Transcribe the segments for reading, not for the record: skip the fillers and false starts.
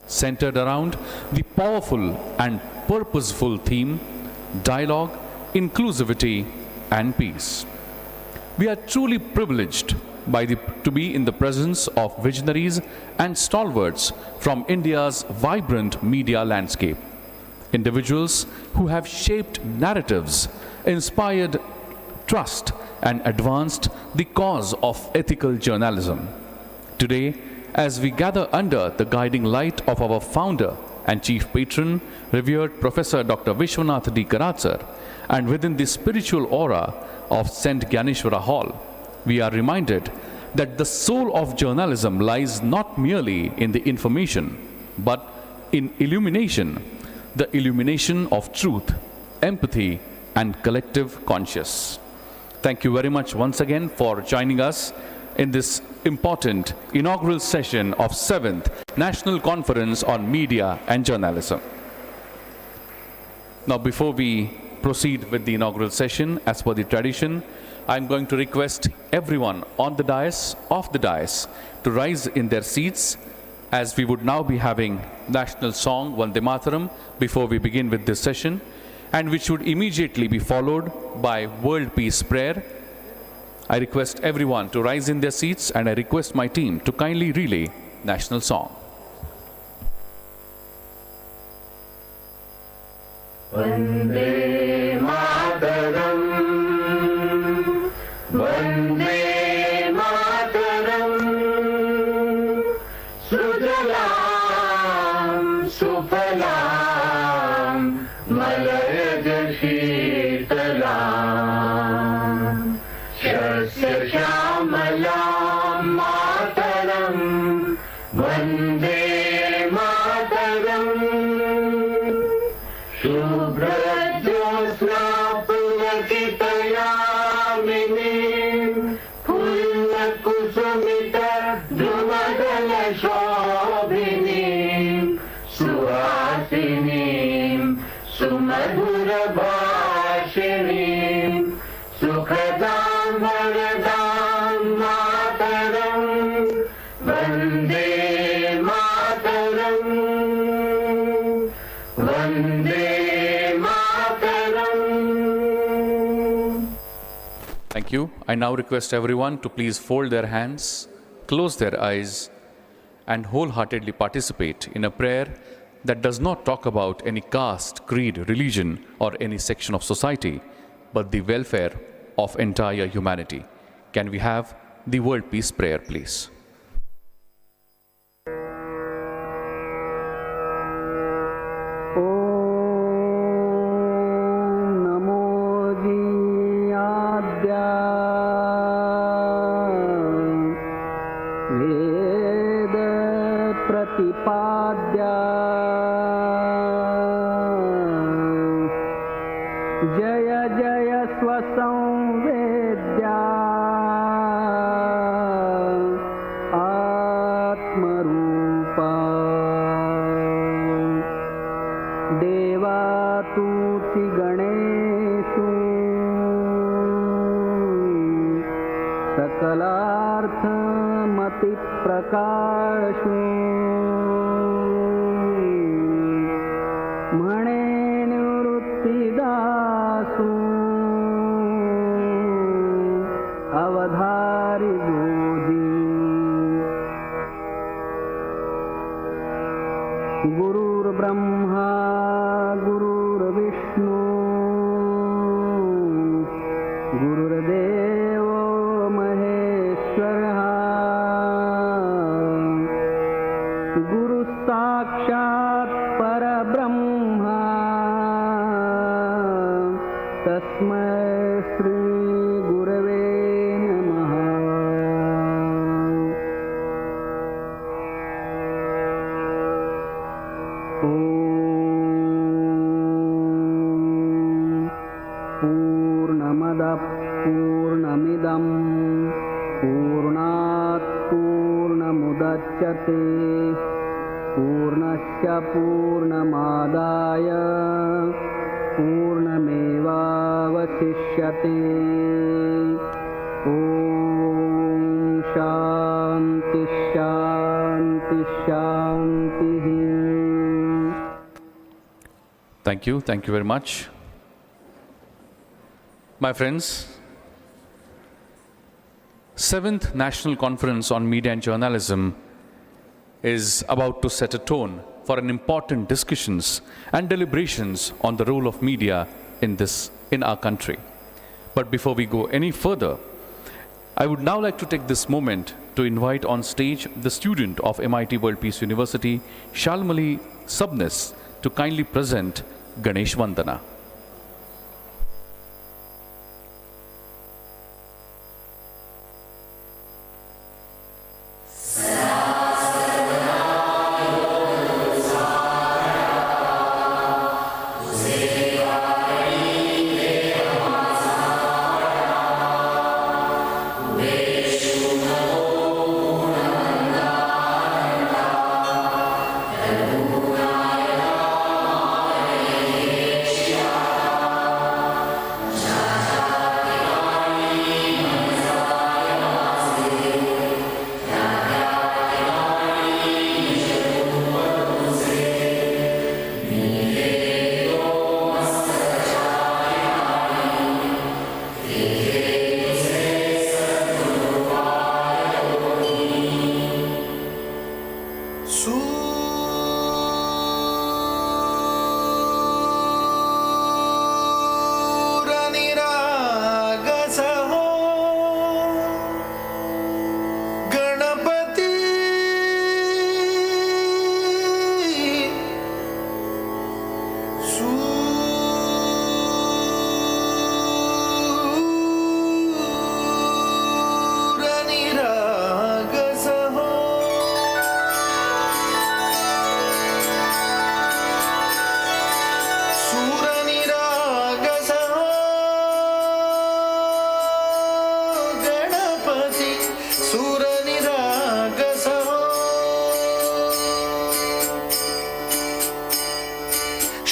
centered around the powerful and purposeful theme, dialogue, inclusivity, and peace. We are truly privileged to be in the presence of visionaries and stalwarts from India's vibrant media landscape. Individuals who have shaped narratives, inspired trust, and advanced the cause of ethical journalism. Today, as we gather under the guiding light of our founder and chief patron, revered Professor Dr. Vishwanath D. Karatsar, and within the spiritual aura of St. Gyaneshwara Hall, we are reminded that the soul of journalism lies not merely in the information, but in illumination, the illumination of truth, empathy, and collective conscience. Thank you very much once again for joining us in this important inaugural session of 7th National Conference on Media and Journalism. Now, before we proceed with the inaugural session, as per the tradition, I'm going to request everyone on the dais, off the dais, to rise in their seats, as we would now be having national song Vande Mataram before we begin with this session, and which would immediately be followed by World Peace Prayer. I request everyone to rise in their seats, and I request my team to kindly relay national song. Vande Mataram, Vande Mataram, Sujalam, Sufalam, Malayaj Sheetalam, Shasya Shamalam Mataram, Vande Mataram, Shubhra-jyosna pulakitayaminim, Pulla-kusumita dhrumadala-shobhinim, Suhasinim, Sumadhura-bhashinim, Sukhadam Varadam Mataram, Vande Mataram, Vande Mataram. Thank you. I now request everyone to please fold their hands, close their eyes, and wholeheartedly participate in a prayer that does not talk about any caste, creed, religion, or any section of society, but the welfare of entire humanity. Can we have the World Peace Prayer, please? जय जय स्वसंवेद्या आत्मरूपा देवातुति गणेषु सकलार्थमतिप्रकाशु म्हणे निवृत्तिदासु अवधारी बोधी गुरुर्ब्रह्मा गुरुर्विष्णु गुरुर्देवो महेश्वरः गुरुः साक्षात् परब्रह्मा तस्मै श्री गुरवे नमः। पूर्णमदः पूर्णमिदं पूर्णात् पूर्णमुदच्यते पूर्णस्य पूर्णमादाय पूर्णमेवावशिष्यते। ॐ शान्ति शान्ति शान्तिः। Thank you very much. My friends, 7th National Conference on Media and Journalism is about to set a tone for an important discussions and deliberations on the role of media in our country. But before we go any further, I would now like to take this moment to invite on stage the student of MIT World Peace University, Shalmali Subnis, to kindly present Ganesh Vandana.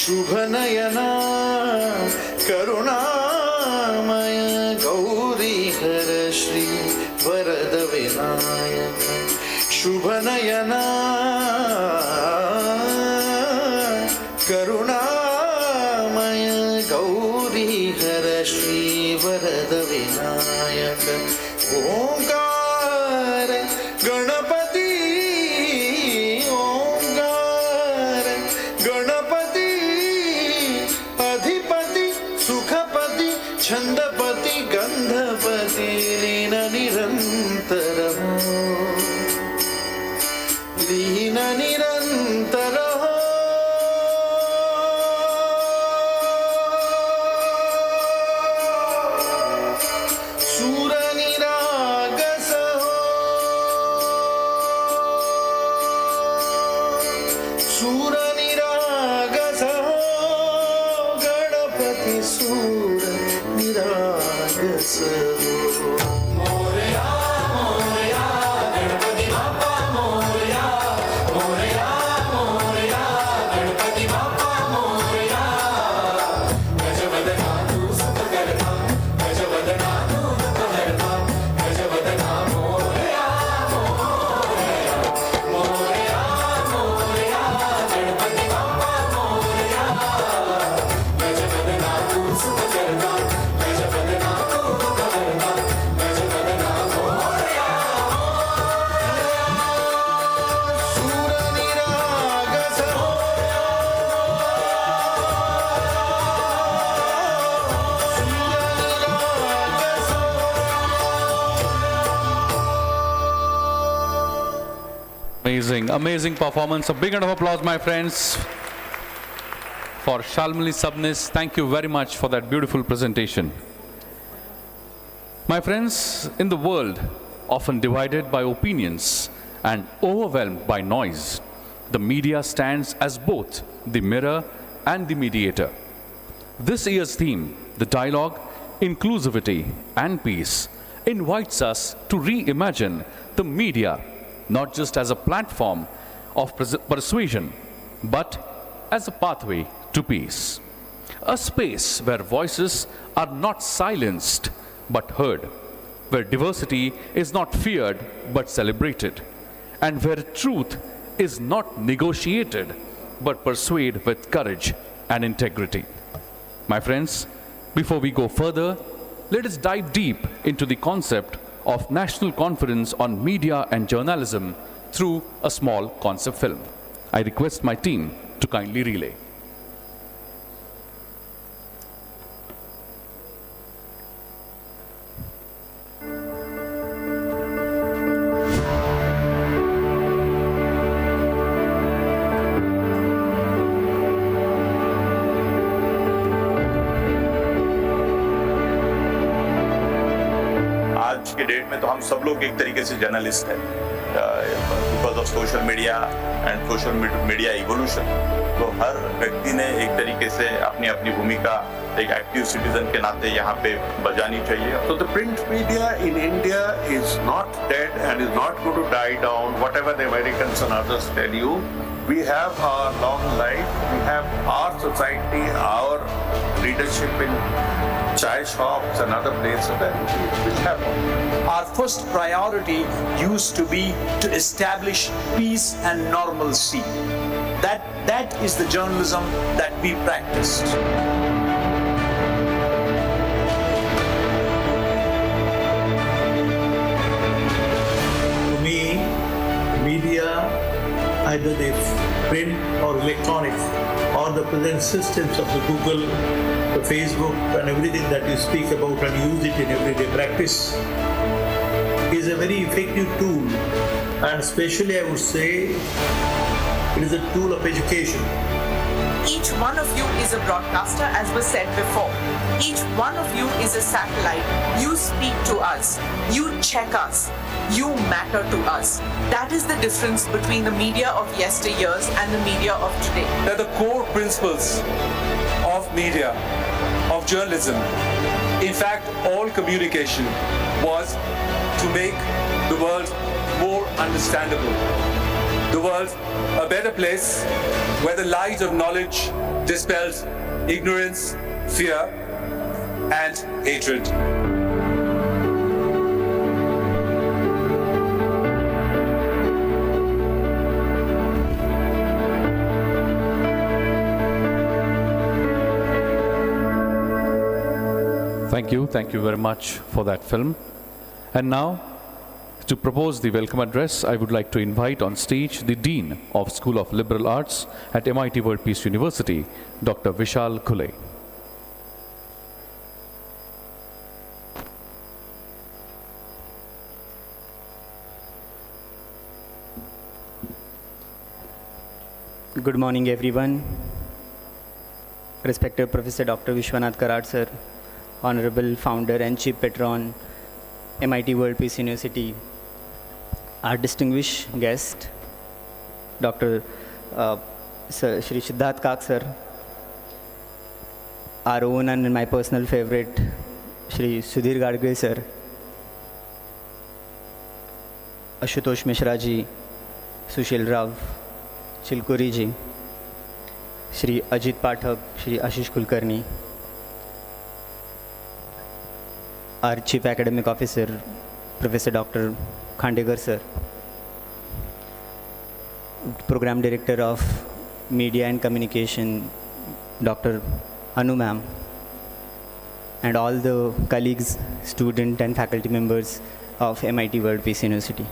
शुभनयना करुणामय गौरीहर श्री वरद विनायक शुभनयना करुणामय गौरीहर श्री वरद विनायक ओंकार गणपति ओंकार गणपति अधिपति सुखपति छंदपति गंधपति लीन निरंतर लीन निरंतर सूर निरागस सूर निरागस गणपति सूर निरागस मोरया मोरया गणपति बाप्पा मोरया मोरया मोरया गणपति बाप्पा मोरया गजवदना तू सुखकर्ता गजवदना तू दुःखहर्ता गजवदना मोरया मोरया मोरया मोरया गणपति बाप्पा मोरया गजवदना तू सुखकर्ता गजवदना तू दुःखहर्ता गजवदना मोरया सूर निरागस Amazing performance. A big round of applause, my friends, for Shalmali Subnis. Thank you very much for that beautiful presentation. My friends, in the world often divided by opinions and overwhelmed by noise, the media stands as both the mirror and the mediator. This year's theme, the dialogue, inclusivity and peace, invites us to reimagine the media not just as a platform of persuasion, but as a pathway to peace. A space where voices are not silenced but heard, where diversity is not feared but celebrated, and where truth is not negotiated but persuaded with courage and integrity. My friends, before we go further, let us dive deep into the concept of National Conference on Media and Journalism through a small concept film. I request my team to kindly relay. आज के date में तो हम सब लोग एक तरीके से जर्नलिस्ट हैं because of social media and social media evolution. तो हर व्यक्ति ने एक तरीके से अपनी अपनी भूमिका एक एक्टिव सिटीजन के नाते यहाँ पे बजानी चाहिए। So the print media in India is not dead and is not going to die down, whatever the Americans and others tell you. We have our long life, we have our society, our leadership in chai shops and other places that we have. Our first priority used to be to establish peace and normalcy. That is the journalism that we practiced. To me, media, either they print or electronic, or the present systems of the Google, the Facebook, and everything that you speak about and use it in everyday practice, is a very effective tool. And especially, I would say, it is a tool of education. Each one of you is a broadcaster, as was said before. Each one of you is a satellite. You speak to us. You check us. You matter to us. That is the difference between the media of yesteryears and the media of today. They're the core principles of media, of journalism. In fact, all communication was to make the world more understandable. The world a better place where the light of knowledge dispels ignorance, fear, and hatred. Thank you very much for that film. And now, to propose the welcome address, I would like to invite on stage the Dean of School of Liberal Arts at MIT World Peace University, Dr. Vishal Khule. Good morning, everyone. Respected Professor Dr. Vishwanath Karad, sir, Honorable Founder and Chief Patron, MIT World Peace University, our distinguished guest, Dr. Sir, Shri Siddharth Kak, sir, our own and my personal favorite, Shri Sudhir Gadge, sir, Ashutosh Mishra ji, Sushil Rav, Chilkuri ji, Shri Ajit Pathak, Shri Ashish Kulkarni, our Chief Academic Officer, Professor Dr. Khandegar sir, Program Director of Media and Communication, Dr. Anu ma'am, and all the colleagues, student and faculty members of MIT World Peace University.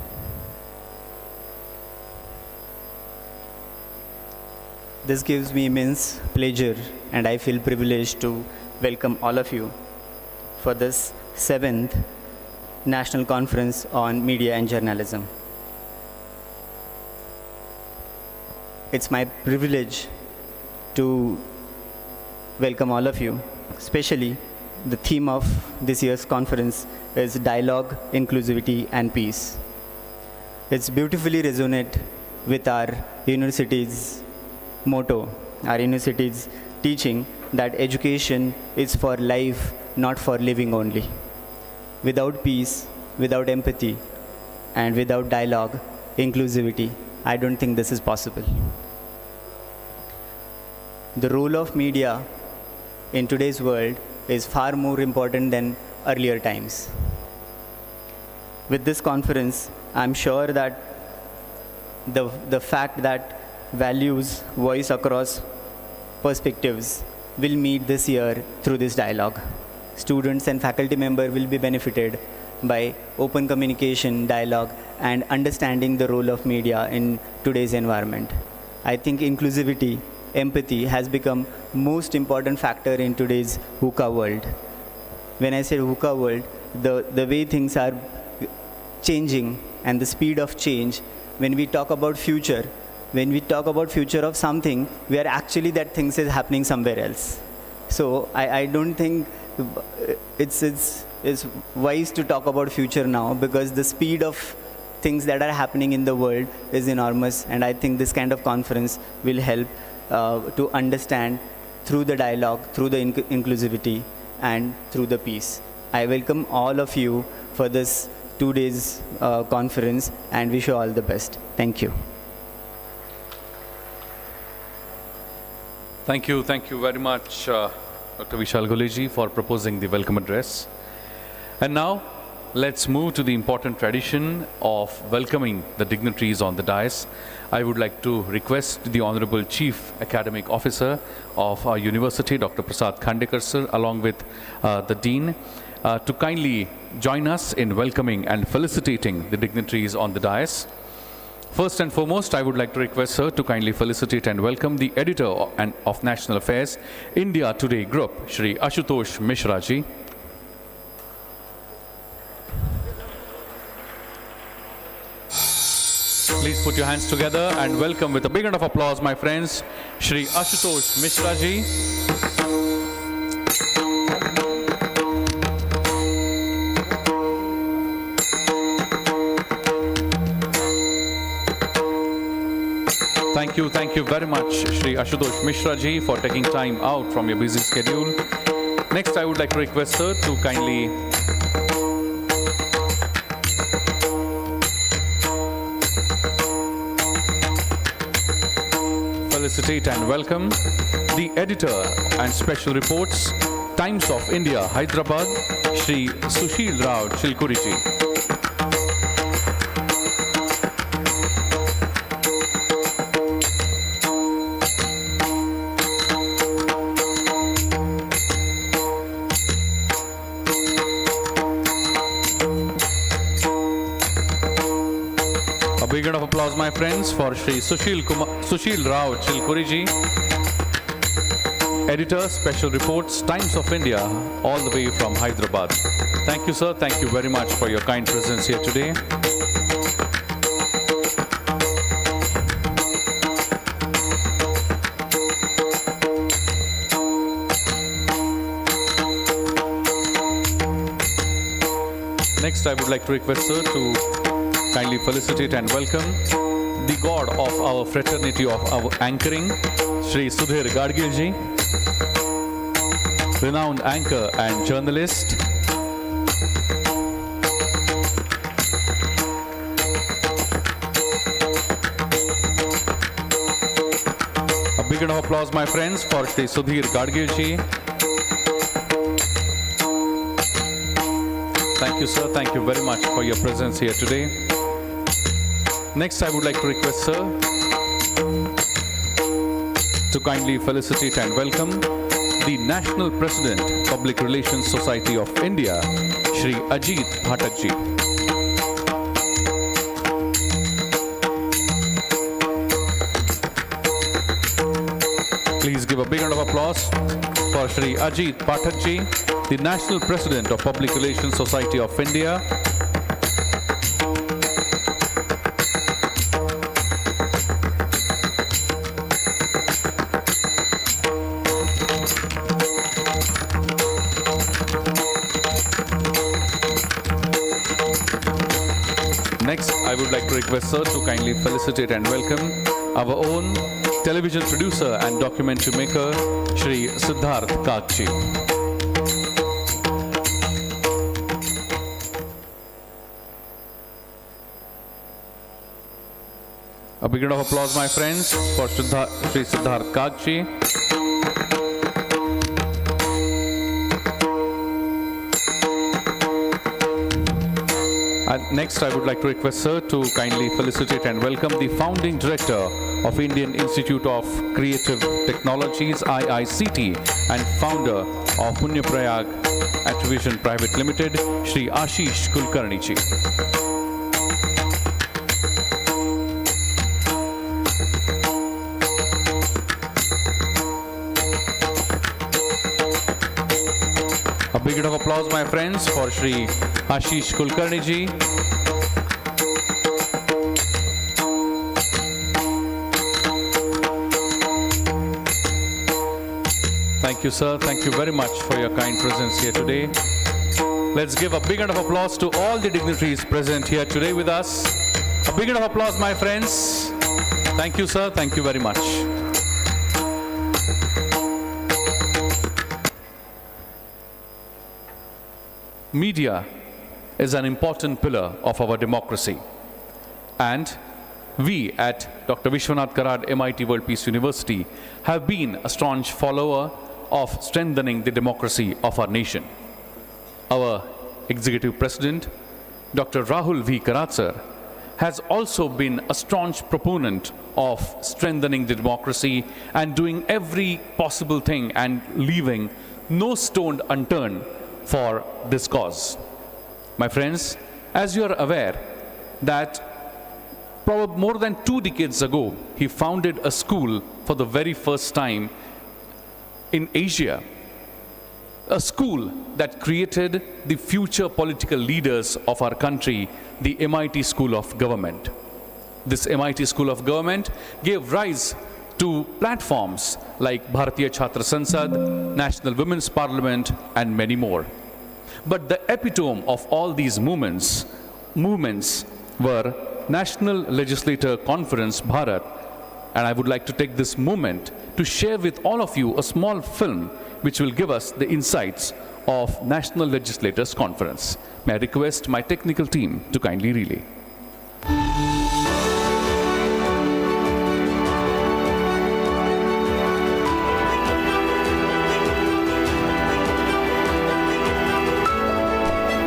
This gives me immense pleasure and I feel privileged to welcome all of you for this 7th National Conference on Media and Journalism. It's my privilege to welcome all of you, especially the theme of this year's conference is Dialogue, Inclusivity and Peace. It's beautifully resonate with our university's motto, our university's teaching that education is for life, not for living only. Without peace, without empathy, and without dialogue, inclusivity, I don't think this is possible. The role of media in today's world is far more important than earlier times. With this conference, I'm sure that the fact that values voice across perspectives will meet this year through this dialogue. Students and faculty members will be benefited by open communication, dialogue, and understanding the role of media in today's environment. I think inclusivity, empathy has become most important factor in today's VUCA world. When I say VUCA world, the way things are changing and the speed of change, when we talk about future of something, we are actually that things is happening somewhere else. So I don't think it's wise to talk about future now, because the speed of things that are happening in the world is enormous, and I think this kind of conference will help to understand through the dialogue, through the inclusivity, and through the peace. I welcome all of you for this 2 days conference and wish you all the best. Thank you. Thank you very much, Dr. Vishal Goleji, for proposing the welcome address. And now, let's move to the important tradition of welcoming the dignitaries on the dais. I would like to request the Honorable Chief Academic Officer of our university, Dr. Prasad Khandekar sir, along with the Dean, to kindly join us in welcoming and felicitating the dignitaries on the dais. First and foremost, I would like to request sir to kindly felicitate and welcome the editor of National Affairs, India Today Group, Shri Ashutosh Mishra ji. Please put your hands together and welcome with a big round of applause, my friends, Shri Ashutosh Mishra ji. Thank you very much, Shri Ashutosh Mishra ji, for taking time out from your busy schedule. Next, I would like to request sir to kindly felicitate and welcome the editor and special reports, Times of India, Hyderabad, Shri Sushil Rao Chilkuri ji. A big round of applause, my friends, for Shri Sushil Rao Chilkuri ji, editor, special reports, Times of India, all the way from Hyderabad. Thank you, sir. Thank you very much for your kind presence here today. Next, I would like to request sir to kindly felicitate and welcome the god of our fraternity of our anchoring, Shri Sudhir Gadgil ji, renowned anchor and journalist. A big round of applause, my friends, for Shri Sudhir Gadgil ji. Thank you, sir. Thank you very much for your presence here today. Next, I would like to request sir to kindly felicitate and welcome the National President, Public Relations Society of India, Shri I.D.E. Bhatak ji. Please give a big round of applause for Shri I.D.E. Bhatak ji, the National President of Public Relations Society of India. Next, I would like to request sir to kindly felicitate and welcome our own television producer and documentary maker, Shri Siddharth Kakchi. A big round of applause, my friends, for Shri Siddharth Kakchi. And next, I would like to request Sir to kindly felicitate and welcome the Founding Director of Indian Institute of Creative Technologies, IICT, and founder of Punyaprayag Attribution Private Limited, Shri Ashish Kulkarni ji. A big round of applause, my friends, for Shri Ashish Kulkarni ji. Thank you, sir. Thank you very much for your kind presence here today. Let's give a big round of applause to all the dignitaries present here today with us. A big round of applause, my friends. Thank you, sir. Thank you very much. Media is an important pillar of our democracy. And we at Dr. Vishwanath Karad MIT World Peace University have been a staunch follower of strengthening the democracy of our nation. Our Executive President, Dr. Rahul V. Karad sir, has also been a staunch proponent of strengthening the democracy and doing every possible thing and leaving no stone unturned for this cause. My friends, as you are aware that probably more than 2 decades ago, he founded a school for the very first time in Asia, a school that created the future political leaders of our country, the MIT School of Government. This MIT School of Government gave rise to platforms like Bharatiya Chhatra Sansad, National Women's Parliament, and many more. But the epitome of all these movements were National Legislator Conference, Bharat, and I would like to take this moment to share with all of you a small film which will give us the insights of National Legislators Conference. May I request my technical team to kindly relay.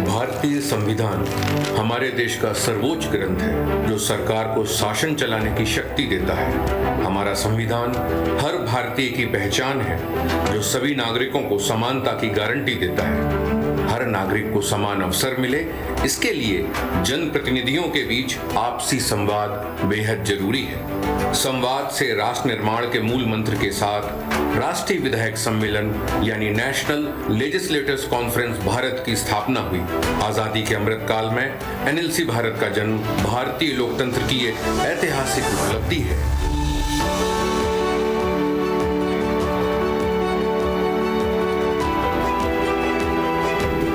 भारतीय संविधान हमारे देश का सर्वोच्च ग्रंथ है जो सरकार को शासन चलाने की शक्ति देता है। हमारा संविधान हर भारतीय की पहचान है जो सभी नागरिकों को समानता की गारंटी देता है। हर नागरिक को समान अवसर मिले, इसके लिए जनप्रतिनिधियों के बीच आपसी संवाद बेहद जरूरी है। संवाद से राष्ट्र निर्माण के मूल मंत्र के साथ राष्ट्रीय विधायक सम्मेलन यानी नेशनल लेजिस्लेटर्स कॉन्फ्रेंस भारत की स्थापना हुई। आजादी के अमृत काल में एनएलसी भारत का जन्म भारतीय लोकतंत्र की एक ऐतिहासिक उपलब्धि है।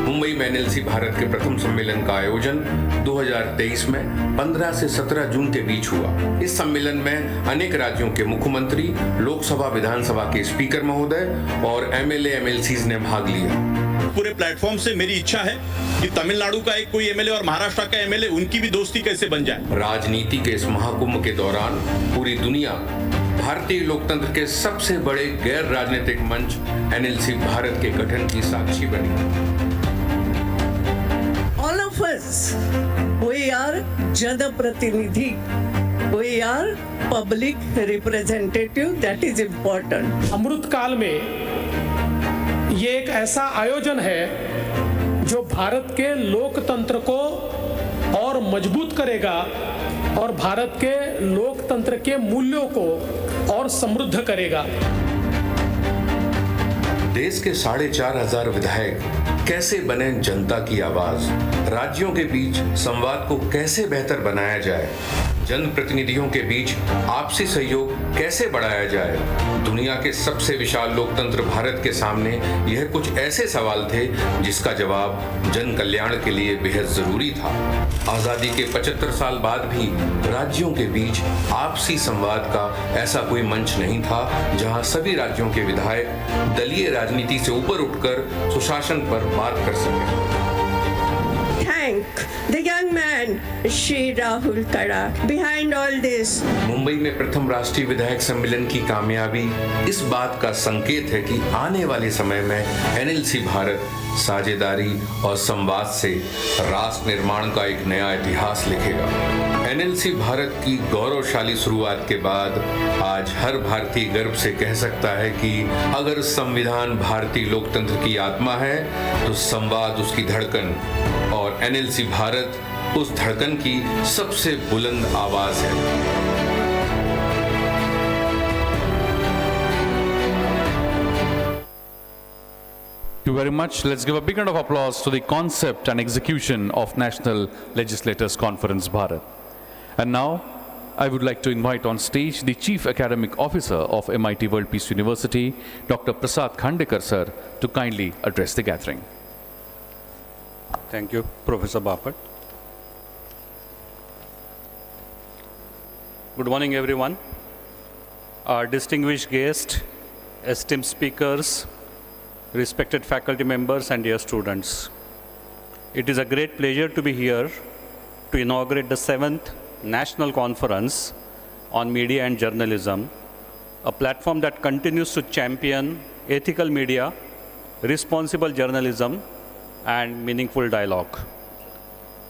मुंबई में एनएलसी भारत के प्रथम सम्मेलन का आयोजन 2023 में 15 से 17 जून के बीच हुआ। इस सम्मेलन में अनेक राज्यों के मुख्यमंत्री, लोकसभा विधानसभा के स्पीकर महोदय और एमएलए एमएलसीज ने भाग लिया। पूरे प्लेटफॉर्म से मेरी इच्छा है कि तमिलनाडु का एक कोई एमएलए और महाराष्ट्र का एमएलए, उनकी भी दोस्ती कैसे बन जाए। राजनीति के इस महाकुंभ के दौरान पूरी दुनिया भारतीय लोकतंत्र के सबसे बड़े गैर राजनीतिक मंच एनएलसी भारत के गठन की साक्षी बनी। All of us, we are जनप्रतिनिधि, we are public representative, that is important. अमृत काल में ये एक ऐसा आयोजन है जो भारत के लोकतंत्र को और मजबूत करेगा और भारत के लोकतंत्र के मूल्यों को और समृद्ध करेगा। देश के 4,500 विधायक कैसे बने जनता की आवाज, राज्यों के बीच संवाद को कैसे बेहतर बनाया जाए, जनप्रतिनिधियों के बीच आपसी सहयोग कैसे बढ़ाया जाए। दुनिया के सबसे विशाल लोकतंत्र भारत के सामने यह कुछ ऐसे सवाल थे जिसका जवाब जन कल्याण के लिए बेहद जरूरी था। आजादी के 75 साल बाद भी राज्यों के बीच आपसी संवाद का ऐसा कोई मंच नहीं था जहां सभी राज्यों के विधायक दलीय राजनीति से ऊपर उठकर सुशासन पर बात कर सकें। Thank the young man and Shri Rahul Karak. Behind all this, Mumbai में प्रथम राष्ट्रीय विधायक सम्मेलन की कामयाबी इस बात का संकेत है कि आने वाले समय में एनएलसी भारत साझेदारी और संवाद से राष्ट्र निर्माण का एक नया इतिहास लिखेगा। एनएलसी भारत की गौरवशाली शुरुआत के बाद आज हर भारतीय गर्व से कह सकता है कि अगर संविधान भारतीय लोकतंत्र की आत्मा है तो संवाद उसकी धड़कन और एनएलसी भारत उस धड़कन की सबसे बुलंद आवाज है। Thank you very much. Let's give a big round of applause to the concept and execution of National Legislators Conference Bharat. And now, I would like to invite on stage the Chief Academic Officer of MIT World Peace University, Dr. Prasad Khandekar sir, to kindly address the gathering. Thank you, Professor Bapat. Good morning, everyone. Our distinguished guests, esteemed speakers, respected faculty members and dear students. It is a great pleasure to be here to inaugurate the 7th National Conference on Media and Journalism, a platform that continues to champion ethical media, responsible journalism, and meaningful dialogue.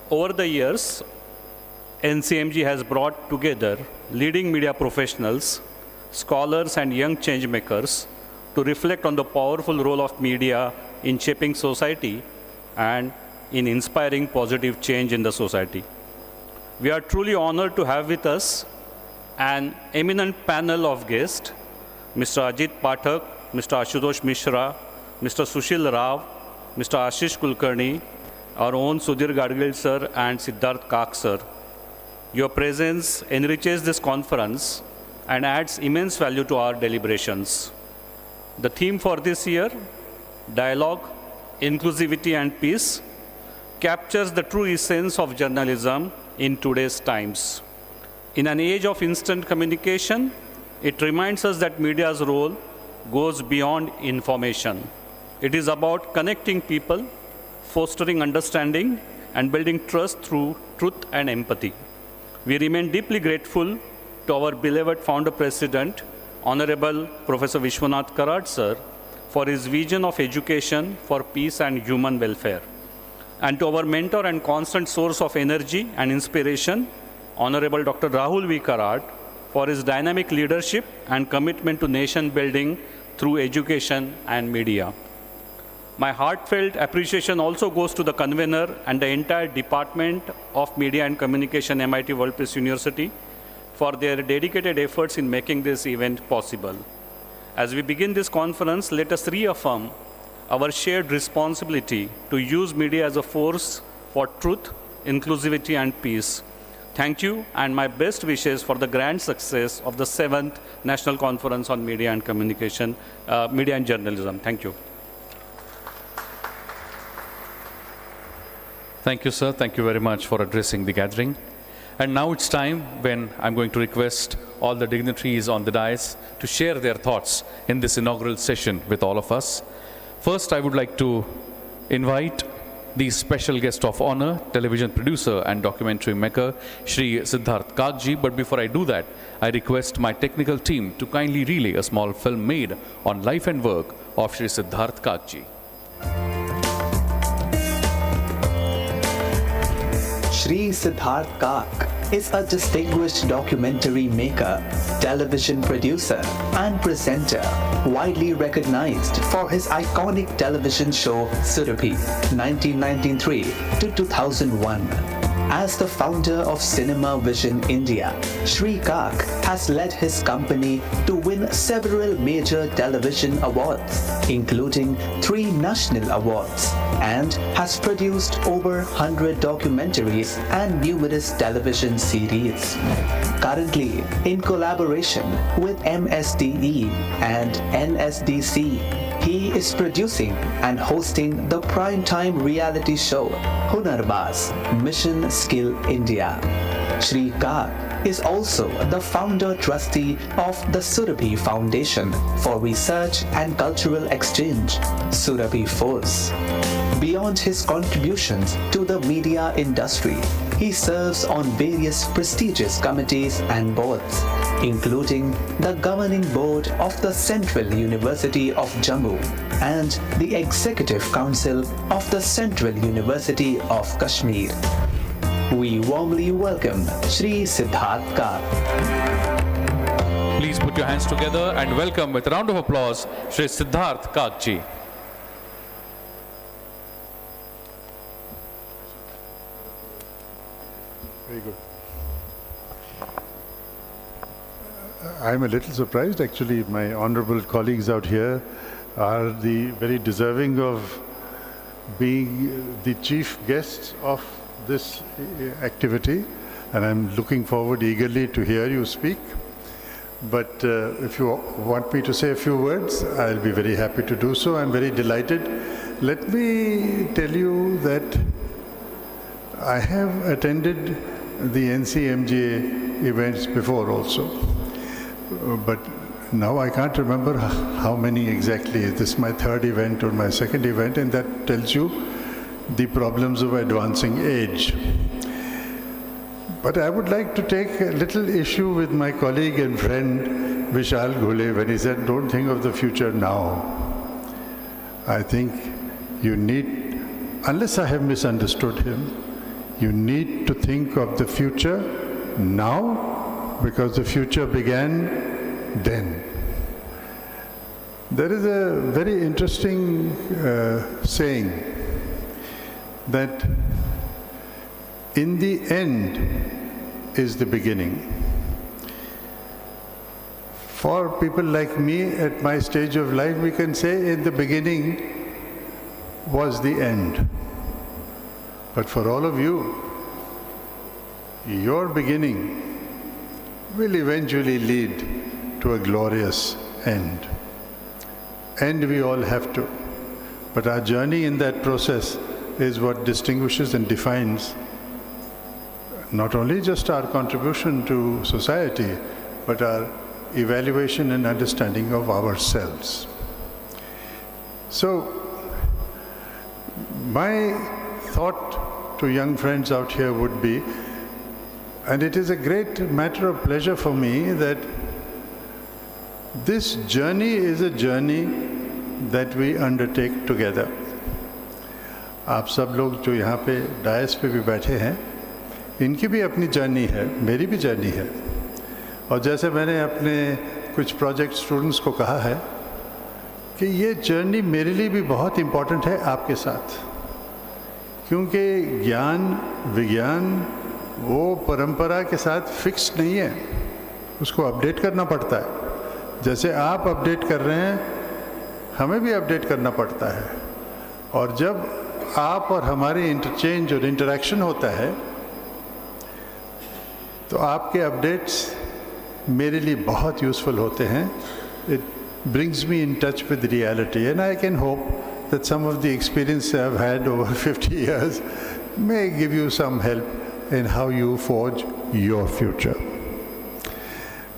Over the years, NCMJ has brought together leading media professionals, scholars, and young change makers to reflect on the powerful role of media in shaping society and in inspiring positive change in the society. We are truly honored to have with us an eminent panel of guests, Mr. Ajit Pathak, Mr. Ashutosh Mishra, Mr. Sushil Rao, Mr. Ashish Kulkarni, our own Sudhir Gadgil sir and Siddharth Kak sir. Your presence enriches this conference and adds immense value to our deliberations. The theme for this year, Dialogue, Inclusivity and Peace, captures the true essence of journalism in today's times. In an age of instant communication, it reminds us that media's role goes beyond information. It is about connecting people, fostering understanding, and building trust through truth and empathy. We remain deeply grateful to our beloved founder president, Honorable Professor Vishwanath Karad sir, for his vision of education for peace and human welfare, and to our mentor and constant source of energy and inspiration, Honorable Dr. Rahul V. Karad, for his dynamic leadership and commitment to nation building through education and media. My heartfelt appreciation also goes to the convener and the entire Department of Media and Communication, MIT World Peace University, for their dedicated efforts in making this event possible. As we begin this conference, let us reaffirm our shared responsibility to use media as a force for truth, inclusivity, and peace. Thank you, and my best wishes for the grand success of the 7th National Conference on Media and Communication, Media and Journalism. Thank you. Thank you, sir. Thank you very much for addressing the gathering. And now it's time when I'm going to request all the dignitaries on the dais to share their thoughts in this inaugural session with all of us. First, I would like to invite the special guest of honor, television producer and documentary maker, Shri Siddharth Kakji. But before I do that, I request my technical team to kindly relay a small film made on life and work of Shri Siddharth Kakji. Shri Siddharth Kak is a distinguished documentary maker, television producer, and presenter, widely recognized for his iconic television show Surabhi, 1993 to 2001. As the founder of Cinema Vision India, Shri Kak has led his company to win several major television awards, including 3 national awards, and has produced over 100 documentaries and numerous television series. Currently, in collaboration with MSDE and NSDC, he is producing and hosting the primetime reality show Hunarbaz Mission Skill India. Shri Kak is also the founder trustee of the Surabhi Foundation for Research and Cultural Exchange, Surabhi Force. Beyond his contributions to the media industry, he serves on various prestigious committees and boards, including the governing board of the Central University of Jammu and the Executive Council of the Central University of Kashmir. We warmly welcome Shri Siddharth Kak. Please put your hands together and welcome with a round of applause Shri Siddharth Kak ji. Very good. I'm a little surprised actually. My honorable colleagues out here are the very deserving of being the chief guests of this activity, and I'm looking forward eagerly to hear you speak. But if you want me to say a few words, I'll be very happy to do so. I'm very delighted. Let me tell you that I have attended the NCMJ events before also, but now I can't remember how many exactly. This is my third event or my second event, and that tells you the problems of advancing age. But I would like to take a little issue with my colleague and friend Vishal Ghule when he said, don't think of the future now. I think you need, unless I have misunderstood him, you need to think of the future now, because the future began then. There is a very interesting saying that in the end is the beginning. For people like me at my stage of life, we can say in the beginning was the end. But for all of you, your beginning will eventually lead to a glorious end. And we all have to. But our journey in that process is what distinguishes and defines not only just our contribution to society, but our evaluation and understanding of ourselves. So, my thought to young friends out here would be, and it is a great matter of pleasure for me that this journey is a journey that we undertake together. आप सब लोग जो यहाँ पे DISE पे भी बैठे हैं, इनकी भी अपनी जर्नी है, मेरी भी जर्नी है। और जैसे मैंने अपने कुछ प्रोजेक्ट स्टूडेंट्स को कहा है कि ये जर्नी मेरे लिए भी बहुत इम्पॉर्टेंट है आपके साथ, क्योंकि ज्ञान विज्ञान वो परंपरा के साथ फिक्स नहीं है, उसको अपडेट करना पड़ता है। जैसे आप अपडेट कर रहे हैं, हमें भी अपडेट करना पड़ता है। और जब आप और हमारी इंटरचेंज और इंटरेक्शन होता है, तो आपके अपडेट्स मेरे लिए बहुत यूज़फुल होते हैं। It brings me in touch with reality, and I can hope that some of the experience I've had over 50 years may give you some help in how you forge your future.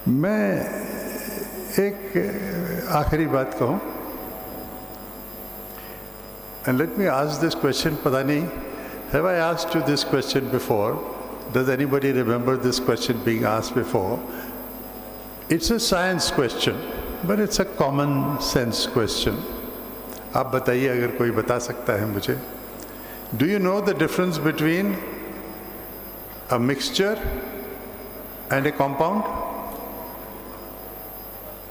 मैं एक आखिरी बात कहूँ, and let me ask this question, पता नहीं, have I asked you this question before? Does anybody remember this question being asked before? It's a science question, but it's a common sense question. आप बताइए अगर कोई बता सकता है मुझे. Do you know the difference between a mixture and a compound?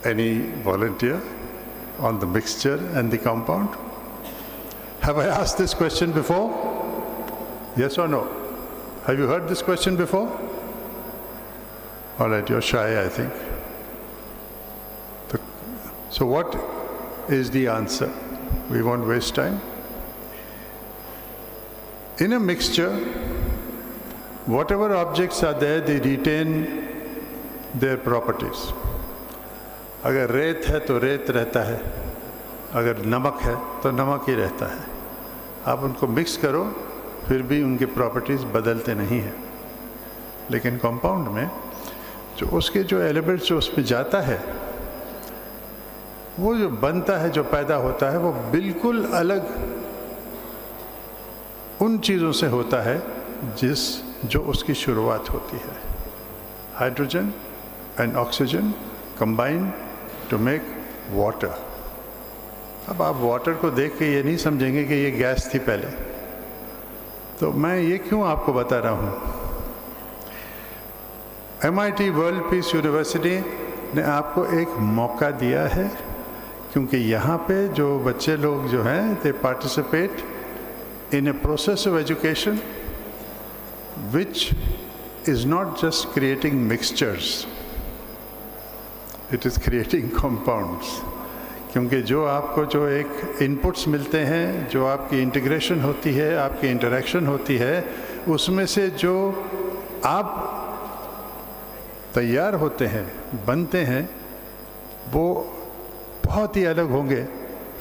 Any volunteer on the mixture and the compound? Have I asked this question before? Yes or no? Have you heard this question before? All right, you're shy, I think. So what is the answer? We won't waste time. In a mixture, whatever objects are there, they retain their properties. अगर रेत है तो रेत रहता है, अगर नमक है तो नमक ही रहता है. आप उनको मिक्स करो, फिर भी उनके प्रॉपर्टीज़ बदलते नहीं हैं. लेकिन कंपाउंड में जो उसके जो एलिमेंट्स जो उसमें जाता है, वो जो बनता है, जो पैदा होता है, वो बिल्कुल अलग उन चीज़ों से होता है जो उसकी शुरुआत होती है। Hydrogen and oxygen combine to make water. अब आप वाटर को देख के ये नहीं समझेंगे कि ये गैस थी पहले। तो मैं ये क्यों आपको बता रहा हूँ, MIT वर्ल्ड पीस यूनिवर्सिटी ने आपको एक मौका दिया है, क्योंकि यहाँ पे जो बच्चे लोग जो हैं दे participate in a process of education which is not just creating mixtures, it is creating compounds. क्योंकि जो आपको जो एक इनपुट्स मिलते हैं, जो आपकी इंटीग्रेशन होती है, आपकी इंटरेक्शन होती है, उसमें से जो आप तैयार होते हैं, बनते हैं, वो बहुत ही अलग होंगे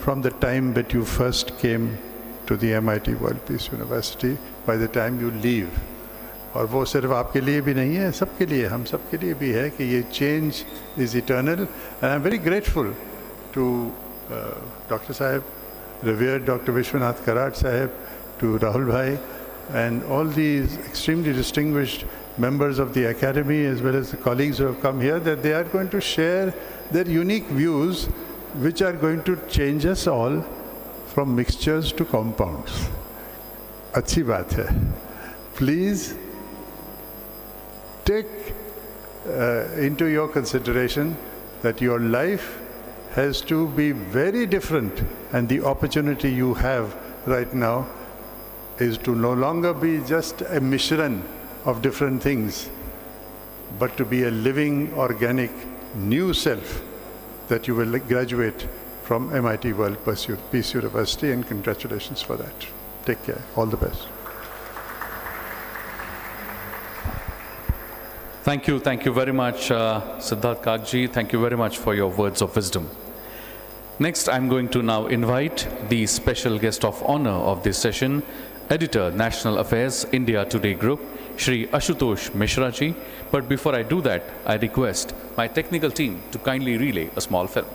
from the time that you first came to the MIT World Peace University by the time you leave. और वो सिर्फ आपके लिए भी नहीं है, सबके लिए, हम सबके लिए भी है कि ये change is eternal. And I am very grateful to doctor साहब, revered Dr. Vishwanath Karat Sahib, to Rahul Bhai, and all these extremely distinguished members of the academy as well as the colleagues who have come here, that they are going to share their unique views which are going to change us all from mixtures to compounds. अच्छी बात है. Please take into your consideration that your life has to be very different, and the opportunity you have right now is to no longer be just a mishran of different things, but to be a living, organic, new self that you will graduate from MIT World Peace University, and congratulations for that. Take care. All the best. Thank you very much, Siddharth Kakji. Thank you very much for your words of wisdom. Next, I'm going to now invite the special guest of honor of this session, Editor, National Affairs, India Today Group, Shri Ashutosh Mishra ji. But before I do that, I request my technical team to kindly relay a small film.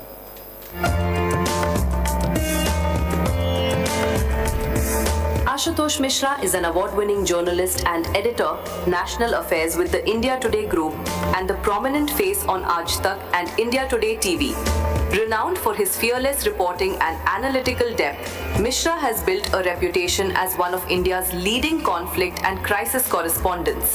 Ashutosh Mishra is an award-winning journalist and editor, National Affairs with the India Today Group and the prominent face on Aaj Tak and India Today TV. Renowned for his fearless reporting and analytical depth, Mishra has built a reputation as one of India's leading conflict and crisis correspondents.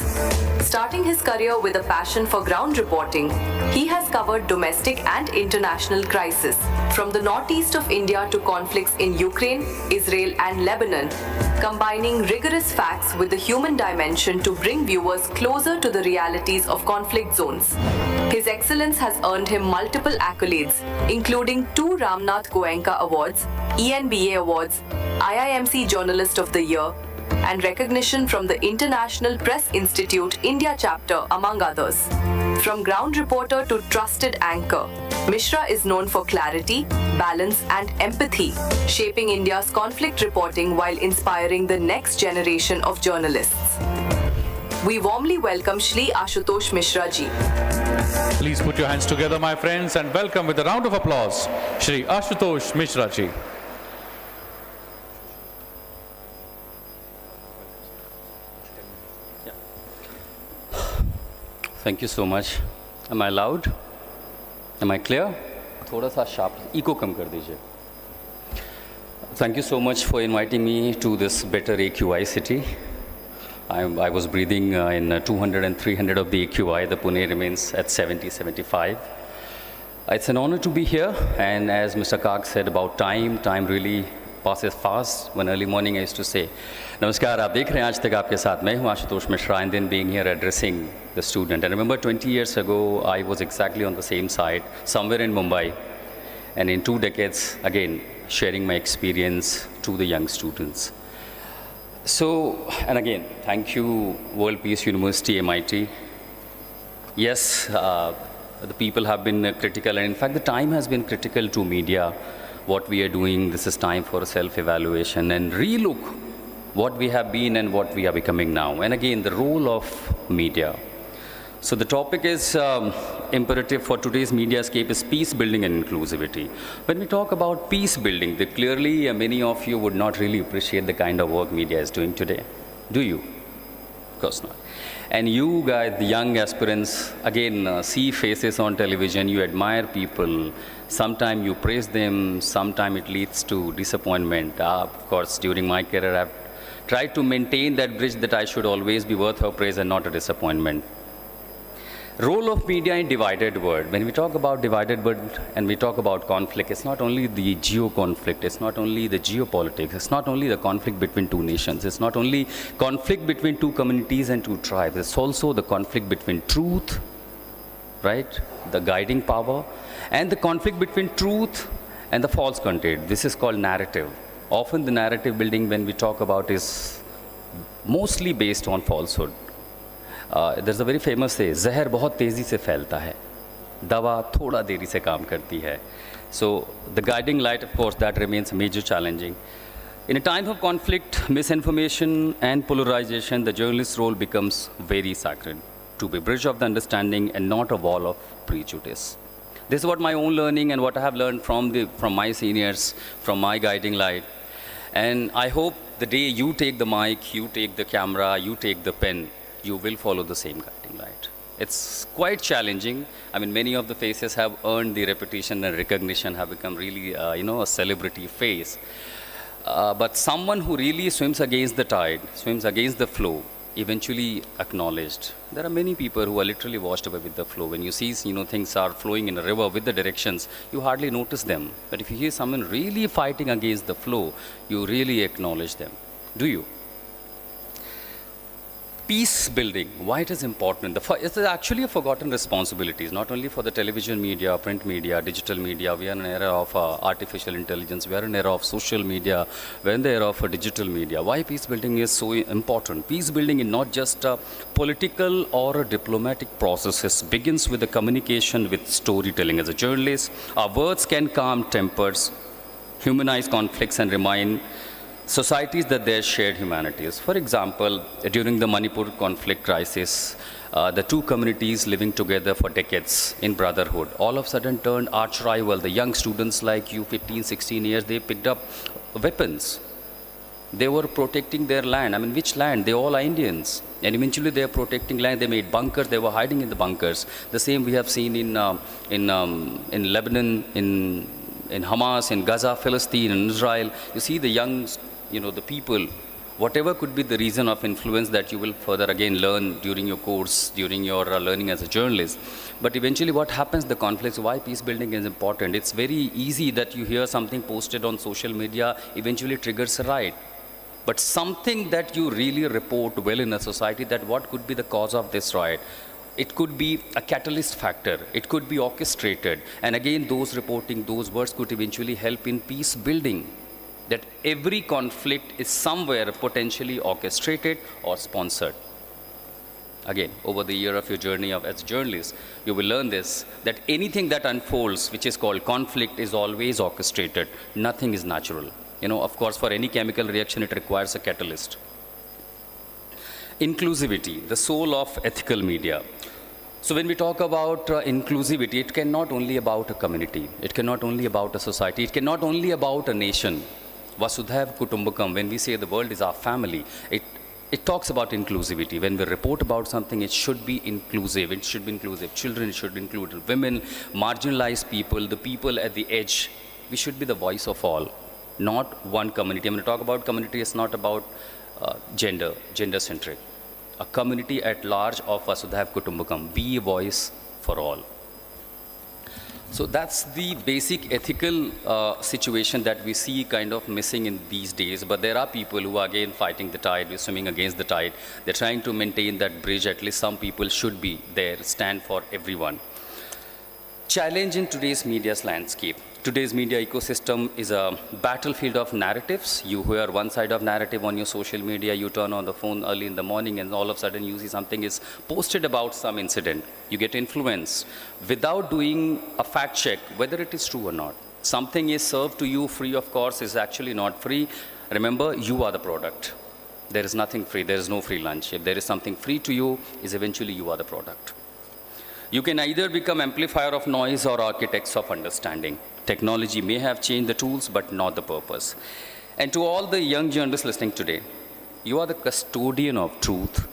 Starting his career with a passion for ground reporting, he has covered domestic and international crises, from the northeast of India to conflicts in Ukraine, Israel and Lebanon, combining rigorous facts with the human dimension to bring viewers closer to the realities of conflict zones. His excellence has earned him multiple accolades, including 2 Ramnath Goenka Awards, ENBA Awards, IIMC Journalist of the Year, and recognition from the International Press Institute India chapter, among others. From ground reporter to trusted anchor, Mishra is known for clarity, balance and empathy, shaping India's conflict reporting while inspiring the next generation of journalists. We warmly welcome Shri Ashutosh Mishra ji. Please put your hands together, my friends, and welcome with a round of applause, Shri Ashutosh Mishra ji. Thank you so much. Am I loud? Am I clear? थोड़ा सा sharp, echo कम कर दीजिए. Thank you so much for inviting me to this better AQI city. I was breathing in 200 and 300 of the AQI. The Pune remains at 70, 75. It's an honor to be here. And as Mr. Kak said about time really passes fast. One early morning I used to say, Namaskar, aap dekh rahe hain Aaj Tak aapke saath. Main hu Ashutosh Mishra, and then being here addressing the student. And I remember 20 years ago, I was exactly on the same side, somewhere in Mumbai. And in 2 decades, again, sharing my experience to the young students. So, and again, thank you, World Peace University, MIT. Yes, the people have been critical, and in fact, the time has been critical to media. What we are doing, this is time for self-evaluation and relook what we have been and what we are becoming now. And again, the role of media. So the topic is imperative for today's mediascape is peace building and inclusivity. When we talk about peace building, clearly many of you would not really appreciate the kind of work media is doing today. Do you? Of course not. And you guys, the young aspirants, again, see faces on television, you admire people, sometimes you praise them, sometimes it leads to disappointment. Of course, during my career, I've tried to maintain that bridge that I should always be worth of praise and not a disappointment. Role of media in divided world. When we talk about divided world and we talk about conflict, it's not only the geo-conflict, it's not only the geopolitics, it's not only the conflict between two nations, it's not only conflict between two communities and two tribes, it's also the conflict between truth, right, the guiding power, and the conflict between truth and the false content. This is called narrative. Often the narrative building when we talk about is mostly based on falsehood. There's a very famous say, जहर बहुत तेज़ी से फैलता है, दवा थोड़ा देरी से काम करती है. So the guiding light, of course, that remains major challenging. In a time of conflict, misinformation and polarization, the journalist's role becomes very sacred, to be a bridge of the understanding and not a wall of prejudice. This is what my own learning and what I have learned from my seniors, from my guiding light. And I hope the day you take the mic, you take the camera, you take the pen, you will follow the same guiding light. It's quite challenging. I mean, many of the faces have earned the reputation and recognition, have become really, a celebrity face. But someone who really swims against the tide, swims against the flow, eventually acknowledged. There are many people who are literally washed away with the flow. When you see, things are flowing in a river with the directions, you hardly notice them. But if you hear someone really fighting against the flow, you really acknowledge them. Do you? Peace building, why it is important? It's actually a forgotten responsibility, not only for the television media, print media, digital media. We are in an era of artificial intelligence. We are in an era of social media. We are in the era of digital media. Why peace building is so important? Peace building is not just a political or a diplomatic process. It begins with the communication with storytelling. As a journalist, our words can calm tempers, humanize conflicts, and remind societies that they are shared humanities. For example, during the Manipur conflict crisis, the two communities living together for decades in brotherhood all of a sudden turned arch rival. The young students like you, 15, 16 years, they picked up weapons. They were protecting their land. I mean, which land? They all are Indians. And eventually they are protecting land. They made bunkers. They were hiding in the bunkers. The same we have seen in Lebanon, in Hamas, in Gaza, Palestine, in Israel. You see the young, the people, whatever could be the reason of influence that you will further again learn during your course, during your learning as a journalist. But eventually what happens, the conflicts, why peace building is important. It's very easy that you hear something posted on social media, eventually triggers a riot. But something that you really report well in a society, that what could be the cause of this riot. It could be a catalyst factor. It could be orchestrated. And again, those reporting, those words could eventually help in peace building. That every conflict is somewhere potentially orchestrated or sponsored. Again, over the year of your journey as a journalist, you will learn this, that anything that unfolds, which is called conflict, is always orchestrated. Nothing is natural. Of course, for any chemical reaction, it requires a catalyst. Inclusivity, the soul of ethical media. So when we talk about inclusivity, it cannot only about a community. It cannot only about a society. It cannot only about a nation. Vasudhaiva Kutumbakam, when we say the world is our family, it talks about inclusivity. When we report about something, it should be inclusive. It should be inclusive. Children should include women, marginalized people, the people at the edge. We should be the voice of all, not one community. I'm going to talk about community. It's not about gender-centric. A community at large of Vasudhaiva Kutumbakam. Be a voice for all. So that's the basic ethical situation that we see kind of missing in these days. But there are people who are again fighting the tide, swimming against the tide. They're trying to maintain that bridge. At least some people should be there, stand for everyone. Challenge in today's media's landscape. Today's media ecosystem is a battlefield of narratives. You hear one side of narrative on your social media, you turn on the phone early in the morning and all of a sudden you see something is posted about some incident. You get influenced without doing a fact check whether it is true or not. Something is served to you free of course is actually not free. Remember, you are the product. There is nothing free, there is no free lunch. If there is something free to you, is eventually you are the product. You can either become amplifier of noise or architects of understanding. Technology may have changed the tools, but not the purpose. And to all the young journalists listening today, you are the custodian of truth.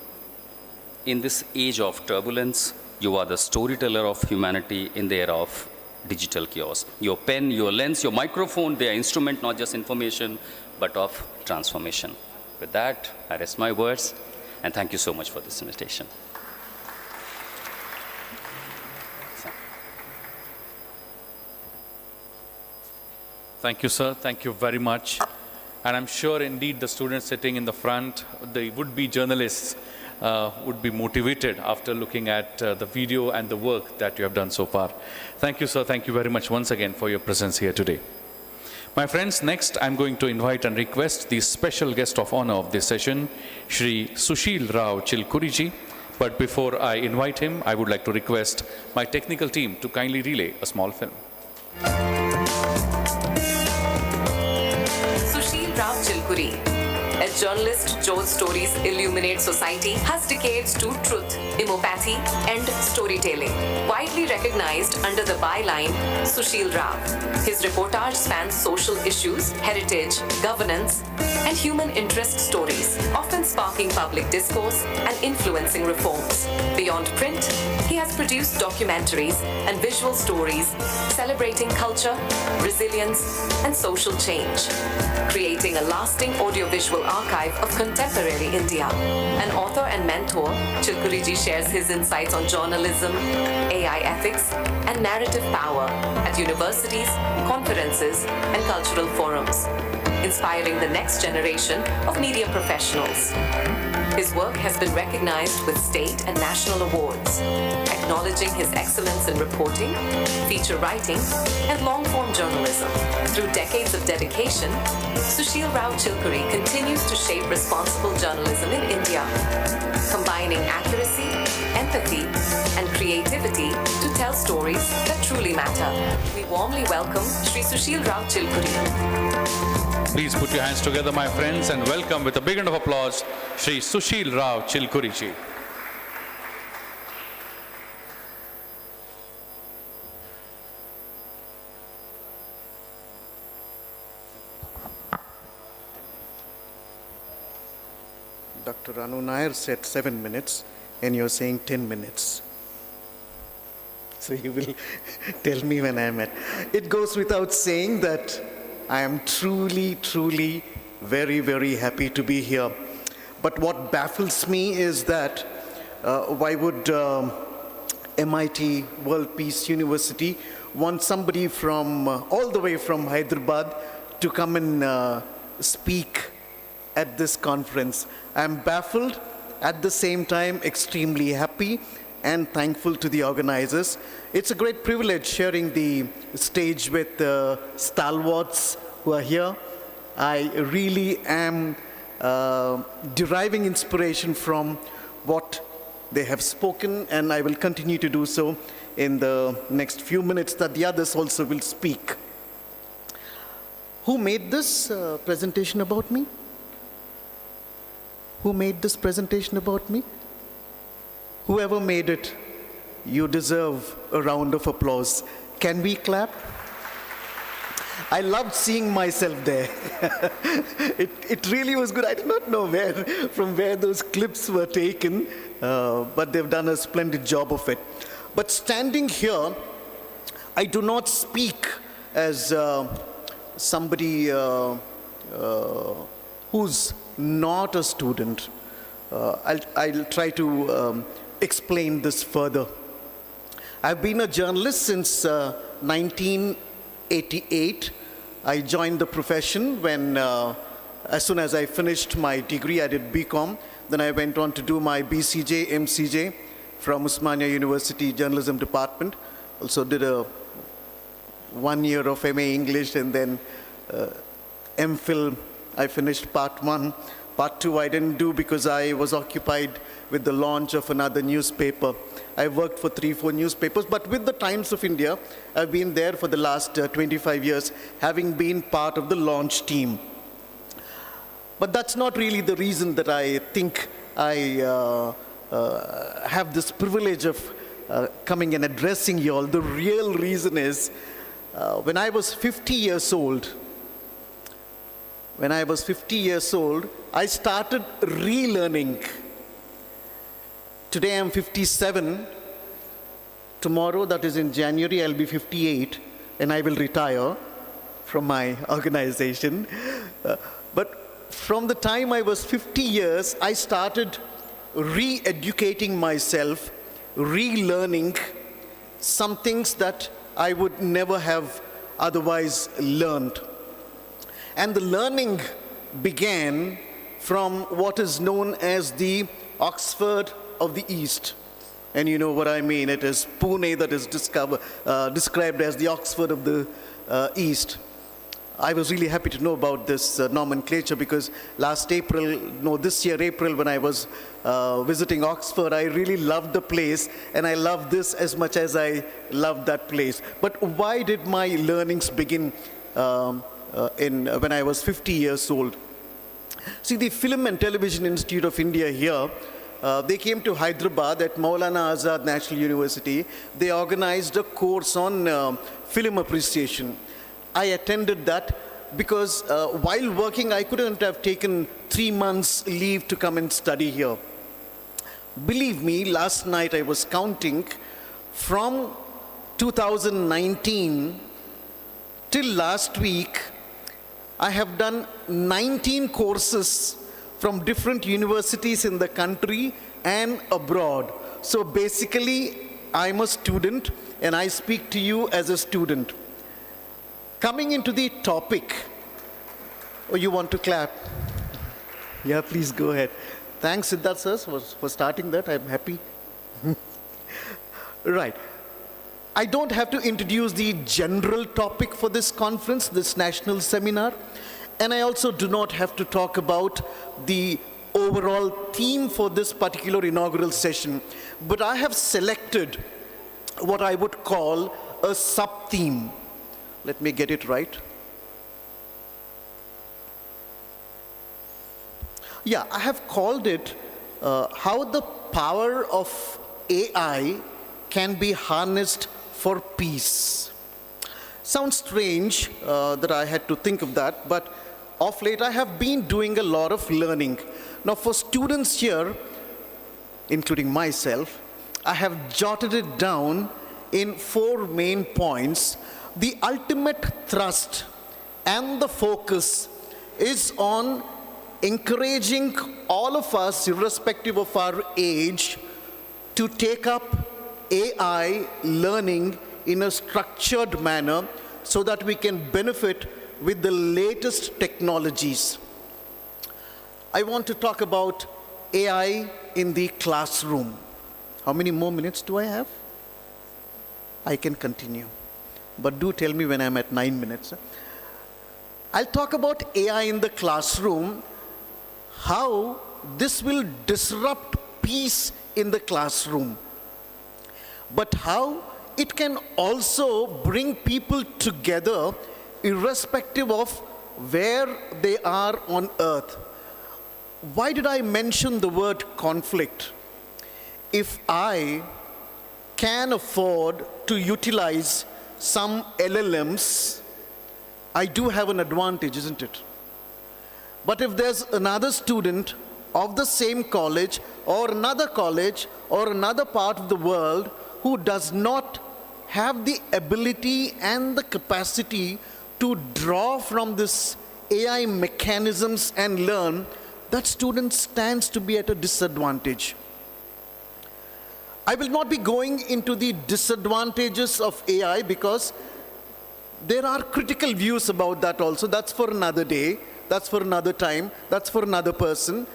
In this age of turbulence, you are the storyteller of humanity in the era of digital chaos. Your pen, your lens, your microphone, they are instrument not just information, but of transformation. With that, I rest my words, and thank you so much for this invitation. Thank you, sir. Thank you very much. And I'm sure indeed the students sitting in the front, the would-be journalists, would be motivated after looking at the video and the work that you have done so far. Thank you, sir. Thank you very much once again for your presence here today. My friends, next I'm going to invite and request the special guest of honor of this session, Shri Sushil Rao Chilkuriji. But before I invite him, I would like to request my technical team to kindly relay a small film. Sushil Rao Chilkuri. As journalist, Joe's stories illuminate society, has decades to truth, demopathy, and storytelling. Widely recognized under the byline Sushil Rao, his reportage spans social issues, heritage, governance, and human interest stories, often sparking public discourse and influencing reforms. Beyond print, he has produced documentaries and visual stories celebrating culture, resilience, and social change, creating a lasting audiovisual archive of contemporary India. An author and mentor, Chilkuriji shares his insights on journalism, AI ethics, and narrative power at universities, conferences, and cultural forums, inspiring the next generation of media professionals. His work has been recognized with state and national awards, acknowledging his excellence in reporting, feature writing, and long-form journalism. Through decades of dedication, Sushil Rao Chilkuri continues to shape responsible journalism in India, combining accuracy, empathy, and creativity to tell stories that truly matter. We warmly welcome Shri Sushil Rao Chilkuri. Please put your hands together, my friends, and welcome with a big round of applause, Shri Sushil Rao Chilkuriji. Dr. Anu Nair said 7 minutes, and you're saying 10 minutes. So you will tell me when I'm at. It goes without saying that I am truly, truly very, very happy to be here. But what baffles me is that why would MIT World Peace University want somebody from all the way from Hyderabad to come and speak at this conference? I'm baffled, at the same time extremely happy and thankful to the organizers. It's a great privilege sharing the stage with stalwarts who are here. I really am deriving inspiration from what they have spoken, and I will continue to do so in the next few minutes that the others also will speak. Who made this presentation about me? Who made this presentation about me? Whoever made it, you deserve a round of applause. Can we clap? I loved seeing myself there. It really was good. I did not know from where those clips were taken, but they've done a splendid job of it. But standing here, I do not speak as somebody who's not a student. I'll try to explain this further. I've been a journalist since 1988. I joined the profession when, as soon as I finished my degree, I did BCom. Then I went on to do my BCJ, MCJ from Osmania University Journalism Department. Also did a 1 year of MA English, and then MPhil. I finished part 1. Part 2 I didn't do because I was occupied with the launch of another newspaper. I worked for 3-4 newspapers, but with the Times of India, I've been there for the last 25 years, having been part of the launch team. But that's not really the reason that I think I have this privilege of coming and addressing you all. The real reason is when I was 50 years old, I started relearning. Today I'm 57. Tomorrow, that is in January, I'll be 58 and I will retire from my organization. But from the time I was 50 years, I started re-educating myself, relearning some things that I would never have otherwise learned. And the learning began from what is known as the Oxford of the East. And you know what I mean. It is Pune that is described as the Oxford of the East. I was really happy to know about this nomenclature because this year April, when I was visiting Oxford, I really loved the place, and I loved this as much as I loved that place. But why did my learnings begin when I was 50 years old? See, the Film and Television Institute of India here, they came to Hyderabad at Maulana Azad National University. They organized a course on film appreciation. I attended that because while working, I couldn't have taken 3 months leave to come and study here. Believe me, last night I was counting from 2019 till last week, I have done 19 courses from different universities in the country and abroad. So basically, I'm a student and I speak to you as a student. Coming into the topic, you want to clap? Yeah, please go ahead. Thanks, Siddharth sir, for starting that. I'm happy. Right. I don't have to introduce the general topic for this conference, this national seminar, and I also do not have to talk about the overall theme for this particular inaugural session, but I have selected what I would call a sub-theme. Let me get it right. Yeah, I have called it how the power of AI can be harnessed for peace. Sounds strange that I had to think of that, but of late I have been doing a lot of learning. Now for students here, including myself, I have jotted it down in 4 main points. The ultimate thrust and the focus is on encouraging all of us, irrespective of our age, to take up AI learning in a structured manner so that we can benefit with the latest technologies. I want to talk about AI in the classroom. How many more minutes do I have? I can continue. But do tell me when I'm at 9 minutes. I'll talk about AI in the classroom, how this will disrupt peace in the classroom, but how it can also bring people together irrespective of where they are on earth. Why did I mention the word conflict? If I can afford to utilize some LLMs, I do have an advantage, isn't it? But if there's another student of the same college or another part of the world who does not have the ability and the capacity to draw from this AI mechanisms and learn, that student stands to be at a disadvantage. I will not be going into the disadvantages of AI because there are critical views about that also. That's for another day, that's for another time, that's for another person.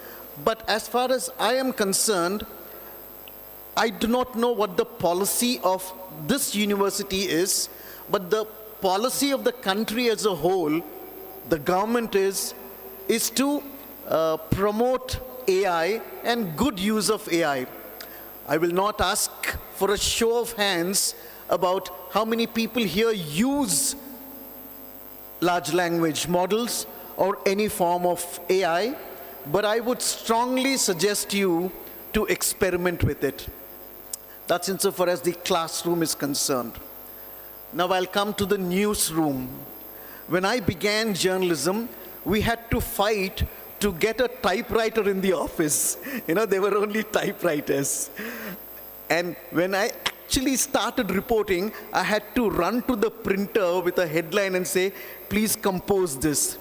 But as far as I am concerned, I do not know what the policy of this university is, but the policy of the country as a whole, the government is to promote AI and good use of AI. I will not ask for a show of hands about how many people here use large language models or any form of AI, but I would strongly suggest you to experiment with it. That's insofar as the classroom is concerned. Now I'll come to the newsroom. When I began journalism, we had to fight to get a typewriter in the office. You know, there were only typewriters. And when I actually started reporting, I had to run to the printer with a headline and say, please compose this.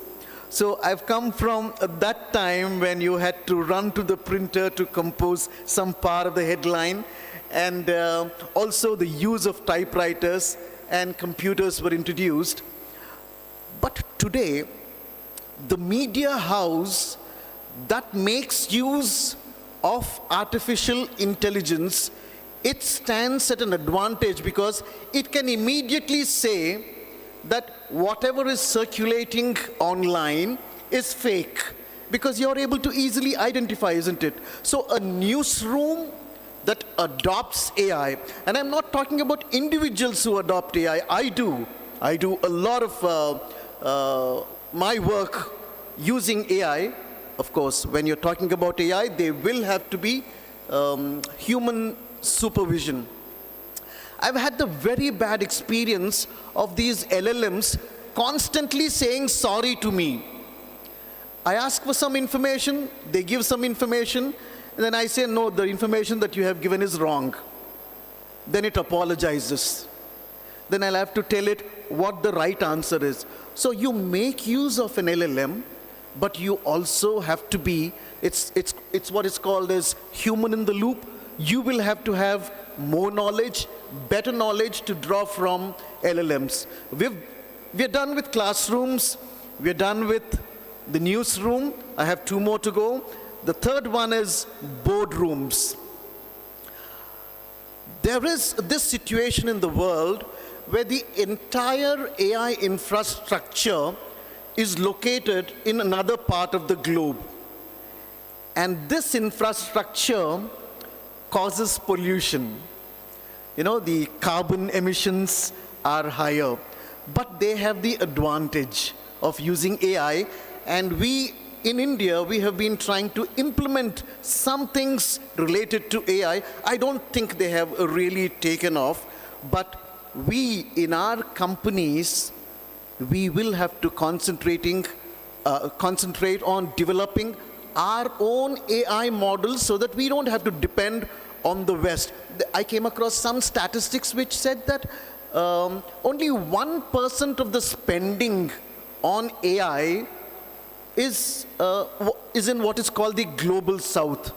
So I've come from that time when you had to run to the printer to compose some part of the headline, and also the use of typewriters and computers were introduced. But today, the media house that makes use of artificial intelligence, it stands at an advantage because it can immediately say that whatever is circulating online is fake, because you're able to easily identify, isn't it? So a newsroom that adopts AI, and I'm not talking about individuals who adopt AI, I do a lot of my work using AI. Of course, when you're talking about AI, there will have to be human supervision. I've had the very bad experience of these LLMs constantly saying sorry to me. I ask for some information, they give some information, and then I say, no, the information that you have given is wrong. Then it apologizes. Then I'll have to tell it what the right answer is. So you make use of an LLM, but you also have to be, it's what is called as human in the loop. You will have to have more knowledge, better knowledge to draw from LLMs. We're done with classrooms, we're done with the newsroom. I have two more to go. The third one is boardrooms. There is this situation in the world where the entire AI infrastructure is located in another part of the globe. And this infrastructure causes pollution. You know, the carbon emissions are higher, but they have the advantage of using AI. And we, in India, we have been trying to implement some things related to AI. I don't think they have really taken off, but we, in our companies, we will have to concentrate on developing our own AI models so that we don't have to depend on the West. I came across some statistics which said that only 1% of the spending on AI is in what is called the global South.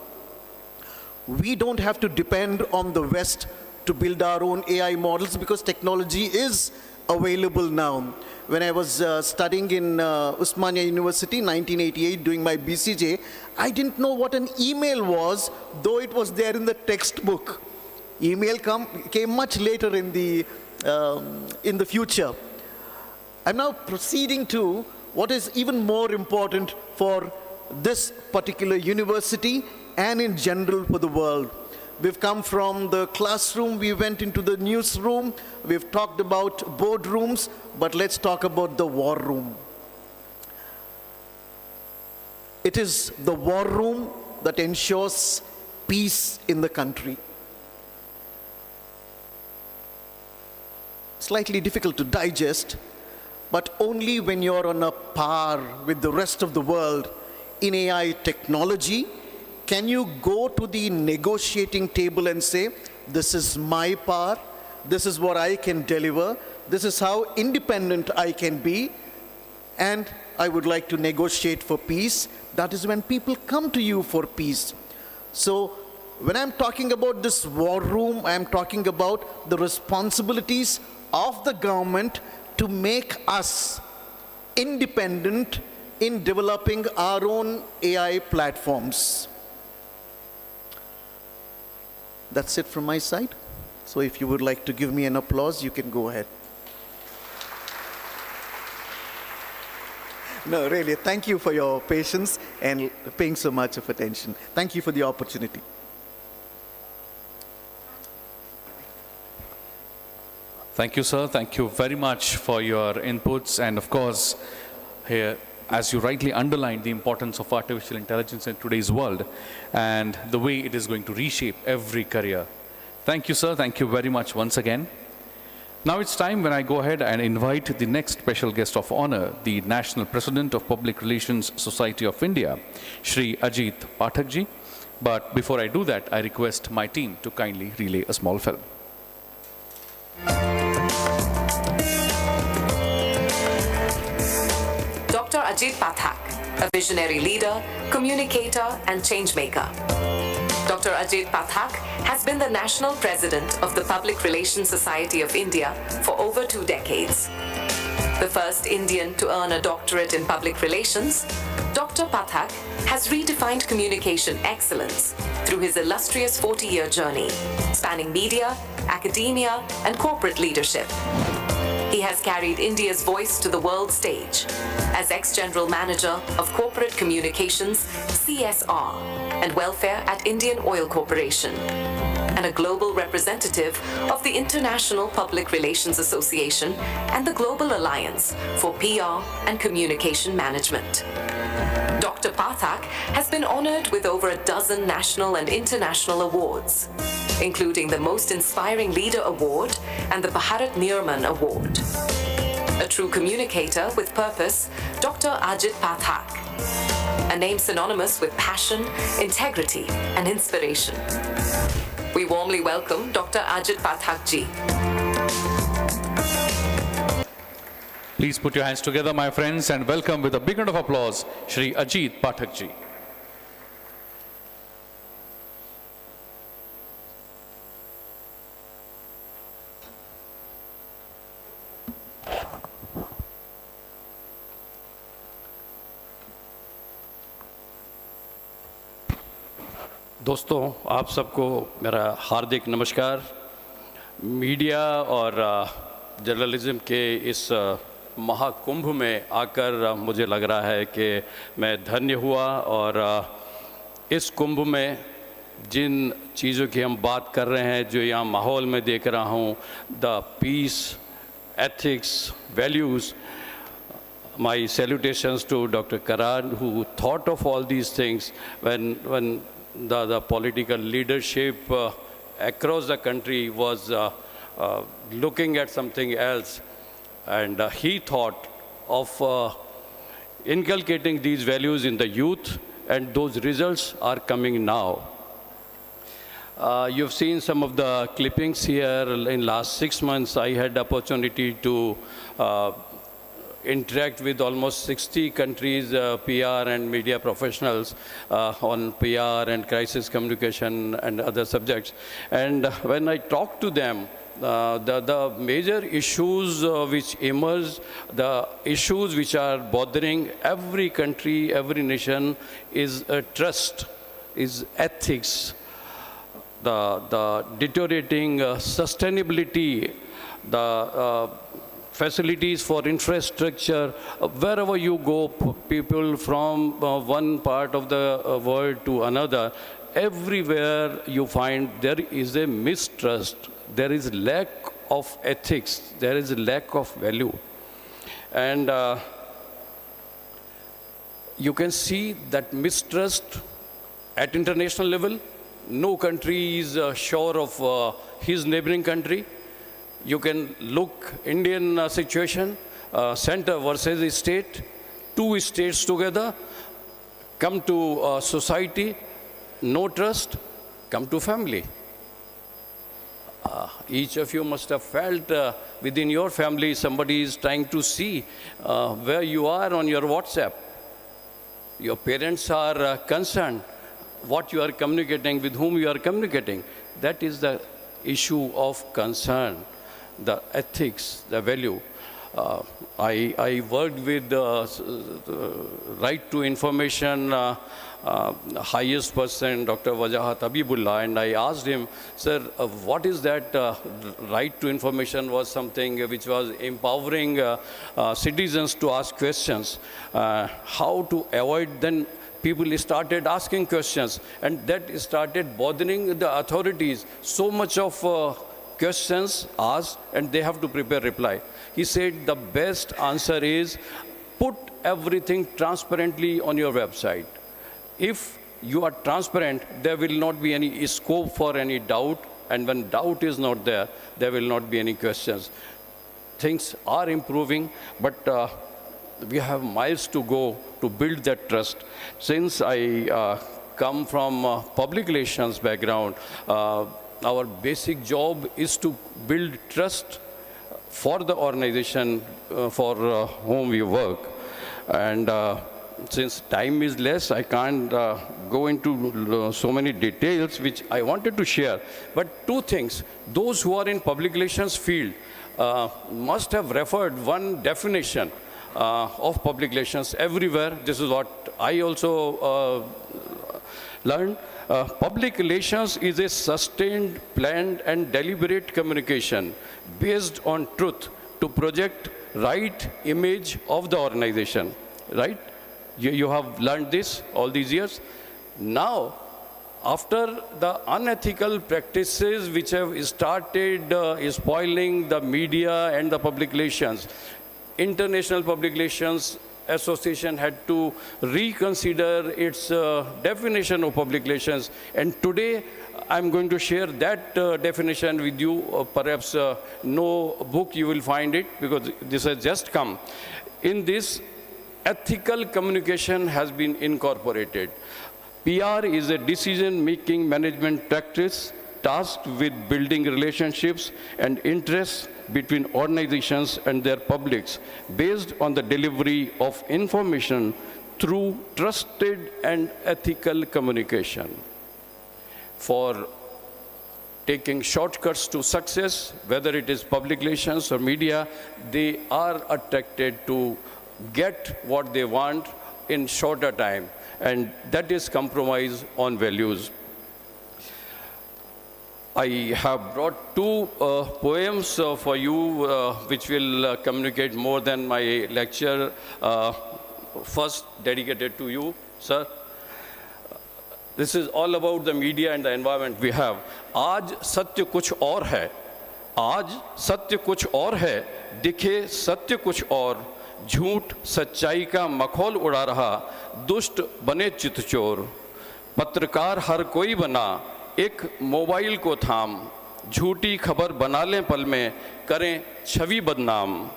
We don't have to depend on the West to build our own AI models because technology is available now. When I was studying in Usmania University, 1988, doing my BCJ, I didn't know what an email was, though it was there in the textbook. Email came much later in the future. I'm now proceeding to what is even more important for this particular university and in general for the world. We've come from the classroom, we went into the newsroom, we've talked about boardrooms, but let's talk about the war room. It is the war room that ensures peace in the country. Slightly difficult to digest, but only when you're on a par with the rest of the world in AI technology can you go to the negotiating table and say, this is my power, this is what I can deliver, this is how independent I can be, and I would like to negotiate for peace. That is when people come to you for peace. So when I'm talking about this war room, I'm talking about the responsibilities of the government to make us independent in developing our own AI platforms. That's it from my side. So if you would like to give me an applause, you can go ahead. No, really, thank you for your patience and paying so much of attention. Thank you for the opportunity. Thank you, sir. Thank you very much for your inputs. And of course, here, as you rightly underlined, the importance of artificial intelligence in today's world and the way it is going to reshape every career. Thank you, sir. Thank you very much once again. Now it's time when I go ahead and invite the next special guest of honor, the National President of Public Relations Society of India, Shri I.D.E. Pathak ji. But before I do that, I request my team to kindly relay a small film. Dr. I.D.E. Pathak, a visionary leader, communicator, and changemaker. Dr. I.D.E. Pathak has been the national president of the Public Relations Society of India for over 2 decades. The first Indian to earn a doctorate in public relations, Dr. Pathak has redefined communication excellence through his illustrious 40-year journey, spanning media, academia, and corporate leadership. He has carried India's voice to the world stage as ex-General Manager of Corporate Communications, CSR, and Welfare at Indian Oil Corporation, and a global representative of the International Public Relations Association and the Global Alliance for PR and Communication Management. Dr. Pathak has been honored with over a dozen national and international awards, including the Most Inspiring Leader Award and the Bharat Nirman Award. A true communicator with purpose, Dr. I.D.E. Pathak, a name synonymous with passion, integrity, and inspiration. We warmly welcome Dr. I.D.E. Pathak ji. Please put your hands together, my friends, and welcome with a big round of applause, Shri I.D.E. Pathak ji. दोस्तों, आप सबको मेरा हार्दिक नमस्कार। Media और journalism के इस महाकुंभ में आकर मुझे लग रहा है कि मैं धन्य हुआ और इस कुंभ में जिन चीज़ों की हम बात कर रहे हैं, जो यहाँ माहौल में देख रहा हूँ, the peace, ethics, values, my salutations to Dr. Karan, who thought of all these things when the political leadership across the country was looking at something else, and he thought of inculcating these values in the youth, and those results are coming now. You've seen some of the clippings here. In last 6 months, I had the opportunity to interact with almost 60 countries, PR and media professionals on PR and crisis communication and other subjects. And when I talk to them, the major issues which emerge, the issues which are bothering every country, every nation, is trust, is ethics, the deteriorating sustainability, the facilities for infrastructure. Wherever you go, people from one part of the world to another, everywhere you find there is a mistrust, there is lack of ethics, there is a lack of value. And you can see that mistrust at international level. No country is sure of his neighboring country. You can look Indian situation, center versus state, 2 states together, come to society, no trust, come to family. Each of you must have felt within your family somebody is trying to see where you are on your WhatsApp. Your parents are concerned what you are communicating, with whom you are communicating. That is the issue of concern. The ethics, the value. I worked with right to information highest person, Dr. Wajahat Habibullah, and I asked him, sir, what is that right to information? Was something which was empowering citizens to ask questions. How to avoid? Then people started asking questions, and that started bothering the authorities. So much of questions asked, and they have to prepare reply. He said the best answer is put everything transparently on your website. If you are transparent, there will not be any scope for any doubt And when doubt is not there, there will not be any questions. Things are improving, but we have miles to go to build that trust. Since I come from public relations background, our basic job is to build trust for the organization for whom we work. And since time is less, I can't go into so many details which I wanted to share. But two things: those who are in public relations field must have referred one definition of public relations everywhere. This is what I also learned. Public relations is a sustained, planned, and deliberate communication based on truth to project right image of the organization, right? You have learned this all these years. Now, after the unethical practices which have started spoiling the media and the public relations, International Public Relations Association had to reconsider its definition of public relations. And today, I'm going to share that definition with you. Perhaps no book you will find it, because this has just come. In this, ethical communication has been incorporated. PR is a decision-making management practice tasked with building relationships and interests between organizations and their publics based on the delivery of information through trusted and ethical communication. For taking shortcuts to success, whether it is public relations or media, they are attracted to get what they want in shorter time, and that is compromise on values. I have brought two poems for you which will communicate more than my lecture. First, dedicated to you, sir. This is all about the media and the environment we have. आज सत्य कुछ और है, आज सत्य कुछ और है, दिखे सत्य कुछ और, झूठ सच्चाई का मखौल उड़ा रहा, दुष्ट बने चितचोर, पत्रकार हर कोई बना, एक मोबाइल को थाम, झूठी खबर बना लें पल में, करें छवि बदनाम,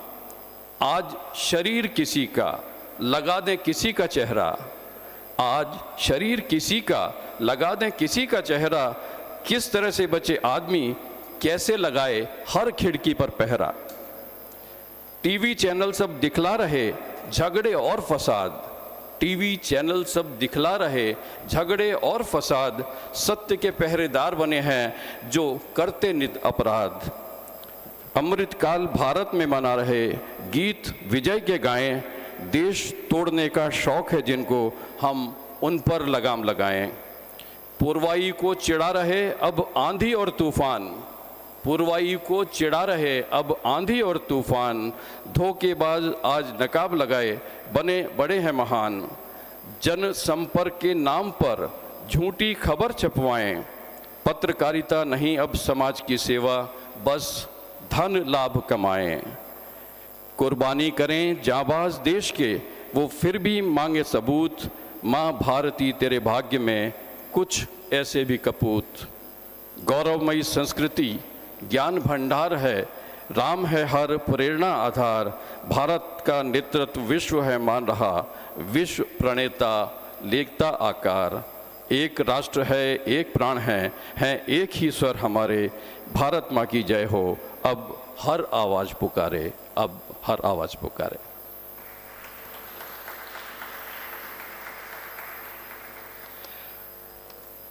आज शरीर किसी का लगा दें किसी का चेहरा, आज शरीर किसी का लगा दें किसी का चेहरा, किस तरह से बचे आदमी, कैसे लगाए हर खिड़की पर पहरा। टीवी चैनल सब दिखला रहे झगड़े और फसाद, टीवी चैनल सब दिखला रहे झगड़े और फसाद, सत्य के पहरेदार बने हैं जो करते नित अपराध। अमृतकाल भारत में मना रहे गीत विजय के गाएं, देश तोड़ने का शौक है जिनको हम उन पर लगाम लगाएं। पुरवाई को चिढ़ा रहे अब आंधी और तूफान, पुरवाई को चिढ़ा रहे अब आंधी और तूफान, धोखेबाज आज नकाब लगाए बने बड़े हैं महान। जन संपर्क के नाम पर झूठी खबर छपवाएं, पत्रकारिता नहीं अब समाज की सेवा, बस धन लाभ कमाएं। कुर्बानी करें जाबाज देश के वो फिर भी मांगे सबूत, माँ भारती तेरे भाग्य में कुछ ऐसे भी कपूत। गौरवमयी संस्कृति ज्ञान भंडार है, राम है हर प्रेरणा आधार, भारत का नेतृत्व विश्व है मान रहा, विश्व प्रणेता लेखता आकार। एक राष्ट्र है एक प्राण है एक ही स्वर हमारे, भारत माँ की जय हो, अब हर आवाज़ पुकारे, अब हर आवाज़ पुकारे।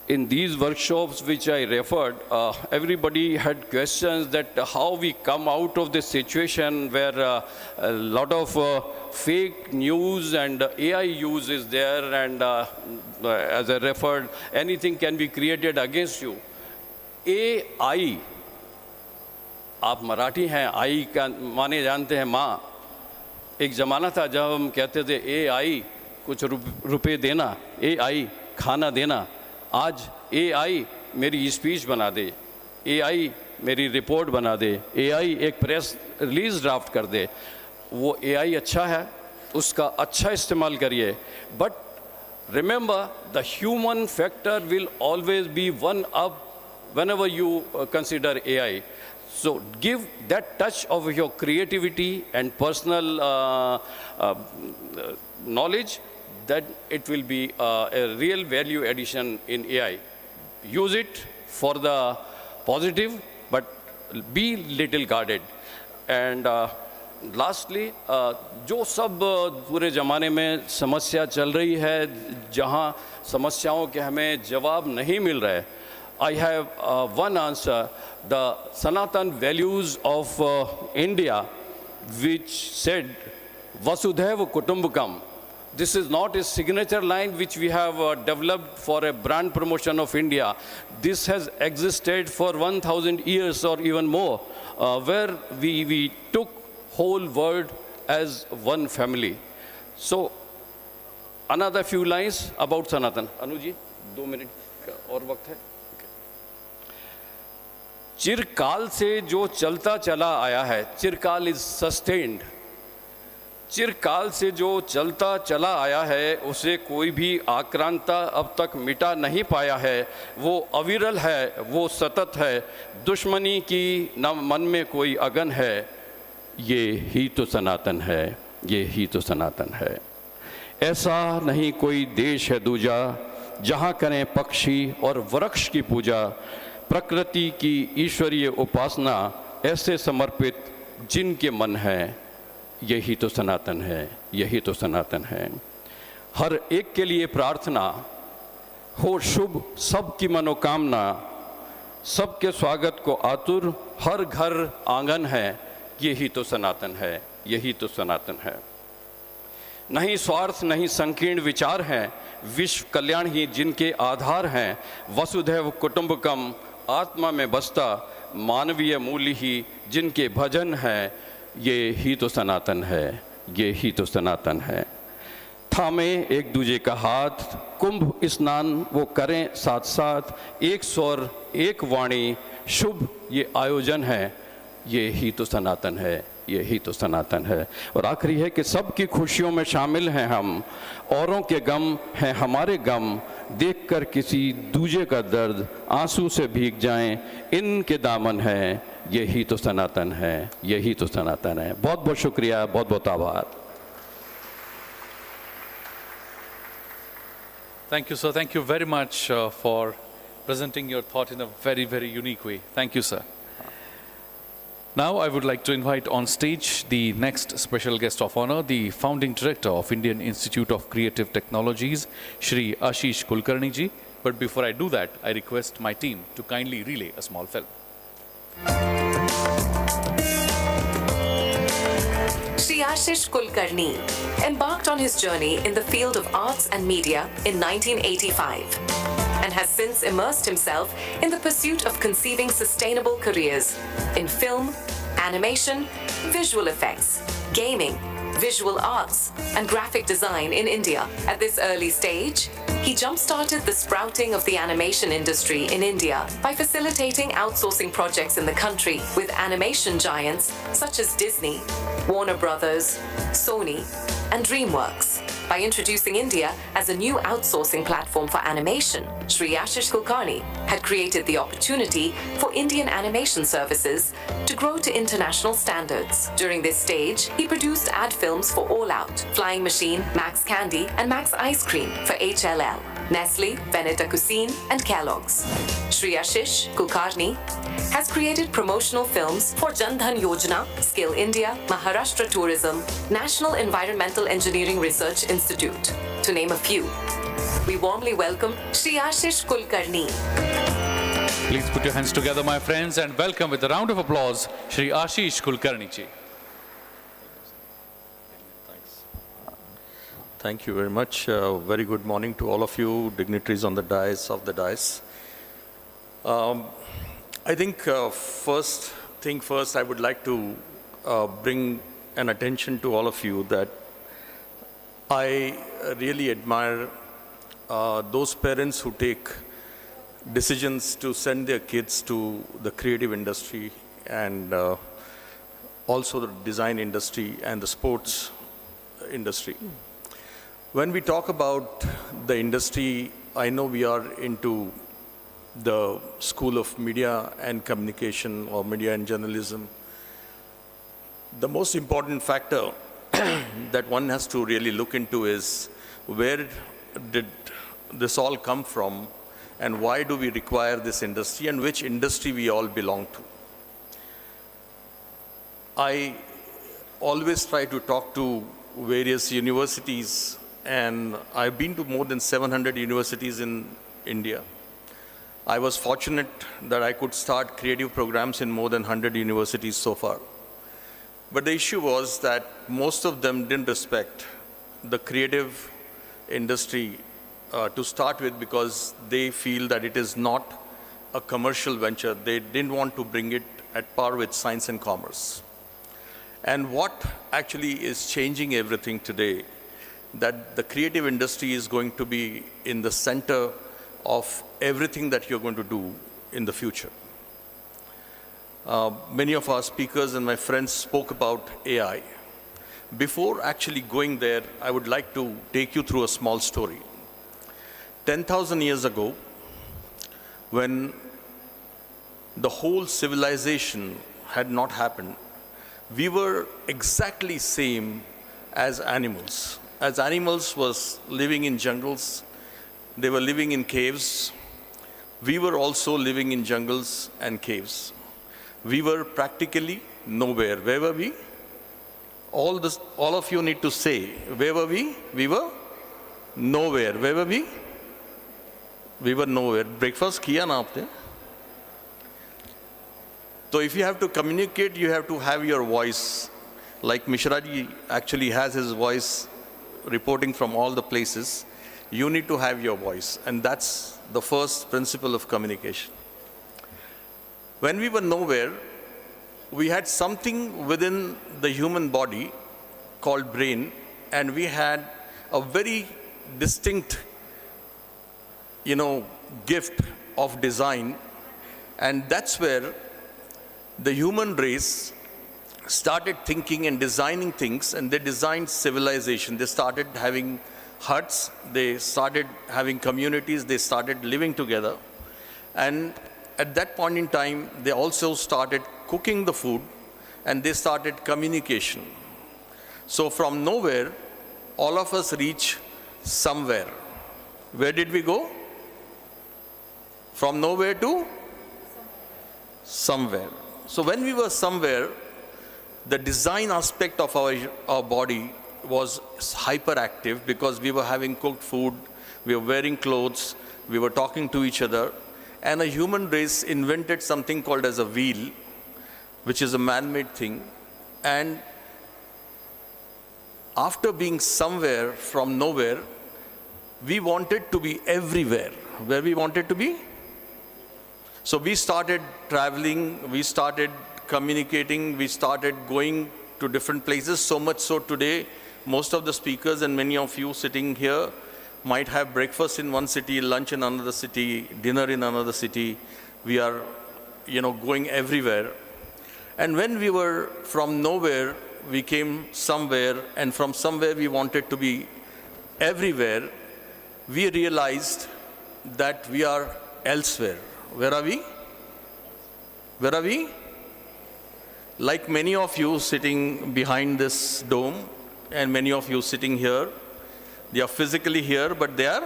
In these workshops which I referred, everybody had questions that how we come out of this situation where a lot of fake news and AI use is there, and as I referred, anything can be created against you. AI, आप मराठी हैं, आई का माने जानते हैं माँ। एक ज़माना था जब हम कहते थे AI कुछ रुपए देना, AI खाना देना। आज AI मेरी स्पीच बना दे, AI मेरी रिपोर्ट बना दे, AI एक प्रेस रिलीज ड्राफ्ट कर दे। वो AI अच्छा है, उसका अच्छा इस्तेमाल करिए, but remember the human factor will always be one up whenever you consider AI. So give that touch of your creativity and personal knowledge, that it will be a real value addition in AI. Use it for the positive, but be little guarded. And lastly, जो सब पूरे ज़माने में समस्या चल रही है, जहाँ समस्याओं के हमें जवाब नहीं मिल रहे, I have one answer: the Sanatan values of India, which said Vasudhaiva Kutumbakam. This is not a signature line which we have developed for a brand promotion of India. This has existed for 1,000 years or even more, where we took whole world as one family. So, another few lines about Sanatan. Anuji, 2 minutes और वक्त है. चिरकाल से जो चलता चला आया है, चिरकाल इज सस्टेन्ड. चिरकाल से जो चलता चला आया है, उसे कोई भी आक्रांता अब तक मिटा नहीं पाया है. वो अविरल है, वो सतत है, दुश्मनी की न मन में कोई अगन है. ये ही तो सनातन है, ये ही तो सनातन है. ऐसा नहीं कोई देश है दूजा, जहाँ करें पक्षी और वृक्ष की पूजा. प्रकृति की ईश्वरीय उपासना ऐसे समर्पित जिनके मन है. यही तो सनातन है, यही तो सनातन है. हर एक के लिए प्रार्थना हो शुभ, सबकी मनोकामना. सबके स्वागत को आतुर हर घर आंगन है. यही तो सनातन है, यही तो सनातन है. नहीं स्वार्थ, नहीं संकीर्ण विचार हैं, विश्व कल्याण ही जिनके आधार हैं. वसुधैव कुटुंबकम आत्मा में बसता, मानवीय मूल्य ही जिनके भजन हैं. ये ही तो सनातन है, ये ही तो सनातन है. थामे एक दूजे का हाथ, कुंभ स्नान वो करें साथ साथ. एक स्वर एक वाणी शुभ ये आयोजन है. ये ही तो सनातन है, ये ही तो सनातन है. और आखिरी है कि सबकी खुशियों में शामिल हैं हम, औरों के गम हैं हमारे गम. देखकर किसी दूजे का दर्द आंसू से भीग जाएं, इनके दामन है. ये ही तो सनातन है, ये ही तो सनातन है. बहुत बहुत शुक्रिया, बहुत बहुत आभार. Thank you, sir. Thank you very much for presenting your thought in a very, very unique way. Thank you, sir. Now I would like to invite on stage the next special guest of honor, the founding director of Indian Institute of Creative Technologies, Shri Ashish Kulkarni ji. But before I do that, I request my team to kindly relay a small film. Shri Ashish Kulkarni embarked on his journey in the field of arts and media in 1985 and has since immersed himself in the pursuit of conceiving sustainable careers in film, animation, visual effects, gaming, visual arts, and graphic design in India. At this early stage, he jump-started the sprouting of the animation industry in India by facilitating outsourcing projects in the country with animation giants such as Disney, Warner Brothers, Sony, and DreamWorks. By introducing India as a new outsourcing platform for animation, Shri Ashish Kulkarni had created the opportunity for Indian animation services to grow to international standards. During this stage, he produced ad films for All Out, Flying Machine, Max Candy, and Max Ice Cream for HLL, Nestle, Veneta Cuisine, and Kellogg's. Shri Ashish Kulkarni has created promotional films for Jan Dhan Yojana, Skill India, Maharashtra Tourism, National Environmental Engineering Research Institute, to name a few. We warmly welcome Shri Ashish Kulkarni. Please put your hands together, my friends, and welcome with a round of applause, Shri Ashish Kulkarni ji. Thank you very much. Very good morning to all of you, dignitaries on the dais of the dais. I think first thing first, I would like to bring an attention to all of you that I really admire those parents who take decisions to send their kids to the creative industry and also the design industry and the sports industry. When we talk about the industry, I know we are into the School of Media and Communication or Media and Journalism, the most important factor that one has to really look into is where did this all come from and why do we require this industry and which industry we all belong to. I always try to talk to various universities, and I've been to more than 700 universities in India. I was fortunate that I could start creative programs in more than 100 universities so far. But the issue was that most of them didn't respect the creative industry to start with because they feel that it is not a commercial venture. They didn't want to bring it at par with science and commerce. And what actually is changing everything today, that the creative industry is going to be in the center of everything that you're going to do in the future. Many of our speakers and my friends spoke about AI. Before actually going there, I would like to take you through a small story. 10,000 years ago, when the whole civilization had not happened, we were exactly same as animals. As animals was living in jungles, they were living in caves. We were also living in jungles and caves. We were practically nowhere. Where were we? All of you need to say, where were we? We were nowhere. Where were we? We were nowhere. Breakfast kiya na aapne? So if you have to communicate, you have to have your voice. Like Mishra ji actually has his voice reporting from all the places. You need to have your voice. And that's the first principle of communication. When we were nowhere, we had something within the human body called brain, and we had a very distinct, gift of design. And that's where the human race started thinking and designing things, and they designed civilization. They started having huts, they started having communities, they started living together. And at that point in time, they also started cooking the food, and they started communication. So from nowhere, all of us reach somewhere. Where did we go? From nowhere to somewhere. So when we were somewhere, the design aspect of our body was hyperactive because we were having cooked food, we were wearing clothes, we were talking to each other, and a human race invented something called as a wheel, which is a man-made thing. And after being somewhere from nowhere, we wanted to be everywhere. Where we wanted to be? So we started traveling, we started communicating, we started going to different places, so much so today, most of the speakers and many of you sitting here might have breakfast in one city, lunch in another city, dinner in another city. We are, going everywhere. And when we were from nowhere, we came somewhere, and from somewhere we wanted to be everywhere, we realized that we are elsewhere. Where are we? Where are we? Like many of you sitting behind this dome, and many of you sitting here, they are physically here, but they are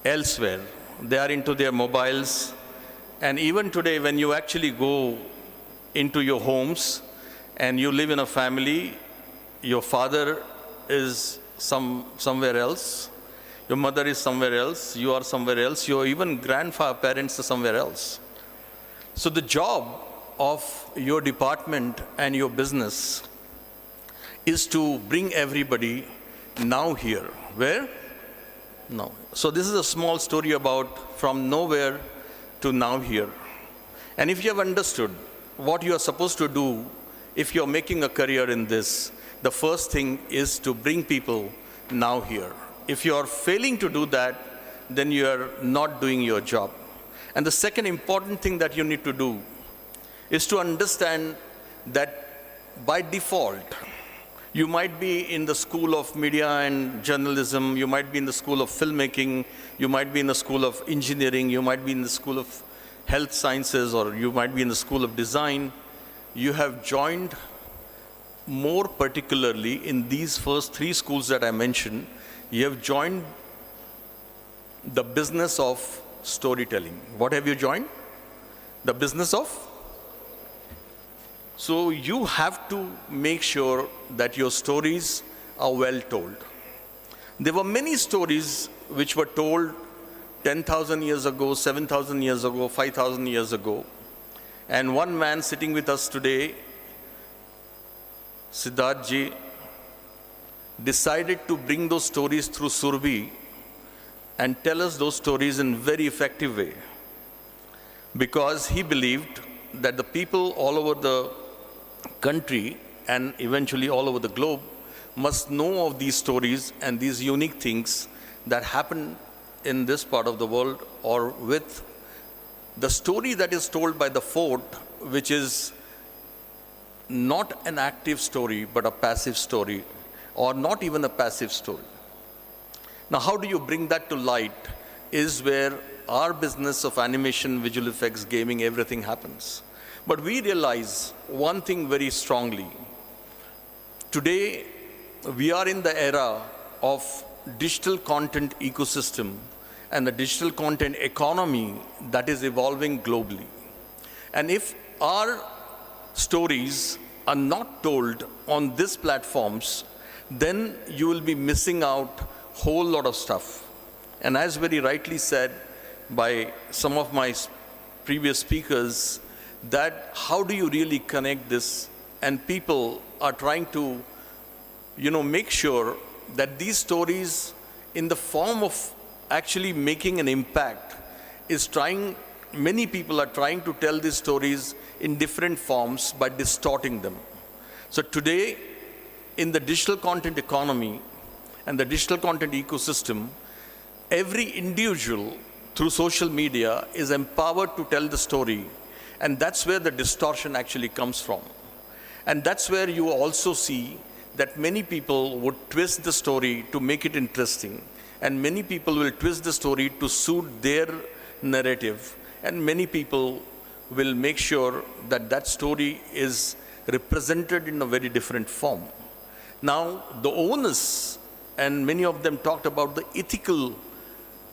elsewhere. They are into their mobiles. And even today, when you actually go into your homes and you live in a family, your father is somewhere else, your mother is somewhere else, you are somewhere else, your even grandparents are somewhere else. So the job of your department and your business is to bring everybody now here. Where? Now. So this is a small story about from nowhere to now here. And if you have understood what you are supposed to do, if you're making a career in this, the first thing is to bring people now here. If you are failing to do that, then you are not doing your job. And the second important thing that you need to do is to understand that by default, You might be in the school of media and journalism, you might be in the school of filmmaking, you might be in the school of engineering, you might be in the school of health sciences, or you might be in the school of design. You have joined more particularly in these first 3 schools that I mentioned, you have joined the business of storytelling. What have you joined? The business of? So you have to make sure that your stories are well told. There were many stories which were told 10,000 years ago, 7,000 years ago, 5,000 years ago. And one man sitting with us today, Siddharth ji, decided to bring those stories through Surbi and tell us those stories in a very effective way. Because he believed that the people all over the country and eventually all over the globe must know of these stories and these unique things that happen in this part of the world, or with the story that is told by the fort, which is not an active story but a passive story, or not even a passive story. Now, how do you bring that to light is where our business of animation, visual effects, gaming, everything happens. But we realize one thing very strongly. Today, we are in the era of digital content ecosystem and the digital content economy that is evolving globally. And if our stories are not told on these platforms, then you will be missing out a whole lot of stuff. And as very rightly said by some of my previous speakers, that how do you really connect this? And people are trying to, make sure that these stories in the form of actually making an impact many people are trying to tell these stories in different forms by distorting them. So today, in the digital content economy and the digital content ecosystem, every individual through social media is empowered to tell the story. And that's where the distortion actually comes from. And that's where you also see that many people would twist the story to make it interesting. And many people will twist the story to suit their narrative. And many people will make sure that that story is represented in a very different form. Now, the onus, and many of them talked about the ethical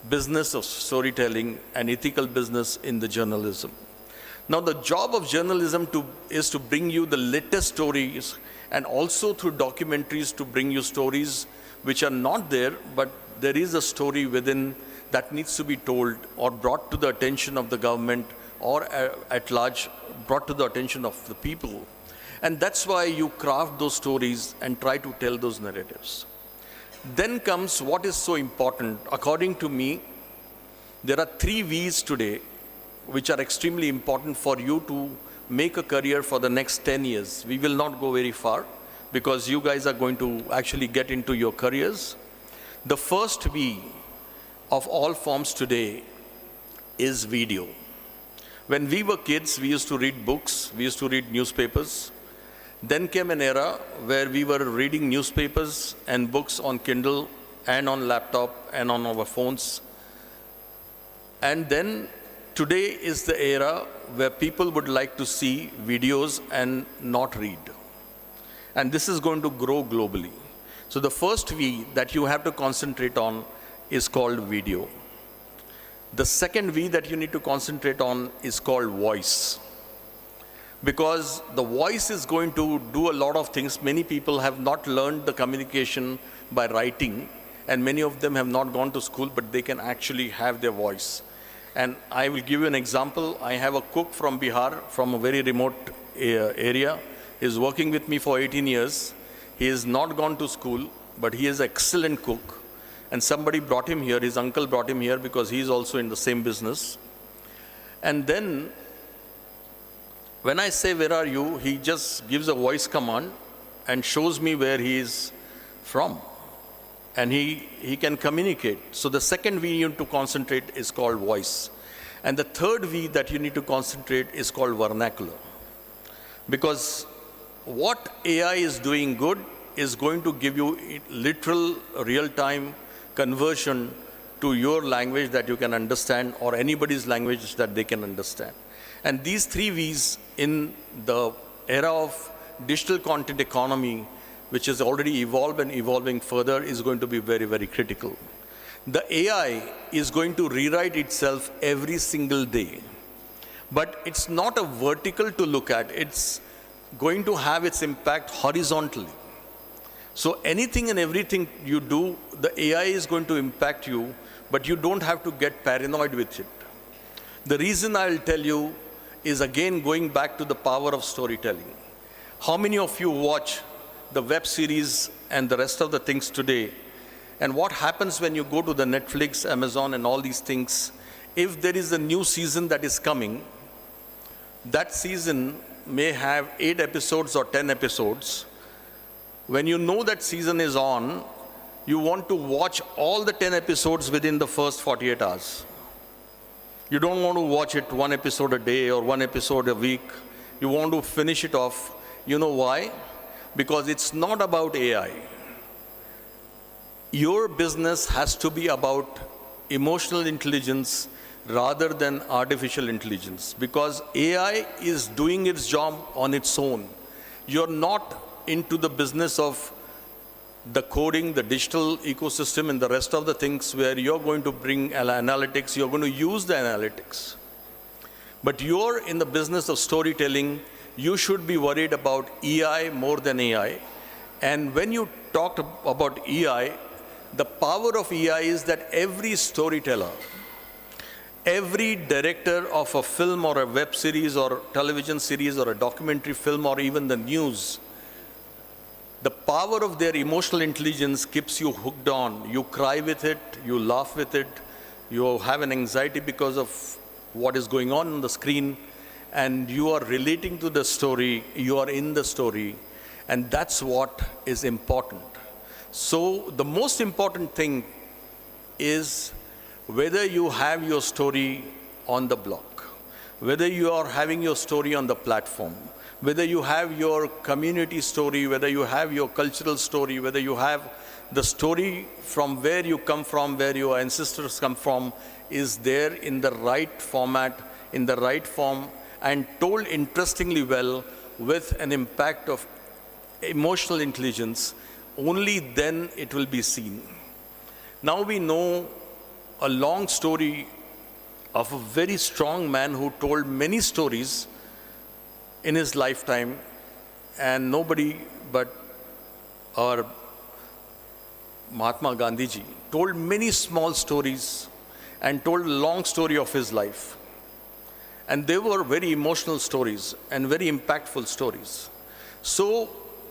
business of storytelling and ethical business in the journalism. Now, the job of journalism is to bring you the latest stories, and also through documentaries to bring you stories which are not there, but there is a story within that needs to be told or brought to the attention of the government, or at large brought to the attention of the people. And that's why you craft those stories and try to tell those narratives. Then comes what is so important. According to me, there are 3 V's today which are extremely important for you to make a career for the next 10 years. We will not go very far because you guys are going to actually get into your careers. The first V of all forms today is video. When we were kids, we used to read books, we used to read newspapers. Then came an era where we were reading newspapers and books on Kindle and on laptop and on our phones. And then today is the era where people would like to see videos and not read. And this is going to grow globally. So the first V that you have to concentrate on is called video. The second V that you need to concentrate on is called voice. Because the voice is going to do a lot of things. Many people have not learned the communication by writing, and many of them have not gone to school, but they can actually have their voice. And I will give you an example. I have a cook from Bihar, from a very remote area. He is working with me for 18 years. He has not gone to school, but he is an excellent cook. And somebody brought him here, his uncle brought him here because he is also in the same business. And then, when I say, "Where are you?" he just gives a voice command and shows me where he is from. And he can communicate. So the second V you need to concentrate is called voice. And the third V that you need to concentrate is called vernacular. Because what AI is doing good, is going to give you literal, real-time conversion to your language that you can understand, or anybody's language that they can understand. And these 3 V's in the era of digital content economy, which has already evolved and evolving further, is going to be very, very critical. The AI is going to rewrite itself every single day. But it's not a vertical to look at. It's going to have its impact horizontally. So anything and everything you do, the AI is going to impact you, but you don't have to get paranoid with it. The reason I'll tell you is, again, going back to the power of storytelling. How many of you watch the web series and the rest of the things today? And what happens when you go to the Netflix, Amazon, and all these things? If there is a new season that is coming, that season may have 8 episodes or 10 episodes. When you know that season is on, you want to watch all the 10 episodes within the first 48 hours. You don't want to watch it 1 episode a day or 1 episode a week. You want to finish it off. You know why? Because it's not about AI. Your business has to be about emotional intelligence rather than artificial intelligence, because AI is doing its job on its own. You're not into the business of the coding, the digital ecosystem, and the rest of the things where you're going to bring analytics, you're going to use the analytics. But you're in the business of storytelling. You should be worried about EI more than AI. And when you talked about EI, the power of EI is that every storyteller, every director of a film or a web series or television series or a documentary film or even the news, the power of their emotional intelligence keeps you hooked on. You cry with it, you laugh with it, you have an anxiety because of what is going on the screen, and you are relating to the story, you are in the story, and that's what is important. So the most important thing is whether you have your story on the blog, whether you are having your story on the platform, whether you have your community story, whether you have your cultural story, whether you have the story from where you come from, where your ancestors come from, is there in the right format, in the right form, and told interestingly well with an impact of emotional intelligence, only then it will be seen. Now we know a long story of a very strong man who told many stories in his lifetime, and nobody but our Mahatma Gandhi ji told many small stories and told a long story of his life. And they were very emotional stories and very impactful stories. So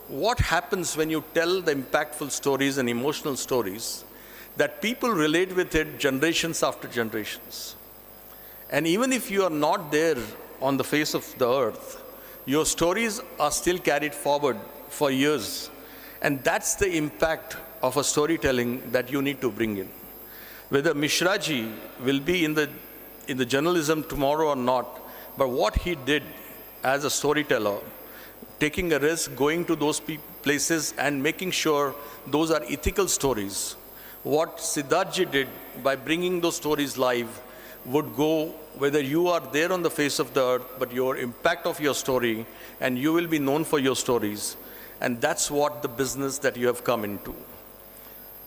what happens when you tell the impactful stories and emotional stories, that people relate with it generations after generations. And even if you are not there on the face of the earth, your stories are still carried forward for years. And that's the impact of a storytelling that you need to bring in. Whether Mishra ji will be in the journalism tomorrow or not, but what he did as a storyteller, taking a risk, going to those places and making sure those are ethical stories. What Siddharth ji did by bringing those stories live would go, whether you are there on the face of the earth, but your impact of your story, and you will be known for your stories. And that's what the business that you have come into.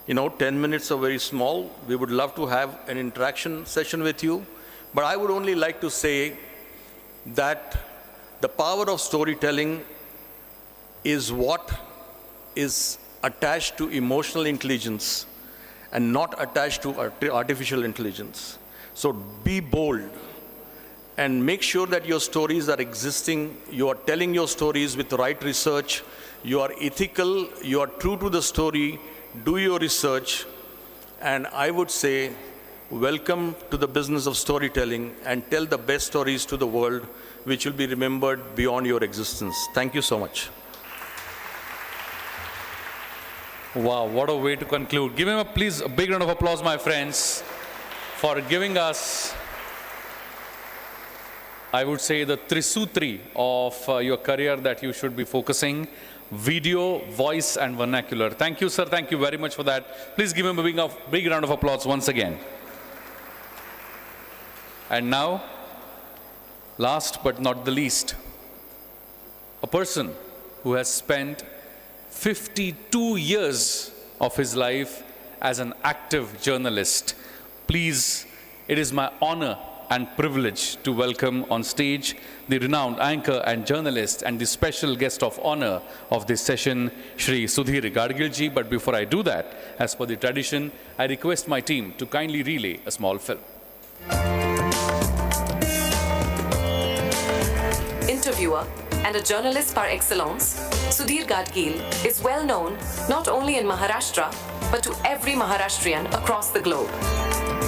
10 minutes are very small. We would love to have an interaction session with you. But I would only like to say that the power of storytelling is what is attached to emotional intelligence and not attached to artificial intelligence. So be bold and make sure that your stories are existing. You are telling your stories with the right research. You are ethical. You are true to the story. Do your research. And I would say, welcome to the business of storytelling, and tell the best stories to the world, which will be remembered beyond your existence. Thank you so much. Wow, what a way to conclude. Give him please a big round of applause, my friends, for giving us I would say, the Trisutri of your career that you should be focusing: video, voice, and vernacular. Thank you, sir. Thank you very much for that. Please give him a big round of applause once again. And now, last but not the least, a person who has spent 52 years of his life as an active journalist. Please, it is my honor and privilege to welcome on stage the renowned anchor and journalist and the special guest of honor of this session, Shri Sudhir Gadgilji. But before I do that, as per the tradition, I request my team to kindly relay a small film. Interviewer and a journalist par excellence, Sudhir Gadgil is well known not only in Maharashtra but to every Maharashtrian across the globe.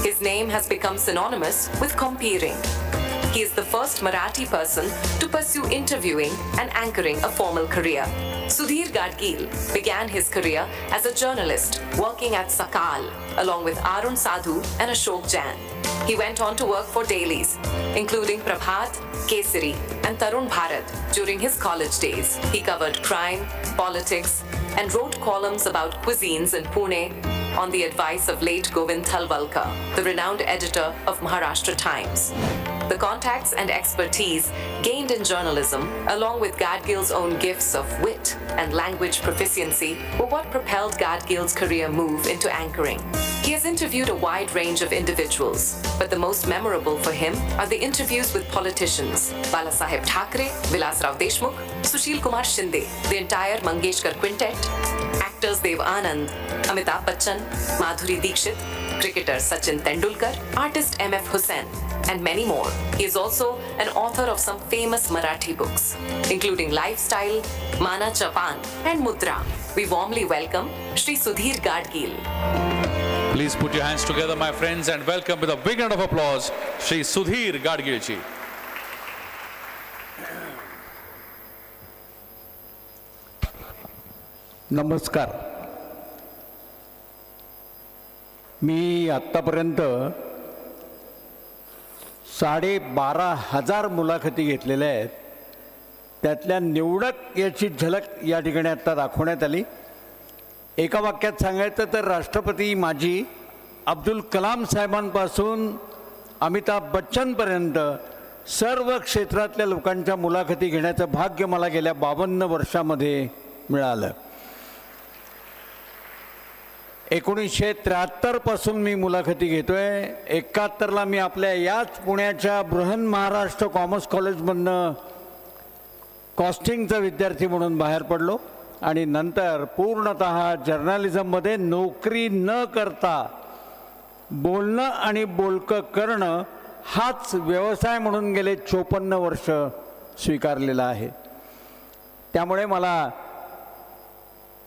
His name has become synonymous with compeering. He is the first Marathi person to pursue interviewing and anchoring a formal career. Sudhir Gadgil began his career as a journalist working at Sakal along with Arun Sadhu and Ashok Jain. He went on to work for dailies, including Prabhat, Kesari, and Tarun Bharat during his college days. He covered crime, politics, and wrote columns about cuisines in Pune on the advice of late Govind Thalwalkar, the renowned editor of Maharashtra Times. The contacts and expertise gained in journalism, along with Gadgil's own gifts of wit and language proficiency, were what propelled Gadgil's career move into anchoring. He has interviewed a wide range of individuals, but the most memorable for him are the interviews with politicians: Balasaheb Thackeray, Vilasrao Deshmukh, Sushil Kumar Shinde, the entire Mangeshkar Quintet, actors Dev Anand, Amitabh Bachchan, Madhuri Dixit, cricketer Sachin Tendulkar, artist M.F. Hussain, and many more. He is also an author of some famous Marathi books, including Lifestyle, Mana Chapan, and Mudra. We warmly welcome Shri Sudhir Gadgil. Please put your hands together, my friends, and welcome with a big round of applause, Shri Sudhir Gadgilji. नमस्कार. मी आत्तापर्यंत 12,500 मुलाखती घेतलेल्या आहेत. त्यातल्या निवडक याची झलक या ठिकाणी आत्ता दाखवण्यात आली. एका वाक्यात सांगायचं तर राष्ट्रपती माजी अब्दुल कलाम साहेबांपासून अमिताभ बच्चनपर्यंत सर्व क्षेत्रातल्या लोकांच्या मुलाखती घेण्याचं भाग्य मला गेल्या 52 वर्षामध्ये मिळालं. 1973 पासून मी मुलाखती घेतोय. 71ला मी आपल्या याच पुण्याच्या बृहन महाराष्ट्र कॉमर्स कॉलेजमधनं कॉस्टिंगचा विद्यार्थी म्हणून बाहेर पडलो आणि नंतर पूर्णतः जर्नलिझममध्ये नोकरी न करता बोलणं आणि बोलकं करणं हाच व्यवसाय म्हणून गेले 54 वर्ष स्वीकारलेला आहे. त्यामुळे मला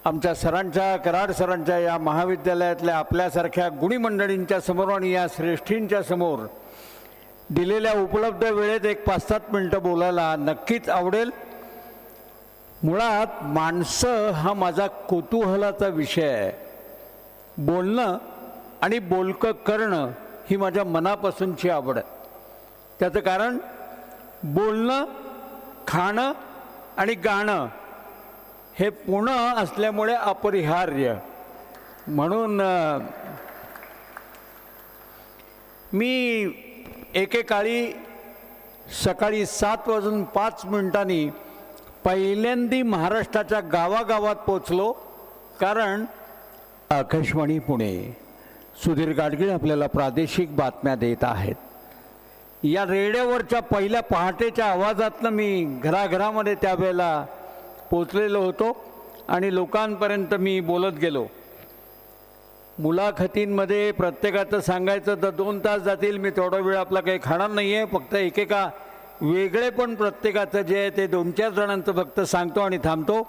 आमच्या सरांच्या, कराड सरांच्या या महाविद्यालयातल्या आपल्यासारख्या गुणी मंडळींच्या समोर आणि या श्रेष्ठींच्या समोर दिलेल्या उपलब्ध वेळेत एक 5-7 मिनटं बोलायला नक्कीच आवडेल. मुळात माणसं हा माझा कुतूहलाचा विषय आहे. बोलणं आणि बोलकं करणं ही माझ्या मनापासूनची आवड आहे. त्याचं कारण बोलणं, खाणं आणि गाणं हे पुणं असल्यामुळे अपरिहार्य. म्हणून मी एकेकाळी सकाळी 7:05 पहिल्यांदी महाराष्ट्राच्या गावागावात पोचलो. कारण आकाशवाणी पुणे, सुधीर गाडगीळ आपल्याला प्रादेशिक बातम्या देत आहेत. या रेडिओवरच्या पहिल्या पहाटेच्या आवाजातनं मी घराघरामध्ये त्यावेळेला पोचलेलो होतो आणि लोकांपर्यंत मी बोलत गेलो. मुलाखतींमध्ये प्रत्येकाचं सांगायचं तर 2 तास जातील. मी तेवढा वेळ आपला काही खाणार नाही आहे. फक्त एकेका वेगळे पण प्रत्येकाचं जे आहे ते 2-4 जणांचं फक्त सांगतो आणि थांबतो.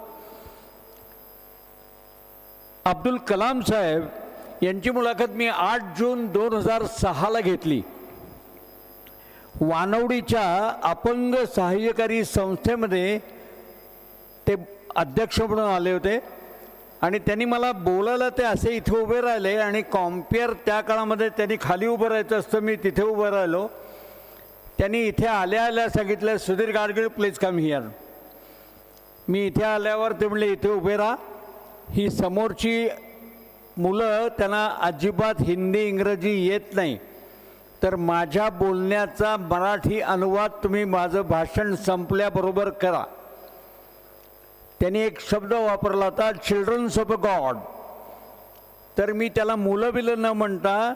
अब्दुल कलाम साहेब यांची मुलाखत मी 8 जून 2006ला घेतली. वानवडीच्या अपंग सहाय्यकारी संस्थेमध्ये ते अध्यक्ष म्हणून आले होते आणि त्यांनी मला बोलायला ते असे इथे उभे राहिले आणि कॉम्पेअर त्या काळामध्ये त्यांनी खाली उभं राहायचं असतं, मी तिथे उभं राहिलो. त्यांनी इथे आल्या आल्या सांगितलं, Sudhir Gadgil please come here. मी इथे आल्यावर ते म्हणले इथे उभे राहा. ही समोरची मुलं त्यांना अजिबात हिंदी इंग्रजी येत नाही, तर माझ्या बोलण्याचा मराठी अनुवाद तुम्ही माझं भाषण संपल्याबरोबर करा. त्यांनी एक शब्द वापरला होता, चिल्ड्रन्स ऑफ गॉड. तर मी त्याला मुलं बिलं न म्हणता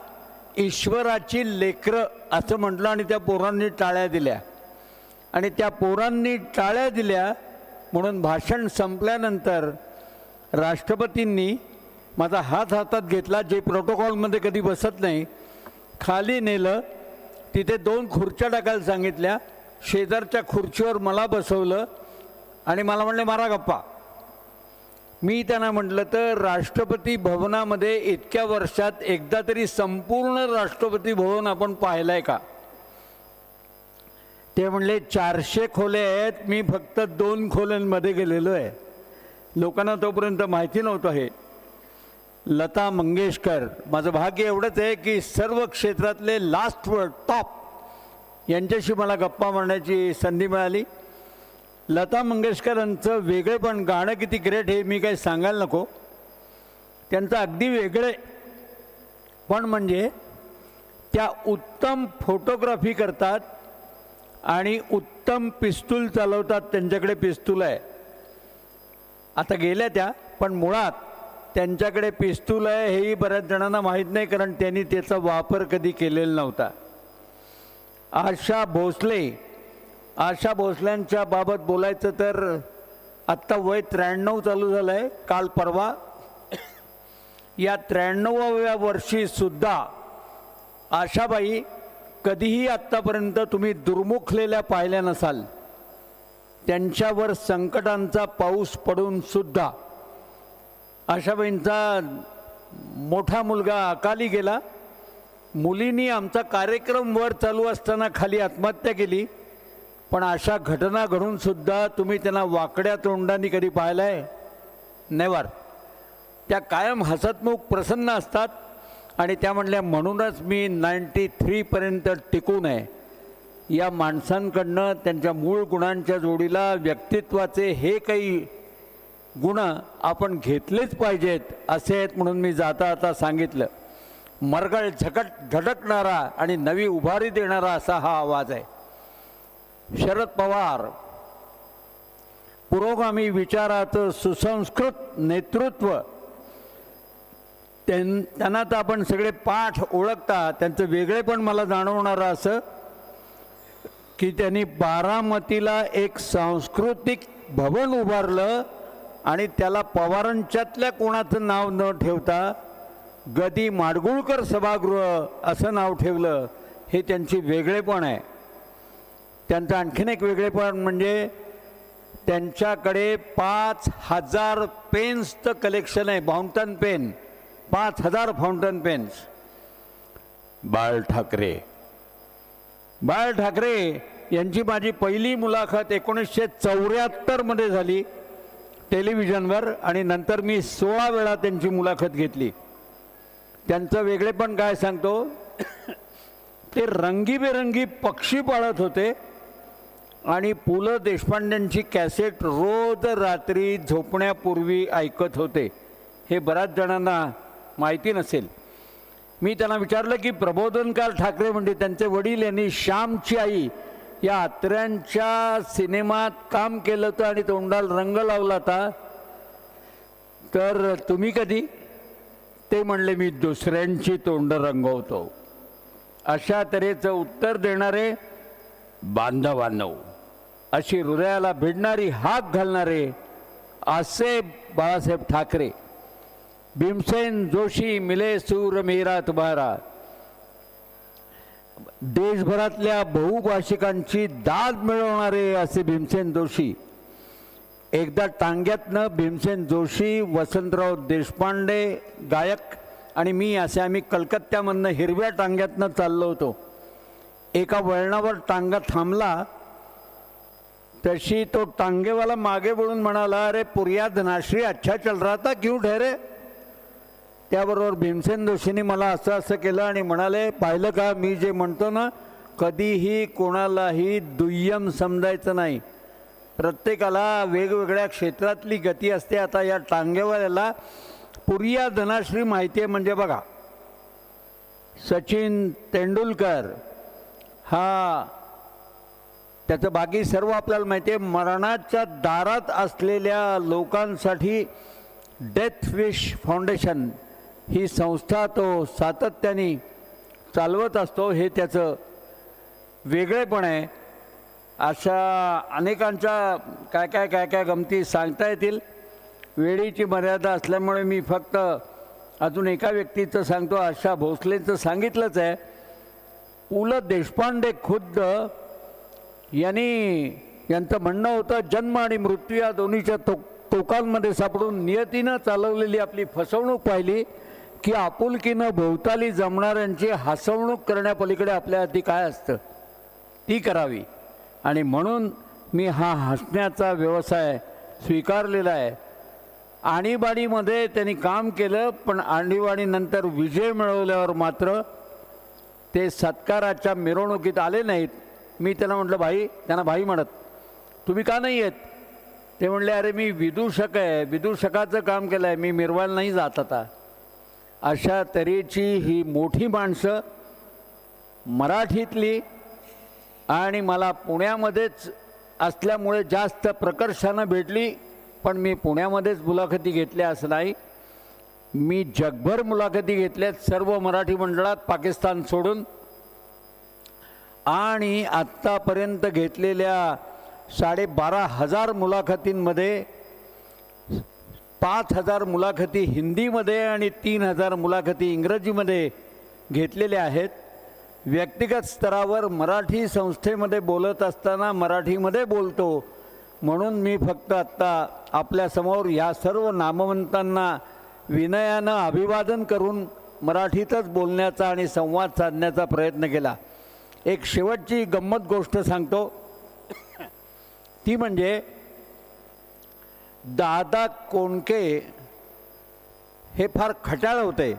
ईश्वराची लेकरं असं म्हटलं आणि त्या पोरांनी टाळ्या दिल्या. आणि त्या पोरांनी टाळ्या दिल्या म्हणून भाषण संपल्यानंतर राष्ट्रपतींनी माझा हात हातात घेतला, जे प्रोटोकॉलमध्ये कधी बसत नाही, खाली नेलं. तिथे 2 खुर्च्या टाकायला सांगितल्या. शेजारच्या खुर्चीवर मला बसवलं आणि मला म्हणले मारा गप्पा. मी त्यांना म्हटलं, तर राष्ट्रपती भवनामध्ये इतक्या वर्षात एकदा तरी संपूर्ण राष्ट्रपती भवन आपण पाहिलं आहे का? ते म्हणले 400 खोल्या आहेत, मी फक्त 2 खोल्यांमध्ये गेलेलो आहे. लोकांना तोपर्यंत माहिती नव्हतं हे. लता मंगेशकर, माझं भाग्य एवढंच आहे की सर्व क्षेत्रातले लास्ट टॉप यांच्याशी मला गप्पा मारण्याची संधी मिळाली. लता मंगेशकरांचं वेगळेपण, गाणं किती ग्रेट हे मी काही सांगायला नको. त्यांचं अगदी वेगळे पण म्हणजे त्या उत्तम फोटोग्राफी करतात आणि उत्तम पिस्तूल चालवतात. त्यांच्याकडे पिस्तूल आहे. आता गेल्या त्या, पण मुळात त्यांच्याकडे पिस्तूल आहे हेही बऱ्याच जणांना माहीत नाही, कारण त्यांनी त्याचा वापर कधी केलेला नव्हता. आशा भोसल्यांच्या बाबत बोलायचं तर आत्ता वय 93 चालू झालं आहे, काल परवा. या 93व्या वर्षीसुद्धा आशाबाई कधीही आत्तापर्यंत तुम्ही दुर्मुखलेल्या पाहिल्या नसाल. त्यांच्यावर संकटांचा पाऊस पडून सुद्धा आशाबाईंचा मोठा मुलगा अकाली गेला. मुलींनी आमचा कार्यक्रम वर चालू असताना खाली आत्महत्या केली. पण अशा घटना घडून सुद्धा तुम्ही त्यांना वाकड्या तोंडांनी कधी पाहिलंय? नेवर. त्या कायम हसतमुख प्रसन्न असतात. आणि त्या म्हणल्या म्हणूनच मी 93 पर्यंत टिकून आहे. या माणसांकडनं त्यांच्या मूळ गुणांच्या जोडीला व्यक्तित्वाचे हे काही गुण आपण घेतलेच पाहिजेत असे आहेत, म्हणून मी जाता आता सांगितलं. मरगळ झटकणारा आणि नवी उभारी देणारा असा हा आवाज आहे. शरद पवार पुरोगामी विचाराचं सुसंस्कृत नेतृत्व, त्यांना तर आपण सगळे पाठ ओळखता. त्यांचं वेगळेपण मला जाणवणारं असं की त्यांनी बारामतीला एक सांस्कृतिक भवन उभारलं आणि त्याला पवारांच्यातल्या कोणाचं नाव न ठेवता गदी माडगुळकर सभागृह असं नाव ठेवलं. हे त्यांची वेगळेपण आहे. त्यांचं आणखीन एक वेगळेपण म्हणजे त्यांच्याकडे 5000 पेन्सचं कलेक्शन आहे. Fountain pen 5000 fountain pens. Bal Thackeray यांची माझी पहिली मुलाखत 1974 मध्ये झाली टेलिव्हिजनवर आणि नंतर मी 16 वेळा त्यांची मुलाखत घेतली. त्यांचं वेगळेपण काय सांगतो, ते रंगीबेरंगी पक्षी पाळत होते आणि पु ल देशपांडेंची कॅसेट रोज रात्री झोपण्यापूर्वी ऐकत होते. हे बऱ्याच जणांना माहिती नसेल. मी त्यांना विचारलं की प्रबोधनकार ठाकरे म्हणजे त्यांचे वडील यांनी श्यामची आई या अत्र्यांच्या सिनेमात काम केलं होतं आणि तोंडाला रंग लावला होता, तर तुम्ही कधी? ते म्हणले मी दुसऱ्यांची तोंड रंगवतो. अशा तऱ्हेचं उत्तर देणारे बांधवांनो, अशी हृदयाला भिडणारी हाक घालणारे असे बाळासाहेब ठाकरे. भीमसेन जोशी मिले सूर मेरा तुम्हारा. देशभरातल्या बहुभाषिकांची दाद मिळवणारे असे भीमसेन जोशी. एकदा टांग्यातनं भीमसेन जोशी, वसंतराव देशपांडे गायक आणि मी असे आम्ही कलकत्त्यामधनं हिरव्या टांग्यातनं चाललो होतो. एका वळणावर टांगा थांबला, तशी तो टांगेवाला मागे वळून म्हणाला, अरे पुरिया धनाश्री अच्छा चल रहा था क्यों ठहरे? त्याबरोबर भीमसेन जोशींनी मला असं केलं आणि म्हणाले, पाहिलं का मी जे म्हणतो ना कधीही कोणालाही दुय्यम समजायचं नाही. प्रत्येकाला वेगवेगळ्या क्षेत्रातली गती असते. आता या टांगेवाल्याला पुरिया धनाश्री माहिती आहे म्हणजे बघा, सचिन तेंडुलकर हा, त्याचं बाकी सर्व आपल्याला माहिती आहे. मरणाच्या दारात असलेल्या लोकांसाठी डेथ विश फाउंडेशन ही संस्था तो सातत्याने चालवत असतो. हे त्याचं वेगळेपण आहे. अशा अनेकांच्या काय काय गमती सांगता येतील. वेळेची मर्यादा असल्यामुळे मी फक्त अजून एका व्यक्तीचं सांगतो. आशा भोसलेचं सांगितलंच आहे. पु ल देशपांडे खुद्द यांचं म्हणणं होतं, जन्म आणि मृत्यू या दोन्हीच्या टोकांमध्ये सापडून नियतीनं चालवलेली आपली फसवणूक पाहिली की आपुलकीनं भोवताली जमणाऱ्यांची हसवणूक करण्यापलीकडे आपल्या हाती काय असतं ती करावी. आणि म्हणून मी हा हसण्याचा व्यवसाय स्वीकारलेला आहे. आणीबाणीमध्ये त्यांनी काम केलं, पण आणीबाणीनंतर विजय मिळवल्यावर मात्र ते सत्काराच्या मिरवणुकीत आले नाहीत. मी त्यांना म्हटलं, भाई, त्यांना भाई म्हणत, तुम्ही का नाही येत? ते म्हणले, अरे मी विदूषक आहे, विदूषकाचं काम केलं आहे, मी मिरवायला नाही जात आता. अशा तऱ्हेची ही मोठी माणसं मराठीतली, आणि मला पुण्यामध्येच असल्यामुळे जास्त प्रकर्षानं भेटली. पण मी पुण्यामध्येच मुलाखती घेतल्या असं नाही, मी जगभर मुलाखती घेतल्यात सर्व मराठी मंडळात पाकिस्तान सोडून. आणि आत्तापर्यंत घेतलेल्या 12,500 मुलाखतींमध्ये 5,000 मुलाखती हिंदीमध्ये आणि 3,000 मुलाखती इंग्रजीमध्ये घेतलेल्या आहेत. व्यक्तिगत स्तरावर मराठी संस्थेमध्ये बोलत असताना मराठीमध्ये बोलतो, म्हणून मी फक्त आत्ता आपल्यासमोर या सर्व नामवंतांना विनयानं अभिवादन करून मराठीतच बोलण्याचा आणि संवाद साधण्याचा प्रयत्न केला. एक शेवटची गंमत गोष्ट सांगतो, ती म्हणजे दादा कोंडके हे फार खट्याळ होते.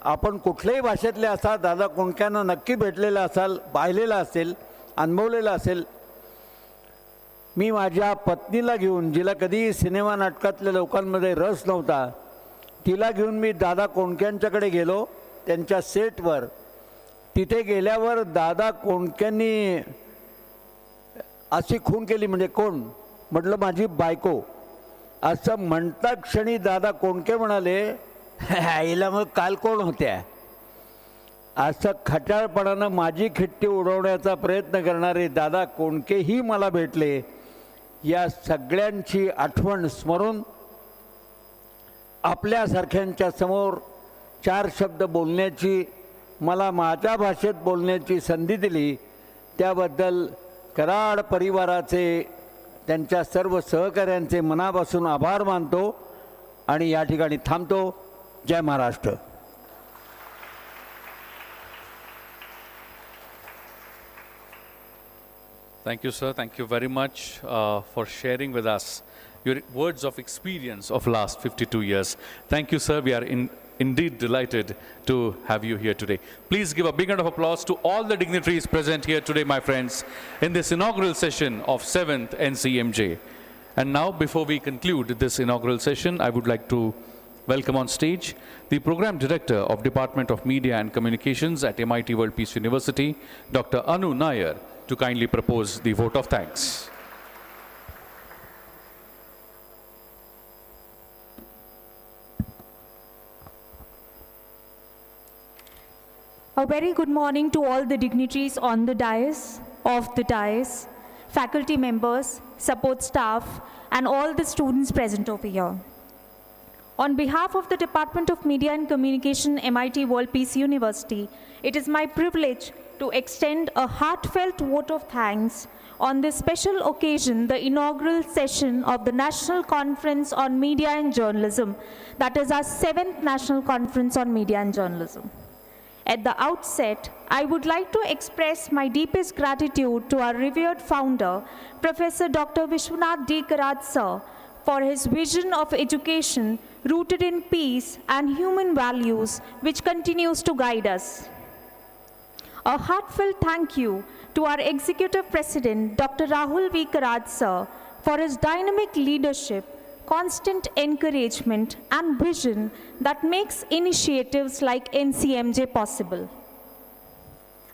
आपण कुठल्याही भाषेतले असा दादा कोंडक्यांना नक्की भेटलेला असाल, पाहिलेला असेल, अनुभवलेला असेल. मी माझ्या पत्नीला घेऊन, जिला कधी सिनेमा नाटकातल्या लोकांमध्ये रस नव्हता, तिला घेऊन मी दादा कोंडक्यांच्याकडे गेलो त्यांच्या सेटवर. तिथे गेल्यावर दादा कोंडक्यांनी अशी खून केली. म्हणजे कोण? म्हटलं, माझी बायको. असं म्हणता क्षणी दादा कोंडके म्हणाले, आईला मग काल कोण होत्या? असं खट्याळपणानं माझी खिट्टी उडवण्याचा प्रयत्न करणारे दादा कोंडकेही मला भेटले. या सगळ्यांची आठवण स्मरून आपल्यासारख्यांच्या समोर 4 शब्द बोलण्याची, मला माझ्या भाषेत बोलण्याची संधी दिली, त्याबद्दल कराड परिवाराचे, त्यांच्या सर्व सहकाऱ्यांचे मनापासून आभार मानतो आणि या ठिकाणी थांबतो. जय Maharashtra. Thank you, sir. Thank you very much for sharing with us your words of experience of last 52 years. Thank you, sir. We are indeed delighted to have you here today. Please give a big round of applause to all the dignitaries present here today, my friends, in this inaugural session of 7th NCMJ. And now, before we conclude this inaugural session, I would like to welcome on stage the Program Director of Department of Media and Communications at MIT World Peace University, Dr. Anu Nair, to kindly propose the vote of thanks. A very good morning to all the dignitaries on the dais, off the dais, faculty members, support staff, and all the students present over here. On behalf of the Department of Media and Communication, MIT World Peace University, it is my privilege to extend a heartfelt vote of thanks on this special occasion, the inaugural session of the National Conference on Media and Journalism, that is our 7th National Conference on Media and Journalism. At the outset, I would like to express my deepest gratitude to our revered founder, Professor Dr. Vishwanath D. Karad sir, for his vision of education rooted in peace and human values, which continues to guide us. A heartfelt thank you to our Executive President, Dr. Rahul V. Karaj, sir, for his dynamic leadership, constant encouragement, and vision that makes initiatives like NCMJ possible.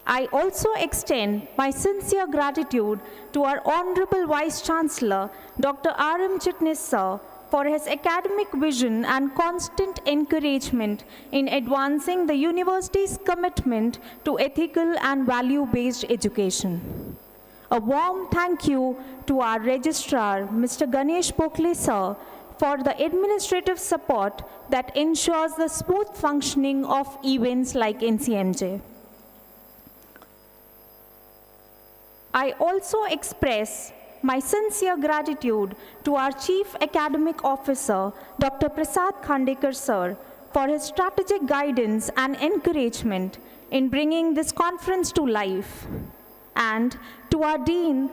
I also extend my sincere gratitude to our Honorable Vice Chancellor, Dr. R.M. Chitnis, sir, for his academic vision and constant encouragement in advancing the university's commitment to ethical and value-based education. A warm thank you to our Registrar, Mr. Ganesh Pokhle, sir, for the administrative support that ensures the smooth functioning of events like NCMJ. I also express my sincere gratitude to our Chief Academic Officer, Dr. Prasad Khandekar, sir, for his strategic guidance and encouragement in bringing this conference to life. And to our Dean,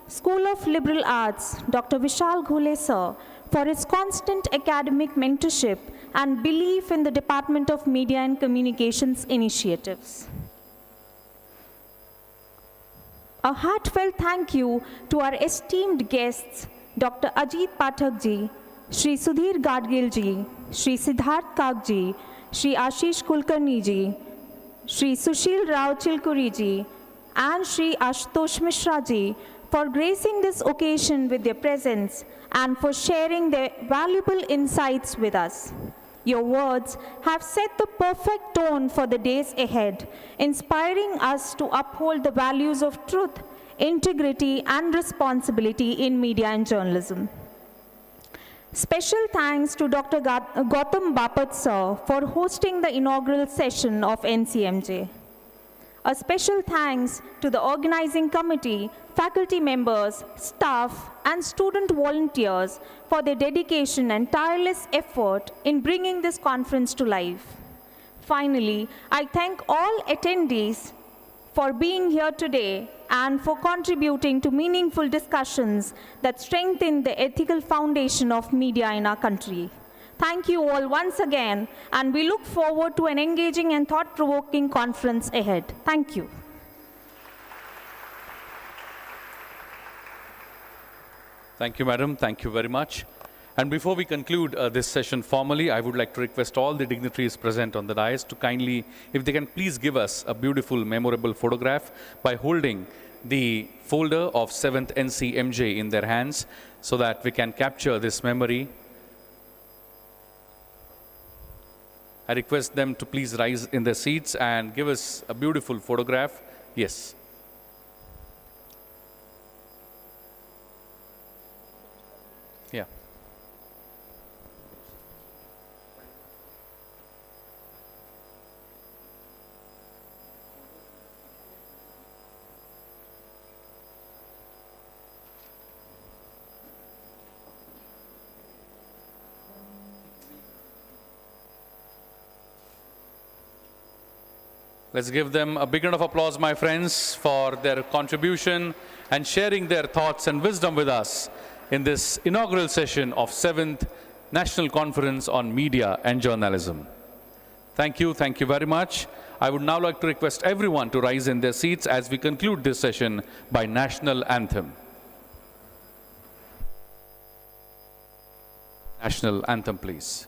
School of Liberal Arts, Dr. Vishal Ghule, sir, for his constant academic mentorship and belief in the Department of Media and Communications initiatives. A heartfelt thank you to our esteemed guests, Dr. Ajit Pathak ji, Shri Sudhir Gadgil ji, Shri Siddharth Kak ji, Shri Ashish Kulkarni ji, Shri Sushil Rao Chilkuri ji, and Shri Ashutosh Mishra ji for gracing this occasion with their presence and for sharing their valuable insights with us. Your words have set the perfect tone for the days ahead, inspiring us to uphold the values of truth, integrity, and responsibility in media and journalism. Special thanks to Dr. Gautam Bapat, sir, for hosting the inaugural session of NCMJ. A special thanks to the organizing committee, faculty members, staff, and student volunteers for their dedication and tireless effort in bringing this conference to life. Finally, I thank all attendees for being here today and for contributing to meaningful discussions that strengthen the ethical foundation of media in our country. Thank you all once again, and we look forward to an engaging and thought-provoking conference ahead. Thank you. Thank you, madam. Thank you very much. And before we conclude this session formally, I would like to request all the dignitaries present on the dais to kindly, if they can please give us a beautiful, memorable photograph by holding the folder of 7th NCMJ in their hands so that we can capture this memory. I request them to please rise in their seats and give us a beautiful photograph. Yes. Yeah. Let's give them a big round of applause, my friends, for their contribution and sharing their thoughts and wisdom with us in this inaugural session of 7th National Conference on Media and Journalism. Thank you very much. I would now like to request everyone to rise in their seats as we conclude this session by National Anthem. National Anthem, please.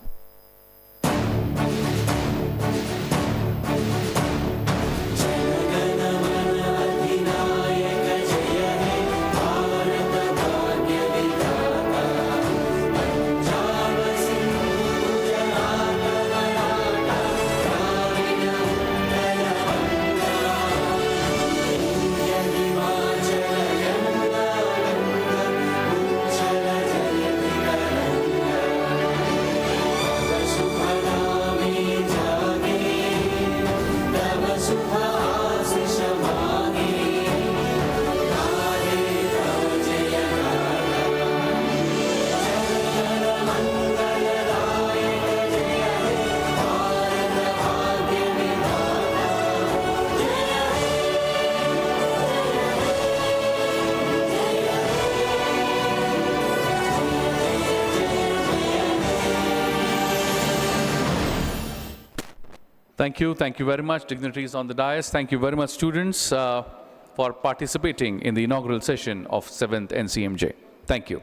Thank you. Thank you very much, dignitaries on the dais. Thank you very much, students, for participating in the inaugural session of 7th NCMJ. Thank you.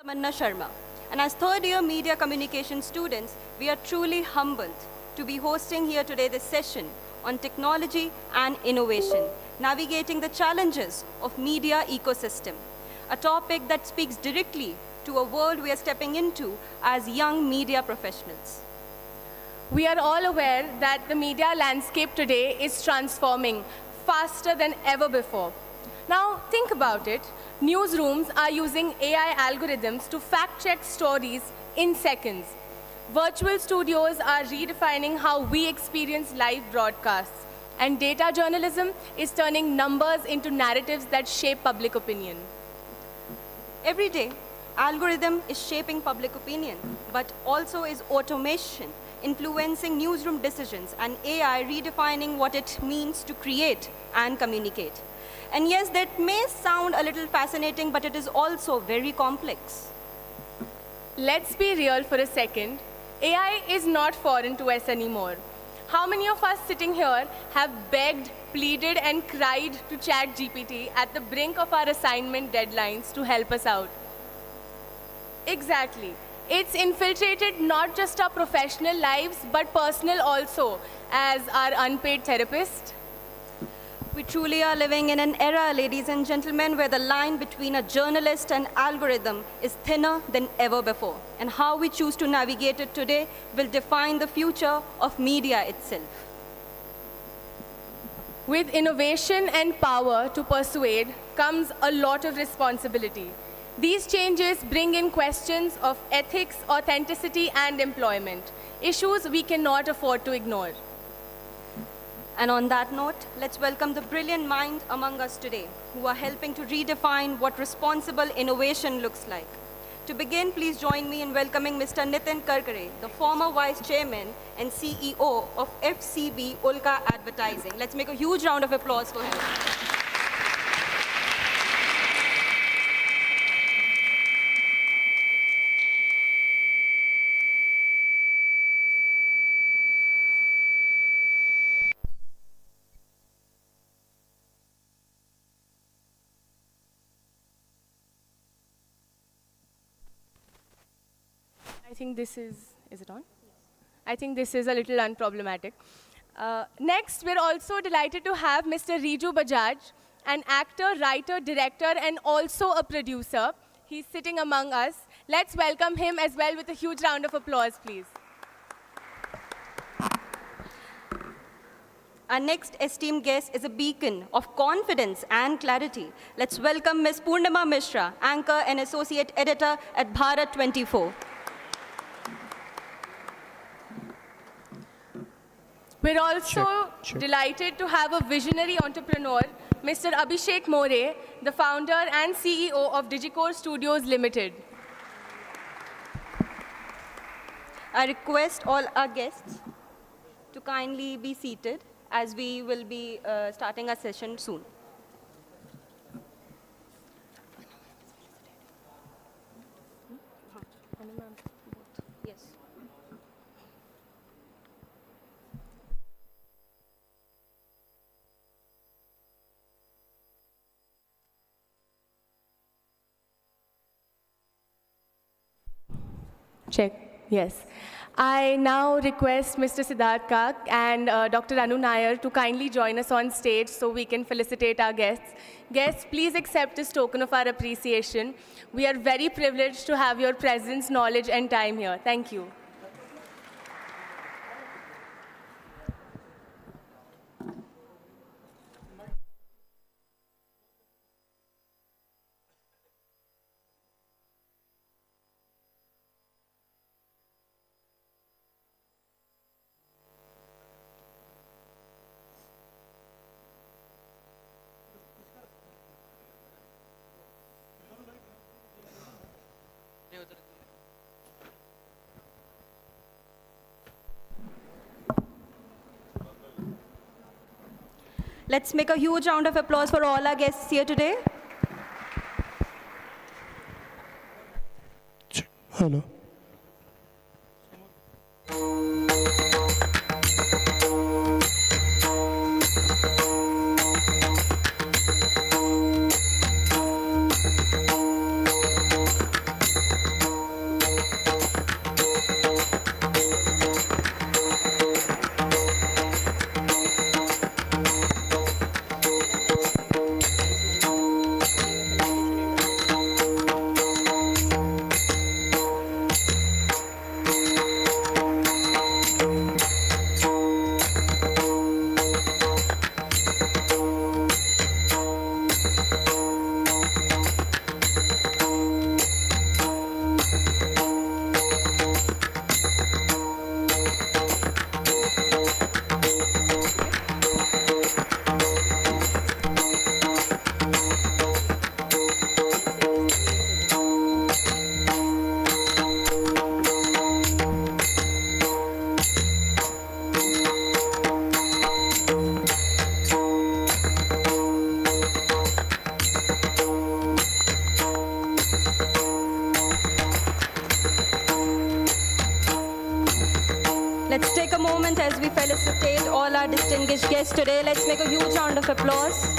Manna Sharma. And as third-year media communication students, we are truly humbled to be hosting here today this session on technology and innovation, navigating the challenges of media ecosystem, a topic that speaks directly to a world we are stepping into as young media professionals. We are all aware that the media landscape today is transforming faster than ever before. Now, think about it. Newsrooms are using AI algorithms to fact-check stories in seconds. Virtual studios are redefining how we experience live broadcasts. And data journalism is turning numbers into narratives that shape public opinion. Every day, algorithm is shaping public opinion, but also is automation influencing newsroom decisions and AI redefining what it means to create and communicate. And yes, that may sound a little fascinating, but it is also very complex. Let's be real for a second. AI is not foreign to us anymore. How many of us sitting here have begged, pleaded, and cried to ChatGPT at the brink of our assignment deadlines to help us out? Exactly. It's infiltrated not just our professional lives, but personal also, as our unpaid therapist. We truly are living in an era, ladies and gentlemen, where the line between a journalist and algorithm is thinner than ever before. And how we choose to navigate it today will define the future of media itself. With innovation and power to persuade comes a lot of responsibility. These changes bring in questions of ethics, authenticity, and employment, issues we cannot afford to ignore. And on that note, let's welcome the brilliant mind among us today who are helping to redefine what responsible innovation looks like. To begin, please join me in welcoming Mr. Nitin Karkare, the former Vice Chairman and CEO of FCB Ulka Advertising. Let's make a huge round of applause for him. I think this is it on? I think this is a little unproblematic. Next, we're also delighted to have Mr. Riju Bajaj, an actor, writer, director, and also a producer. He's sitting among us. Let's welcome him as well with a huge round of applause, please. Our next esteemed guest is a beacon of confidence and clarity. Let's welcome Ms. Purnima Mishra, anchor and associate editor at Bharat 24. We're also delighted to have a visionary entrepreneur, Mr. Abhishek More, the founder and CEO of Digicore Studios Limited. I request all our guests to kindly be seated as we will be starting our session soon. Yes. Check. Yes. I now request Mr. Siddharth Kak and Dr. Anu Nair to kindly join us on stage so we can felicitate our guests. Guests, please accept this token of our appreciation. We are very privileged to have your presence, knowledge, and time here. Thank you. Let's make a huge round of applause for all our guests here today. Hello. felicitate all our distinguished guests today. Let's make a huge round of applause.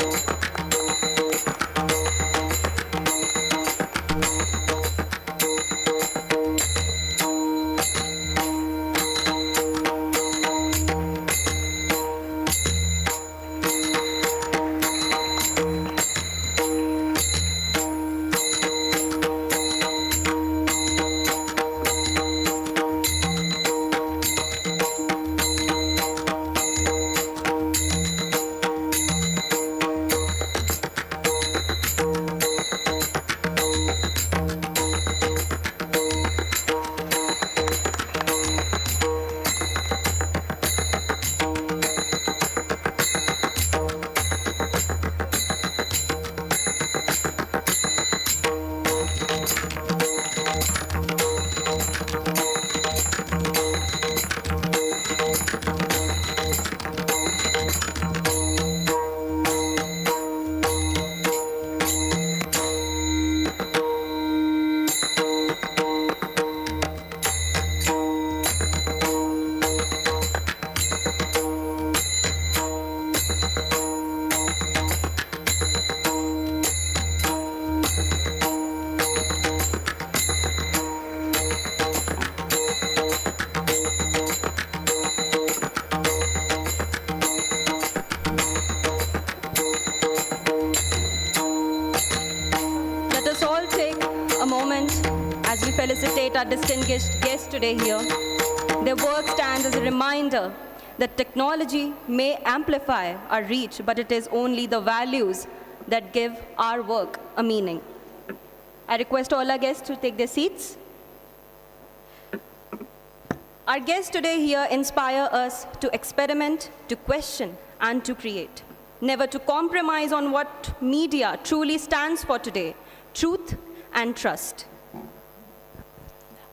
As we felicitate our distinguished guests today here, their work stands as a reminder that technology may amplify our reach, but it is only the values that give our work a meaning. I request all our guests to take their seats. Our guests today here inspire us to experiment, to question, and to create, never to compromise on what media truly stands for today: truth and trust.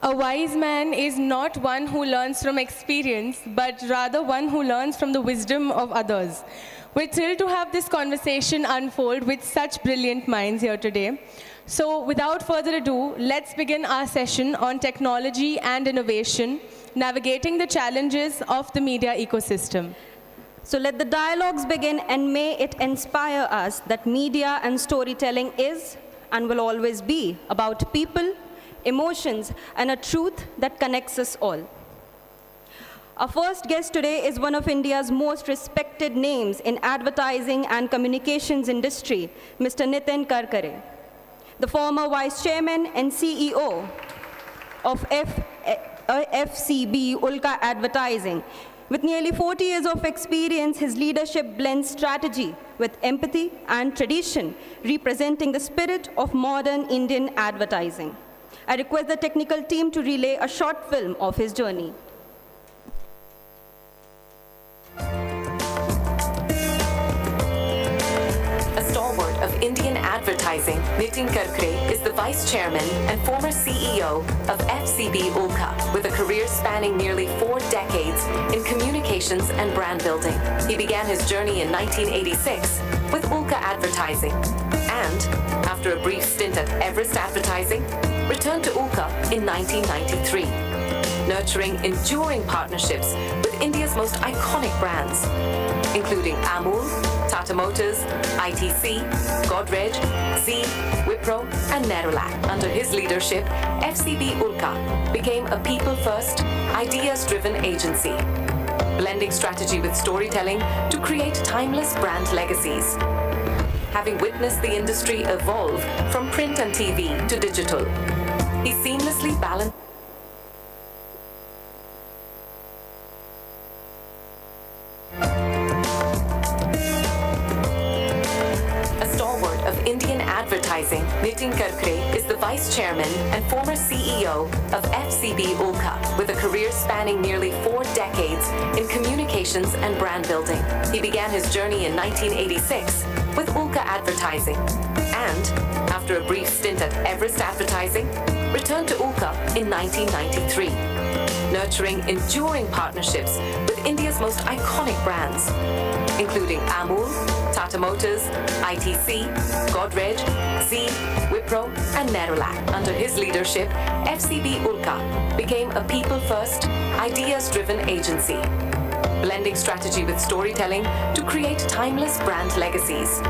A wise man is not one who learns from experience, but rather one who learns from the wisdom of others. We're thrilled to have this conversation unfold with such brilliant minds here today. So without further ado, let's begin our session on technology and innovation, navigating the challenges of the media ecosystem. So let the dialogues begin, and may it inspire us that media and storytelling is and will always be about people, emotions, and a truth that connects us all. Our first guest today is one of India's most respected names in advertising and communications industry, Mr. Nitin Karkare, the former Vice Chairman and CEO of FCB Ulka Advertising. With nearly 40 years of experience, his leadership blends strategy with empathy and tradition, representing the spirit of modern Indian advertising. I request the technical team to relay a short film of his journey. A stalwart of Indian advertising, Nitin Karkare is the Vice Chairman and former CEO of FCB Ulka, with a career spanning nearly 4 decades in communications and brand building. He began his journey in 1986 with Ulka Advertising, and after a brief stint at Everest Advertising, returned to Ulka in 1993, nurturing enduring partnerships with India's most iconic brands, including Amul, Tata Motors, I.D.E, Godrej, Zee, Wipro, and Nerolac. Under his leadership, FCB Ulka became a people-first, ideas-driven agency, blending strategy with storytelling to create timeless brand legacies. Having witnessed the industry evolve from print and TV to digital, he seamlessly balanced Indian advertising, Nitin Karkare is the Vice Chairman and former CEO of FCB Ulka, with a career spanning nearly 4 decades in communications and brand building. He began his journey in 1986 with Ulka Advertising, and after a brief stint at Everest Advertising, returned to Ulka in 1993, nurturing enduring partnerships with India's most iconic brands, including Amul, Tata Motors, I.D.E, Godrej, Zee, Wipro, and Nerolac. Under his leadership, FCB Ulka became a people-first, ideas-driven agency, blending strategy with storytelling to create timeless brand legacies.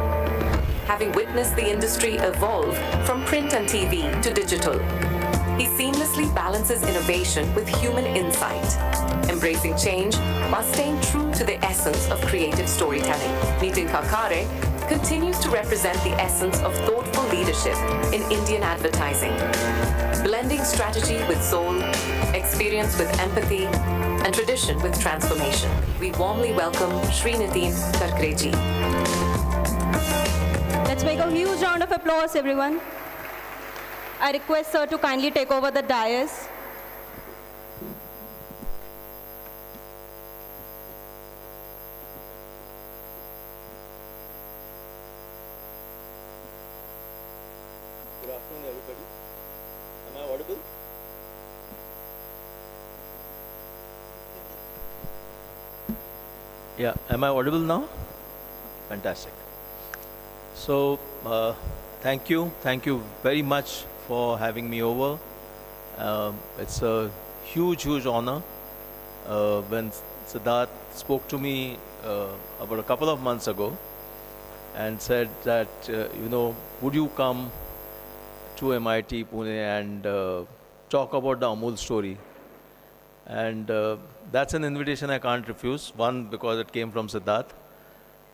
Having witnessed the industry evolve from print and TV to digital, he seamlessly balances innovation with human insight, embracing change while staying true to the essence of creative storytelling. Nitin Kakare continues to represent the essence of thoughtful leadership in Indian advertising, blending strategy with soul, experience with empathy, and tradition with transformation. We warmly welcome Shri Nitin Kakare ji. Let's make a huge round of applause, everyone. I request sir to kindly take over the dais. Good afternoon, everybody. Am I audible? Yeah, am I audible now? Fantastic. So, thank you very much for having me over. It's a huge honor. When Siddharth spoke to me about a couple of months ago and said that, would you come to MIT Pune and talk about the Amul story? And that's an invitation I can't refuse. One, because it came from Siddharth.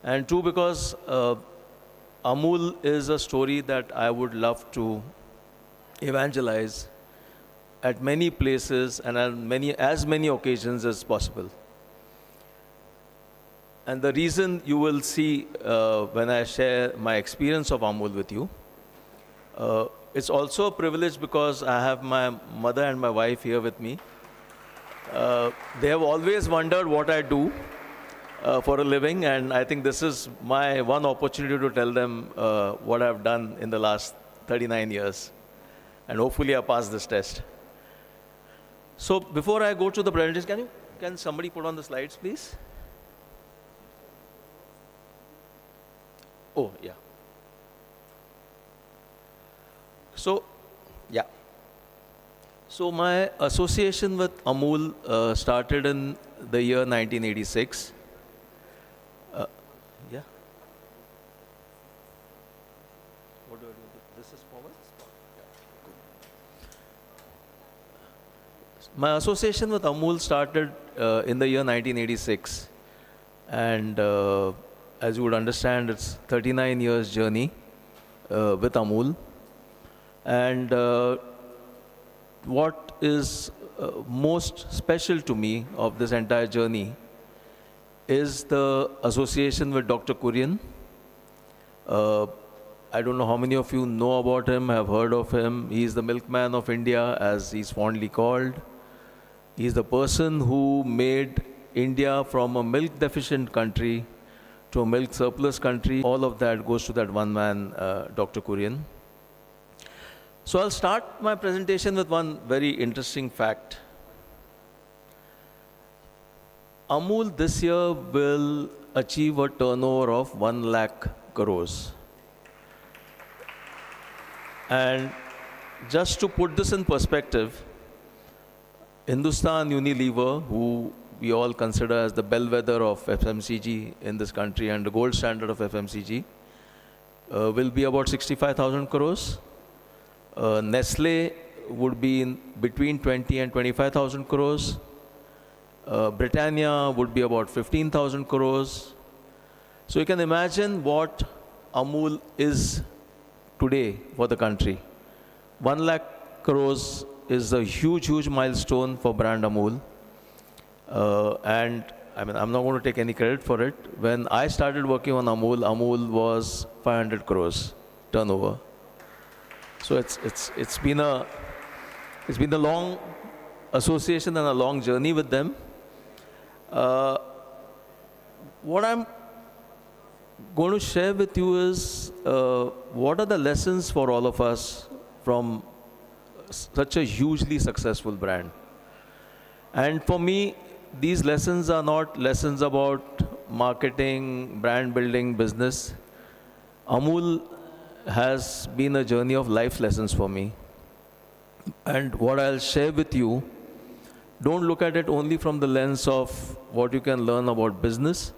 And two, because Amul is a story that I would love to evangelize at many places and at as many occasions as possible. And the reason you will see when I share my experience of Amul with you, it's also a privilege because I have my mother and my wife here with me. They have always wondered what I do for a living, and I think this is my one opportunity to tell them what I've done in the last 39 years. And hopefully I pass this test. So before I go to the presentation, can somebody put on the slides, please? Oh, yeah. So, yeah. So my association with Amul started in the year 1986. Yeah. What do I do? This is forward? My association with Amul started in the year 1986. And as you would understand, it's 39 years journey with Amul. And what is most special to me of this entire journey is the association with Dr. Kurian. I don't know how many of you know about him, have heard of him. He's the milkman of India, as he's fondly called. He's the person who made India from a milk-deficient country to a milk-surplus country. All of that goes to that one man, Dr. Kurian. So I'll start my presentation with one very interesting fact. Amul this year will achieve a turnover of 1 lakh crores. And just to put this in perspective, Hindustan Unilever, who we all consider as the bellwether of FMCG in this country and the gold standard of FMCG, will be about 65,000 crores. Nestle would be in between 20 and 25,000 crores. Britannia would be about 15,000 crores. So you can imagine what Amul is today for the country. 1 lakh crores is a huge milestone for brand Amul. And I mean, I'm not going to take any credit for it. When I started working on Amul, Amul was 500 crores turnover. So it's been a long association and a long journey with them. What I'm going to share with you is what are the lessons for all of us from such a hugely successful brand. And for me, these lessons are not lessons about marketing, brand building, business. Amul has been a journey of life lessons for me. And what I'll share with you don't look at it only from the lens of what you can learn about business,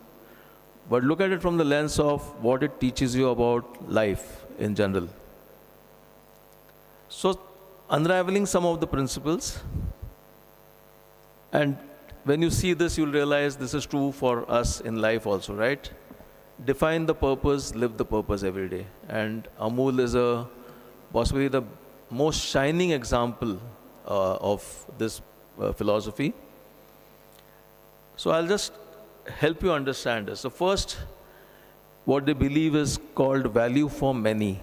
but look at it from the lens of what it teaches you about life in general. So, unraveling some of the principles, and when you see this, you'll realize this is true for us in life also, right? Define the purpose, live the purpose every day. And Amul is possibly the most shining example of this philosophy. So I'll just help you understand this. So first, what they believe is called value for many.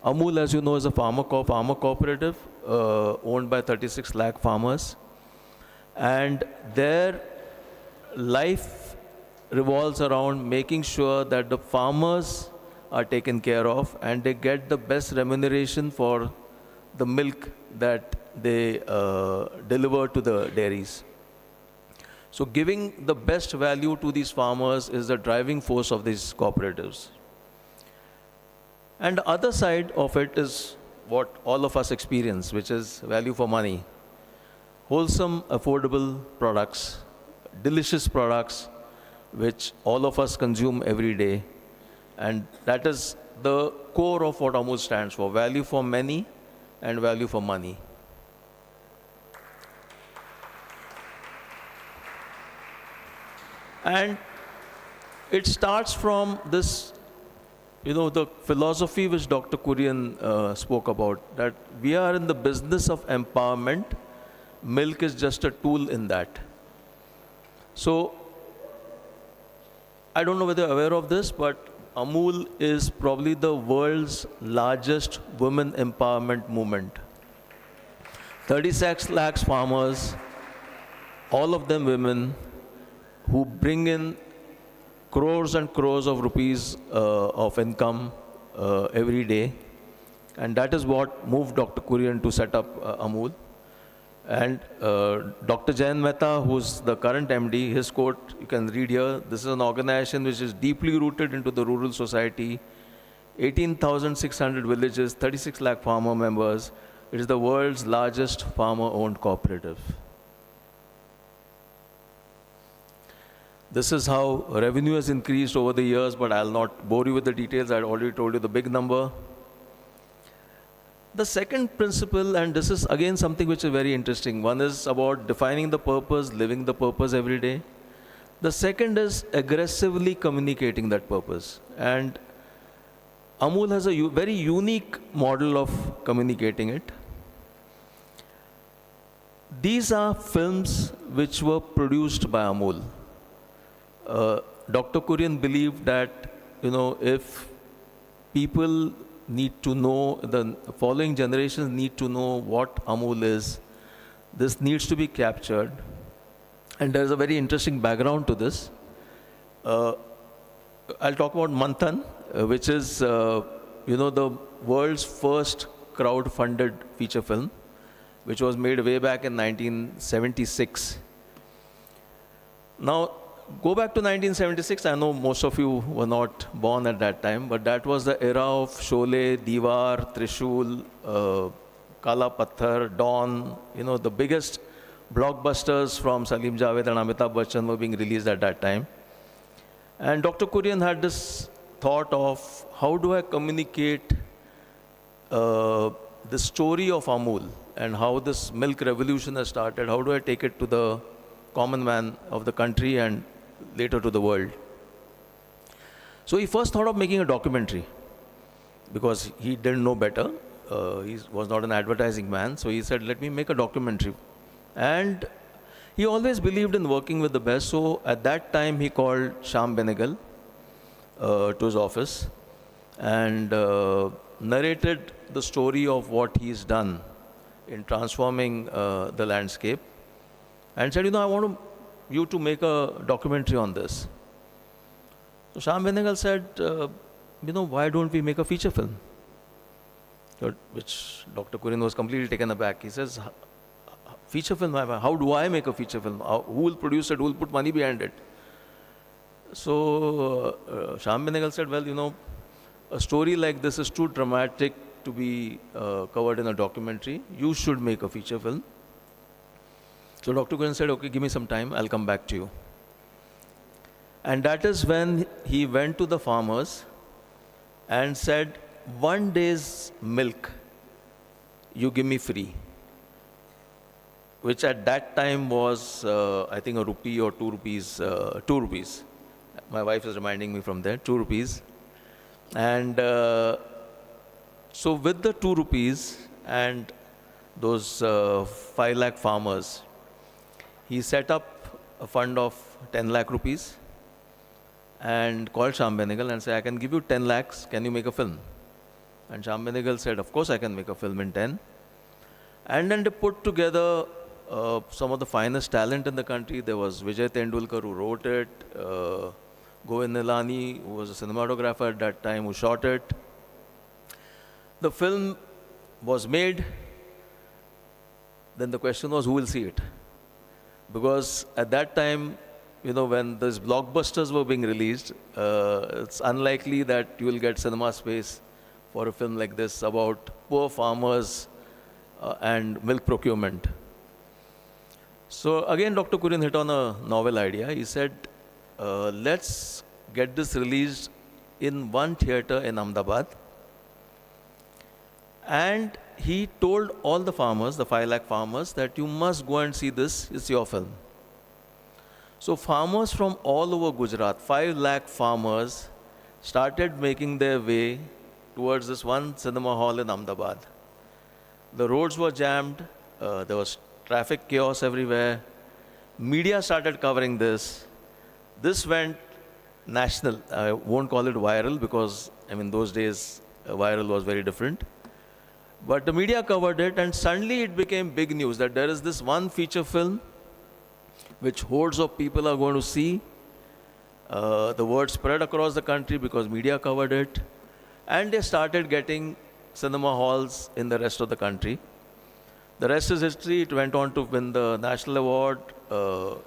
Amul, as you know, is a farmer cooperative owned by 36 lakh farmers. And their life revolves around making sure that the farmers are taken care of and they get the best remuneration for the milk that they deliver to the dairies. So giving the best value to these farmers is the driving force of these cooperatives. And the other side of it is what all of us experience, which is value for money. Wholesome, affordable products, delicious products, which all of us consume every day. And that is the core of what Amul stands for, value for many and value for money. And it starts from this, the philosophy which Dr. Kurian spoke about, that we are in the business of empowerment. Milk is just a tool in that. So, I don't know whether you're aware of this, but Amul is probably the world's largest women empowerment movement. 36 lakhs farmers, all of them women, who bring in crores and crores of rupees of income every day. And that is what moved Dr. Kurian to set up Amul. And Dr. Jayan Mehta, who's the current MD, his quote you can read here. This is an organization which is deeply rooted into the rural society, 18,600 villages, 36 lakh farmer members. It is the world's largest farmer-owned cooperative. This is how revenue has increased over the years, but I'll not bore you with the details. I already told you the big number. The second principle, and this is again something which is very interesting. One is about defining the purpose, living the purpose every day. The second is aggressively communicating that purpose. And Amul has a very unique model of communicating it. These are films which were produced by Amul. Dr. Kurian believed that, if people need to know, the following generations need to know what Amul is, this needs to be captured. And there's a very interesting background to this. I'll talk about Manthan, which is, the world's first crowd-funded feature film, which was made way back in 1976. Now, go back to 1976. I know most of you were not born at that time, but that was the era of Sholay, Diwar, Trishul, Kala Patthar, Dawn. The biggest blockbusters from Salim Javed and Amitabh Bachchan were being released at that time. And Dr. Kurian had this thought of, how do I communicate the story of Amul and how this milk revolution has started? How do I take it to the common man of the country and later to the world? So he first thought of making a documentary because he didn't know better. He was not an advertising man. So he said, let me make a documentary. And he always believed in working with the best. So at that time, he called Shyam Benegal to his office and narrated the story of what he's done in transforming the landscape. And said, I want you to make a documentary on this. So Shyam Benegal said, why don't we make a feature film? Which Dr. Kurian was completely taken aback. He says, feature film, how do I make a feature film? Who will produce it? Who will put money behind it? So Shyam Benegal said, well, a story like this is too dramatic to be covered in a documentary. You should make a feature film. So Dr. Kurian said, okay, give me some time, I'll come back to you. And that is when he went to the farmers and said, 1 day's milk you give me free, which at that time was, I think, a rupee or 2 rupees, 2 rupees. My wife is reminding me from there, 2 rupees. And so with the 2 rupees and those 5 lakh farmers, he set up a fund of 10 lakh rupees and called Shyam Benegal and said, I can give you 10 lakhs, can you make a film? And Shyam Benegal said, of course I can make a film in 10. And then they put together some of the finest talent in the country. There was Vijay Tendulkar who wrote it, Govind Nilani, who was a cinematographer at that time, who shot it. The film was made. Then the question was, who will see it? Because at that time, you know, when these blockbusters were being released, it's unlikely that you will get cinema space for a film like this about poor farmers and milk procurement. So again, Dr. Kurian hit on a novel idea. He said, let's get this released in one theater in Ahmedabad. And he told all the farmers, the 5 lakh farmers, that you must go and see this, it's your film. So farmers from all over Gujarat, 5 lakh farmers, started making their way towards this one cinema hall in Ahmedabad. The roads were jammed, there was traffic chaos everywhere. Media started covering this. This went national. I won't call it viral because, I mean, those days viral was very different. But the media covered it, and suddenly it became big news that there is this one feature film which hordes of people are going to see. The word spread across the country because media covered it. And they started getting cinema halls in the rest of the country. The rest is history. It went on to win the national award.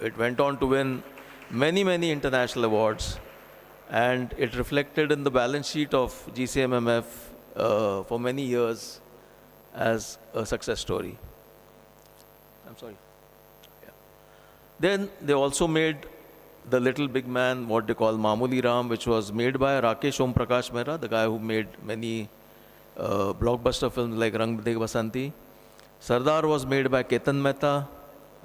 It went on to win many, many international awards. And it reflected in the balance sheet of GCMMF for many years as a success story. I'm sorry. Yeah. Then they also made The Little Big Man, what they call Mamuli Ram, which was made by Rakesh Om Prakash Mehra, the guy who made many blockbuster films like Rang De Basanti. Sardar was made by Ketan Mehta,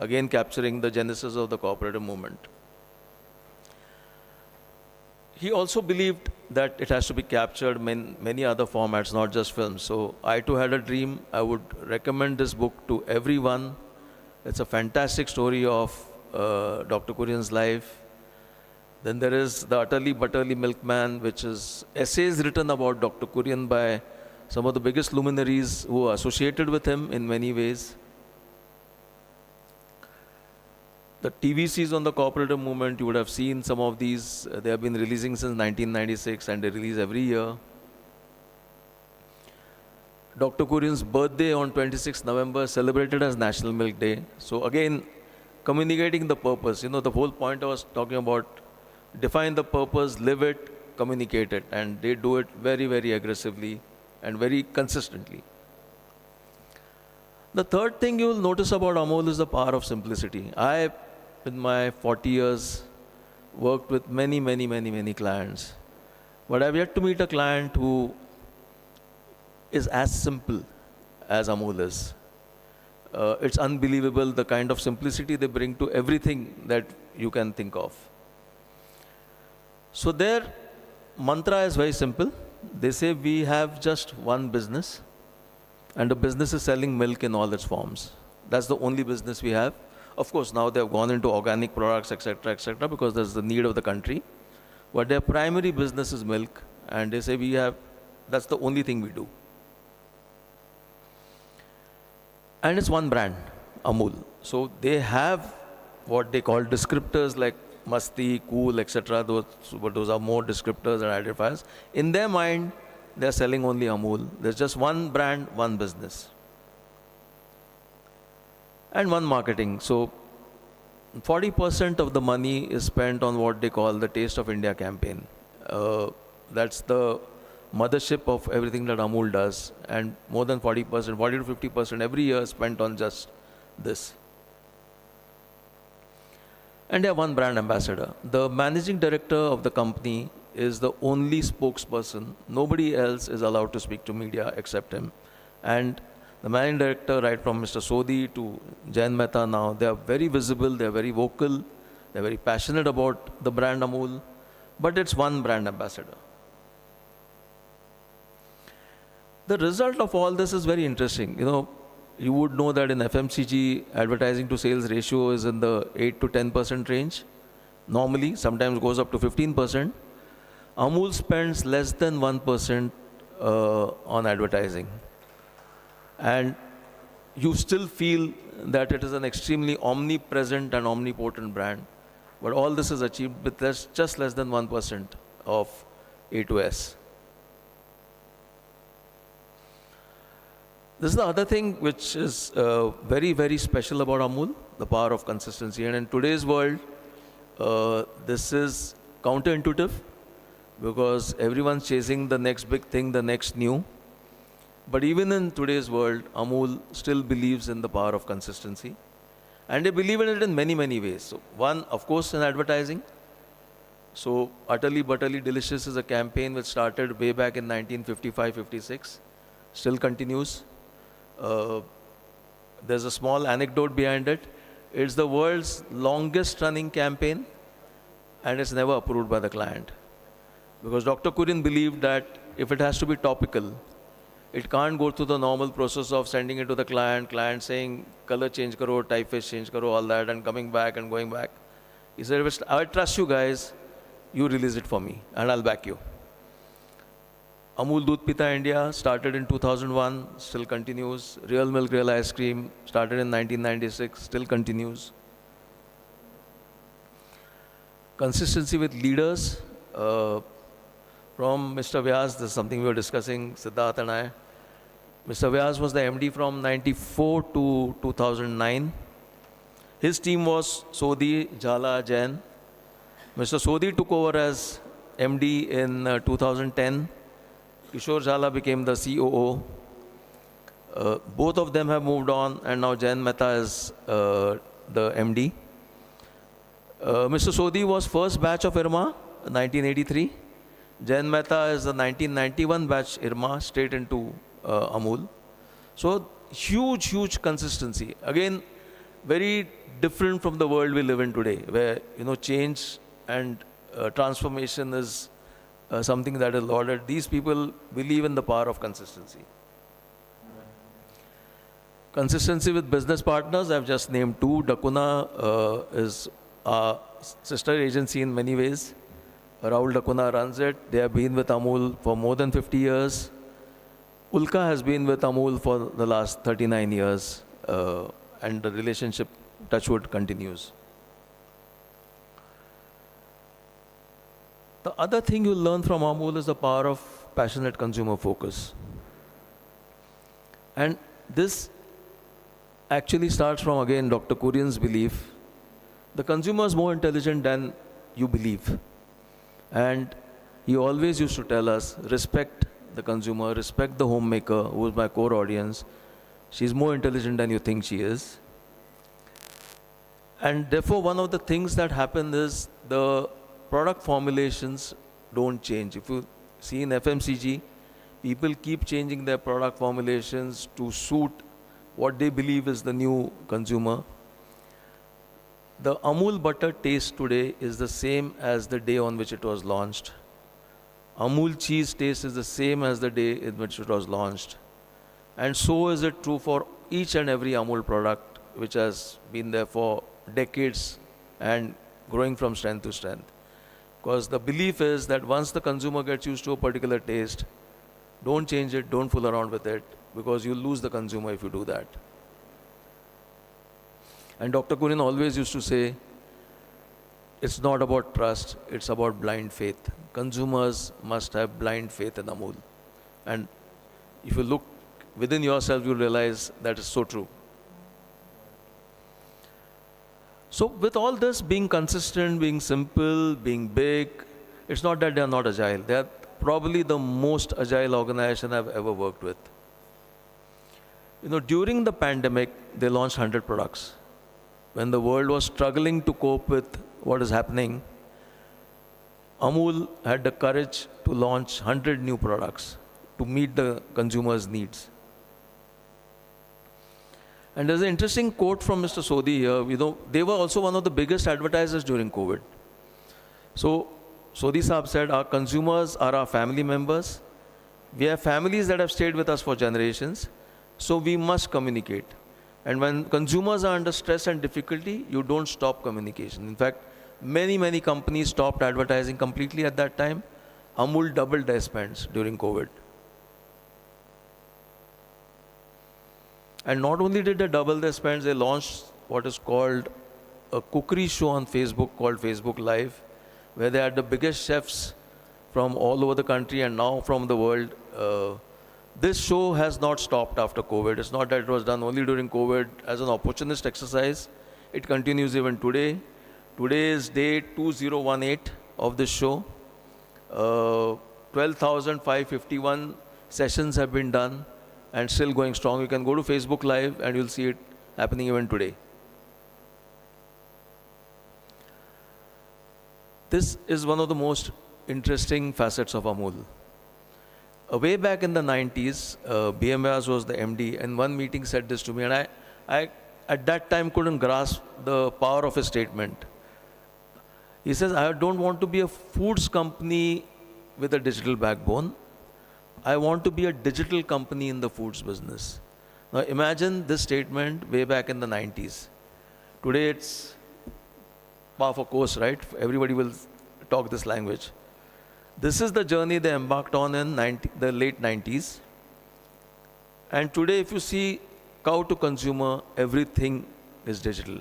again capturing the genesis of the cooperative movement. He also believed that it has to be captured in many other formats, not just films. So I too had a dream. I would recommend this book to everyone. It's a fantastic story of Dr. Kurian's life. Then there is The Utterly Butterly Milkman, which is essays written about Dr. Kurian by some of the biggest luminaries who are associated with him in many ways. The TVCs on the cooperative movement, you would have seen some of these. They have been releasing since 1996 and they release every year. Dr. Kurian's birthday on 26th November celebrated as National Milk Day. So again, communicating the purpose. You know, the whole point I was talking about, define the purpose, live it, communicate it. And they do it very, very aggressively and very consistently. The third thing you will notice about Amol is the power of simplicity. I, in my 40 years, worked with many, many, many, many clients. But I've yet to meet a client who is as simple as Amol is. It's unbelievable the kind of simplicity they bring to everything that you can think of. So their mantra is very simple. They say we have just one business, and the business is selling milk in all its forms. That's the only business we have. Of course, now they have gone into organic products, etc., because there's the need of the country. But their primary business is milk, and they say that's the only thing we do. And it's one brand, Amul. So they have what they call descriptors like Masti, Cool, etc. Those are more descriptors and identifiers. In their mind, they're selling only Amul. There's just one brand, one business. And one marketing. So 40% of the money is spent on what they call the Taste of India campaign. That's the mothership of everything that Amul does. And more than 40%, 40 to 50% every year is spent on just this. and they have one brand ambassador. The managing director of the company is the only spokesperson. Nobody else is allowed to speak to media except him. And the managing director, right from Mr. Sodhi to Jain Mehta now, they are very visible, they are very vocal, they are very passionate about the brand Amul, but it's one brand ambassador. The result of all this is very interesting. You would know that in FMCG, advertising to sales ratio is in the 8 to 10% range. Normally, sometimes goes up to 15%. Amul spends less than 1% on advertising. And you still feel that it is an extremely omnipresent and omnipotent brand. But all this is achieved with just less than 1% of A to S. This is the other thing which is very, very special about Amul, the power of consistency. And in today's world, this is counterintuitive because everyone's chasing the next big thing, the next new. But even in today's world, Amul still believes in the power of consistency. And they believe in it in many, many ways. So one, of course, in advertising. So Utterly Butterly Delicious is a campaign which started way back in 1955-56, still continues. There's a small anecdote behind it. It's the world's longest running campaign and it's never approved by the client. Because Dr. Kurian believed that if it has to be topical, it can't go through the normal process of sending it to the client saying, color change karo, typeface change karo, all that, and coming back and going back. He said, I trust you guys, you release it for me, and I'll back you. Amul Doodh Pita India started in 2001, still continues. Real Milk, Real Ice Cream started in 1996, still continues. Consistency with leaders. From Mr. Vyas, this is something we were discussing, Siddharth and I. Mr. Vyas was the MD from 94 to 2009. His team was Sodhi, Jhala, Jain. Mr. Sodhi took over as MD in 2010. Kishore Jhala became the COO. Both of them have moved on, and now Jain Mehta is the MD. Mr. Sodhi was first batch of IRMA, 1983. Jain Mehta is the 1991 batch IRMA, straight into Amul. So huge, huge consistency. Again, very different from the world we live in today, where change and transformation is something that is lauded. These people believe in the power of consistency. Consistency with business partners, I've just named two. Dakuna is a sister agency in many ways. Rahul Dakuna runs it. They have been with Amul for more than 50 years. Ulka has been with Amul for the last 39 years. And the relationship, touchwood, continues. The other thing you'll learn from Amul is the power of passionate consumer focus. And this actually starts from, again, Dr. Kurian's belief. The consumer is more intelligent than you believe. And he always used to tell us, respect the consumer, respect the homemaker, who is my core audience. She's more intelligent than you think she is. And therefore, one of the things that happen is the product formulations don't change. If you see in FMCG, people keep changing their product formulations to suit what they believe is the new consumer. The Amul butter taste today is the same as the day on which it was launched. Amul cheese taste is the same as the day in which it was launched. And so is it true for each and every Amul product, which has been there for decades and growing from strength to strength. Because the belief is that once the consumer gets used to a particular taste, don't change it, don't fool around with it, because you'll lose the consumer if you do that. And Dr. Kurian always used to say, it's not about trust, it's about blind faith. Consumers must have blind faith in Amul. And if you look within yourself, you'll realize that is so true. So with all this being consistent, being simple, being big, it's not that they are not agile. They are probably the most agile organization I've ever worked with. During the pandemic, they launched 100 products. when the world was struggling to cope with what is happening, Amul had the courage to launch 100 new products to meet the consumers' needs. And there's an interesting quote from Mr. Sodhi here. You know, they were also one of the biggest advertisers during COVID. So Sodhi Saab said, our consumers are our family members. We have families that have stayed with us for generations. So we must communicate. And when consumers are under stress and difficulty, you don't stop communication. In fact, many companies stopped advertising completely at that time. Amul doubled their spends during COVID. And not only did they double their spends, they launched what is called a cookery show on Facebook called Facebook Live, where they had the biggest chefs from all over the country and now from the world. This show has not stopped after COVID. It's not that it was done only during COVID as an opportunist exercise. It continues even today. Today is day 2018 of this show. 12,551 sessions have been done and still going strong. You can go to Facebook Live and you'll see it happening even today. This is one of the most interesting facets of Amul. Way back in the 90s, BMWaz was the MD, and one meeting said this to me, and I at that time couldn't grasp the power of his statement. He says, I don't want to be a foods company with a digital backbone. I want to be a digital company in the foods business. Now imagine this statement way back in the 90s. Today it's par for course, right? Everybody will talk this language. This is the journey they embarked on in the late 90s. And today if you see cow to consumer, everything is digital.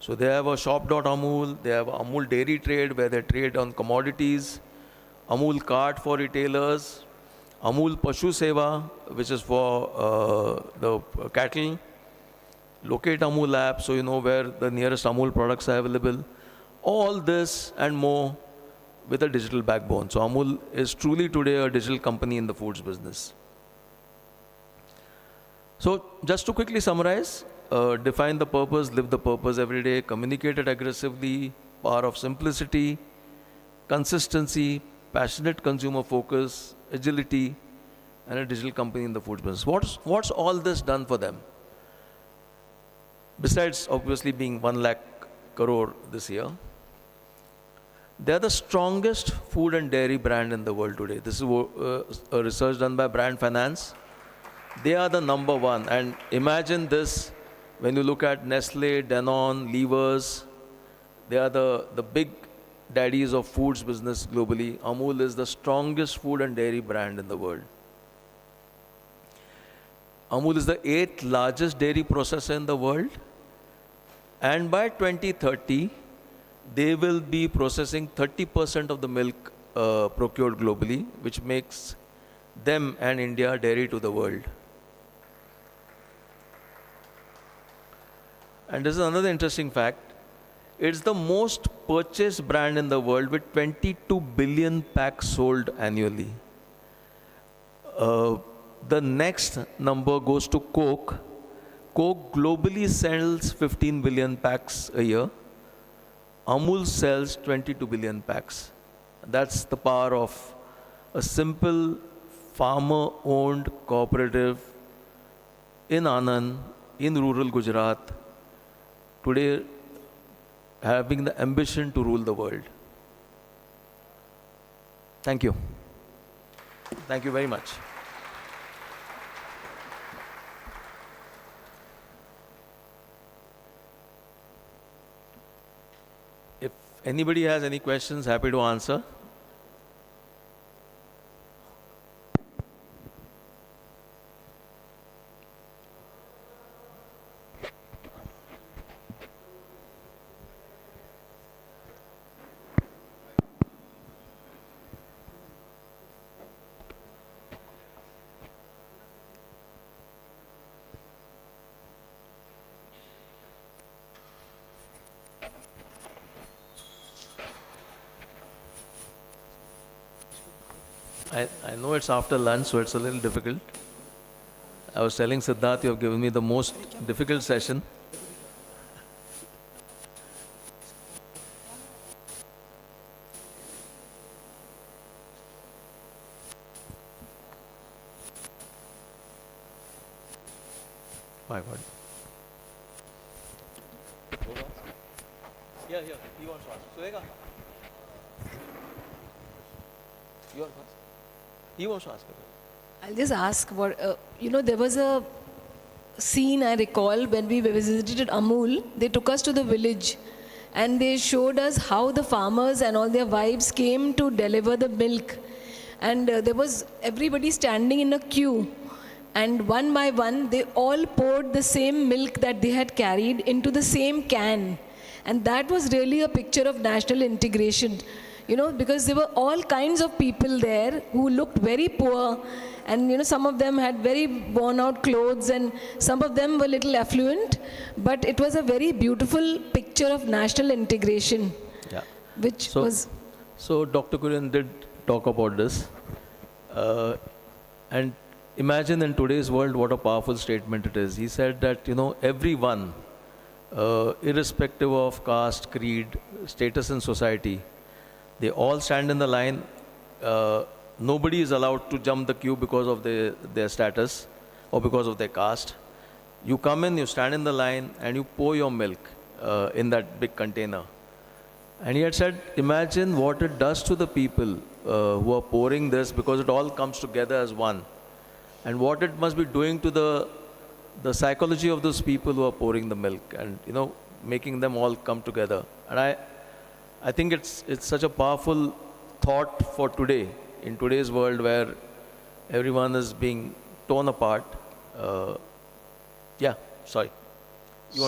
So they have a shop.amul, they have Amul Dairy Trade where they trade on commodities, Amul Cart for retailers, Amul Pashu Seva, which is for the cattle, Locate Amul app, so you know where the nearest Amul products are available. All this and more with a digital backbone. So Amul is truly today a digital company in the foods business. So just to quickly summarize, define the purpose, live the purpose every day, communicate it aggressively, power of simplicity, consistency, passionate consumer focus, agility, and a digital company in the food business. What's all this done for them? Besides obviously being 1 lakh crore this year, they are the strongest food and dairy brand in the world today. This is a research done by Brand Finance. They are the #1. And imagine this, when you look at Nestle, Danone, Levers, they are the big daddies of foods business globally. Amul is the strongest food and dairy brand in the world. Amul is the 8th largest dairy processor in the world. And by 2030, they will be processing 30% of the milk procured globally, which makes them and India dairy to the world. And this is another interesting fact. It's the most purchased brand in the world with 22 billion packs sold annually. The next number goes to Coke. Coke globally sells 15 billion packs a year. Amul sells 22 billion packs. That's the power of a simple farmer-owned cooperative in Anand, in rural Gujarat, today having the ambition to rule the world. Thank you. Thank you very much. If anybody has any questions, happy to answer. I know it's after lunch, so it's a little difficult. I was telling Siddharth, you have given me the most difficult session. My God. Yeah, he wants to ask. Sudheka? You want to ask? He wants to ask. I'll just ask there was a scene I recall when we visited Amul. They took us to the village and they showed us how the farmers and all their wives came to deliver the milk. And there was everybody standing in a queue. And one by one, they all poured the same milk that they had carried into the same can. And that was really a picture of national integration. Because there were all kinds of people there who looked very poor, and some of them had very worn out clothes, and some of them were little affluent, but it was a very beautiful picture of national integration. Yeah. So Dr. Kurian did talk about this, and imagine in today's world what a powerful statement it is. He said that everyone, irrespective of caste, creed, status in society, they all stand in the line. Nobody is allowed to jump the queue because of their status or because of their caste. You come in, you stand in the line, and you pour your milk in that big container. And he had said, imagine what it does to the people who are pouring this, because it all comes together as one. And what it must be doing to the psychology of those people who are pouring the milk and, making them all come together. And I think it's such a powerful thought for today, in today's world where everyone is being torn apart. Yeah, sorry. You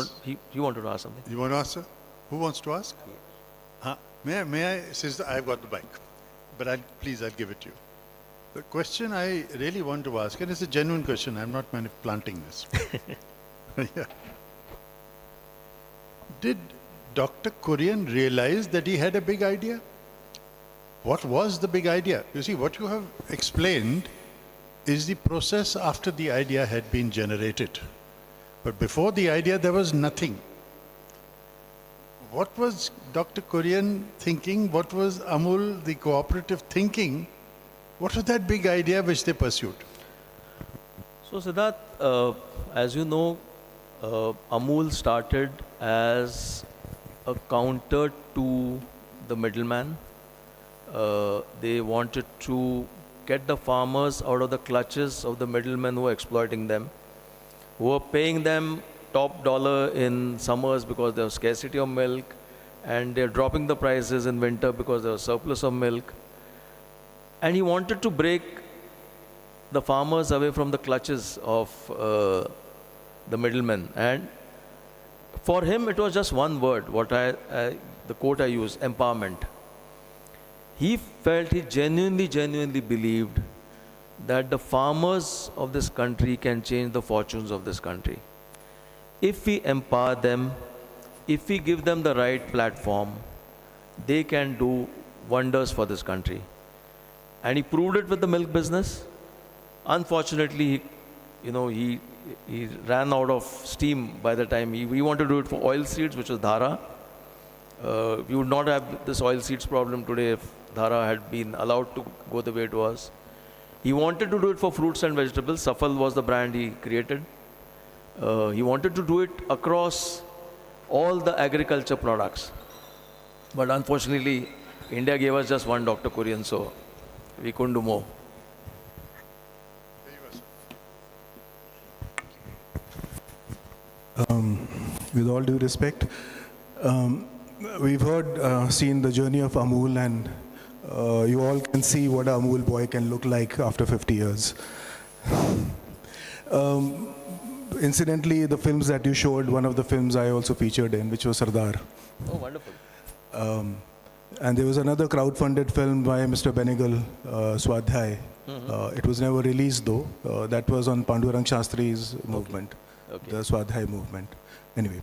wanted to ask something? You want to ask, sir? Who wants to ask? May I, since I've got the mic, but I'll give it to you. The question I really want to ask, and it's a genuine question, I'm not planting this. Yeah. Did Dr. Kurian realized that he had a big idea? What was the big idea? You see, what you have explained is the process after the idea had been generated. But before the idea, there was nothing. What was Dr. Kurian thinking? What was Amul, the cooperative, thinking? What was that big idea which they pursued? So Siddharth, as you know, Amul started as a counter to the middleman. They wanted to get the farmers out of the clutches of the middlemen who were exploiting them, who were paying them top dollar in summers because there was scarcity of milk, and they're dropping the prices in winter because there was surplus of milk. And he wanted to break the farmers away from the clutches of the middlemen. And for him, it was just one word, the quote I use, empowerment. He felt, he genuinely believed that the farmers of this country can change the fortunes of this country. If we empower them, if we give them the right platform, they can do wonders for this country. And he proved it with the milk business. Unfortunately, he ran out of steam by the time we wanted to do it for oil seeds, which was Dhara. We would not have this oil seeds problem today if Dhara had been allowed to go the way it was. He wanted to do it for fruits and vegetables. Safal was the brand he created. He wanted to do it across all the agriculture products. But unfortunately, India gave us just one Dr. Kurian, so we couldn't do more. With all due respect, we've seen the journey of Amul, and you all can see what an Amul boy can look like after 50 years. Incidentally, the films that you showed, one of the films I also featured in, which was Sardar. Oh, wonderful. And there was another crowd-funded film by Mr. Benegal, Swadhyay. It was never released though. That was on Pandurang Shastri's movement, the Swadhyay movement. Anyway,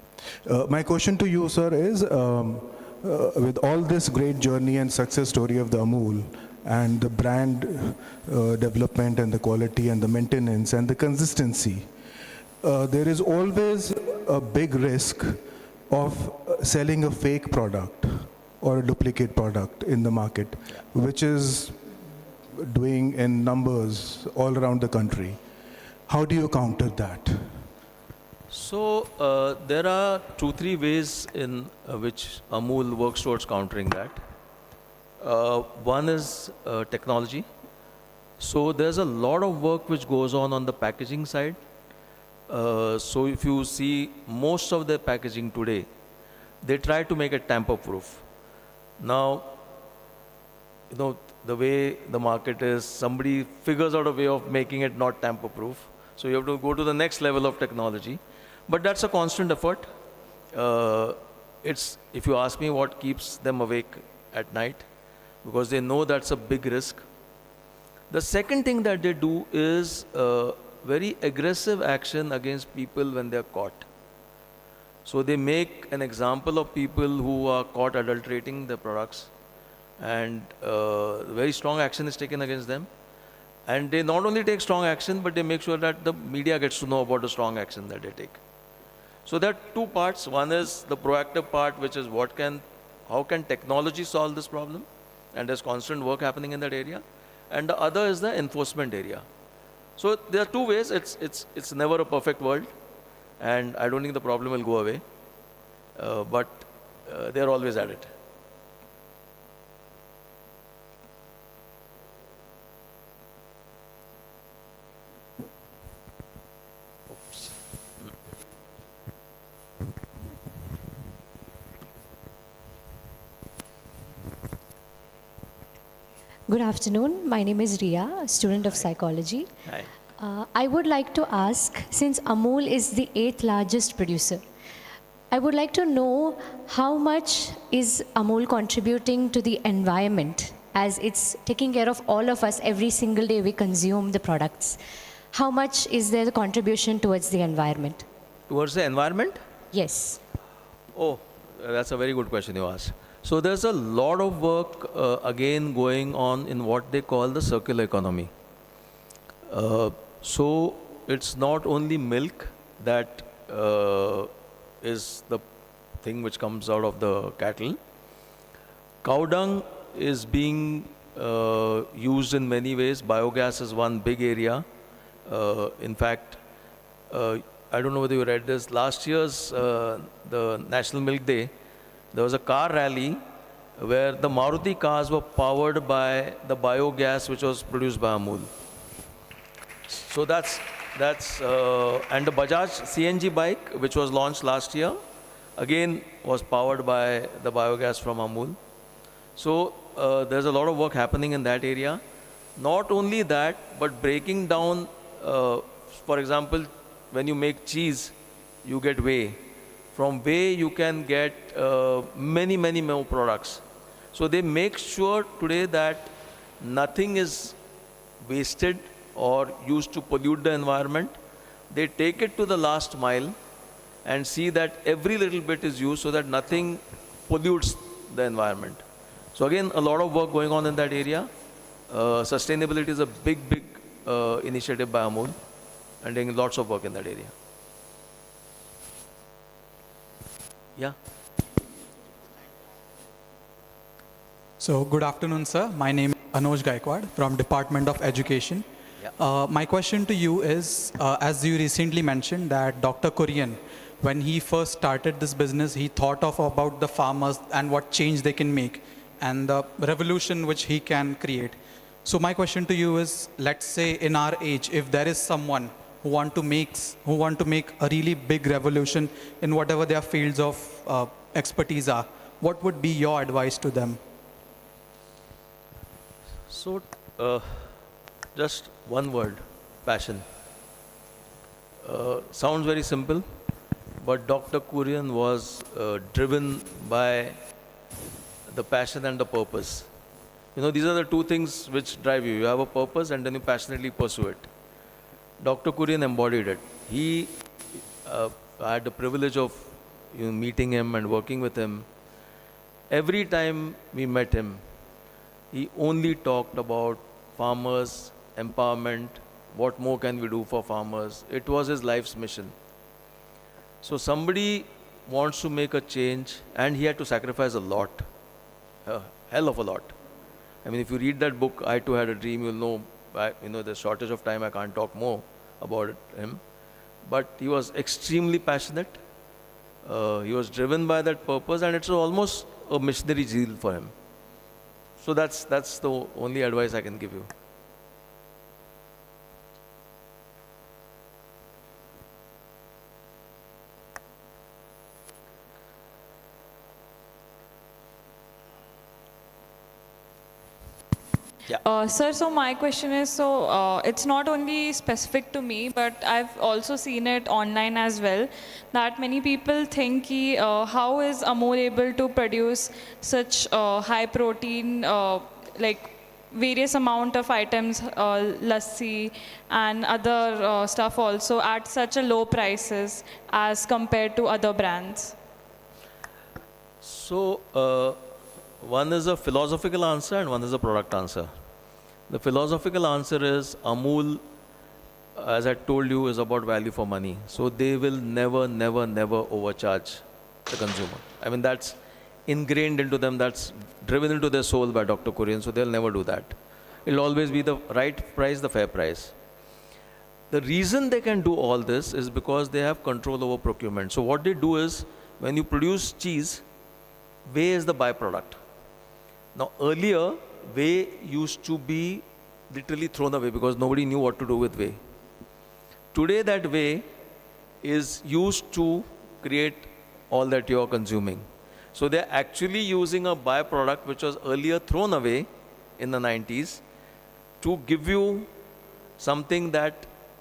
my question to you, sir, is with all this great journey and success story of the Amul and the brand development and the quality and the maintenance and the consistency, there is always a big risk of selling a fake product or a duplicate product in the market, which is doing in numbers all around the country. How do you counter that? So there are 2-3 ways in which Amul works towards countering that. One is technology. So there's a lot of work which goes on the packaging side. So if you see most of the packaging today, they try to make it tamper-proof. Now, you know, the way the market is, somebody figures out a way of making it not tamper-proof. So you have to go to the next level of technology. But that's a constant effort. If you ask me what keeps them awake at night, because they know that's a big risk. The second thing that they do is very aggressive action against people when they're caught. So they make an example of people who are caught adulterating the products, and very strong action is taken against them. And they not only take strong action, but they make sure that the media gets to know about the strong action that they take. So there are two parts. One is the proactive part, which is how can technology solve this problem? And there's constant work happening in that area. And the other is the enforcement area. So there are two ways. It's never a perfect world, and I don't think the problem will go away. But they're always at it. Good afternoon. My name is Ria, a student of psychology. Hi. I would like to ask, since Amul is the 8th largest producer, I would like to know how much is Amul contributing to the environment, as it's taking care of all of us every single day we consume the products. How much is their contribution towards the environment? Towards the environment? Yes. Oh, that's a very good question you asked. So there's a lot of work again going on in what they call the circular economy. So it's not only milk that is the thing which comes out of the cattle. Cow dung is being used in many ways. Biogas is one big area. In fact, I don't know whether you read this. Last year's the National Milk Day, there was a car rally where the Maruti cars were powered by the biogas which was produced by Amul. So that's and the Bajaj CNG bike which was launched last year, again was powered by the biogas from Amul. So there's a lot of work happening in that area. Not only that, but breaking down, for example, when you make cheese, you get whey. From whey, you can get many more products. So they make sure today that nothing is wasted or used to pollute the environment. They take it to the last mile and see that every little bit is used so that nothing pollutes the environment. So again, a lot of work going on in that area. Sustainability is a big initiative by Amul, and doing lots of work in that area. Yeah. So good afternoon, sir. My name is Anuj Gaikwad from Department of Education. Yeah. My question to you is, as you recently mentioned that Dr. Kurian, when he first started this business, he thought about the farmers and what change they can make and the revolution which he can create. So my question to you is, let's say in our age, if there is someone who want to make a really big revolution in whatever their fields of expertise are, what would be your advice to them? So, just one word, passion. Sounds very simple, but Dr. Kurian was driven by the passion and the purpose. You know, these are the two things which drive you. You have a purpose and then you passionately pursue it. Dr. Kurian embodied it. I had the privilege of meeting him and working with him. Every time we met him, he only talked about farmers, empowerment, what more can we do for farmers. It was his life's mission. So somebody wants to make a change, and he had to sacrifice a lot, a hell of a lot. I mean, if you read that book, I Too Had a Dream, you'll know, there's shortage of time, I can't talk more about him. but he was extremely passionate. He was driven by that purpose, and it's almost a missionary zeal for him. So that's the only advice I can give you. Sir, so my question is, so it's not only specific to me, but I've also seen it online as well, that many people think how is Amul able to produce such high protein, like various amount of items, lassi and other stuff also at such a low prices as compared to other brands? So, one is a philosophical answer and one is a product answer. The philosophical answer is Amul, as I told you, is about value for money. So they will never, never, never overcharge the consumer. I mean, that's ingrained into them, that's driven into their soul by Dr. Kurian, so they'll never do that. It'll always be the right price, the fair price. The reason they can do all this is because they have control over procurement. So what they do is, when you produce cheese, whey is the byproduct. Now earlier, whey used to be literally thrown away because nobody knew what to do with whey. Today that whey is used to create all that you are consuming. So they're actually using a byproduct which was earlier thrown away in the 90s to give you something that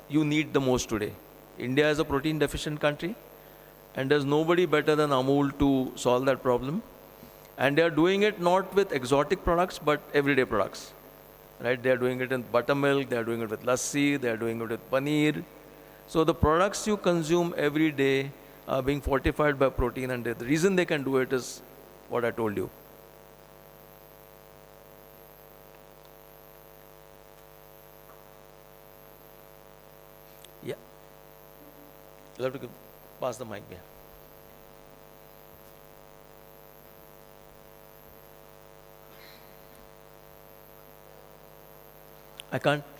you need the most today. India is a protein deficient country, and there's nobody better than Amul to solve that problem. And they are doing it not with exotic products, but everyday products. Right? They are doing it in buttermilk, they are doing it with lassi, they are doing it with paneer. So the products you consume every day are being fortified by protein, and the reason they can do it is what I told you. Yeah. You'll have to pass the mic here.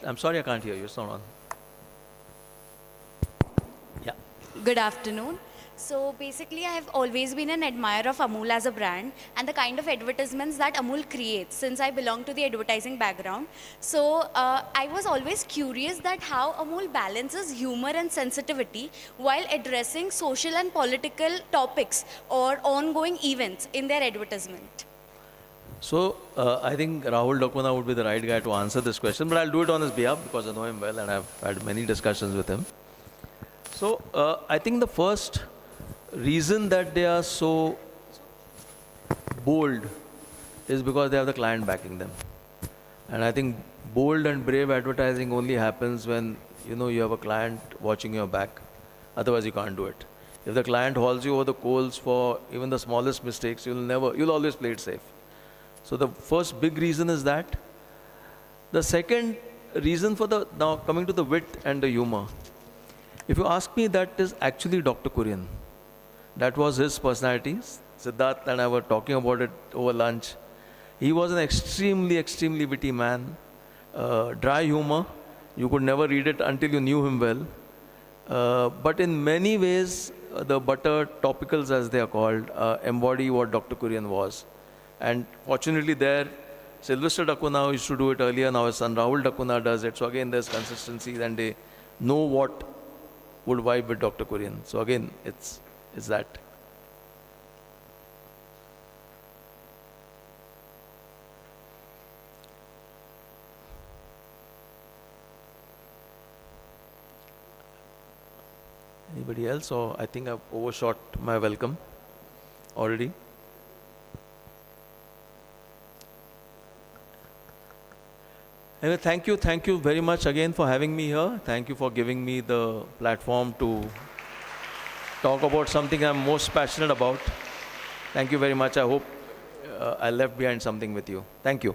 I'm sorry I can't hear you, it's not on. Yeah. Good afternoon. So basically, I have always been an admirer of Amul as a brand and the kind of advertisements that Amul creates, since I belong to the advertising background. So I was always curious that how Amul balances humor and sensitivity while addressing social and political topics or ongoing events in their advertisement. So I think Rahul Dakuna would be the right guy to answer this question, but I'll do it on his behalf because I know him well and I've had many discussions with him. So I think the first reason that they are so bold is because they have the client backing them. And I think bold and brave advertising only happens when you have a client watching your back. Otherwise you can't do it. If the client hauls you over the coals for even the smallest mistakes, you'll always play it safe. So the first big reason is that. The second reason now coming to the wit and the humor. If you ask me, that is actually Dr. Kurian. That was his personality. Siddharth and I were talking about it over lunch. He was an extremely, extremely witty man. Dry humor. You could never read it until you knew him well. But in many ways, the butter topicals, as they are called, embody what Dr. Kurian was. And fortunately there, Sylvester Dakuna used to do it earlier, now his son Rahul Dakuna does it. So again, there's consistency and they know what would vibe with Dr. Kurian. So again, it's that. Anybody else? Or I think I've overshot my welcome already. Anyway, thank you very much again for having me here. Thank you for giving me the platform to talk about something I'm most passionate about. Thank you very much. I hope I left behind something with you. Thank you.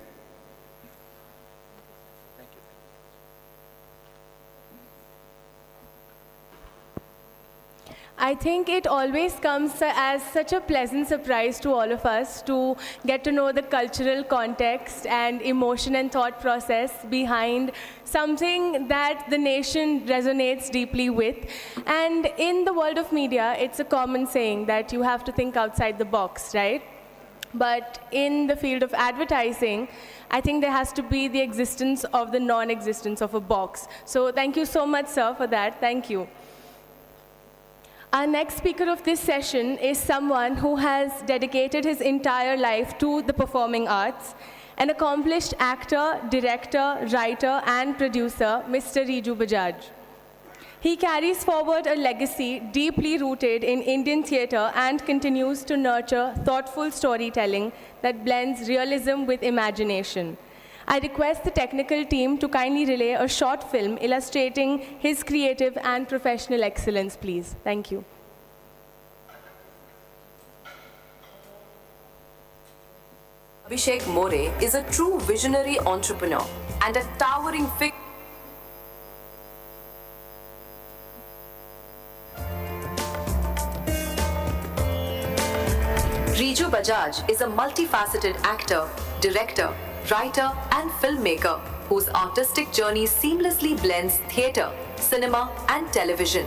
I think it always comes as such a pleasant surprise to all of us to get to know the cultural context and emotion and thought process behind something that the nation resonates deeply with. And in the world of media, it's a common saying that you have to think outside the box, right? But in the field of advertising, I think there has to be the existence of the non-existence of a box. So thank you so much, sir, for that. Thank you. Our next speaker of this session is someone who has dedicated his entire life to the performing arts, an accomplished actor, director, writer, and producer, Mr. Riju Bajaj. He carries forward a legacy deeply rooted in Indian theatre and continues to nurture thoughtful storytelling that blends realism with imagination. I request the technical team to kindly relay a short film illustrating his creative and professional excellence, please. Thank you. Abhishek More is a true visionary entrepreneur and a towering figure. Riju Bajaj is a multifaceted actor, director, writer, and filmmaker whose artistic journey seamlessly blends theatre, cinema, and television.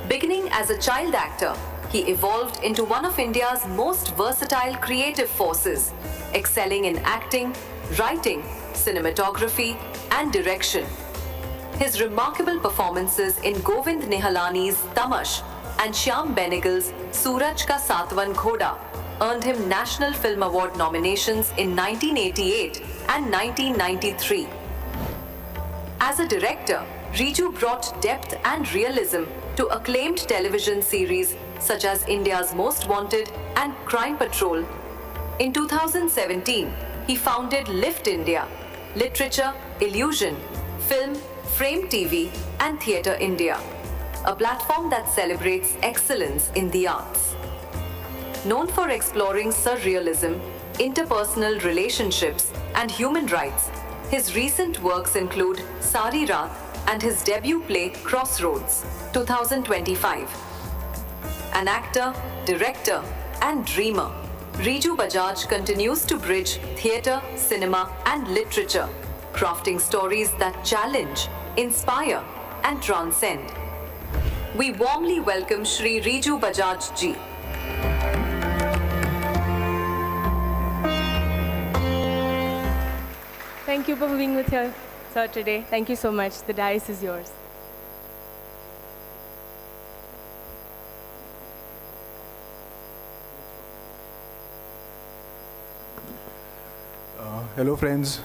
Beginning as a child actor, he evolved into one of India's most versatile creative forces, excelling in acting, writing, cinematography, and direction. His remarkable performances in Govind Nihalani's Tamash and Shyam Benegal's Suraj Ka Satwan Ghoda earned him National Film Award nominations in 1988 and 1993. As a director, Riju brought depth and realism to acclaimed television series such as India's Most Wanted and Crime Patrol. In 2017, he founded Lift India, Literature, Illusion, Film, Frame TV, and Theatre India, a platform that celebrates excellence in the arts. Known for exploring surrealism, interpersonal relationships, and human rights, his recent works include Sari Raat and his debut play Crossroads, 2025. An actor, director, and dreamer, Riju Bajaj continues to bridge theatre, cinema, and literature, crafting stories that challenge, inspire, and transcend. We warmly welcome Shri Riju Bajaj ji. Thank you for being with us, sir, today. Thank you so much. The dais is yours. Hello, friends.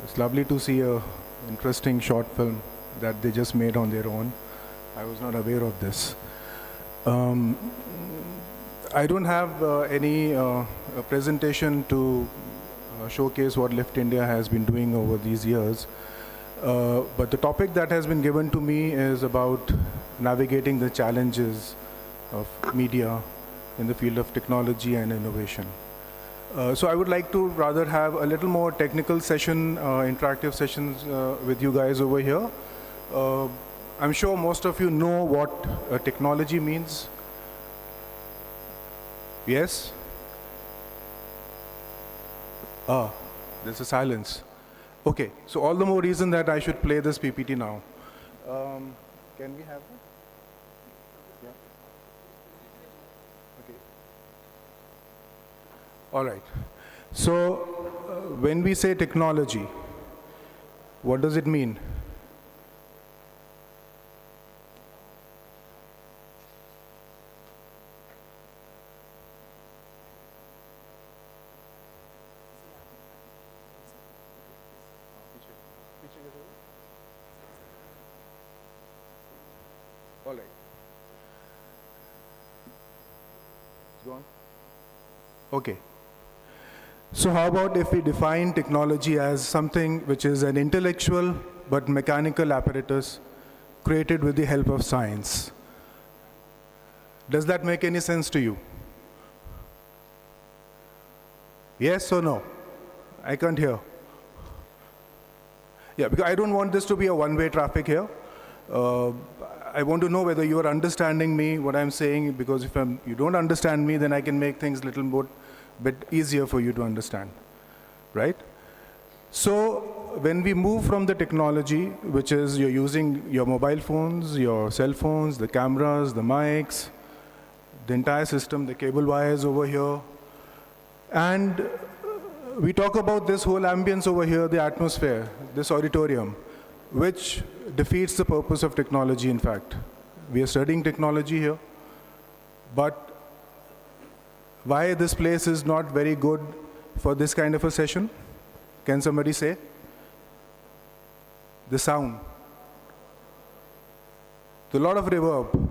It's lovely to see a interesting short film that they just made on their own. I was not aware of this. I don't have any presentation to showcase what Lift India has been doing over these years. But the topic that has been given to me is about navigating the challenges of media in the field of technology and innovation. So I would like to rather have a little more technical session, interactive sessions with you guys over here. I'm sure most of you know what technology means. Yes? There's a silence. Okay, so all the more reason that I should play this PPT now. Can we have it? Yeah. Okay. All right. So when we say technology, what does it mean? All right. Go on. Okay. So how about if we define technology as something which is an intellectual but mechanical apparatus created with the help of science? Does that make any sense to you? Yes or no? I can't hear. Yeah, because I don't want this to be a one-way traffic here. I want to know whether you are understanding me, what I'm saying, because if you don't understand me, then I can make things a little bit easier for you to understand, right? So when we move from the technology, which is you're using your mobile phones, your cell phones, the cameras, the mics, the entire system, the cable wires over here, and we talk about this whole ambience over here, the atmosphere, this auditorium, which defeats the purpose of technology, in fact. We are studying technology here, but why this place is not very good for this kind of a session? Can somebody say? The sound. A lot of reverb.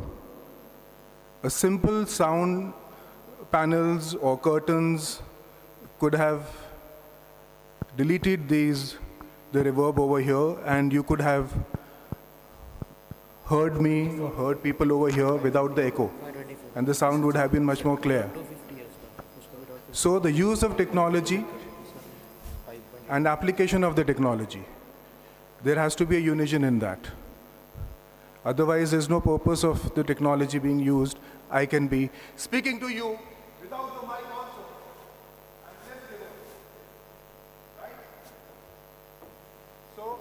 A simple sound panels or curtains could have deleted the reverb over here, and you could have heard me, or heard people over here without the echo, and the sound would have been much more clear. So the use of technology and application of the technology, there has to be a unison in that. Otherwise, there's no purpose of the technology being used. I can be speaking to you without the mic also. I'm sensitive. Right? So,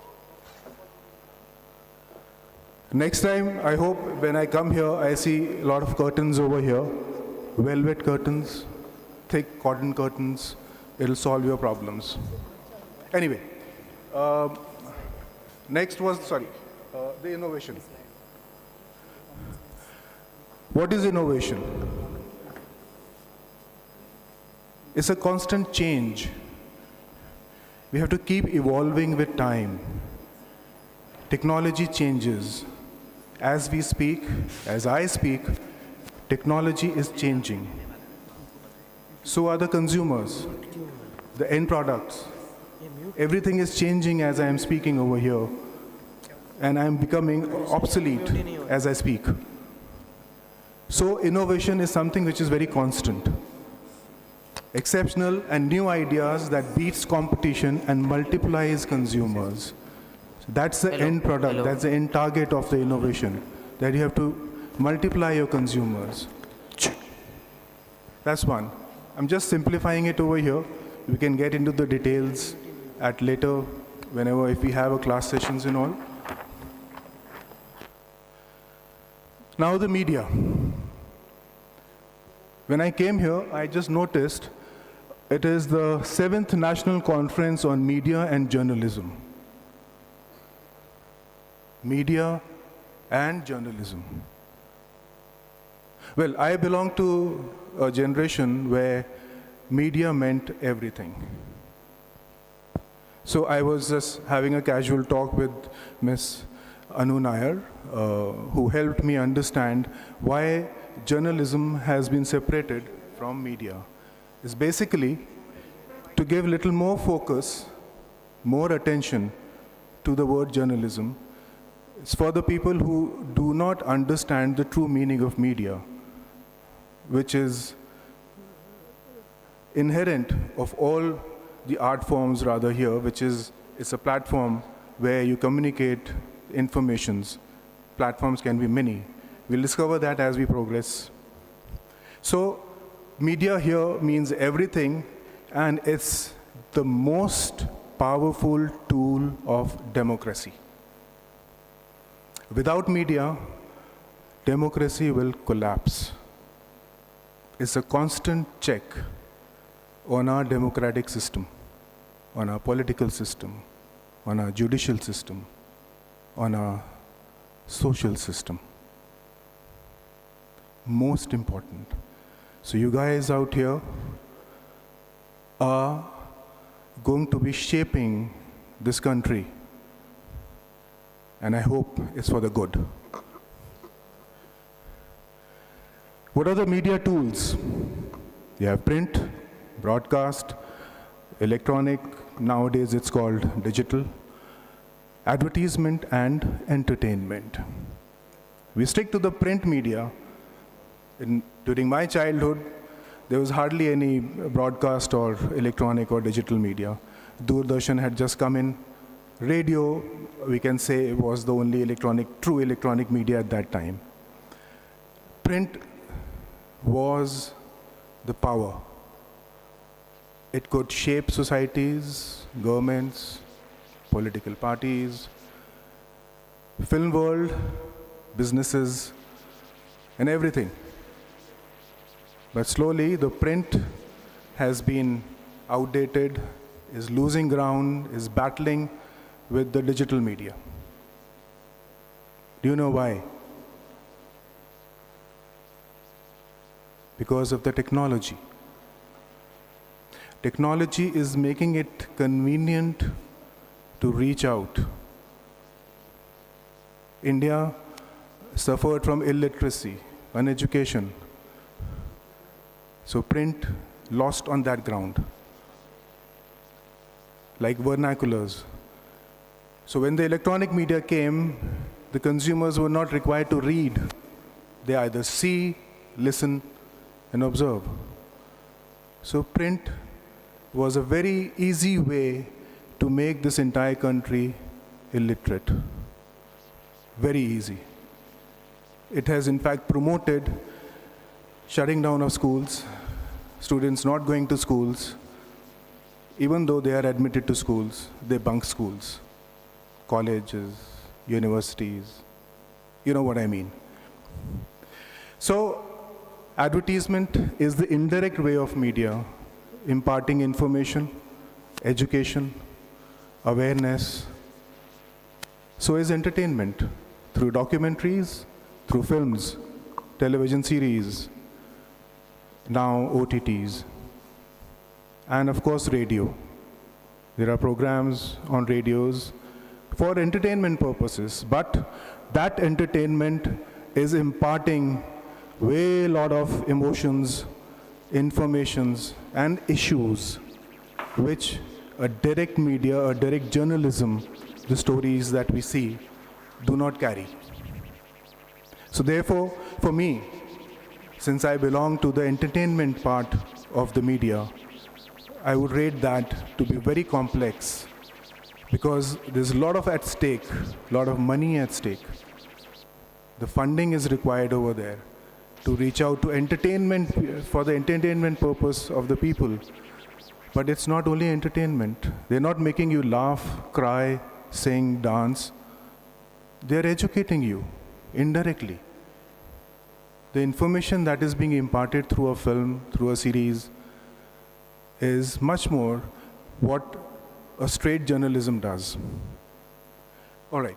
next time, I hope when I come here, I see a lot of curtains over here, velvet curtains, thick cotton curtains. It'll solve your problems. Anyway, next was, the innovation. What is innovation? It's a constant change. We have to keep evolving with time. Technology changes. As we speak, as I speak, technology is changing. So are the consumers, the end products. Everything is changing as I am speaking over here, and I am becoming obsolete as I speak. So innovation is something which is very constant. Exceptional and new ideas that beats competition and multiplies consumers. So that's the end product, that's the end target of the innovation, that you have to multiply your consumers. That's one. I'm just simplifying it over here. We can get into the details at later, whenever, if we have a class sessions and all. Now the media. When I came here, I just noticed it is the 7th National Conference on Media and Journalism. Media and journalism. Well, I belong to a generation where media meant everything. So I was just having a casual talk with Ms. Anu Nair, who helped me understand why journalism has been separated from media. It's basically to give little more focus, more attention to the word journalism. It's for the people who do not understand the true meaning of media, which is inherent of all the art forms rather here, which is, it's a platform where you communicate informations. Platforms can be many. We'll discover that as we progress. So media here means everything, and it's the most powerful tool of democracy. Without media, democracy will collapse. It's a constant check on our democratic system, on our political system, on our judicial system, on our social system. Most important. So you guys out here are going to be shaping this country, and I hope it's for the good. What are the media tools? You have print, broadcast, electronic, nowadays it's called digital, advertisement and entertainment. We stick to the print media. During my childhood, there was hardly any broadcast or electronic or digital media. Doordarshan had just come in, Radio, we can say, was the only true electronic media at that time. Print was the power. It could shape societies, governments, political parties, film world, businesses, and everything. But slowly the print has been outdated, is losing ground, is battling with the digital media. Do you know why? Because of the technology. Technology is making it convenient to reach out. India suffered from illiteracy, uneducation. So print lost on that ground, like vernaculars. So when the electronic media came, the consumers were not required to read. They either see, listen, and observe. So print was a very easy way to make this entire country illiterate. Very easy. It has in fact promoted shutting down of schools, students not going to schools. Even though they are admitted to schools, they bunk schools, colleges, universities. You know what I mean. So advertisement is the indirect way of media imparting information, education, awareness. So is entertainment through documentaries, through films, television series, now OTTs, and of course radio. There are programs on radios for entertainment purposes, but that entertainment is imparting way lot of emotions, informations, and issues which a direct media, a direct journalism, the stories that we see, do not carry. So therefore, for me, since I belong to the entertainment part of the media, I would rate that to be very complex because there's a lot of at stake, a lot of money at stake. The funding is required over there to reach out to entertainment, for the entertainment purpose of the people. But it's not only entertainment. They're not making you laugh, cry, sing, dance. They're educating you indirectly. The information that is being imparted through a film, through a series, is much more what a straight journalism does. All right.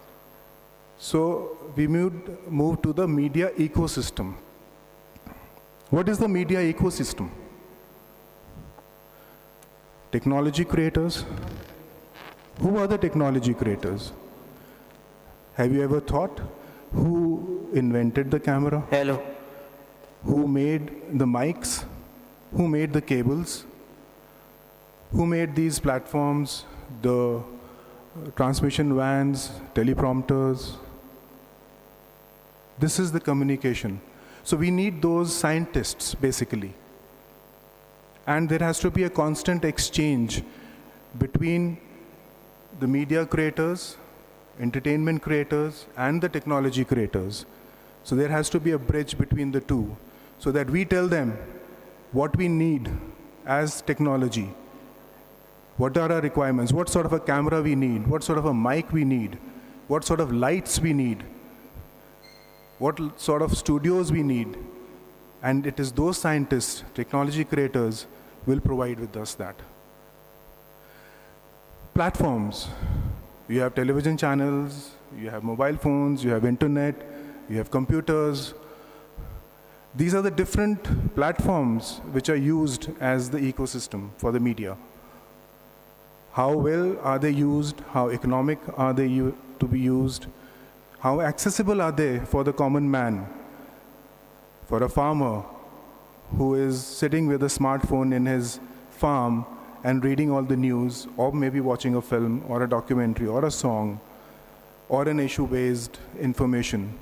So we move to the media ecosystem. What is the media ecosystem? Technology creators. Who are the technology creators? Have you ever thought who invented the camera? Hello. Who made the mics? Who made the cables? Who made these platforms, the transmission vans, teleprompters? This is the communication. So we need those scientists, basically. And there has to be a constant exchange between the media creators, entertainment creators, and the technology creators. So there has to be a bridge between the two, so that we tell them what we need as technology. What are our requirements? What sort of a camera we need? What sort of a mic we need? What sort of lights we need? What sort of studios we need? And it is those scientists, technology creators, will provide with us that. Platforms. You have television channels, you have mobile phones, you have internet, you have computers. These are the different platforms which are used as the ecosystem for the media. How well are they used? How economic are they to be used? How accessible are they for the common man? For a farmer who is sitting with a smartphone in his farm and reading all the news, or maybe watching a film or a documentary or a song or an issue-based information.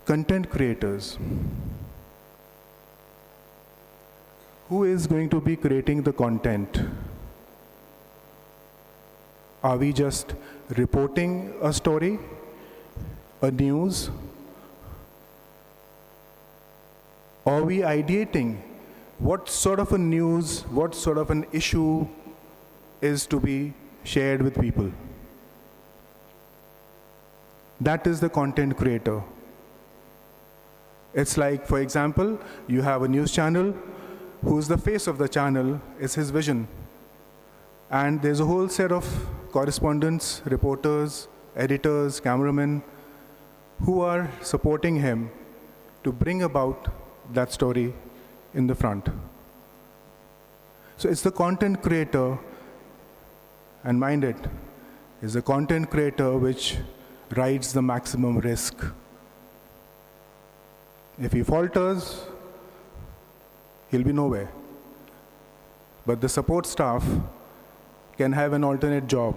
Content creators. Who is going to be creating the content? Are we just reporting a story, a news? Are we ideating what sort of a news, what sort of an issue is to be shared with people? That is the content creator. It's like, for example, you have a news channel, who's the face of the channel is his vision. And there's a whole set of correspondents, reporters, editors, cameramen, who are supporting him to bring about that story in the front. So it's the content creator, and mind it, is the content creator which rides the maximum risk. If he falters, he'll be nowhere. But the support staff can have an alternate job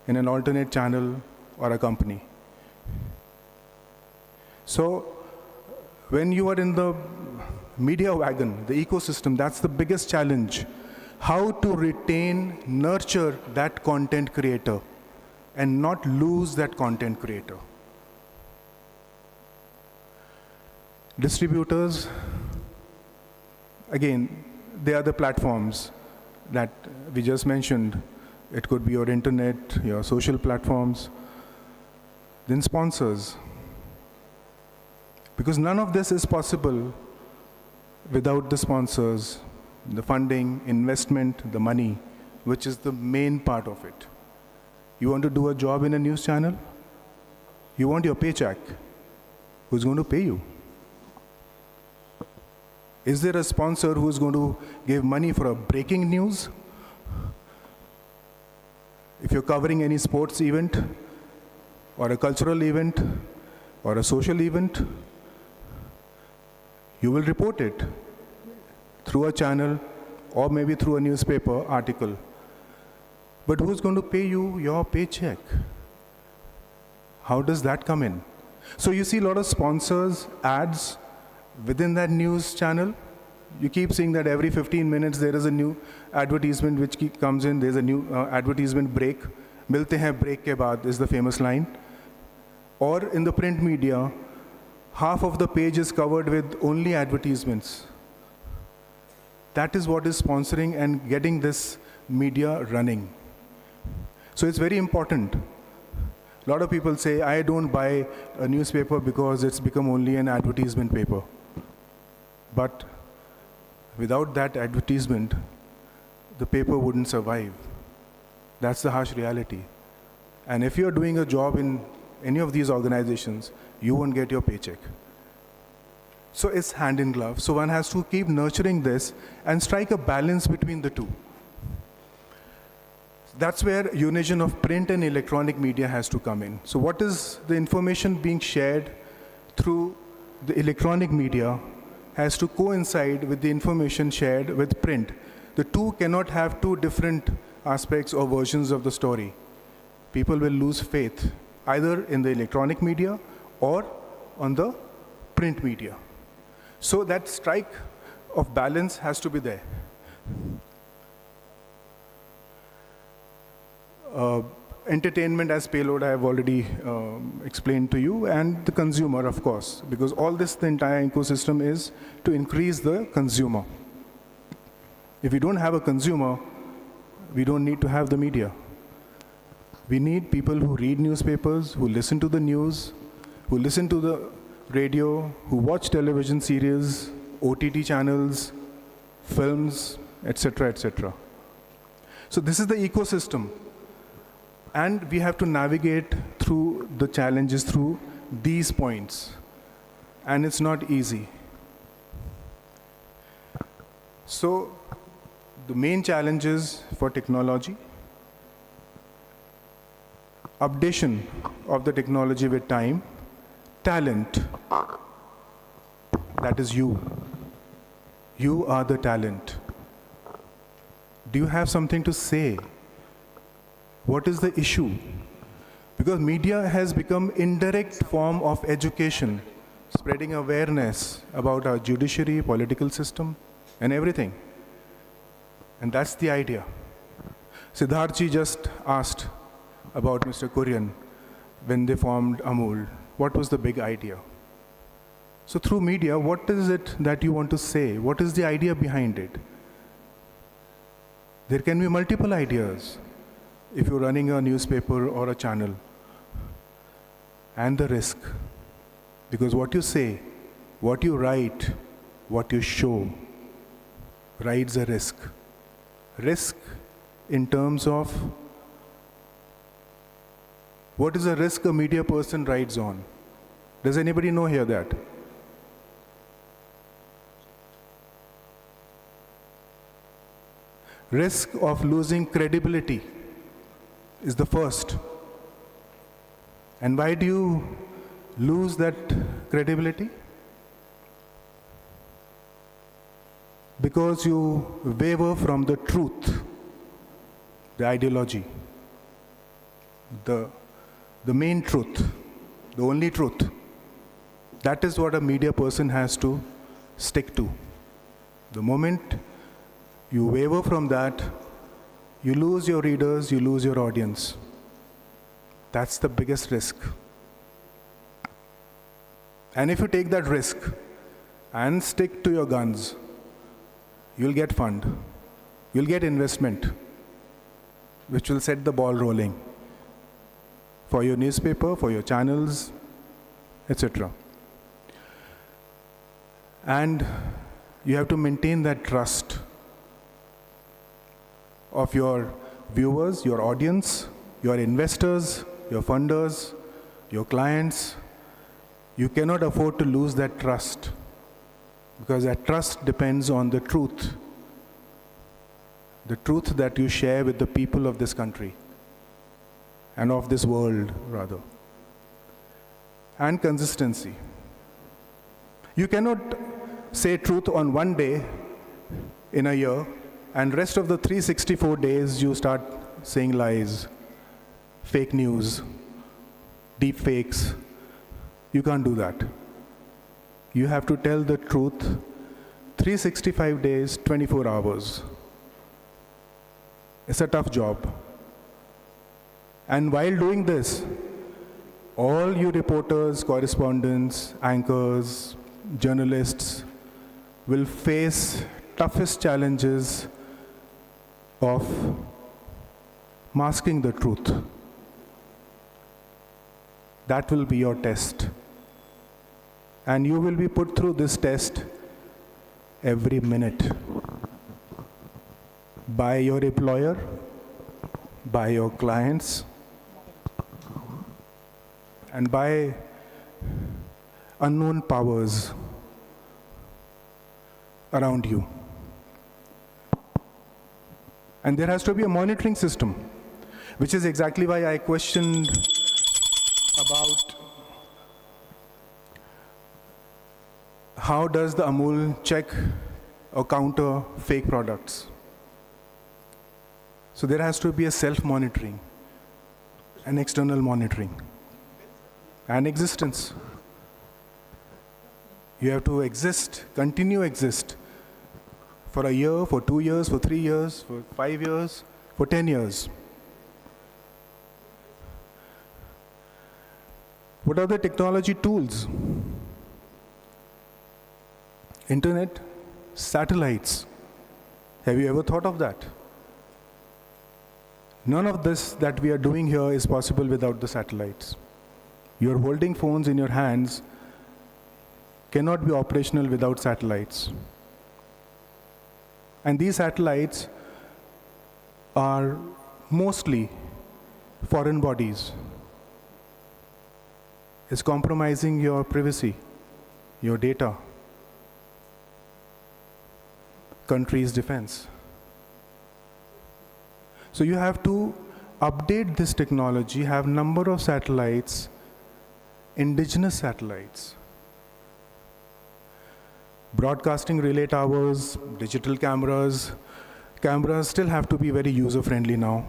in an alternate channel or a company. So when you are in the media wagon, the ecosystem, that's the biggest challenge. How to retain, nurture that content creator and not lose that content creator. Distributors, again, they are the platforms that we just mentioned. It could be your internet, your social platforms, then sponsors. Because none of this is possible without the sponsors, the funding, investment, the money, which is the main part of it. You want to do a job in a news channel? You want your paycheck. Who's going to pay you? Is there a sponsor who's going to give money for a breaking news? If you're covering any sports event, or a cultural event, or a social event, you will report it through a channel or maybe through a newspaper article. But who's going to pay you your paycheck? How does that come in? So you see a lot of sponsors, ads within that news channel. You keep seeing that every 15 minutes there is a new advertisement which comes in. There's a new advertisement break. Milte hain break ke baad is the famous line. Or in the print media, half of the page is covered with only advertisements. That is what is sponsoring and getting this media running. So it's very important. A lot of people say, I don't buy a newspaper because it's become only an advertisement paper. But without that advertisement, the paper wouldn't survive. That's the harsh reality. And if you're doing a job in any of these organizations, you won't get your paycheck. So it's hand in glove. So one has to keep nurturing this and strike a balance between the two. That's where unison of print and electronic media has to come in. So what is the information being shared through the electronic media has to coincide with the information shared with print. The two cannot have two different aspects or versions of the story. People will lose faith either in the electronic media or on the print media. So that strike of balance has to be there. Entertainment as payload I have already explained to you, and the consumer, of course, because all this, the entire ecosystem is to increase the consumer. If we don't have a consumer, we don't need to have the media. We need people who read newspapers, who listen to the news, who listen to the radio, who watch television series, OTT channels, films, etc., etc. So this is the ecosystem. And we have to navigate through the challenges through these points. And it's not easy. So the main challenges for technology, updation of the technology with time, talent, that is you. You are the talent. Do you have something to say? What is the issue? Because media has become indirect form of education, spreading awareness about our judiciary, political system, and everything. And that's the idea. Siddharthji just asked about Mr. Kurian when they formed Amul. What was the big idea? So through media, what is it that you want to say? What is the idea behind it? There can be multiple ideas if you're running a newspaper or a channel. And the risk. Because what you say, what you write, what you show, rides a risk. Risk in terms of what is the risk a media person rides on? Does anybody know here that? Risk of losing credibility is the first. And why do you lose that credibility? Because you waver from the truth, the ideology, the main truth, the only truth. That is what a media person has to stick to. The moment you waver from that, you lose your readers, you lose your audience. That's the biggest risk. And if you take that risk and stick to your guns, you'll get fund, you'll get investment, which will set the ball rolling for your newspaper, for your channels, etc. And you have to maintain that trust of your viewers, your audience, your investors, your funders, your clients. You cannot afford to lose that trust, because that trust depends on the truth that you share with the people of this country and of this world, rather. And consistency. You cannot say truth on one day in a year, and rest of the 364 days you start saying lies, fake news, deep fakes. You can't do that. You have to tell the truth 365 days, 24 hours. It's a tough job. And while doing this, all you reporters, correspondents, anchors, journalists will face toughest challenges of masking the truth. That will be your test. And you will be put through this test every minute by your employer, by your clients, and by unknown powers around you. And there has to be a monitoring system, which is exactly why I questioned about how does the Amul check or counter fake products. So there has to be a self-monitoring, an external monitoring, and existence. You have to exist, continue exist, for a year, for 2 years, for 3 years, for 5 years, for 10 years. What are the technology tools? Internet, satellites. Have you ever thought of that? None of this that we are doing here is possible without the satellites. You're holding phones in your hands, cannot be operational without satellites. And these satellites are mostly foreign bodies. It's compromising your privacy, your data, country's defense. So you have to update this technology, have number of satellites, indigenous satellites. Broadcasting relay towers, digital cameras. Cameras still have to be very user-friendly now.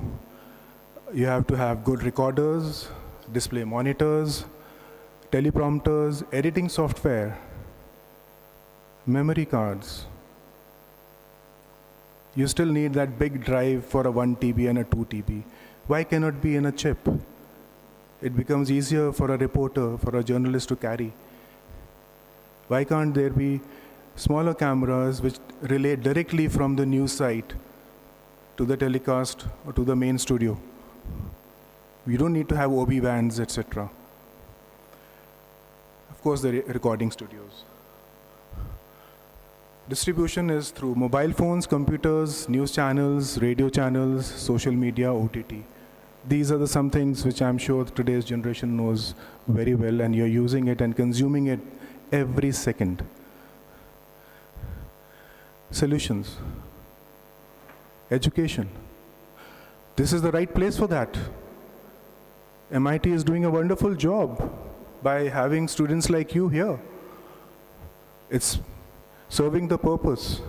You have to have good recorders, display monitors, teleprompters, editing software, memory cards. You still need that big drive for a 1 TB and a 2 TB. Why cannot be in a chip? It becomes easier for a reporter, for a journalist to carry. Why can't there be smaller cameras which relate directly from the news site to the telecast or to the main studio? We don't need to have OB vans, etc. Of course, the recording studios. Distribution is through mobile phones, computers, news channels, radio channels, social media, OTT. These are some things which I'm sure today's generation knows very well, and you're using it and consuming it every second. Solutions. Education. This is the right place for that. MIT is doing a wonderful job by having students like you here. It's serving the purpose,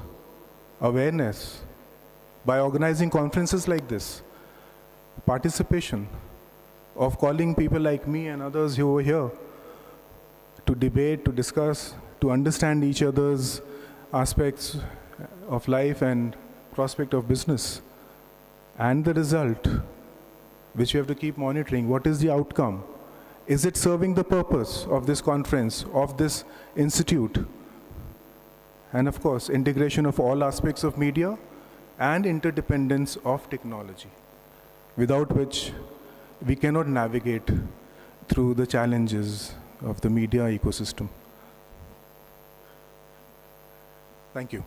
awareness, by organizing conferences like this, participation, of calling people like me and others who are here to debate, to discuss, to understand each other's aspects of life and prospect of business. And the result, which we have to keep monitoring, what is the outcome? Is it serving the purpose of this conference, of this institute? And of course, integration of all aspects of media and interdependence of technology, without which we cannot navigate through the challenges of the media ecosystem. Thank you.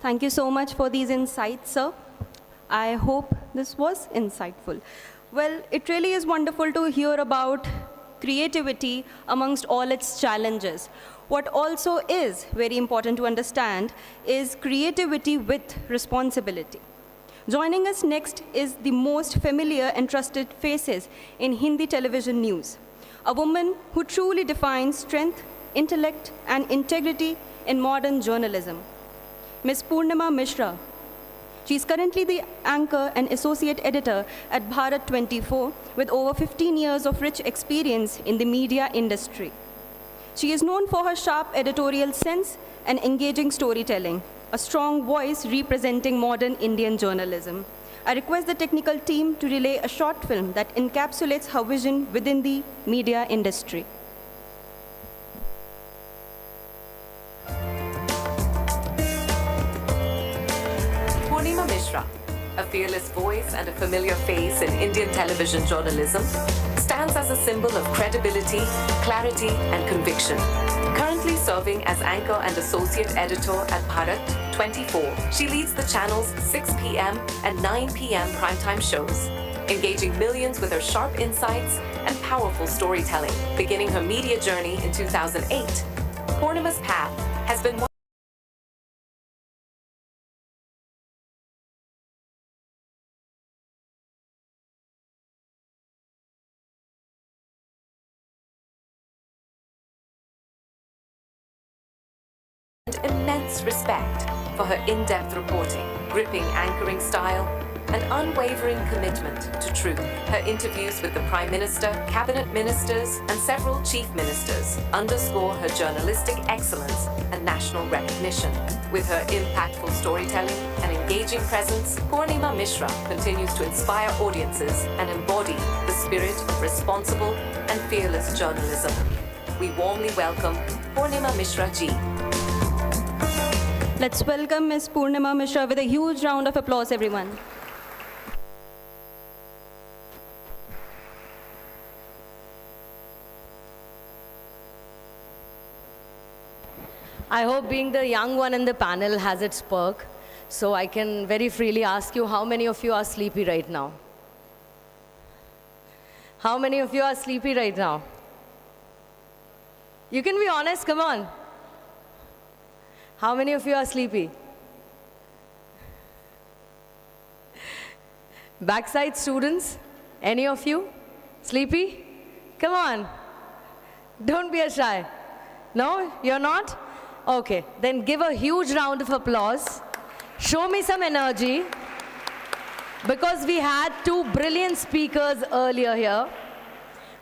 Thank you so much for these insights, sir. I hope this was insightful. Well, it really is wonderful to hear about creativity amongst all its challenges. What also is very important to understand is creativity with responsibility. Joining us next is the most familiar and trusted faces in Hindi television news, a woman who truly defines strength, intellect, and integrity in modern journalism. Ms. Purnima Mishra. She is currently the anchor and associate editor at Bharat 24 with over 15 years of rich experience in the media industry. She is known for her sharp editorial sense and engaging storytelling, a strong voice representing modern Indian journalism. I request the technical team to relay a short film that encapsulates her vision within the media industry. Purnima Mishra, a fearless voice and a familiar face in Indian television journalism, stands as a symbol of credibility, clarity, and conviction. Currently serving as anchor and associate editor at Bharat 24, she leads the channel's 6 p.m. and 9 p.m. primetime shows, engaging millions with her sharp insights and powerful storytelling. Beginning her media journey in 2008, Purnima's path has been one and immense respect for her in-depth reporting, gripping anchoring style, and unwavering commitment to truth. Her interviews with the Prime Minister, Cabinet Ministers, and several Chief Ministers underscore her journalistic excellence and national recognition. With her impactful storytelling and engaging presence, Purnima Mishra continues to inspire audiences and embody the spirit of responsible and fearless journalism. We warmly welcome Purnima Mishra ji. Let's welcome Ms. Purnima Mishra with a huge round of applause, everyone. I hope being the young one in the panel has its perk, so I can very freely ask you, how many of you are sleepy right now? How many of you are sleepy right now? You can be honest, come on. How many of you are sleepy? Backside students, any of you? Sleepy? Come on. Don't be a shy. No, you're not? Okay, then give a huge round of applause. Show me some energy. because we had two brilliant speakers earlier here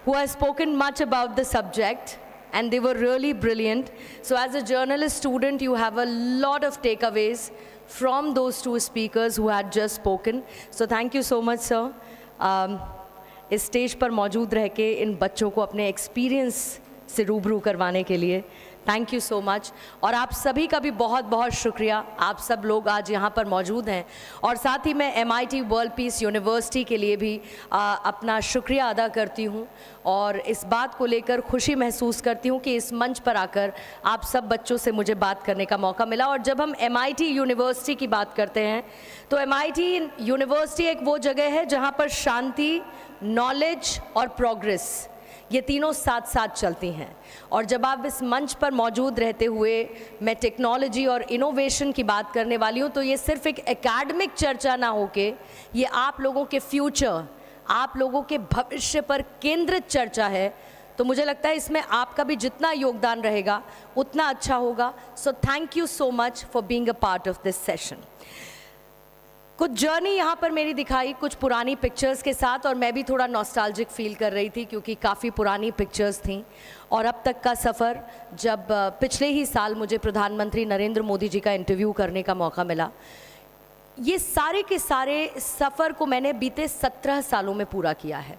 who have spoken much about the subject, and they were really brilliant. So as a journalist student, you have a lot of takeaways from those two speakers who had just spoken. So thank you so much, sir. इस stage पर मौजूद रह के इन बच्चों को अपने experience से रूबरू करवाने के लिए थैंक यू सो मच। और आप सभी का भी बहुत बहुत शुक्रिया, आप सब लोग आज यहाँ पर मौजूद हैं। और साथ ही मैं MIT वर्ल्ड पीस यूनिवर्सिटी के लिए भी अपना शुक्रिया अदा करती हूँ और इस बात को लेकर खुशी महसूस करती हूँ कि इस मंच पर आकर आप सब बच्चों से मुझे बात करने का मौका मिला। और जब हम MIT यूनिवर्सिटी की बात करते हैं तो MIT यूनिवर्सिटी एक वो जगह है जहाँ पर शांति, नॉलेज और प्रोग्रेस ये तीनों साथ साथ चलती हैं। और जब आप इस मंच पर मौजूद रहते हुए मैं टेक्नोलॉजी और इनोवेशन की बात करने वाली हूँ तो ये सिर्फ एक एकेडमिक चर्चा ना होके ये आप लोगों के फ्यूचर, आप लोगों के भविष्य पर केंद्रित चर्चा है। तो मुझे लगता है इसमें आपका भी जितना योगदान रहेगा उतना अच्छा होगा। So thank you so much for being a part of this session. कुछ जर्नी यहाँ पर मेरी दिखाई कुछ पुरानी पिक्चर्स के साथ, और मैं भी थोड़ा नॉस्टैल्जिक फील कर रही थी क्योंकि काफ़ी पुरानी पिक्चर्स थीं। और अब तक का सफ़र, जब पिछले ही साल मुझे प्रधानमंत्री नरेंद्र मोदी जी का इंटरव्यू करने का मौका मिला, ये सारे के सारे सफ़र को मैंने बीते 17 सालों में पूरा किया है।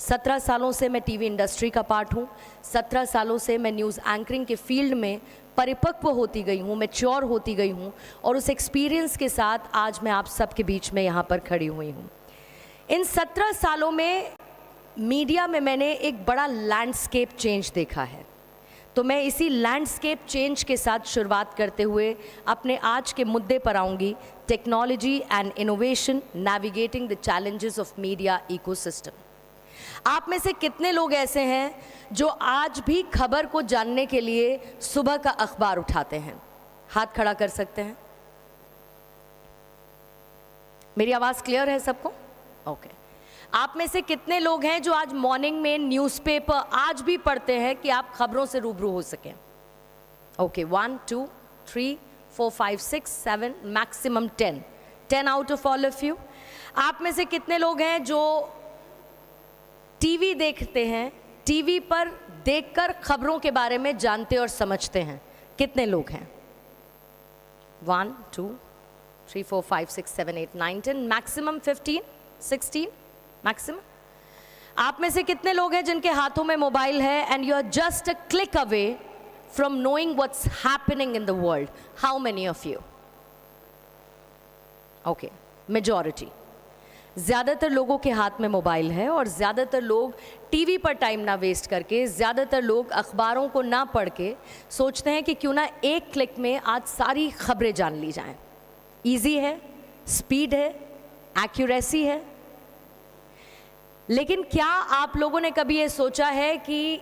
17 सालों से मैं टीवी इंडस्ट्री का पार्ट हूँ, 17 सालों से मैं न्यूज़ एंकरिंग के फील्ड में परिपक्व होती गई हूँ, मैच्योर होती गई हूँ, और उस एक्सपीरियंस के साथ आज मैं आप सब के बीच में यहाँ पर खड़ी हुई हूँ। इन 17 सालों में मीडिया में मैंने एक बड़ा लैंडस्केप चेंज देखा है। तो मैं इसी लैंडस्केप चेंज के साथ शुरुआत करते हुए अपने आज के मुद्दे पर आऊँगी, technology and innovation navigating the challenges of media ecosystem. आप में से कितने लोग ऐसे हैं जो आज भी खबर को जानने के लिए सुबह का अखबार उठाते हैं? हाथ खड़ा कर सकते हैं। मेरी आवाज़ क्लियर है सबको? ओके। आप में से कितने लोग हैं जो आज मॉर्निंग में न्यूज़पेपर आज भी पढ़ते हैं कि आप खबरों से रूबरू हो सकें? Okay, 1 2 3 4 5 6 7 maximum 10 out of all of you. आप में से कितने लोग हैं जो टीवी देखते हैं, टीवी पर देखकर खबरों के बारे में जानते और समझते हैं? कितने लोग हैं? 1 2 3 4 5 6 7 8 9 10 मैक्सिमम 15 16 मैक्सिमम। आप में से कितने लोग हैं जिनके हाथों में मोबाइल है and you are just a click away from knowing what's happening in the world? How many of you? Okay, majority. ज़्यादातर लोगों के हाथ में मोबाइल है और ज़्यादातर लोग टीवी पर टाइम ना वेस्ट करके, ज़्यादातर लोग अखबारों को ना पढ़ के सोचते हैं कि क्यों ना एक क्लिक में आज सारी खबरें जान ली जाएं। इजी है, स्पीड है, एक्यूरेसी है। लेकिन क्या आप लोगों ने कभी ये सोचा है कि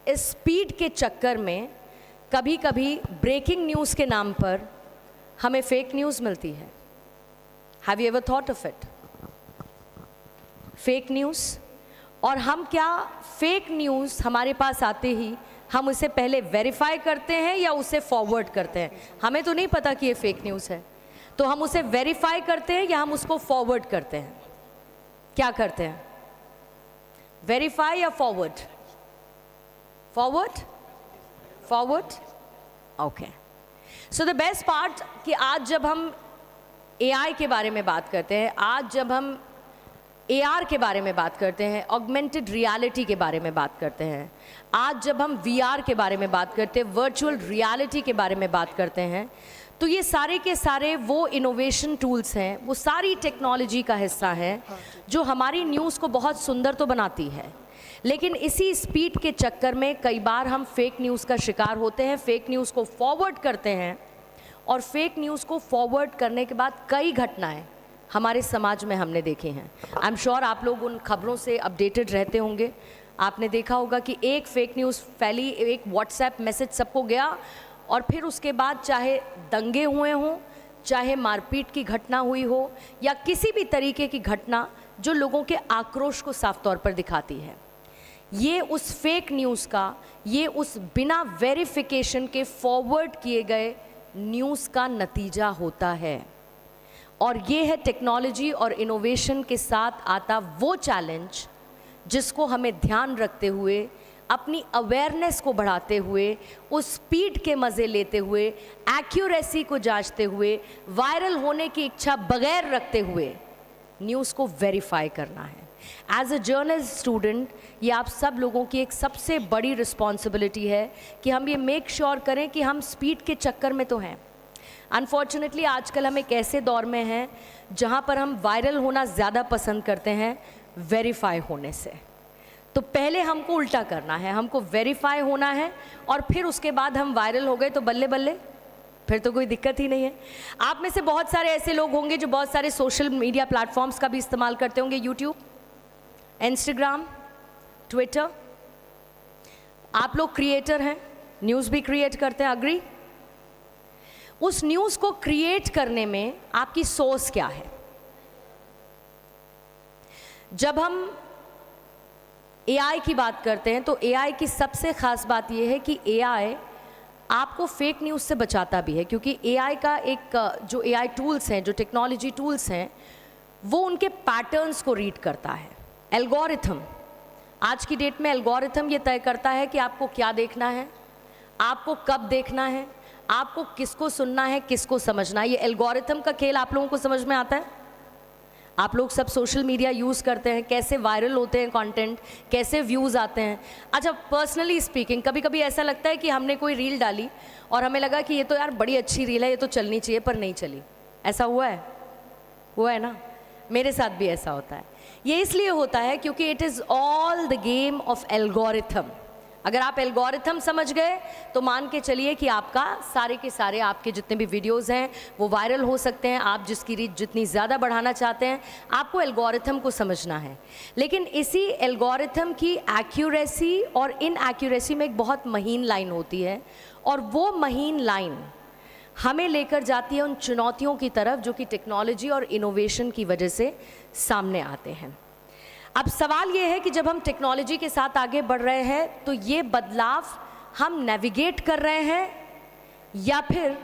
इस स्पीड के चक्कर में कभी कभी ब्रेकिंग न्यूज़ के नाम पर हमें फेक न्यूज़ मिलती है? Have you ever thought of it? Fake news. और हम क्या फेक न्यूज़ हमारे पास आते ही हम उसे पहले वेरीफाई करते हैं या उसे फॉरवर्ड करते हैं? हमें तो नहीं पता कि ये फेक न्यूज़ है, तो हम उसे वेरीफाई करते हैं या हम उसको फॉरवर्ड करते हैं? क्या करते हैं? वेरीफाई या forward? Forward? Forward. Okay. So the best part कि आज जब हम AI के बारे में बात करते हैं, आज जब हम AR के बारे में बात करते हैं, ऑगमेंटेड रियलिटी के बारे में बात करते हैं, आज जब हम VR के बारे में बात करते हैं, वर्चुअल रियलिटी के बारे में बात करते हैं, तो ये सारे के सारे वो इनोवेशन टूल्स हैं, वो सारी टेक्नोलॉजी का हिस्सा है जो हमारी न्यूज़ को बहुत सुंदर तो बनाती है। लेकिन इसी स्पीड के चक्कर में कई बार हम फेक न्यूज़ का शिकार होते हैं, फेक न्यूज़ को फॉरवर्ड करते हैं, और फेक न्यूज़ को फॉरवर्ड करने के बाद कई घटनाएं हमारे समाज में हमने देखी हैं। आई एम श्योर आप लोग उन खबरों से अपडेटेड रहते होंगे। आपने देखा होगा कि एक फेक न्यूज़ फैली, एक व्हाट्सएप मैसेज सबको गया, और फिर उसके बाद चाहे दंगे हुए हों, चाहे मारपीट की घटना हुई हो, या किसी भी तरीके की घटना जो लोगों के आक्रोश को साफ तौर पर दिखाती है, ये उस फेक न्यूज़ का, ये उस बिना वेरिफिकेशन के फॉरवर्ड किए गए न्यूज़ का नतीजा होता है। और ये है टेक्नोलॉजी और इनोवेशन के साथ आता वो चैलेंज जिसको हमें ध्यान रखते हुए, अपनी अवेयरनेस को बढ़ाते हुए, उस स्पीड के मज़े लेते हुए, एक्यूरेसी को जांचते हुए, वायरल होने की इच्छा बगैर रखते हुए न्यूज़ को वेरीफाई करना है। एज अ जर्नलिस्ट स्टूडेंट ये आप सब लोगों की एक सबसे बड़ी रिस्पॉन्सिबिलिटी है कि हम ये मेक श्योर करें कि हम स्पीड के चक्कर में तो हैं। अनफॉर्चुनेटली आजकल हम एक ऐसे दौर में हैं जहाँ पर हम वायरल होना ज़्यादा पसंद करते हैं वेरीफाई होने से। तो पहले हमको उल्टा करना है, हमको वेरीफाई होना है और फिर उसके बाद हम वायरल हो गए तो बल्ले बल्ले, फिर तो कोई दिक्कत ही नहीं है। आप में से बहुत सारे ऐसे लोग होंगे जो बहुत सारे सोशल मीडिया प्लेटफॉर्म्स का भी इस्तेमाल करते होंगे, यूट्यूब, इंस्टाग्राम, ट्विटर। आप लोग क्रिएटर हैं, न्यूज़ भी क्रिएट करते हैं, अग्री? उस न्यूज़ को क्रिएट करने में आपकी सोर्स क्या है? जब हम एआई की बात करते हैं तो एआई की सबसे खास बात यह है कि एआई आपको फेक न्यूज़ से बचाता भी है, क्योंकि एआई का एक जो एआई टूल्स हैं, जो टेक्नोलॉजी टूल्स हैं, वो उनके पैटर्न्स को रीड करता है। एल्गोरिथम, आज की डेट में एल्गोरिथम ये तय करता है कि आपको क्या देखना है, आपको कब देखना है, आपको किसको सुनना है, किसको समझना है। ये एल्गोरिथम का खेल आप लोगों को समझ में आता है? आप लोग सब सोशल मीडिया यूज़ करते हैं, कैसे वायरल होते हैं कंटेंट, कैसे व्यूज़ आते हैं। अच्छा, पर्सनली स्पीकिंग कभी कभी ऐसा लगता है कि हमने कोई रील डाली और हमें लगा कि ये तो यार बड़ी अच्छी रील है, ये तो चलनी चाहिए, पर नहीं चली। ऐसा हुआ है? हुआ है ना? मेरे साथ भी ऐसा होता है। ये इसलिए होता है क्योंकि it is all the game of algorithm. अगर आप एल्गोरिथम समझ गए तो मान के चलिए कि आपका सारे के सारे आपके जितने भी वीडियोस हैं वो वायरल हो सकते हैं। आप जिसकी रीच जितनी ज़्यादा बढ़ाना चाहते हैं, आपको एल्गोरिथम को समझना है। लेकिन इसी एल्गोरिथम की एक्यूरेसी और इनएक्यूरेसी में एक बहुत महीन लाइन होती है, और वो महीन लाइन हमें लेकर जाती है उन चुनौतियों की तरफ जो कि टेक्नोलॉजी और इनोवेशन की वजह से सामने आते हैं। अब सवाल ये है कि जब हम टेक्नोलॉजी के साथ आगे बढ़ रहे हैं तो ये बदलाव हम नेविगेट कर रहे हैं या फिर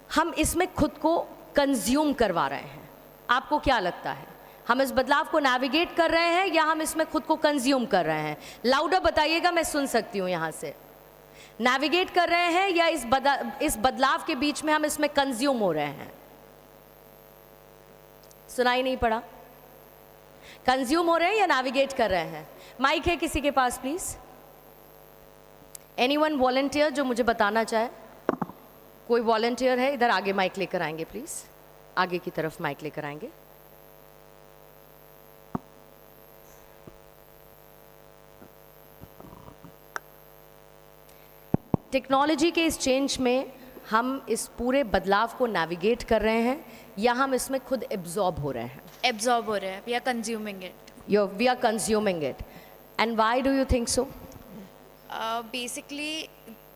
हम इसमें खुद को कंज्यूम करवा रहे हैं? आपको क्या लगता है, हम इस बदलाव को नेविगेट कर रहे हैं या हम इसमें खुद को कंज्यूम कर रहे हैं? लाउडर बताइएगा, मैं सुन सकती हूँ यहाँ से। नेविगेट कर रहे हैं या इस बदलाव के बीच में हम इसमें कंज्यूम हो रहे हैं? सुनाई नहीं पड़ा? कंज्यूम हो रहे हैं या नेविगेट कर रहे हैं? माइक है किसी के पास प्लीज? एनीवन वॉलंटियर जो मुझे बताना चाहे? कोई वॉलंटियर है? इधर आगे माइक लेकर आएंगे प्लीज, आगे की तरफ माइक लेकर आएंगे। टेक्नोलॉजी के इस चेंज में हम इस पूरे बदलाव को नेविगेट कर रहे हैं या हम इसमें खुद एब्जॉर्ब हो रहे हैं? Absorb हो रहे हैं, we are consuming it. We are consuming it. And why do you think so? Basically,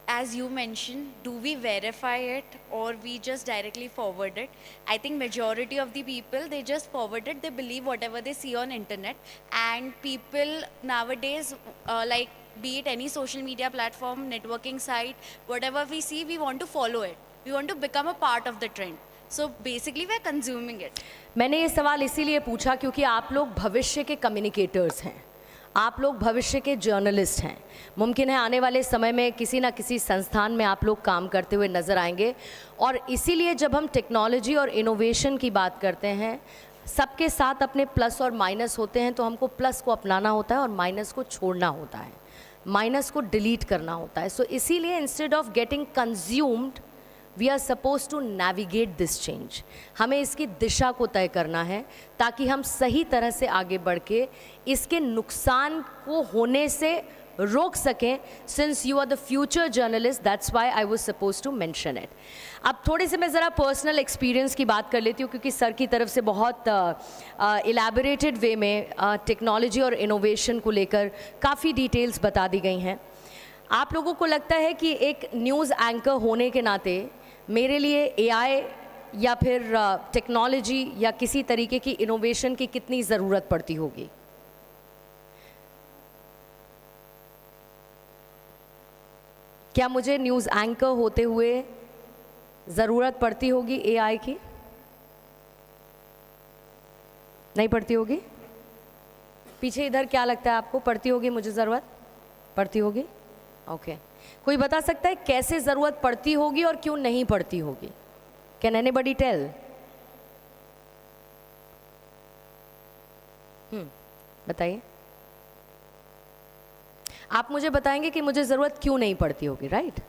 as you mentioned, do we verify it or we just directly forward it? I think majority of the people, they just forward it, they believe whatever they see on internet, and people nowadays, like be it any social media platform, networking site, whatever we see, we want to follow it. We want to become a part of the trend. So basically we are consuming it. मैंने ये सवाल इसीलिए पूछा क्योंकि आप लोग भविष्य के कम्युनिकेटर्स हैं, आप लोग भविष्य के जर्नलिस्ट हैं। मुमकिन है आने वाले समय में किसी ना किसी संस्थान में आप लोग काम करते हुए नज़र आएंगे, और इसीलिए जब हम टेक्नोलॉजी और इनोवेशन की बात करते हैं, सबके साथ अपने प्लस और माइनस होते हैं, तो हमको प्लस को अपनाना होता है और माइनस को छोड़ना होता है, माइनस को डिलीट करना होता है। सो इसीलिए instead of getting consumed we are suppose to navigate this change. हमें इसकी दिशा को तय करना है ताकि हम सही तरह से आगे बढ़ के इसके नुकसान को होने से रोक सकें। Since you are the future journalist, that's why I was suppose to mention it. अब थोड़े से मैं ज़रा पर्सनल एक्सपीरियंस की बात कर लेती हूँ, क्योंकि सर की तरफ से बहुत इलेबोरेटेड वे में टेक्नोलॉजी और इनोवेशन को लेकर काफ़ी डिटेल्स बता दी गई हैं। आप लोगों को लगता है कि एक न्यूज़ एंकर होने के नाते मेरे लिए एआई या फिर टेक्नोलॉजी या किसी तरीके की इनोवेशन की कितनी ज़रूरत पड़ती होगी? क्या मुझे न्यूज़ एंकर होते हुए ज़रूरत पड़ती होगी एआई की? नहीं पड़ती होगी? पीछे इधर क्या लगता है आपको, पड़ती होगी मुझे ज़रूरत? पड़ती होगी? ओके। कोई बता सकता है कैसे ज़रूरत पड़ती होगी और क्यों नहीं पड़ती होगी? Can anybody tell? बताइए। आप मुझे बताएंगे कि मुझे ज़रूरत क्यों नहीं पड़ती होगी, right?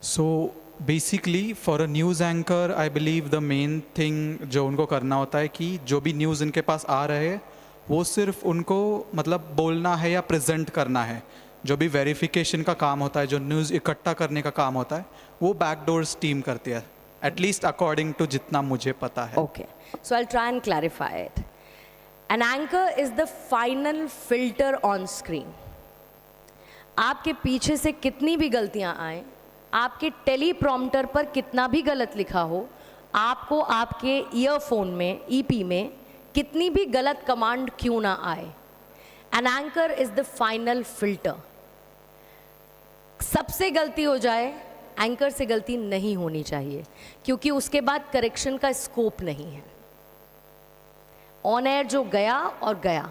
So basically for a news anchor I believe the main thing जो उनको करना होता है कि जो भी न्यूज़ इनके पास आ रहे हैं वो सिर्फ उनको मतलब बोलना है या प्रेजेंट करना है। जो भी वेरिफिकेशन का काम होता है, जो न्यूज़ इकट्ठा करने का काम होता है, वो बैकडोर्स टीम करती है, एटलीस्ट अकॉर्डिंग टू जितना मुझे पता है। Okay, so I try and clarify it. An anchor is the final filter on screen. आपके पीछे से कितनी भी गलतियां आए, आपके टेलीप्रॉम्प्टर पर कितना भी गलत लिखा हो, आपको आपके ईयरफोन में, ईपी में कितनी भी गलत कमांड क्यों ना आए, an anchor is the final filter. सबसे गलती हो जाए, एंकर से गलती नहीं होनी चाहिए, क्योंकि उसके बाद करेक्शन का स्कोप नहीं है। ऑन एयर जो गया और गया।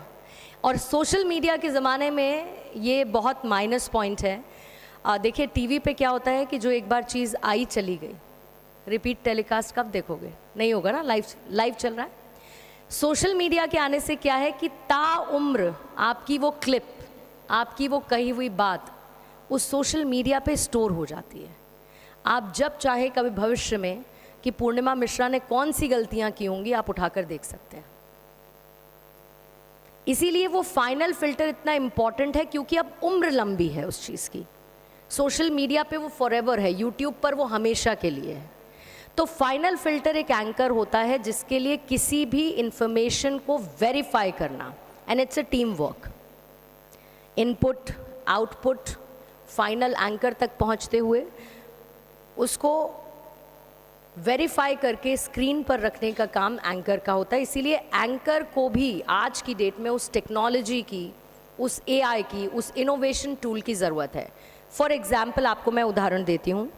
और सोशल मीडिया के ज़माने में ये बहुत माइनस पॉइंट है। देखिए टीवी पे क्या होता है कि जो एक बार चीज़ आई चली गई, रिपीट टेलीकास्ट कब देखोगे? नहीं होगा ना, लाइव चल रहा है। सोशल मीडिया के आने से क्या है कि ताउम्र आपकी वो क्लिप, आपकी वो कही हुई बात उस सोशल मीडिया पे स्टोर हो जाती है। आप जब चाहे कभी भविष्य में कि पूर्णिमा मिश्रा ने कौन सी गलतियां की होंगी, आप उठाकर देख सकते हैं। इसीलिए वो फाइनल फिल्टर इतना इम्पॉर्टेंट है, क्योंकि अब उम्र लंबी है उस चीज़ की। सोशल मीडिया पे वो फॉरएवर है, यूट्यूब पर वो हमेशा के लिए है। तो फाइनल फिल्टर एक एंकर होता है जिसके लिए किसी भी इंफॉर्मेशन को वेरीफाई करना, and it's a team work. Input output final anchor तक पहुंचते हुए उसको वेरीफाई करके स्क्रीन पर रखने का काम एंकर का होता है। इसीलिए एंकर को भी आज की डेट में उस टेक्नोलॉजी की, उस एआई की, उस इनोवेशन टूल की ज़रूरत है। फॉर एग्जाम्पल आपको मैं उदाहरण देती हूँ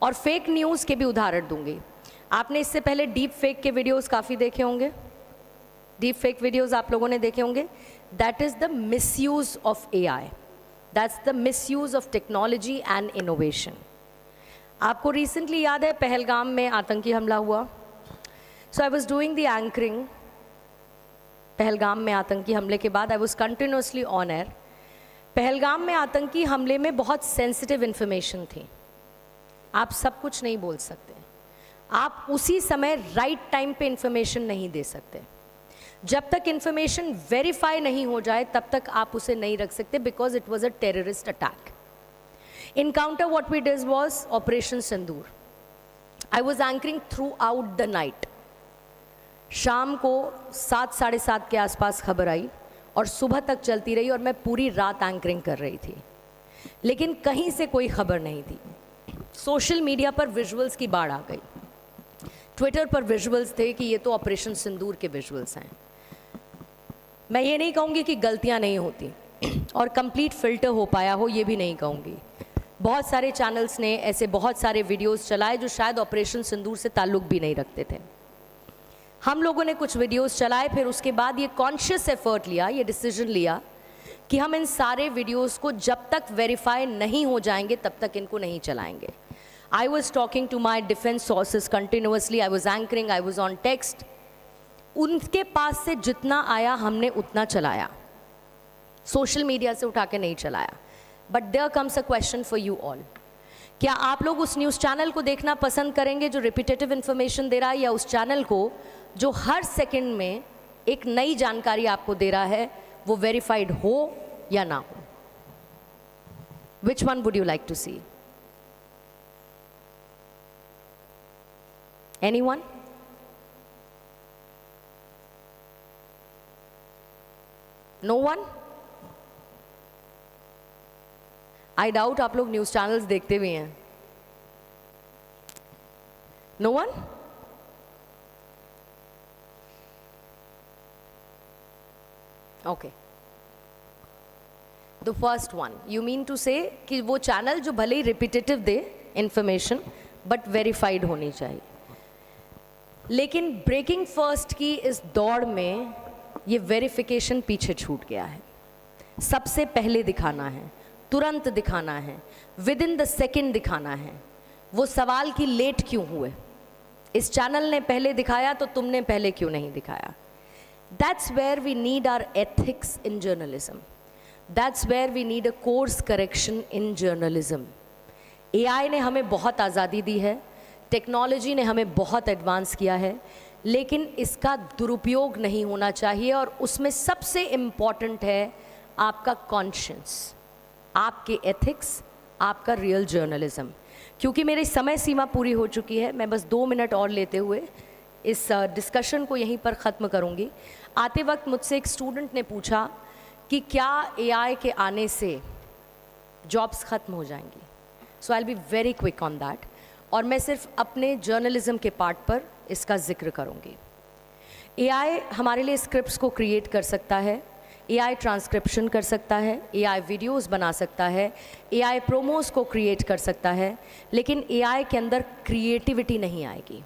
और फेक न्यूज़ के भी उदाहरण दूंगी। आपने इससे पहले डीप फेक के वीडियोस काफ़ी देखे होंगे। डीप फेक वीडियोस आप लोगों ने देखे होंगे। That is the misuse of AI, that's the misuse of technology and innovation. आपको रिसेंटली याद है पहलगाम में आतंकी हमला हुआ। So I was doing the anchoring. Pahalgam में आतंकी हमले के बाद I was continuously on air. Pahalgam में आतंकी हमले में बहुत सेंसिटिव इंफॉर्मेशन थी। आप सब कुछ नहीं बोल सकते, आप उसी समय राइट टाइम पे इंफॉर्मेशन नहीं दे सकते। जब तक इंफॉर्मेशन वेरीफाई नहीं हो जाए तब तक आप उसे नहीं रख सकते, because it was a terrorist attack. Encounter what we did was Operation Sindoor. I was anchoring throughout the night. शाम को 7-7:30 के आसपास खबर आई और सुबह तक चलती रही और मैं पूरी रात एंकरिंग कर रही थी, लेकिन कहीं से कोई खबर नहीं थी। सोशल मीडिया पर विजुअल्स की बाढ़ आ गई। ट्विटर पर विजुअल्स थे कि ये तो ऑपरेशन सिंदूर के विजुअल्स हैं। मैं ये नहीं कहूँगी कि गलतियाँ नहीं होती और कंप्लीट फिल्टर हो पाया हो, ये भी नहीं कहूँगी। बहुत सारे चैनल्स ने ऐसे बहुत सारे वीडियोस चलाए जो शायद ऑपरेशन सिंदूर से ताल्लुक़ भी नहीं रखते थे। हम लोगों ने कुछ वीडियोस चलाए, फिर उसके बाद ये कॉन्शियस एफर्ट लिया, ये डिसीजन लिया कि हम इन सारे वीडियोस को जब तक वेरीफाई नहीं हो जाएंगे तब तक इनको नहीं चलाएंगे। I was talking to my defence sources continuously, I was anchoring, I was on text. उनके पास से जितना आया हमने उतना चलाया, सोशल मीडिया से उठा के नहीं चलाया। But there comes a question for you all, क्या आप लोग उस न्यूज़ चैनल को देखना पसंद करेंगे जो रिपीटेटिव इन्फॉर्मेशन दे रहा है, या उस चैनल को जो हर सेकंड में एक नई जानकारी आपको दे रहा है, वो वेरीफाइड हो या ना हो? Which one would you like to see? Anyone? No one? I doubt आप लोग न्यूज़ चैनल्स देखते भी हैं। No one? Okay, the first one, you mean to say कि वो चैनल जो भले ही रिपीटेटिव दे इंफॉर्मेशन, बट वेरीफाइड होनी चाहिए। लेकिन ब्रेकिंग फर्स्ट की इस दौड़ में ये वेरिफिकेशन पीछे छूट गया है। सबसे पहले दिखाना है, तुरंत दिखाना है, विद इन द सेकेंड दिखाना है। वो सवाल कि लेट क्यों हुए, इस चैनल ने पहले दिखाया तो तुमने पहले क्यों नहीं दिखाया। That's where we need our ethics in journalism, that's where we need a course correction in journalism. AI ने हमें बहुत आज़ादी दी है, टेक्नोलॉजी ने हमें बहुत एडवांस किया है, लेकिन इसका दुरुपयोग नहीं होना चाहिए। और उसमें सबसे इम्पॉर्टेंट है आपका कॉन्शियंस, आपके एथिक्स, आपका रियल जर्नलिज्म। क्योंकि मेरी समय सीमा पूरी हो चुकी है, मैं बस 2 मिनट और लेते हुए इस डिस्कशन को यहीं पर ख़त्म करूँगी। आते वक्त मुझसे एक स्टूडेंट ने पूछा कि क्या एआई के आने से जॉब्स ख़त्म हो जाएंगी। So I will be very quick on that, और मैं सिर्फ अपने जर्नलिज्म के पार्ट पर इसका जिक्र करूँगी। एआई हमारे लिए स्क्रिप्ट्स को क्रिएट कर सकता है, एआई ट्रांसक्रिप्शन कर सकता है, एआई वीडियोस बना सकता है, एआई प्रोमोस को क्रिएट कर सकता है, लेकिन एआई के अंदर क्रिएटिविटी नहीं आएगी।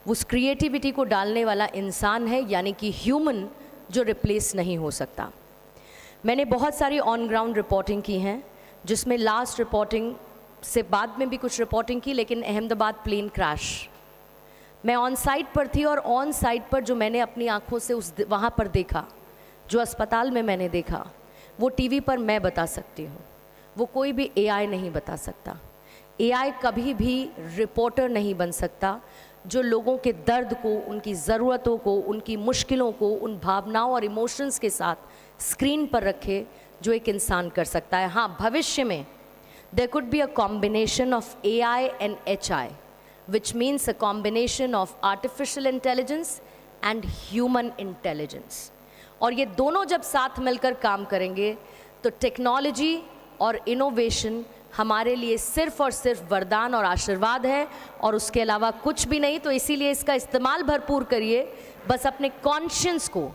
उस क्रिएटिविटी को डालने वाला इंसान है, यानी कि ह्यूमन, जो रिप्लेस नहीं हो सकता। मैंने बहुत सारी ऑन ग्राउंड रिपोर्टिंग की हैं, जिसमें लास्ट रिपोर्टिंग से बाद में भी कुछ रिपोर्टिंग की, लेकिन अहमदाबाद प्लेन क्रैश, मैं ऑन साइट पर थी, और ऑन साइट पर जो मैंने अपनी आंखों से वहाँ पर देखा, जो अस्पताल में मैंने देखा, वो टीवी पर मैं बता सकती हूँ, वो कोई भी एआई नहीं बता सकता। एआई कभी भी रिपोर्टर नहीं बन सकता जो लोगों के दर्द को, उनकी ज़रूरतों को, उनकी मुश्किलों को उन भावनाओं और इमोशंस के साथ स्क्रीन पर रखे जो एक इंसान कर सकता है। हाँ, भविष्य में there could be a combination of AI and HI, which means a combination of artificial intelligence and human intelligence. और ये दोनों जब साथ मिलकर काम करेंगे तो टेक्नोलॉजी और इनोवेशन हमारे लिए सिर्फ और सिर्फ वरदान और आशीर्वाद है, और उसके अलावा कुछ भी नहीं। तो इसीलिए इसका इस्तेमाल भरपूर करिए, बस अपने कॉन्शियंस को,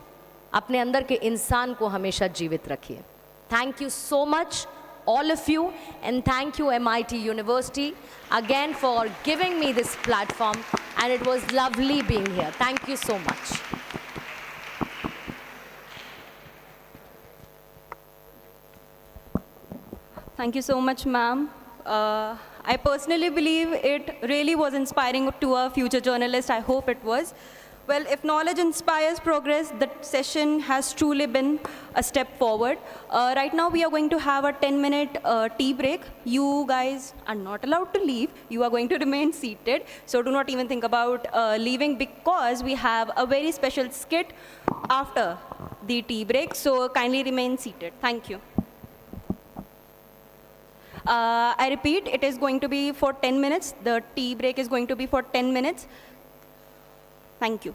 अपने अंदर के इंसान को हमेशा जीवित रखिए। Thank you so much all of you, and thank you MIT University again for giving me this platform, and it was lovely being here. Thank you so much. Thank you so much, ma'am. I personally believe it really was inspiring to a future journalist. I hope it was. Well, if knowledge inspires progress, the session has truly been a step forward. Right now, we are going to have a 10-minute tea break. You guys are not allowed to leave. You are going to remain seated. So do not even think about leaving, because we have a very special skit after the tea break. So kindly remain seated. Thank you. I repeat, it is going to be for 10 minutes. The tea break is going to be for 10 minutes. Thank you.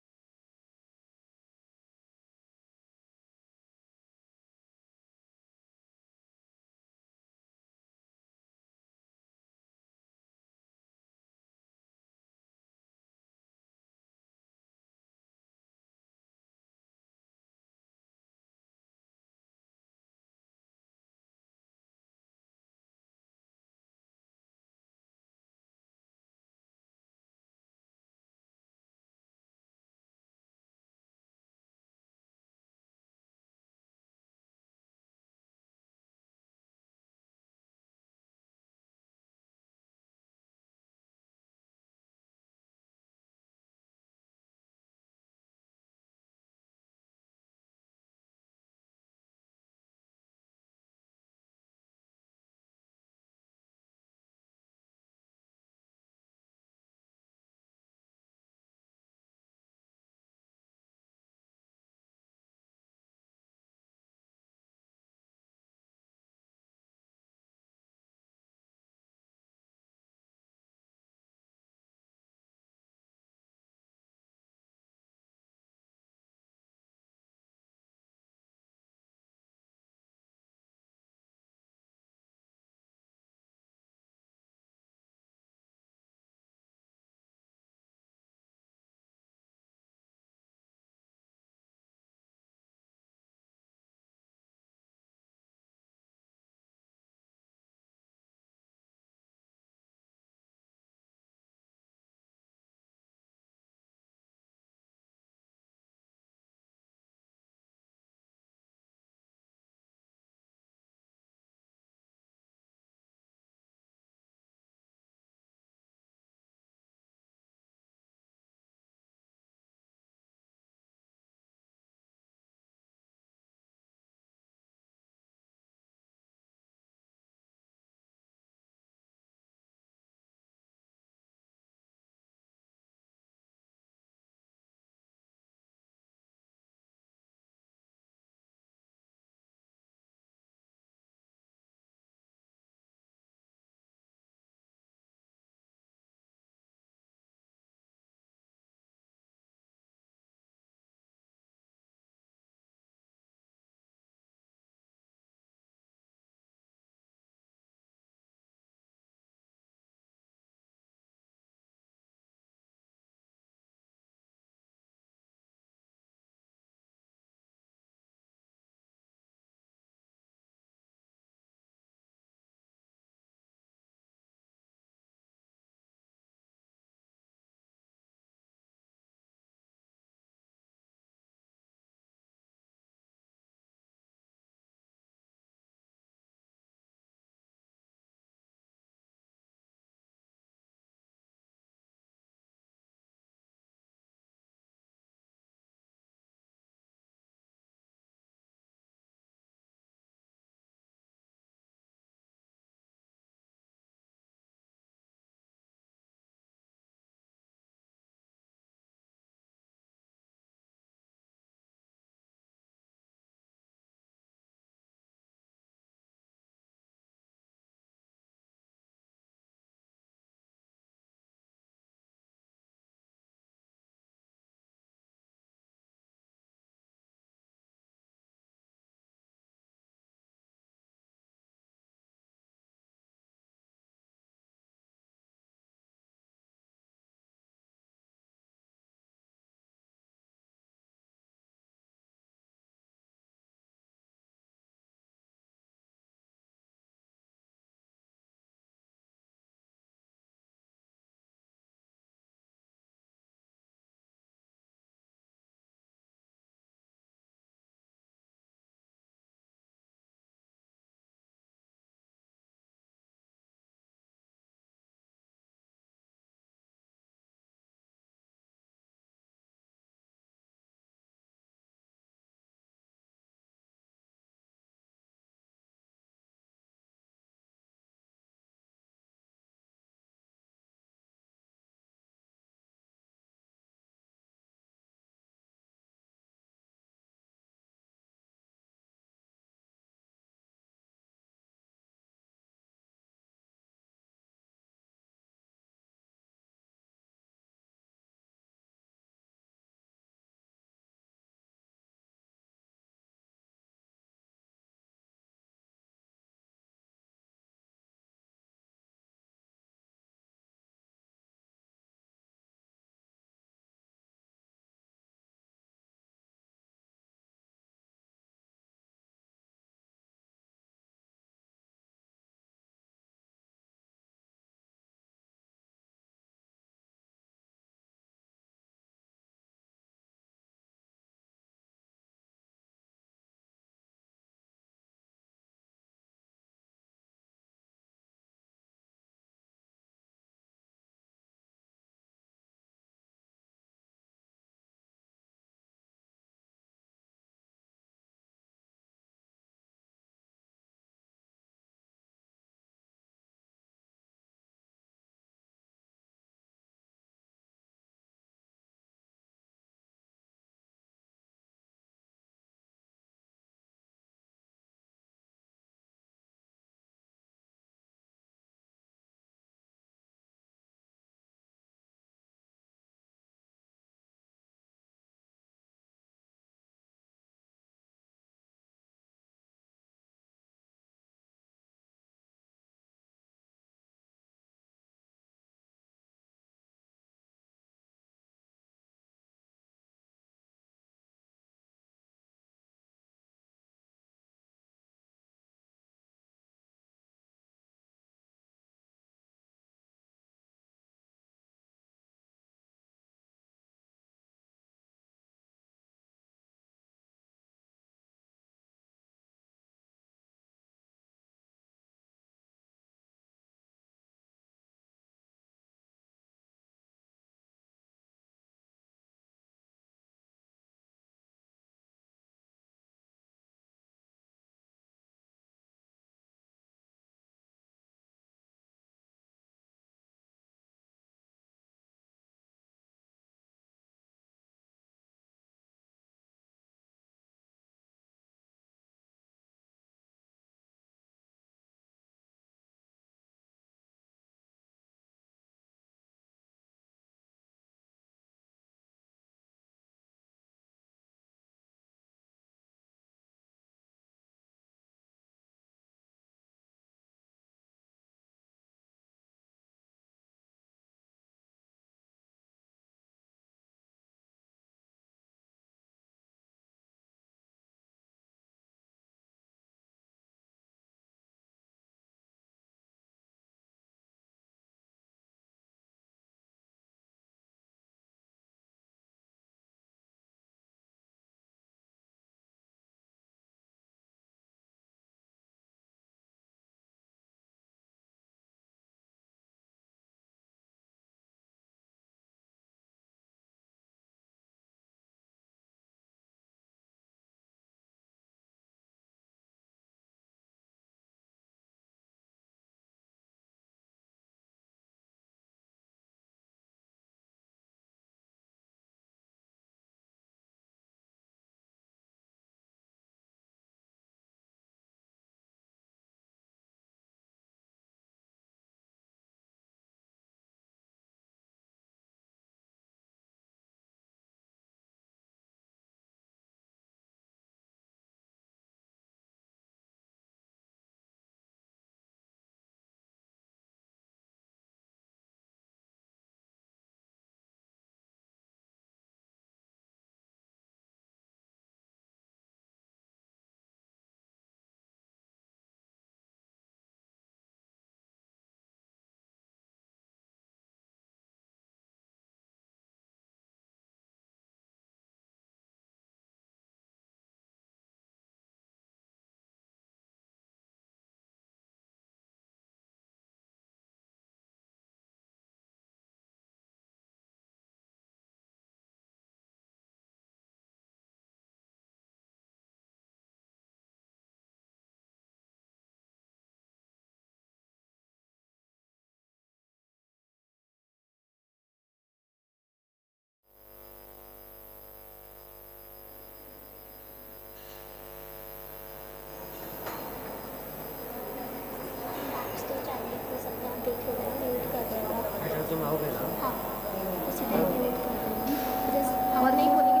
और नहीं बोलेंगे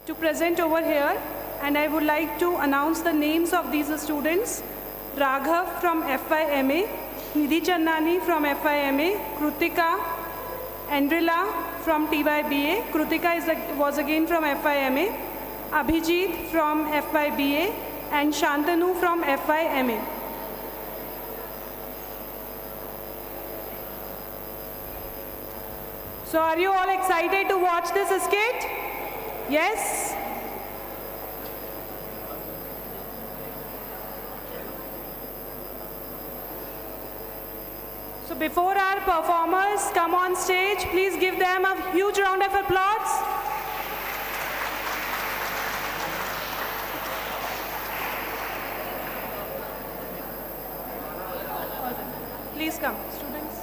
to present over here, and I would like to announce the names of these students. Raghav from FIMA, Nidhi Chandani from FIMA, Krutika, Andrila from TYBA, Krutika was again from FIMA, Abhijit from FIBA, and Shantanu from FIMA. So are you all excited to watch this skit? Yes? So before our performers come on stage, please give them a huge round of applause. Please come, students.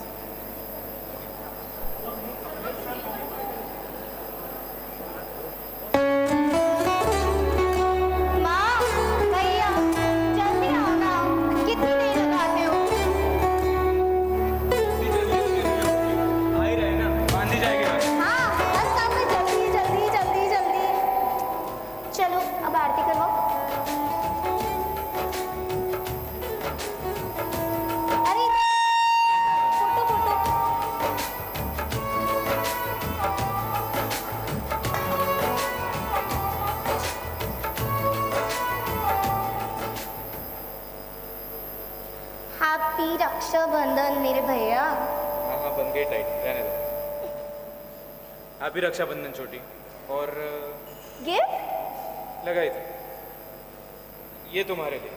Happy Raksha Bandhan मेरे भैया। हाँ बन गई tight, रहने दो। Happy Rakshabandhan छोटी। और gift लगाई थी, ये तुम्हारे लिए।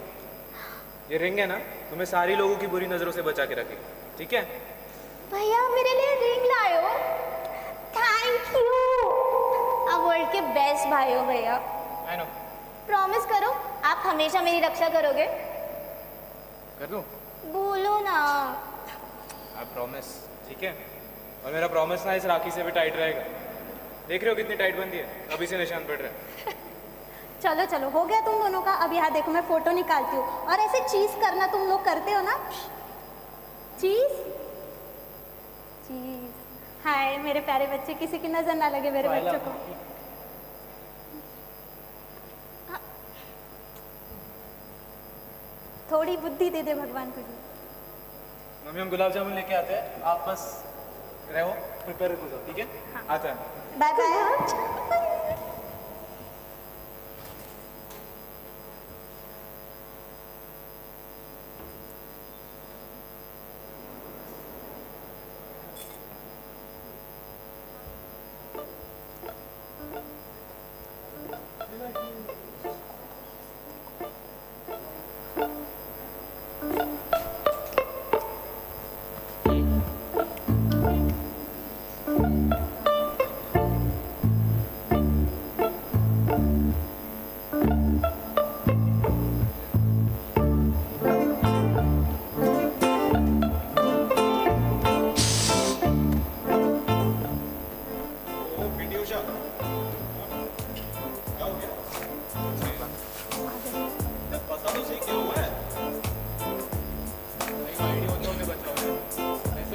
ये रिंग है ना, तुम्हें सारी लोगों की बुरी नजरों से बचा के रखेगी, ठीक है? भैया मेरे लिए रिंग लाए हो, थैंक यू। आप वर्ल्ड के बेस्ट भाई हो भैया। I know. प्रॉमिस करो आप हमेशा मेरी रक्षा करोगे। कर दूं? बोलो ना। आई प्रॉमिस, ठीक है? और मेरा प्रॉमिस ना इस राखी से भी टाइट रहेगा। देख रहे हो कितनी टाइट बंदी है, अभी से निशान पड़ रहा है। चलो चलो, हो गया तुम दोनों का। अब यहाँ देखो, मैं फोटो निकालती हूँ और ऐसे चीज करना तुम लोग करते हो ना। चीज चीज। हाय मेरे प्यारे बच्चे, किसी की नजर ना लगे मेरे बच्चों को। हाँ। थोड़ी बुद्धि दे दे भगवान तुझे। मम्मी हम गुलाब जामुन लेके आते हैं, आप बस रहो, प्रिपेयर हो जाओ, ठीक है? हाँ। आता है। Bye bye.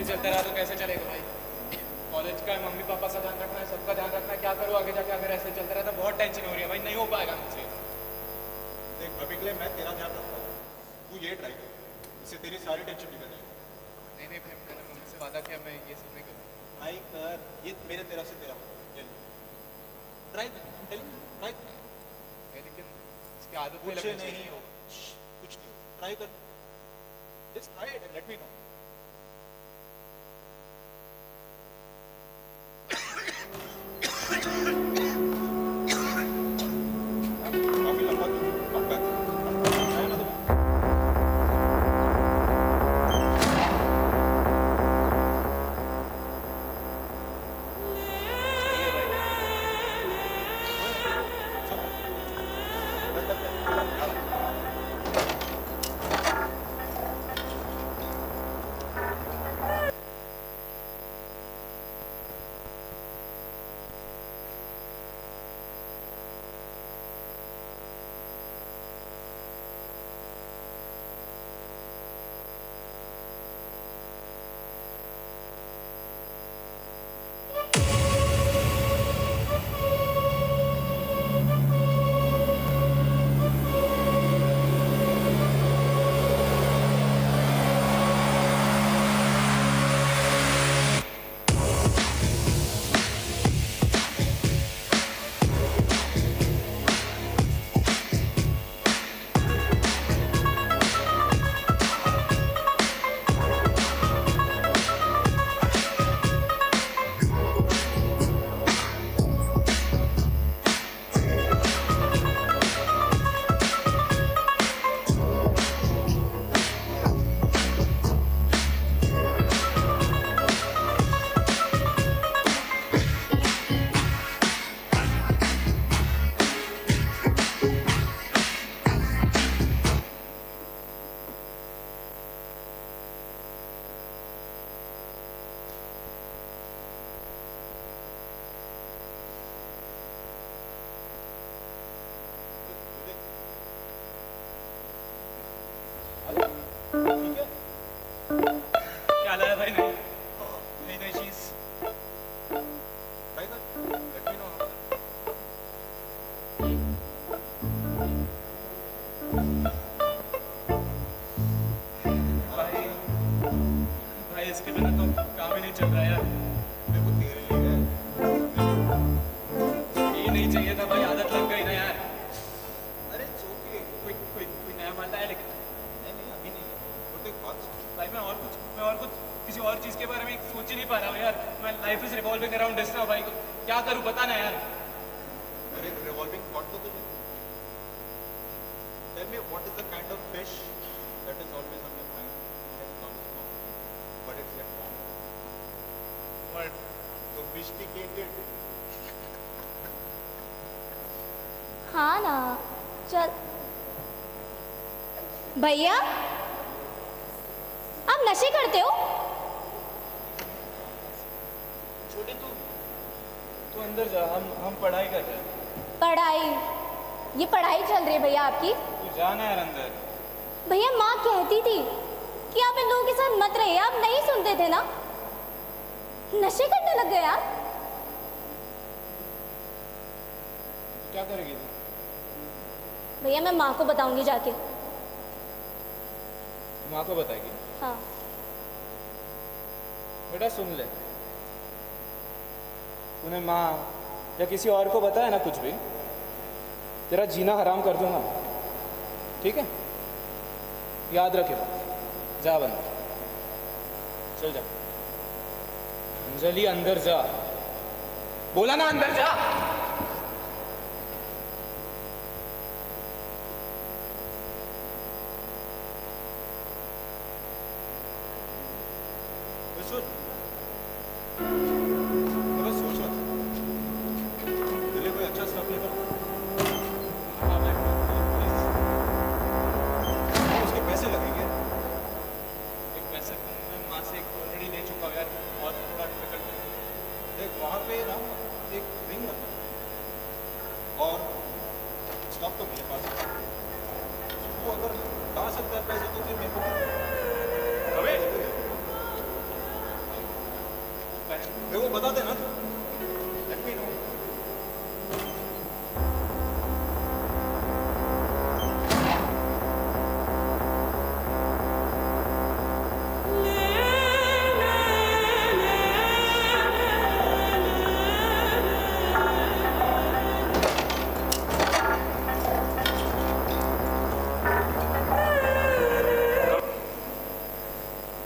चलता रहा तो कैसे चलेगा भाई? कॉलेज का है, मम्मी पापा का ध्यान रखना है, सबका ध्यान रखना है, क्या करूँ आगे जाके? अगर ऐसे चलता रहा तो बहुत टेंशन हो रही है भाई, नहीं हो पाएगा मुझसे। देख अभी के लिए मैं तेरा ध्यान रखता हूँ, तू ये ट्राई कर, इससे तेरी सारी टेंशन निकल जाएगी। नहीं नहीं भाई, मैंने मम्मी से वादा किया मैं ये सब नहीं करूँगा। ट्राई कर, ये मेरे तरफ से तेरा ट्राई कर, ट्राई कर। लेकिन इसकी आदत कुछ नहीं हो, कुछ नहीं, ट्राई कर, just try it and let me know. क्या लाया भाई? नहीं नहीं चीज ट्राई कर, लेट मी नो। भाई इसके बिना तो काम ही नहीं चल रहा यार। मेरे को तेरे लिए है, ये नहीं चाहिए था भाई, आदत लग गई ना यार। अरे चोके कोई नया माल लाया लेकिन नहीं नहीं अभी नहीं है, तो एक बात सुन। भाई मैं और कुछ किसी और चीज के बारे में सोच ही नहीं पा रहा हूँ यार। मैं life is revolving around this ना भाई, क्या करूँ बता ना यार। अरे रिवॉल्विंग थॉट तो तुझे, tell me what is the kind of fish that is always on your mind and comes from, but it's get form but sophisticated. हाँ ना, चल भैया आप नशे करते हो? छोटे तू अंदर जा, हम पढ़ाई कर रहे हैं। पढ़ाई? ये पढ़ाई चल रही है भैया आपकी? तू जाना यार अंदर। भैया माँ कहती थी कि आप इन लोगों के साथ मत रहिए, आप नहीं सुनते थे ना? नशे करने लग गए आप? क्या करेगी तू? भैया मैं माँ को बताऊंगी जाके। माँ को बताएगी? हाँ। बेटा सुन ले, तूने माँ या किसी और को बताया ना कुछ भी, तेरा जीना हराम कर दूंगा, ठीक है? याद रखे बात। जा बंद, चल जा। अंजलि अंदर जा, बोला ना अंदर जा। सुन, थोड़ा सोच रहा तेरे लिए कोई अच्छा स्टफ लेकर उसके पैसे लगेंगे। एक पैसे मैं माँ से ऑलरेडी ले चुका हूँ यार, और थोड़ा डिफिकल्ट है। देख वहाँ पे ना एक रिंग रखा और स्टॉक तो मेरे पास है। वो अगर ला सकता है पैसे तो फिर मेरे को अबे देखो बता देना तू, लेट मी नो।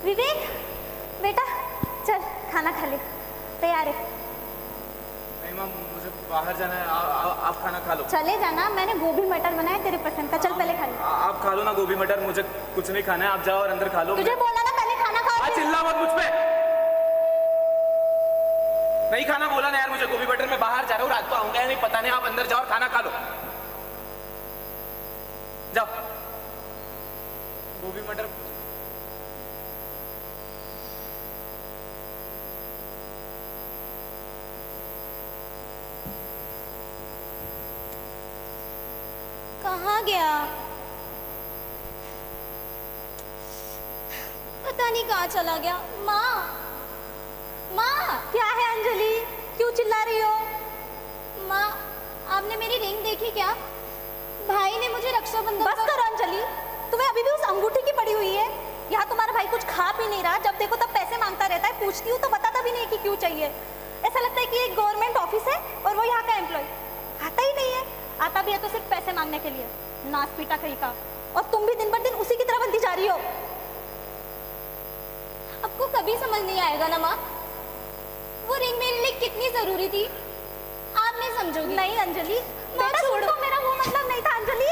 विवेक बेटा चल खाना खा ले, तैयार है। नहीं माम, मुझे बाहर जाना है, आप खाना खा लो। चले जाना, मैंने गोभी मटर बनाया तेरे पसंद का, चल पहले खा ले। आप खा लो ना गोभी मटर, मुझे कुछ नहीं खाना है, आप जाओ और अंदर खा लो। तुझे बोला ना पहले खाना खा। चिल्ला मत मुझ पे। नहीं खाना बोला ना यार मुझे गोभी मटर, मैं बाहर जा रहा हूँ, रात को आऊंगा या नहीं पता नहीं, आप अंदर जाओ और खाना खा लो। जाओ गोभी मटर। कहाँ गया? पता नहीं कहाँ चला गया। माँ, माँ क्या है अंजलि, क्यों चिल्ला रही हो? माँ आपने मेरी रिंग देखी क्या? भाई ने मुझे रक्षाबंधन। बस करो अंजलि, तुम्हें अभी भी उस अंगूठी की पड़ी हुई है। यहाँ तुम्हारा भाई कुछ खा पी नहीं रहा, जब देखो तब पैसे मांगता रहता है, पूछती हूँ तो बताता भी नहीं कि क्यों चाहिए। ऐसा लगता है कि एक गवर्नमेंट ऑफिस है और वो यहाँ का एम्प्लॉय। आता ही नहीं है, आता भी है तो सिर्फ पैसे मांगने के लिए। नाच पीटा कहीं का, और तुम भी दिन बर दिन उसी की तरह बनती जा रही हो। आपको कभी समझ नहीं आएगा ना माँ, वो रिंग मेरे लिए कितनी जरूरी थी, आप नहीं समझोगी। नहीं अंजलि, बेटा छोड़ो, मेरा वो मतलब नहीं था अंजलि।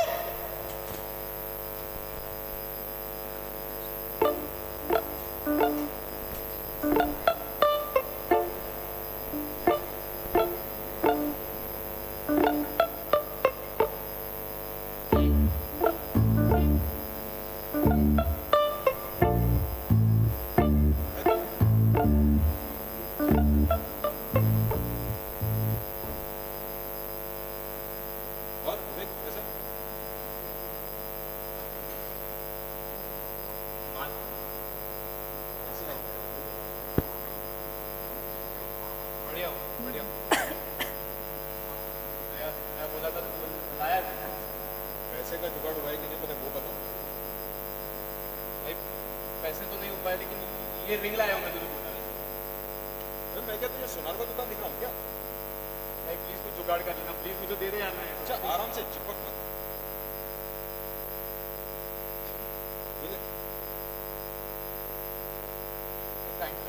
पैसे तो नहीं हो पाए, लेकिन ये रिंग लाया हूँ मैं तुझे बोला। मैं क्या तुझे सोनार का दुकान दिख रहा हूँ क्या? भाई प्लीज कुछ जुगाड़ कर लेना, प्लीज मुझे दे दे यार। मैं अच्छा आराम से चिपक मत। Thank you.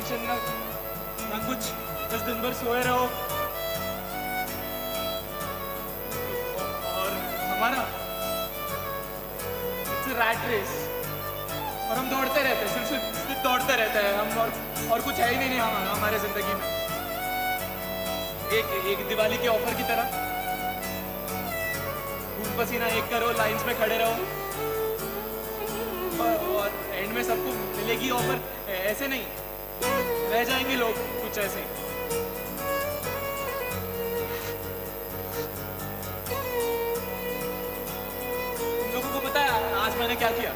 टेंशन ना कुछ, बस दिन भर सोए रहो। और हमारा इट्स अ रैट रेस, और हम दौड़ते रहते हैं, सिर्फ दौड़ते रहते हैं हम, और कुछ है ही नहीं हमारे जिंदगी में। एक दिवाली के ऑफर की तरह खून पसीना एक करो, लाइंस में खड़े रहो, और एंड में सबको मिलेगी ऑफर। ऐसे नहीं रह जाएंगे लोग, कुछ ऐसे ही। तुम लोगों को पता है आज मैंने क्या किया?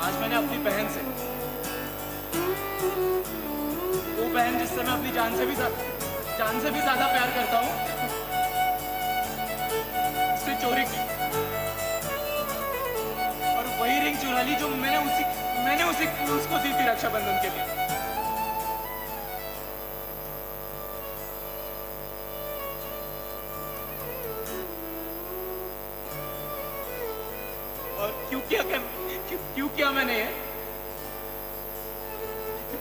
आज मैंने अपनी बहन से, वो बहन जिससे मैं अपनी जान से भी ज्यादा प्यार करता हूँ, उससे चोरी की, और वही रिंग चुरा ली जो मैंने उसको दी थी रक्षाबंधन के लिए। और क्यों किया मैंने ये?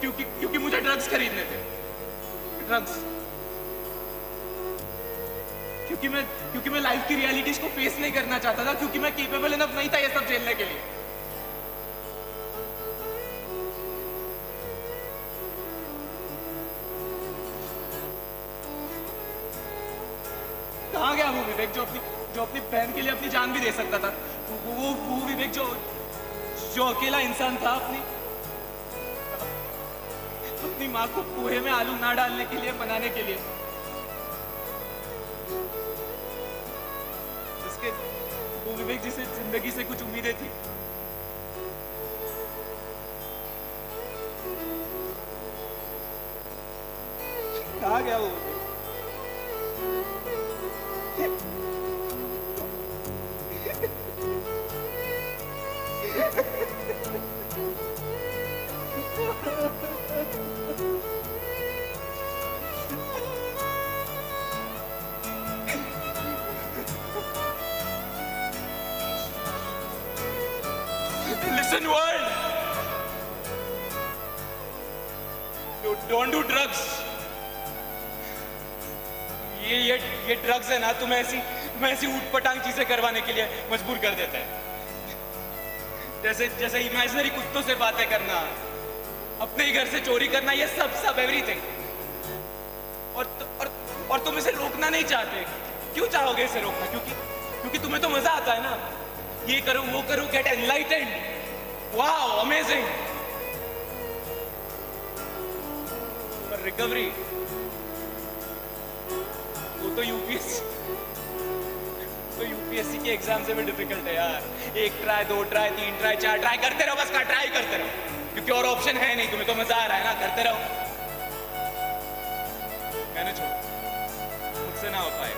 क्योंकि मुझे ड्रग्स खरीदने थे, ड्रग्स। क्योंकि मैं लाइफ की रियलिटीज को फेस नहीं करना चाहता था, क्योंकि मैं केपेबल इनफ नहीं था ये सब झेलने के लिए। कहाँ गया वो विवेक जो अपनी बहन के लिए अपनी जान भी दे सकता था? वो विवेक जो अकेला इंसान था अपनी माँ को कुएं में आलू ना डालने के लिए, मनाने के लिए, वो विवेक जिसे जिंदगी से कुछ उम्मीदें थी। कहाँ गया वो? Listen, world. Don't do drugs. ये ड्रग्स है ना, तुम्हें ऐसी ऊटपटांग चीजें करवाने के लिए मजबूर कर देता है। जैसे इमेजिनरी कुत्तों से बातें करना, अपने ही घर से चोरी करना, ये सब एवरीथिंग। और तुम इसे रोकना नहीं चाहते। क्यों चाहोगे इसे रोकना? क्योंकि तुम्हें तो मजा आता है ना, ये करो वो करो, गेट एनलाइटेंड, वाओ अमेजिंग। पर रिकवरी वो तो यूपीएससी के एग्जाम से भी डिफिकल्ट है यार। 1 ट्राई 2 ट्राई 3 ट्राई 4 ट्राई करते रहो, बस ट्राई करते रहो, क्योंकि और ऑप्शन है नहीं। तुम्हें तो मजा आ रहा है ना, करते रहो। मैंने छोड़, मुझसे ना हो पाए,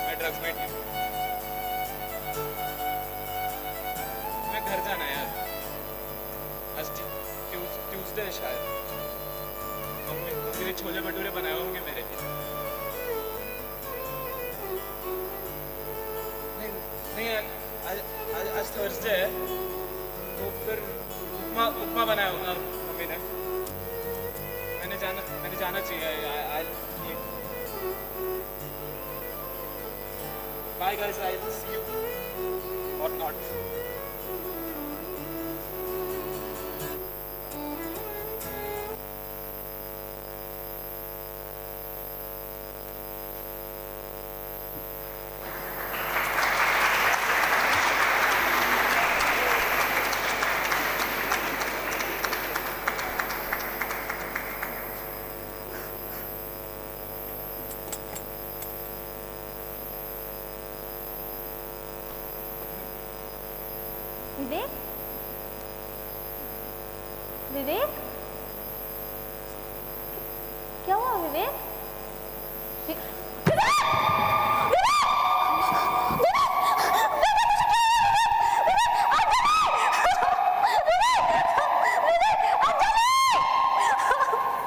मैं ड्रग्स में ठीक हूँ। मैं घर जाना यार, आज ट्यूसडे शायद। मम्मी ने छोले भटूरे बनाए होंगे मेरे लिए। नहीं आज थर्सडे है, तो फिर उपमा बनाया होगा मम्मी ने। मैंने जाना चाहिए। Bye guys, I'll see you or not. विवेक, विवेक, क्या हुआ विवेक?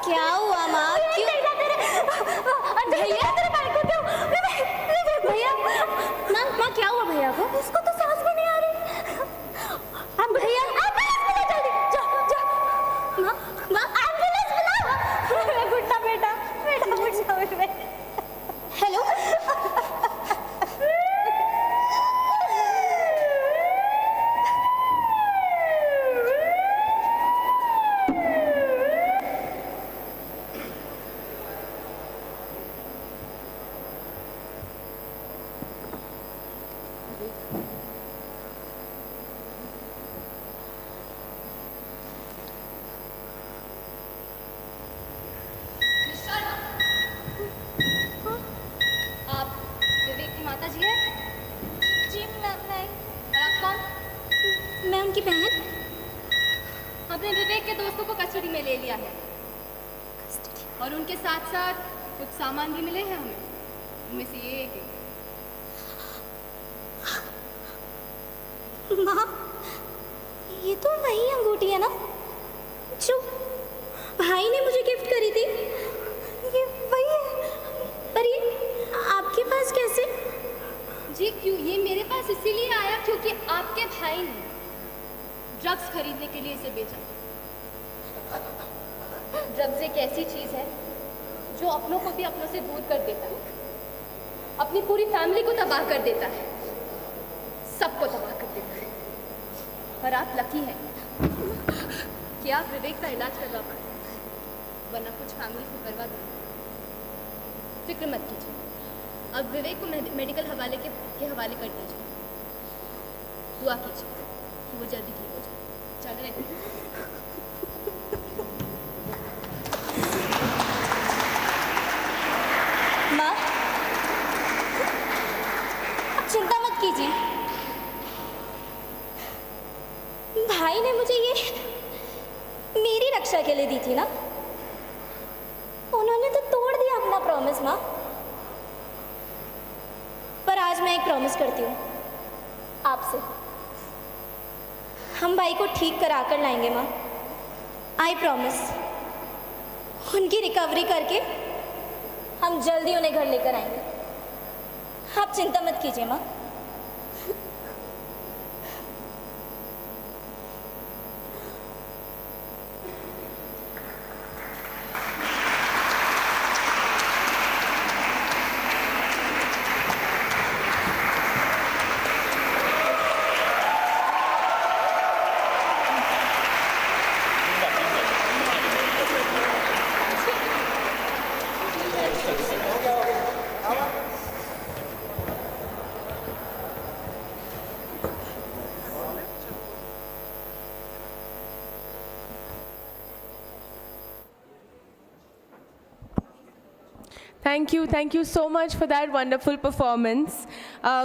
क्या हुआ माँ? क्यों? भैया, भैया दिया है और उनके साथ साथ कुछ सामान भी मिले हैं हमें, उनमें से ये एक है। माँ, ये तो वही अंगूठी है ना जो भाई ने मुझे गिफ्ट करी थी? ये वही है, पर ये आपके पास कैसे? जी क्यों, ये मेरे पास इसीलिए आया क्योंकि आपके भाई ने ड्रग्स खरीदने के लिए इसे बेचा। ड्रग्स एक ऐसी चीज है जो अपनों को भी अपनों से दूर कर देता है, अपनी पूरी फैमिली को तबाह कर देता है, सबको तबाह कर देता है। पर आप लकी हैं कि आप विवेक का इलाज करवा पाए, वरना कुछ फैमिली को बर्बाद होगी। फिक्र मत कीजिए, अब विवेक को मेडिकल हवाले के हवाले कर दीजिए। दुआ कीजिए कि वो जल्दी ठीक हो जाए। चल रहे माँ, आप चिंता मत कीजिए, भाई ने मुझे ये मेरी रक्षा के लिए दी थी ना, उन्होंने तो तोड़ दिया अपना प्रॉमिस माँ। पर आज मैं एक प्रॉमिस करती हूँ आपसे, हम भाई को ठीक करा कर लाएंगे माँ। आई प्रॉमिस, उनकी रिकवरी करके हम जल्दी उन्हें घर लेकर आएंगे। आप चिंता मत कीजिए माँ। Thank you so much for that wonderful performance.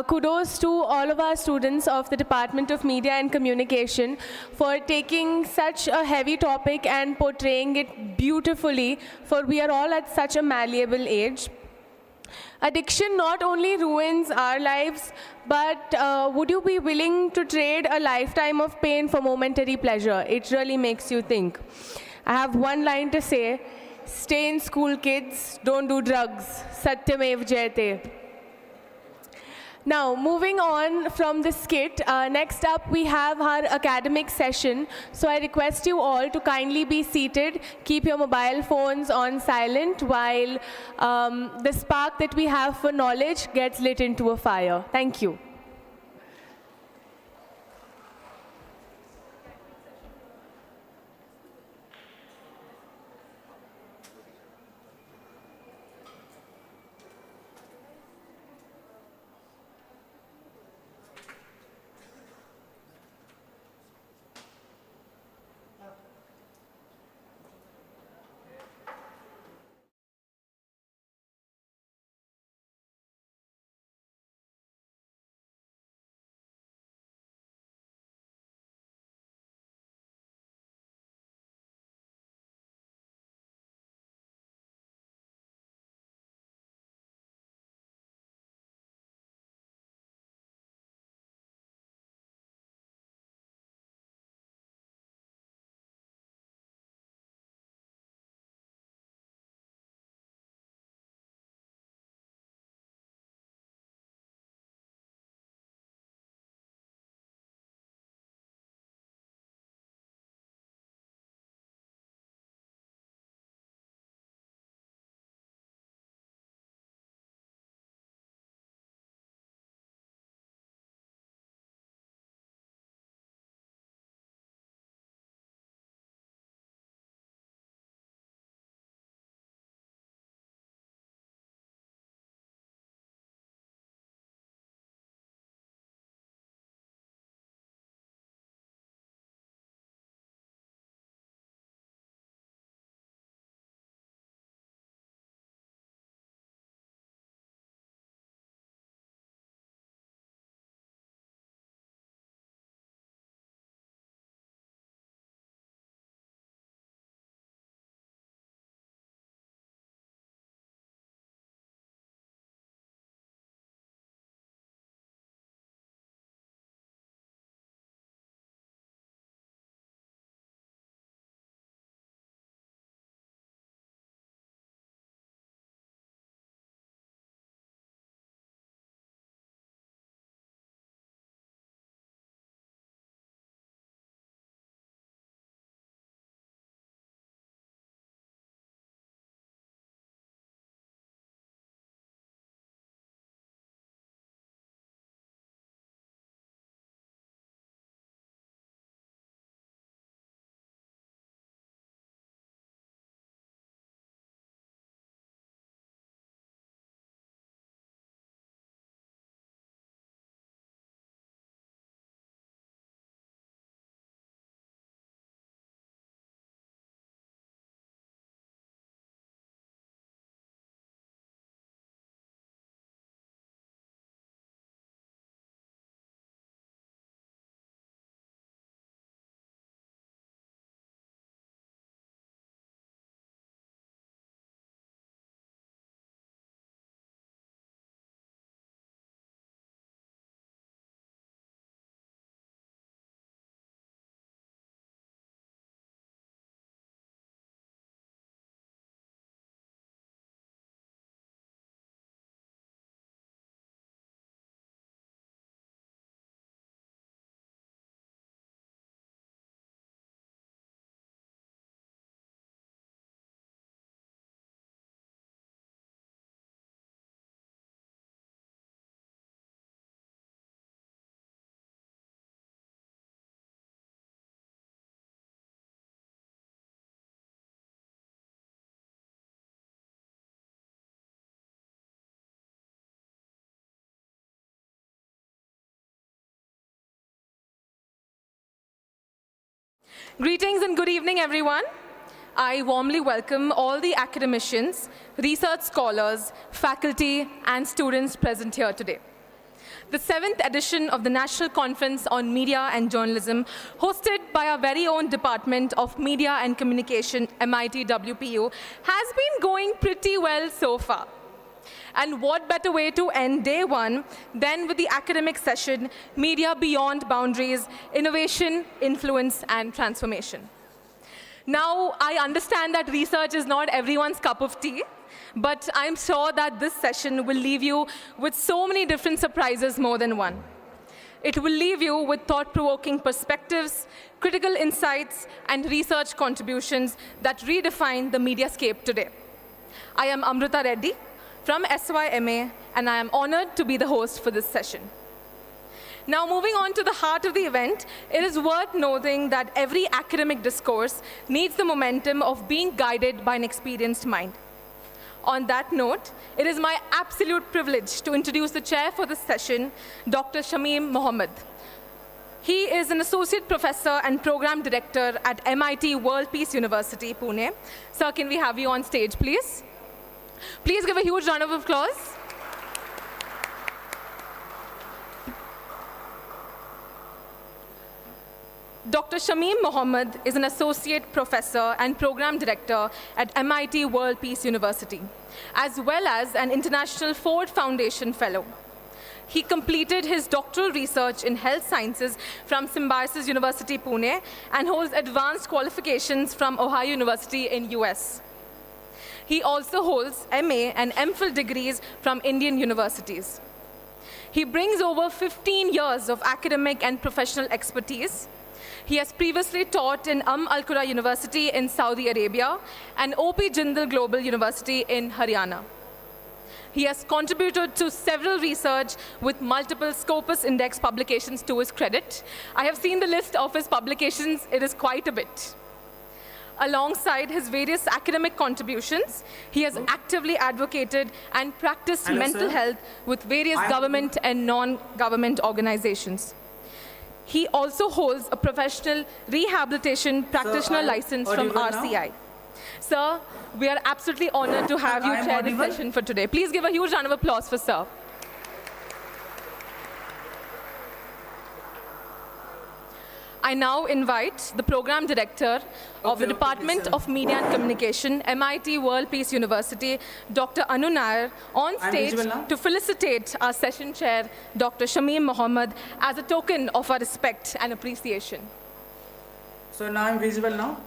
Kudos to all of our students of the Department of Media and Communication for taking such a heavy topic and portraying it beautifully, for we are all at such a malleable age. Addiction not only ruins our lives, but would you be willing to trade a lifetime of pain for momentary pleasure? It really makes you think. I have one line to say: stay in school, kids, don't do drugs. Satyamev Jayate. Now, moving on from the skit, next up we have our academic session. So I request you all to kindly be seated, keep your mobile phones on silent while the spark that we have for knowledge gets lit into a fire. Thank you. Greetings and good evening, everyone. I warmly welcome all the academicians, research scholars, faculty, and students present here today. The 7th edition of the National Conference on Media and Journalism, hosted by our very own Department of Media and Communication, MIT-WPU, has been going pretty well so far. And what better way to end day one than with the academic session, Media Beyond Boundaries, Innovation, Influence, and Transformation. Now, I understand that research is not everyone's cup of tea, but I'm sure that this session will leave you with so many different surprises more than one. It will leave you with thought-provoking perspectives, critical insights, and research contributions that redefine the mediascape today. I am Amrita Reddy from SYMA, and I am honored to be the host for this session. Now, moving on to the heart of the event, it is worth noting that every academic discourse needs the momentum of being guided by an experienced mind. On that note, it is my absolute privilege to introduce the chair for this session, Dr. Shamim Mohammed. He is an associate professor and program director at MIT World Peace University, Pune. Sir, can we have you on stage, please? Please give a huge round of applause. Dr. Shamim Mohammed is an associate professor and program director at MIT World Peace University, as well as an International Ford Foundation fellow. He completed his doctoral research in health sciences from Symbiosis University, Pune, and holds advanced qualifications from Ohio University in US. He also holds MA and MPhil degrees from Indian universities. He brings over 15 years of academic and professional expertise. He has previously taught in Al-Qura University in Saudi Arabia and O.P. Jindal Global University in Haryana. He has contributed to several research with multiple Scopus Index publications to his credit. I have seen the list of his publications. It is quite a bit. Alongside his various academic contributions, he has actively advocated and practiced mental health with various government and non-government organizations. He also holds a professional rehabilitation practitioner license from RCI. Sir, we are absolutely honored to have you chair this session for today. Please give a huge round of applause for Sir. I now invite the program director of the Department of Media and Communication, MIT World Peace University, Dr. Anu Nair, on stage to felicitate our session chair, Dr. Shamim Mohammed, as a token of our respect and appreciation. So now I'm visible now.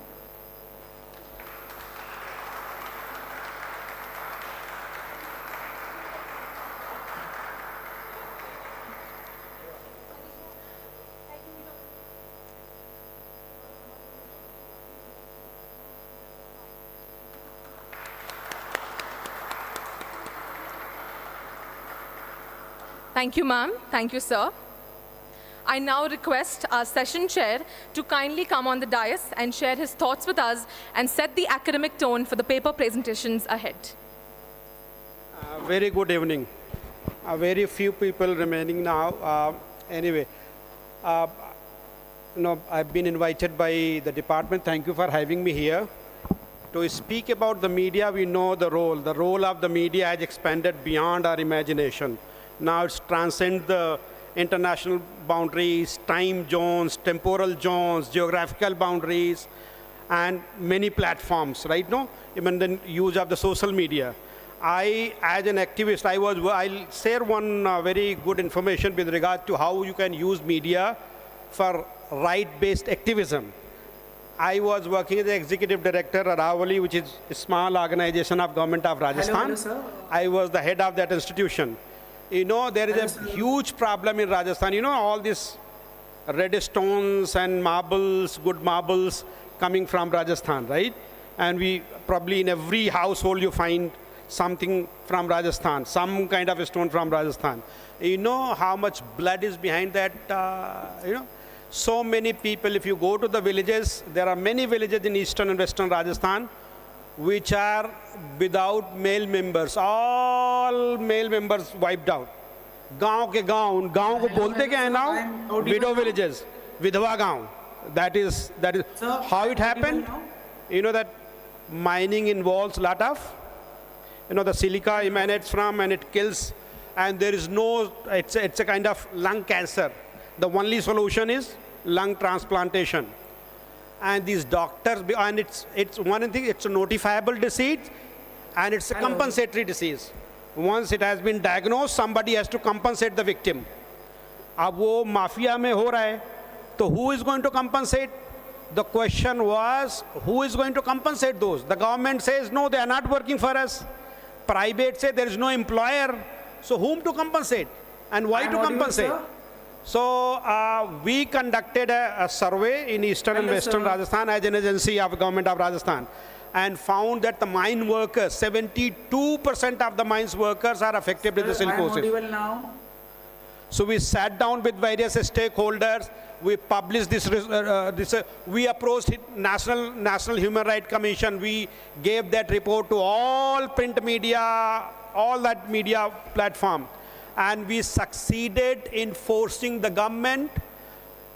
Thank you, ma'am. Thank you, sir. I now request our session chair to kindly come on the dais and share his thoughts with us and set the academic tone for the paper presentations ahead. Very good evening. Very few people remaining now. Anyway, I've been invited by the department. Thank you for having me here. To speak about the media, we know the role. The role of the media has expanded beyond our imagination. Now it's transcend the international boundaries, time zones, temporal zones, geographical boundaries, and many platforms, right now, even the use of the social media. I, as an activist, I'll share one very good information with regard to how you can use media for right-based activism. I was working as the executive director at Aravali, which is a small organization of government of Rajasthan. Hello, I was the head of that institution. You know, there is a huge problem in Rajasthan. You know, all these red stones and marbles, good marbles coming from Rajasthan, right? And we probably in every household you find something from Rajasthan, some kind of a stone from Rajasthan. You know how much blood is behind that, So many people, if you go to the villages, there are many villages in eastern and western Rajasthan which are without male members, all male members wiped out. गांव के गांव को बोलते क्या है now? Widow villages, विधवा गांव, that is Sir, how it happened. now? You know that mining involves a lot of, the silica emanates from and it kills, and there is no, it's a kind of lung cancer. The only solution is lung transplantation. And these doctors, and it's one thing, it's a notifiable disease and it's a compensatory disease. Once it has been diagnosed, somebody has to compensate the victim. अब वो mafia में हो रहा है, तो who is going to compensate? The question was, who is going to compensate those? The government says, no, they are not working for us. Private say there is no employer. So whom to compensate? And why to compensate? So we conducted a survey in eastern and western Rajasthan as an agency of government of Rajasthan, and found that the mine workers, 72% of the mines workers are affected with the silicosis. Now. So we sat down with various stakeholders. We published this. We approached National Human Rights Commission. We gave that report to all print media, all that media platform, and we succeeded in forcing the government.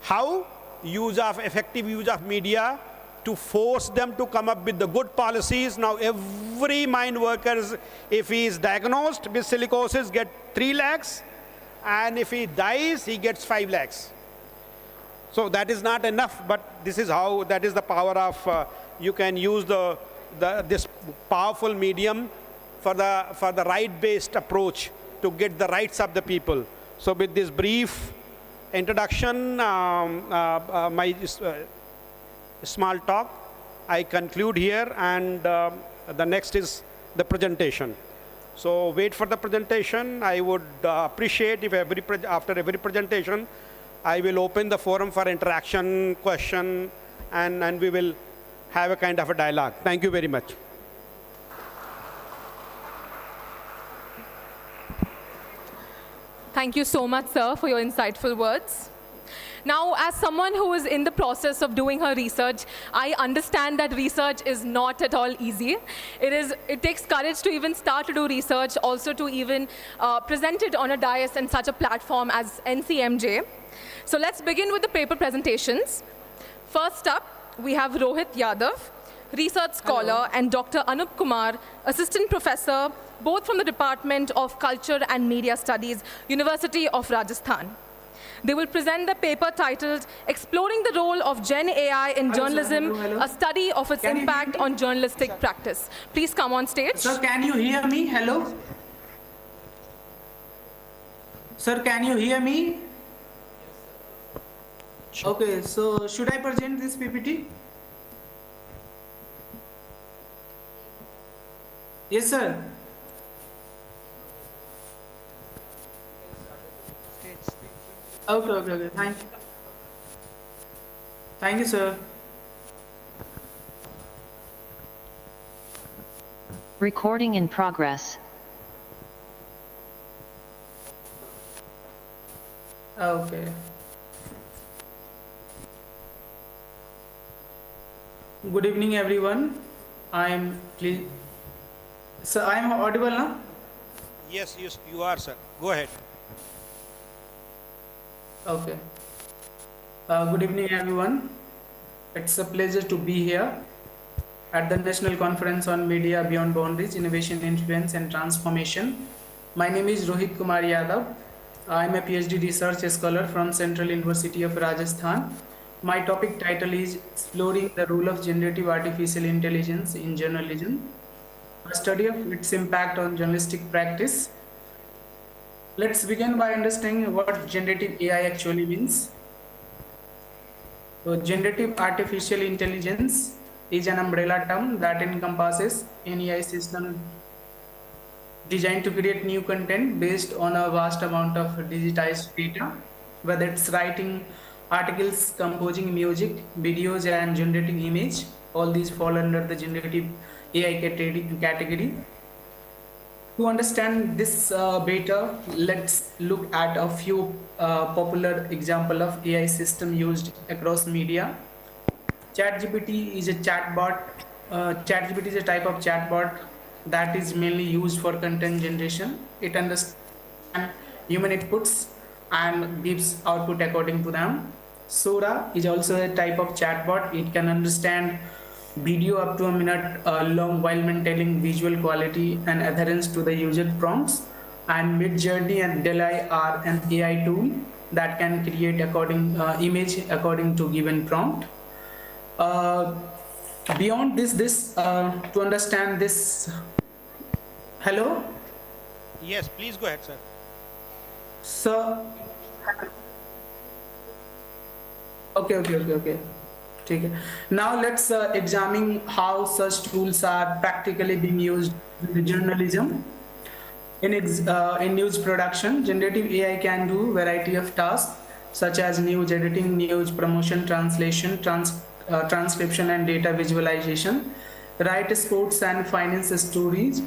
How? Effective use of media to force them to come up with the good policies. Now every mine worker, if he is diagnosed with silicosis, get 3 lakhs. And if he dies, he gets 5 lakhs. So that is not enough, but this is how, that is the power of, you can use this powerful medium for the right-based approach to get the rights of the people. So with this brief introduction, my small talk, I conclude here, and the next is the presentation. So wait for the presentation. I would appreciate if after every presentation, I will open the forum for interaction, question, and we will have a kind of a dialogue. Thank you very much. Thank you so much, sir, for your insightful words. Now, as someone who is in the process of doing her research, I understand that research is not at all easy. It takes courage to even start to do research, also to even present it on a dais and such a platform as NCMJ. So let's begin with the paper presentations. First up, we have Rohit Yadav, research scholar, and Dr. Anup Kumar, assistant professor, both from the Department of Culture and Media Studies, University of Rajasthan. They will present the paper titled Exploring the Role of Gen AI in Journalism, a study of its impact on journalistic practice. Please come on stage. Sir, can you hear me? Hello? Sir, can you hear me? Okay, so should I present this PPT? Yes, sir. Okay. Thank you. Thank you, sir. Recording in progress. Okay. Good evening, everyone. Sir, I am audible now? Yes, you are, sir. Go ahead. Okay. Good evening, everyone. It's a pleasure to be here at the National Conference on Media Beyond Boundaries, Innovation, Influence and Transformation. My name is Rohit Kumar Yadav. I am a PhD research scholar from Central University of Rajasthan. My topic title is Exploring the Role of Generative Artificial Intelligence in Journalism, a study of its impact on journalistic practice. Let's begin by understanding what generative AI actually means. So, generative artificial intelligence is an umbrella term that encompasses any AI system designed to create new content based on a vast amount of digitized data, whether it's writing articles, composing music, videos, and generating image. All these fall under the generative AI category. To understand this better, let's look at a few popular examples of AI system used across media. ChatGPT is a chatbot. ChatGPT is a type of chatbot that is mainly used for content generation. It understands human inputs and gives output according to them. Sora is also a type of chatbot. It can understand video up to a minute long while maintaining visual quality and adherence to the user prompts. And Midjourney and DALL-E are an AI tool that can create image according to given prompt. Beyond this, to understand this, hello? Yes, please go ahead, sir. So, okay. ठीक है. Now let's examine how such tools are practically being used in journalism. In news production, generative AI can do variety of tasks such as news editing, news promotion, translation, transcription and data visualization, write sports and finance stories.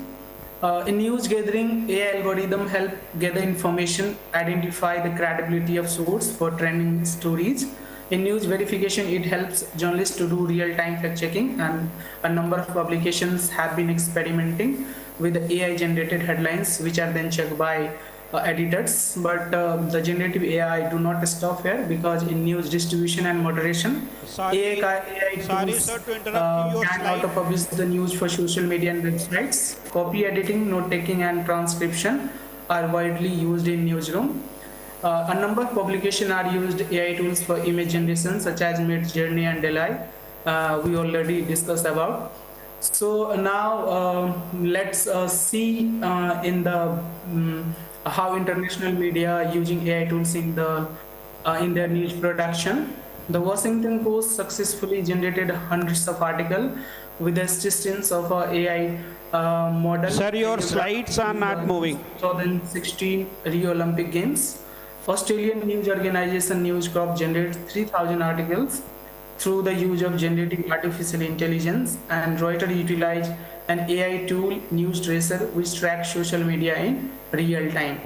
In news gathering, AI algorithm help gather information, identify the credibility of source for trending stories. In news verification, it helps journalists to do real-time fact-checking, and a number of publications have been experimenting with AI-generated headlines, which are then checked by editors. But the generative AI do not stop here, because in news distribution and moderation, AI tools can auto-publish the news for social media and websites. Copy editing, note-taking, and transcription are widely used in newsroom. A number of publications are used AI tools for image generation, such as Midjourney and DALL-E. We already discussed about. So now let's see in the how international media are using AI tools in their news production. The Washington Post successfully generated hundreds of articles with the assistance of AI model. Sir, your slides are not moving. 2016 Rio Olympic Games. Australian news organization News Corp generated 3,000 articles through the use of generative artificial intelligence, and Reuters utilized an AI tool, News Tracer, which tracks social media in real time.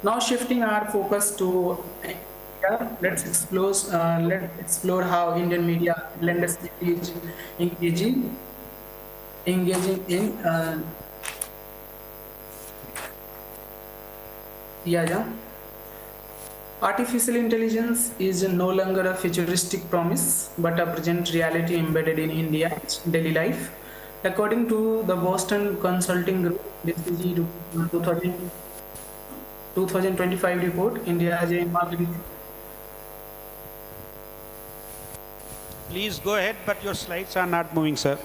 Now shifting our focus to India, let's explore how Indian media landscape is engaging in Artificial intelligence is no longer a futuristic promise, but a present reality embedded in India's daily life. According to the Boston Consulting Group, BCG 2025 report, India has a market. Please go ahead, but your slides are not moving, sir.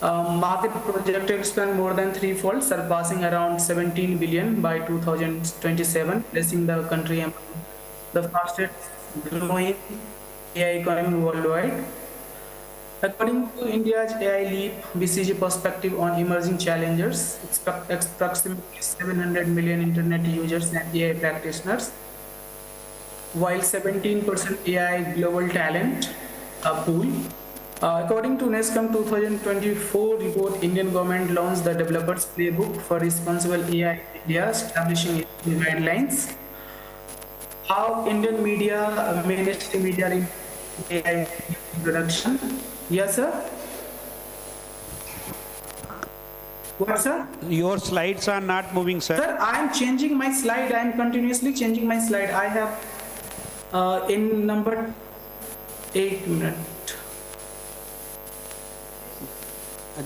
Market projected to expand more than threefold, surpassing around 17 billion by 2027, placing the country among the fastest growing AI economy worldwide. According to India's AI Leap BCG perspective on emerging challengers, approximately 700 million internet users and AI practitioners, while 17% AI global talent pool. According to NESCOM 2024 report, Indian government launched the Developers Playbook for Responsible AI in India, establishing guidelines. How Indian media mainstream media in AI production? Yes, sir. What, sir? Your slides are not moving, sir. Sir, I am changing my slide. I am continuously changing my slide. I have in number 8 minutes.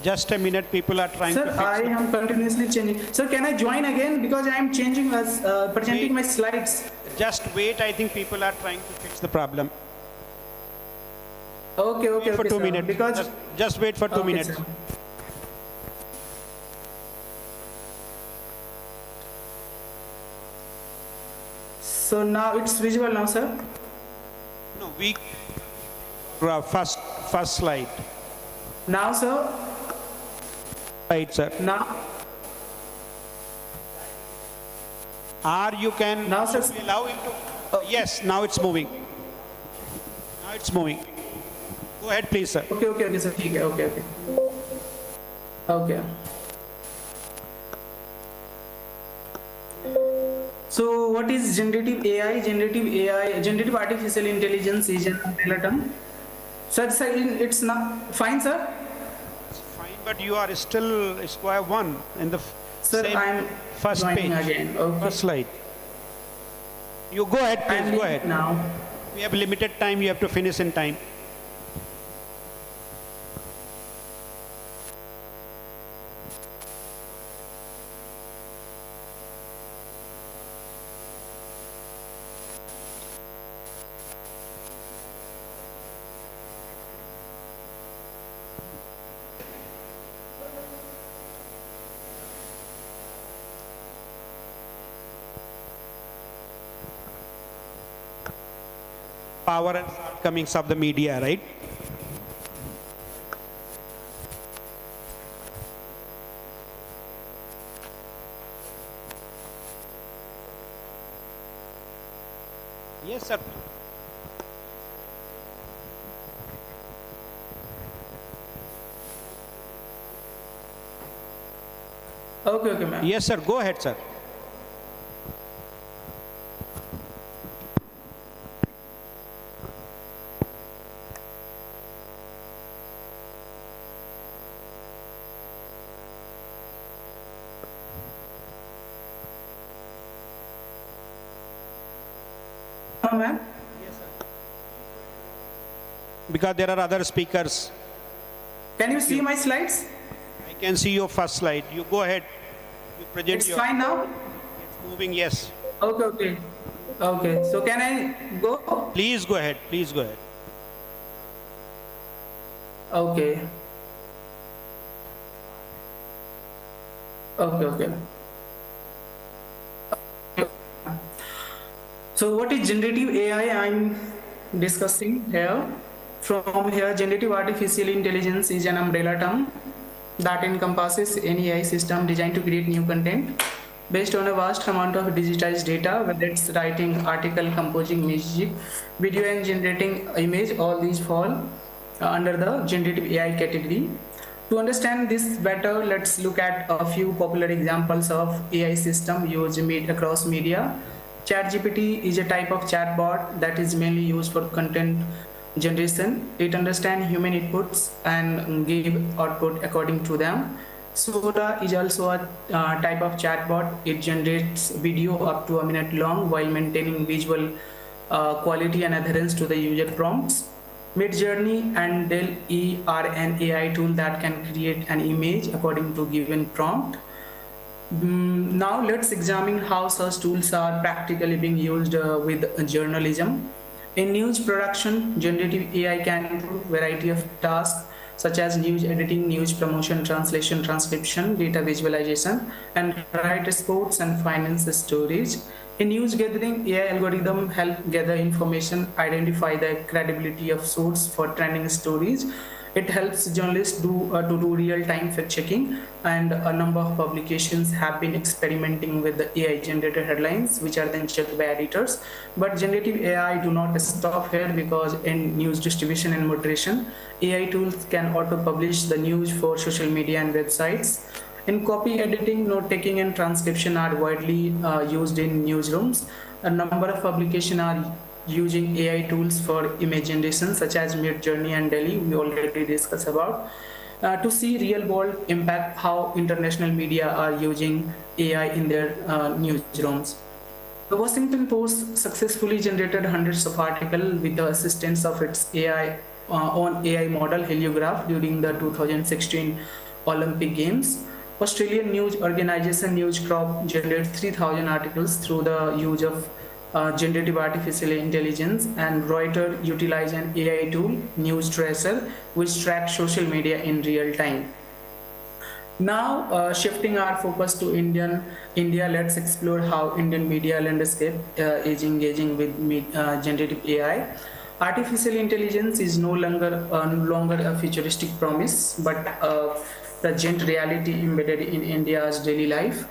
Just a minute, people are trying to fix it. Sir, I am continuously changing. Sir, can I join again? Because I am changing, presenting my slides. Just wait, I think people are trying to fix the problem. Okay, Wait for 2 sir. minutes. Because just wait for 2 minutes. Sir. So now it's visible now, sir? No, first slide. Now, sir? Right, sir. Now? Or you can now, sir, allow him to... yes, now it's moving. Now it's moving. Go ahead, please, sir. Okay, sir. Okay. So what is generative AI? Generative artificial intelligence is an umbrella term. Sir, it's not fine, sir. It's fine, but you are still square one in the same first page. Again. Okay. First slide. You go ahead, please. Go ahead. Now. We have limited time, you have to finish in time. Power and shortcomings of the media, right? Yes, sir. Okay, ma'am. Yes, sir. Go ahead, sir. Ma'am. Because there are other speakers. Can you see my slides? I can see your first slide. You go ahead. You present It's your. fine now? It's moving, yes. Okay. Okay, so can I go? Please go ahead. Please go ahead. Okay. Okay. So what is generative AI I'm discussing here? From here, generative artificial intelligence is an umbrella term that encompasses any AI system designed to create new content based on a vast amount of digitized data, whether it's writing, article, composing music, video, and generating image. All these fall under the generative AI category. To understand this better, let's look at a few popular examples of AI system used across media. ChatGPT is a type of chatbot that is mainly used for content generation. It understands human inputs and give output according to them. Soda is also a type of chatbot. It generates video up to a minute long while maintaining visual quality and adherence to the user prompts. Midjourney and I.D.E are an AI tool that can create an image according to given prompt. Now let's examine how such tools are practically being used with journalism. In news production, generative AI can do a variety of tasks such as news editing, news promotion, translation, transcription, data visualization, and write sports and finance stories. In news gathering, AI algorithm help gather information, identify the credibility of source for trending stories. It helps journalists to do real-time fact-checking, and a number of publications have been experimenting with the AI-generated headlines, which are then checked by editors. But generative AI do not stop here, because in news distribution and moderation, AI tools can auto-publish the news for social media and websites. In copy editing, note-taking, and transcription are widely used in newsrooms. A number of publications are using AI tools for image generation, such as Midjourney and I.D.E, we already discussed about. To see real-world impact, how international media are using AI in their newsrooms. The Washington Post successfully generated hundreds of articles with the assistance of its own AI model Heliograph during the 2016 Olympic Games. Australian news organization News Corp generated 3,000 articles through the use of generative artificial intelligence, and Reuters utilized an AI tool, News Tracer, which tracks social media in real time. Now, shifting our focus to India, let's explore how Indian media landscape is engaging with generative AI. Artificial intelligence is no longer a futuristic promise, but a present reality embedded in India's daily life.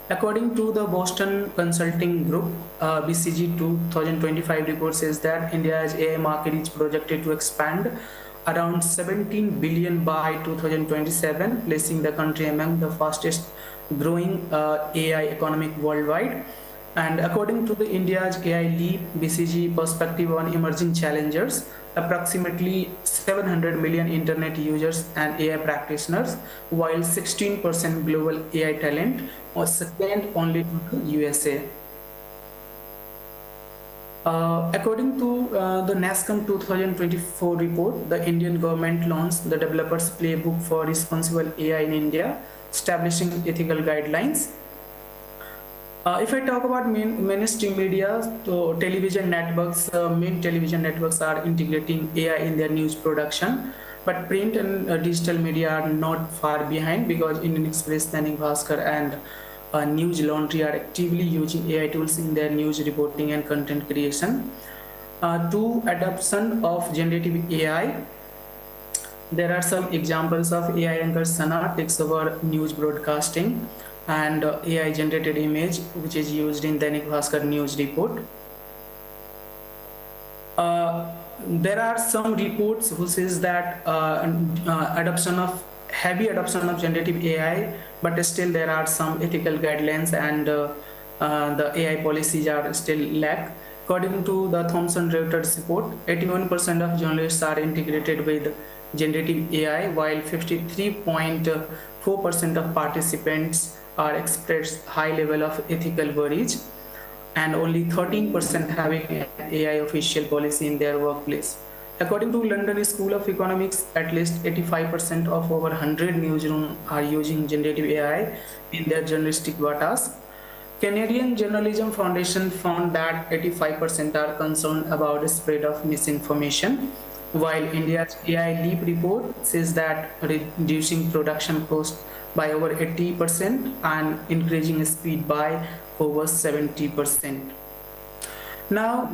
According to the Boston Consulting Group, BCG 2025 report says that India's AI market is projected to expand around 17 billion by 2027, placing the country among the fastest growing AI economic worldwide. And according to the India's AI Leap BCG perspective on emerging challengers, approximately 700 million internet users and AI practitioners, while 16% global AI talent was second only to the USA. According to the NASCOM 2024 report, the Indian government launched the Developers Playbook for Responsible AI in India, establishing ethical guidelines. If I talk about mainstream media, so television networks, main television networks are integrating AI in their news production, but print and digital media are not far behind, because Indian Express, Dainik Bhaskar and News Laundry are actively using AI tools in their news reporting and content creation. To adoption of generative AI, there are some examples of AI anchor Sana takes over news broadcasting, and AI generated image which is used in Dainik Bhaskar news report. There are some reports who says that heavy adoption of generative AI, but still there are some ethical guidelines, and the AI policies are still lack. According to the Thomson Reuters report, 81% of journalists are integrated with generative AI, while 53.4% of participants are expressed high level of ethical worries, and only 13% having an AI official policy in their workplace. According to London School of Economics, at least 85% of over 100 newsrooms are using generative AI in their journalistic tasks. Canadian Journalism Foundation found that 85% are concerned about the spread of misinformation, while India's AI Leap report says that reducing production cost by over 80% and increasing speed by over 70%. Now,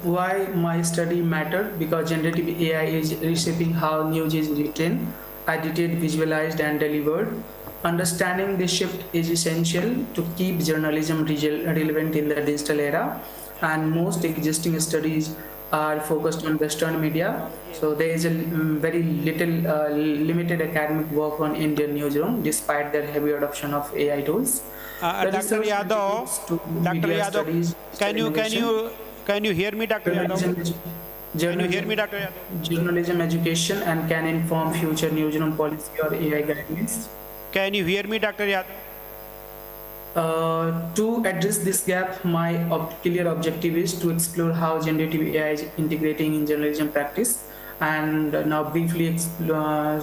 why my study mattered? Because generative AI is reshaping how news is written, edited, visualized, and delivered. Understanding this shift is essential to keep journalism relevant in the digital era, and most existing studies are focused on Western media. So there is a very limited academic work on Indian newsroom, despite their heavy adoption of AI tools. Dr. Yadav, can you hear me, Dr. Yadav? Can you hear me, Dr. Yadav? Journalism education and can inform future newsroom policy or AI guidelines. Can you hear me, Dr. Yadav? To address this gap, my clear objective is to explore how generative AI is integrating in journalism practice, and now briefly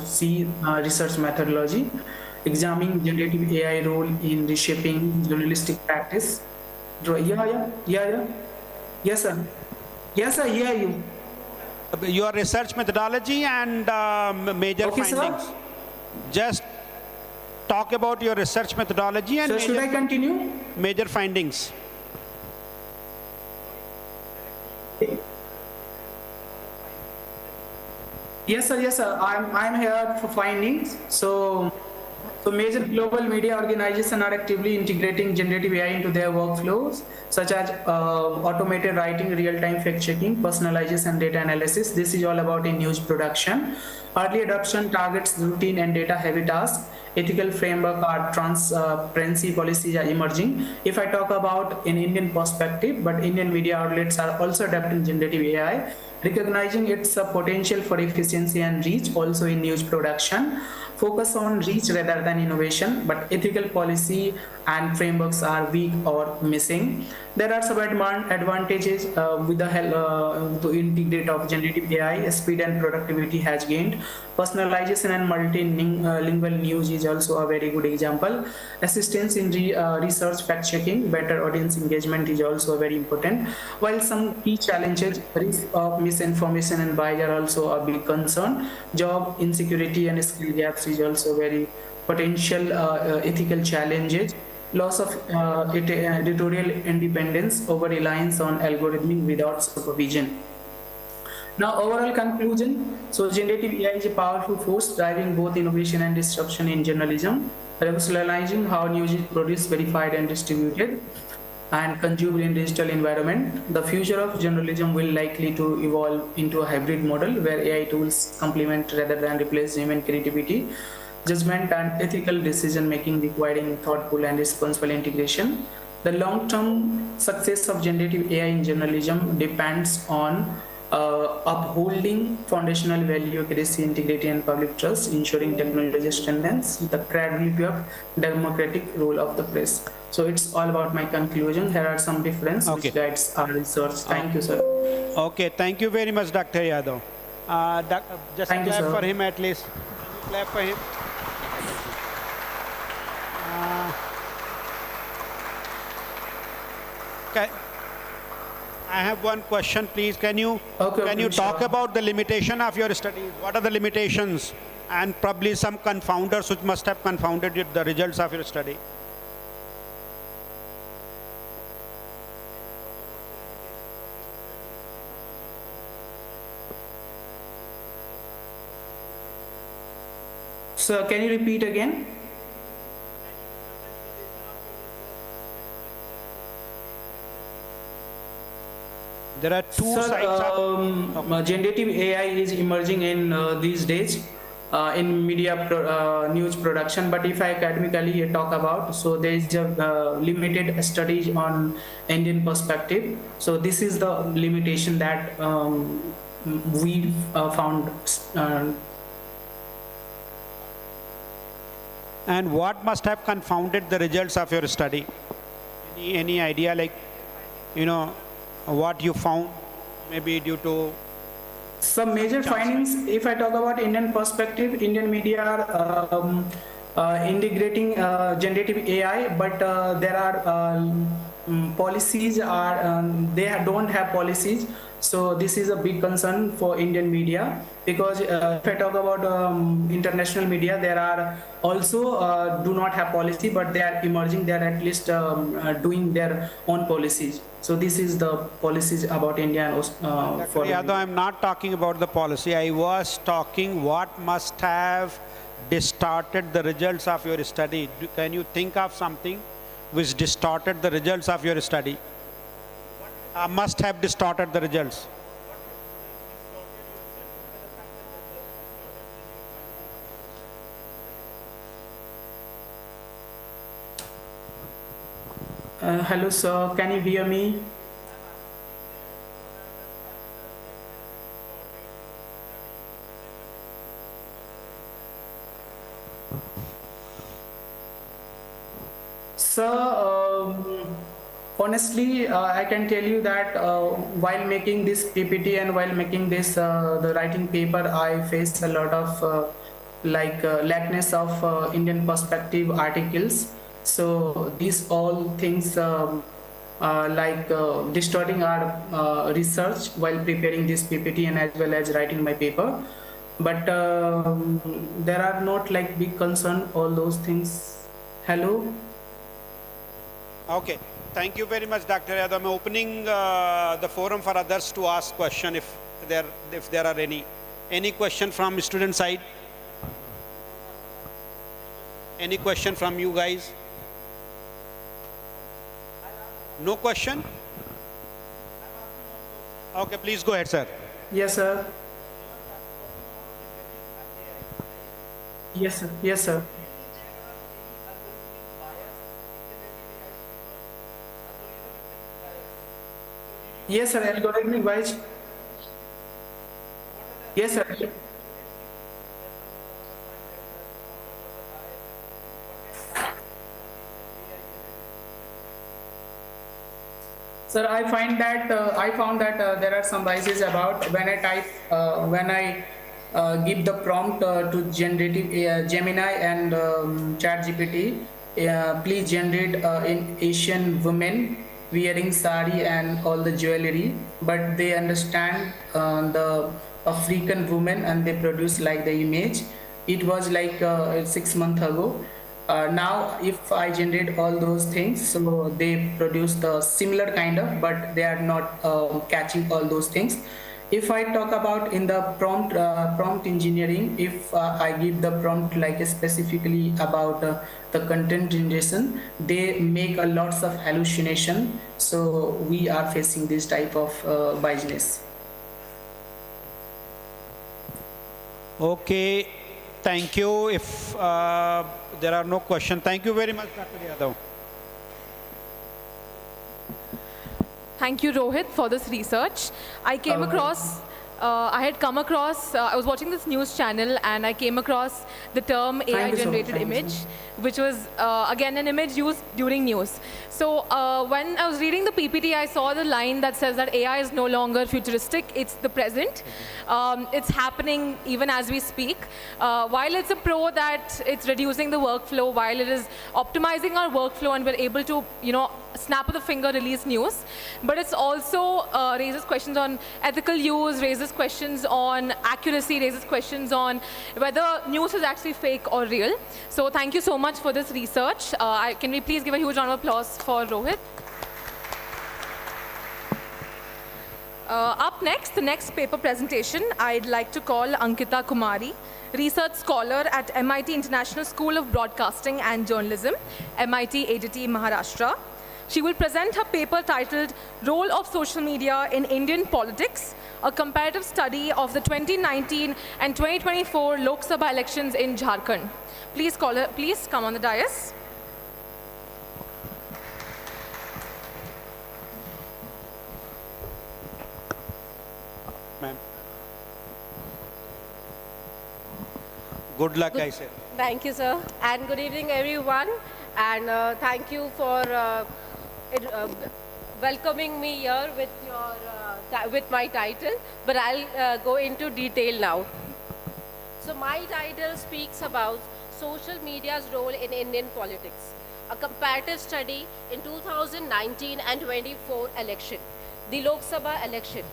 see research methodology, examining generative AI role in reshaping journalistic practice. Yes, sir. Yes, sir, hear you. Your research methodology and major findings. Sir? Just talk about your research methodology and should I continue? Major findings. Yes, sir. Yes, sir. I'm here for findings. So major global media organizations are actively integrating generative AI into their workflows, such as automated writing, real-time fact-checking, personalization, data analysis. This is all about in news production. Early adoption targets routine and data-heavy tasks. Ethical framework or transparency policies are emerging. If I talk about in Indian perspective, but Indian media outlets are also adapting generative AI, recognizing its potential for efficiency and reach also in news production. Focus on reach rather than innovation, but ethical policy and frameworks are weak or missing. There are some advantages with the help to integrate of generative AI. Speed and productivity has gained. Personalization and multilingual news is also a very good example. Assistance in research, fact-checking, better audience engagement is also very important. While some key challenges, risk of misinformation and bias are also a big concern. Job insecurity and skill gaps is also very potential ethical challenges. Loss of editorial independence, over reliance on algorithmic without supervision. Now, overall conclusion. So, generative AI is a powerful force driving both innovation and disruption in journalism, revolutionizing how news is produced, verified, and distributed, and consumed in digital environment. The future of journalism will likely to evolve into a hybrid model where AI tools complement rather than replace human creativity, judgment, and ethical decision making, requiring thoughtful and responsible integration. The long-term success of generative AI in journalism depends on upholding foundational value, accuracy, integrity, and public trust, ensuring technology standards, the credibility of democratic role of the press. So it's all about my conclusion. Here are some differences which guides our research. Thank you, sir. Okay, thank you very much, Dr. Yadav. Just Thank you, clap sir. for him at least. Clap for him. Okay. I have one question, please. Can you talk about the limitation of your studies? What are the limitations and probably some confounders which must have confounded the results of your study? Sir, can you repeat again? There are two sides of generative AI is emerging in these days in media news production. But if I academically talk about, so there is a limited studies on Indian perspective. So this is the limitation that we found. And what must have confounded the results of your study? Any idea, like, what you found, maybe due to some major findings? If I talk about Indian perspective, Indian media are integrating generative AI, but there are policies they don't have policies. So this is a big concern for Indian media, because if I talk about international media, there are also do not have policy, but they are emerging. They are at least doing their own policies. So this is the policies about India. Yadav, I'm not talking about the policy. I was talking what must have distorted the results of your study. Can you think of something which distorted the results of your study? Must have distorted the results. Hello, sir. Can you hear me? Sir, honestly, I can tell you that while making this PPT and while making this the writing paper, I faced a lot of lackness of Indian perspective articles. So these all things distorting our research while preparing this PPT and as well as writing my paper. But there are not like big concern, all those things. Hello? Okay. Thank you very much, Dr. Yadav. I'm opening the forum for others to ask questions if there are any. Any question from student side? Any question from you guys? No question? Okay, please go ahead, sir. Yes, sir. Yes, sir. Yes, sir. Yes, sir. Algorithmic wise. Yes, sir. Sir, I found that there are some biases about when I type, when I give the prompt to generative Gemini and ChatGPT, please generate in Asian women wearing sari and all the jewelry, but they understand the African woman and they produce like the image. It was like 6 months ago. Now if I generate all those things, so they produce the similar kind of, but they are not catching all those things. If I talk about in the prompt engineering, if I give the prompt like specifically about the content generation, they make a lots of hallucination. So we are facing this type of biasness. Okay, thank you. If there are no questions, thank you very much, Dr. Yadav. Thank you, Rohit, for this research. I came across, I was watching this news channel and I came across the term AI-generated image, which was, again, an image used during news. So when I was reading the PPT, I saw the line that says that AI is no longer futuristic, it's the present. It's happening even as we speak. While it's a pro that it's reducing the workflow, while it is optimizing our workflow and we're able to, snap of the finger release news, but it's also raises questions on ethical use, raises questions on accuracy, raises questions on whether news is actually fake or real. So thank you so much for this research. Can we please give a huge round of applause for Rohit? Up next, the next paper presentation, I'd like to call Ankita Kumari, research scholar at MIT International School of Broadcasting and Journalism, MIT I.D.E, Maharashtra. She will present her paper titled Role of Social Media in Indian Politics, a comparative study of the 2019 and 2024 Lok Sabha elections in Jharkhand. Please come on the dais. Ma'am. Good luck, I said. Thank you, sir. And good evening, everyone. And thank you for welcoming me here with my title. But I'll go into detail now. So my title speaks about social media's role in Indian politics, a comparative study in 2019 and 24 election, the Lok Sabha election.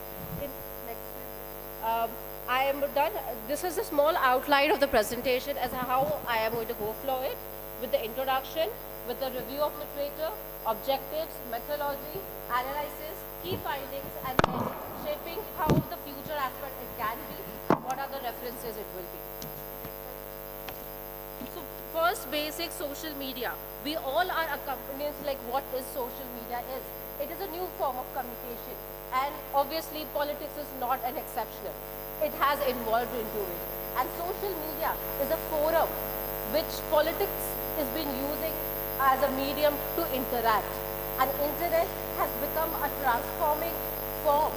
I am done. This is a small outline of the presentation as how I am going to go through it, with the introduction, with the review of literature, objectives, methodology, analysis, key findings, and then shaping how the future aspect it can be, and what are the references it will be. So first, basic social media. We all are accompanied like what is social media is. It is a new form of communication, and obviously politics is not an exception. It has evolved into it. And social media is a forum which politics is been using as a medium to interact. And internet has become a transforming form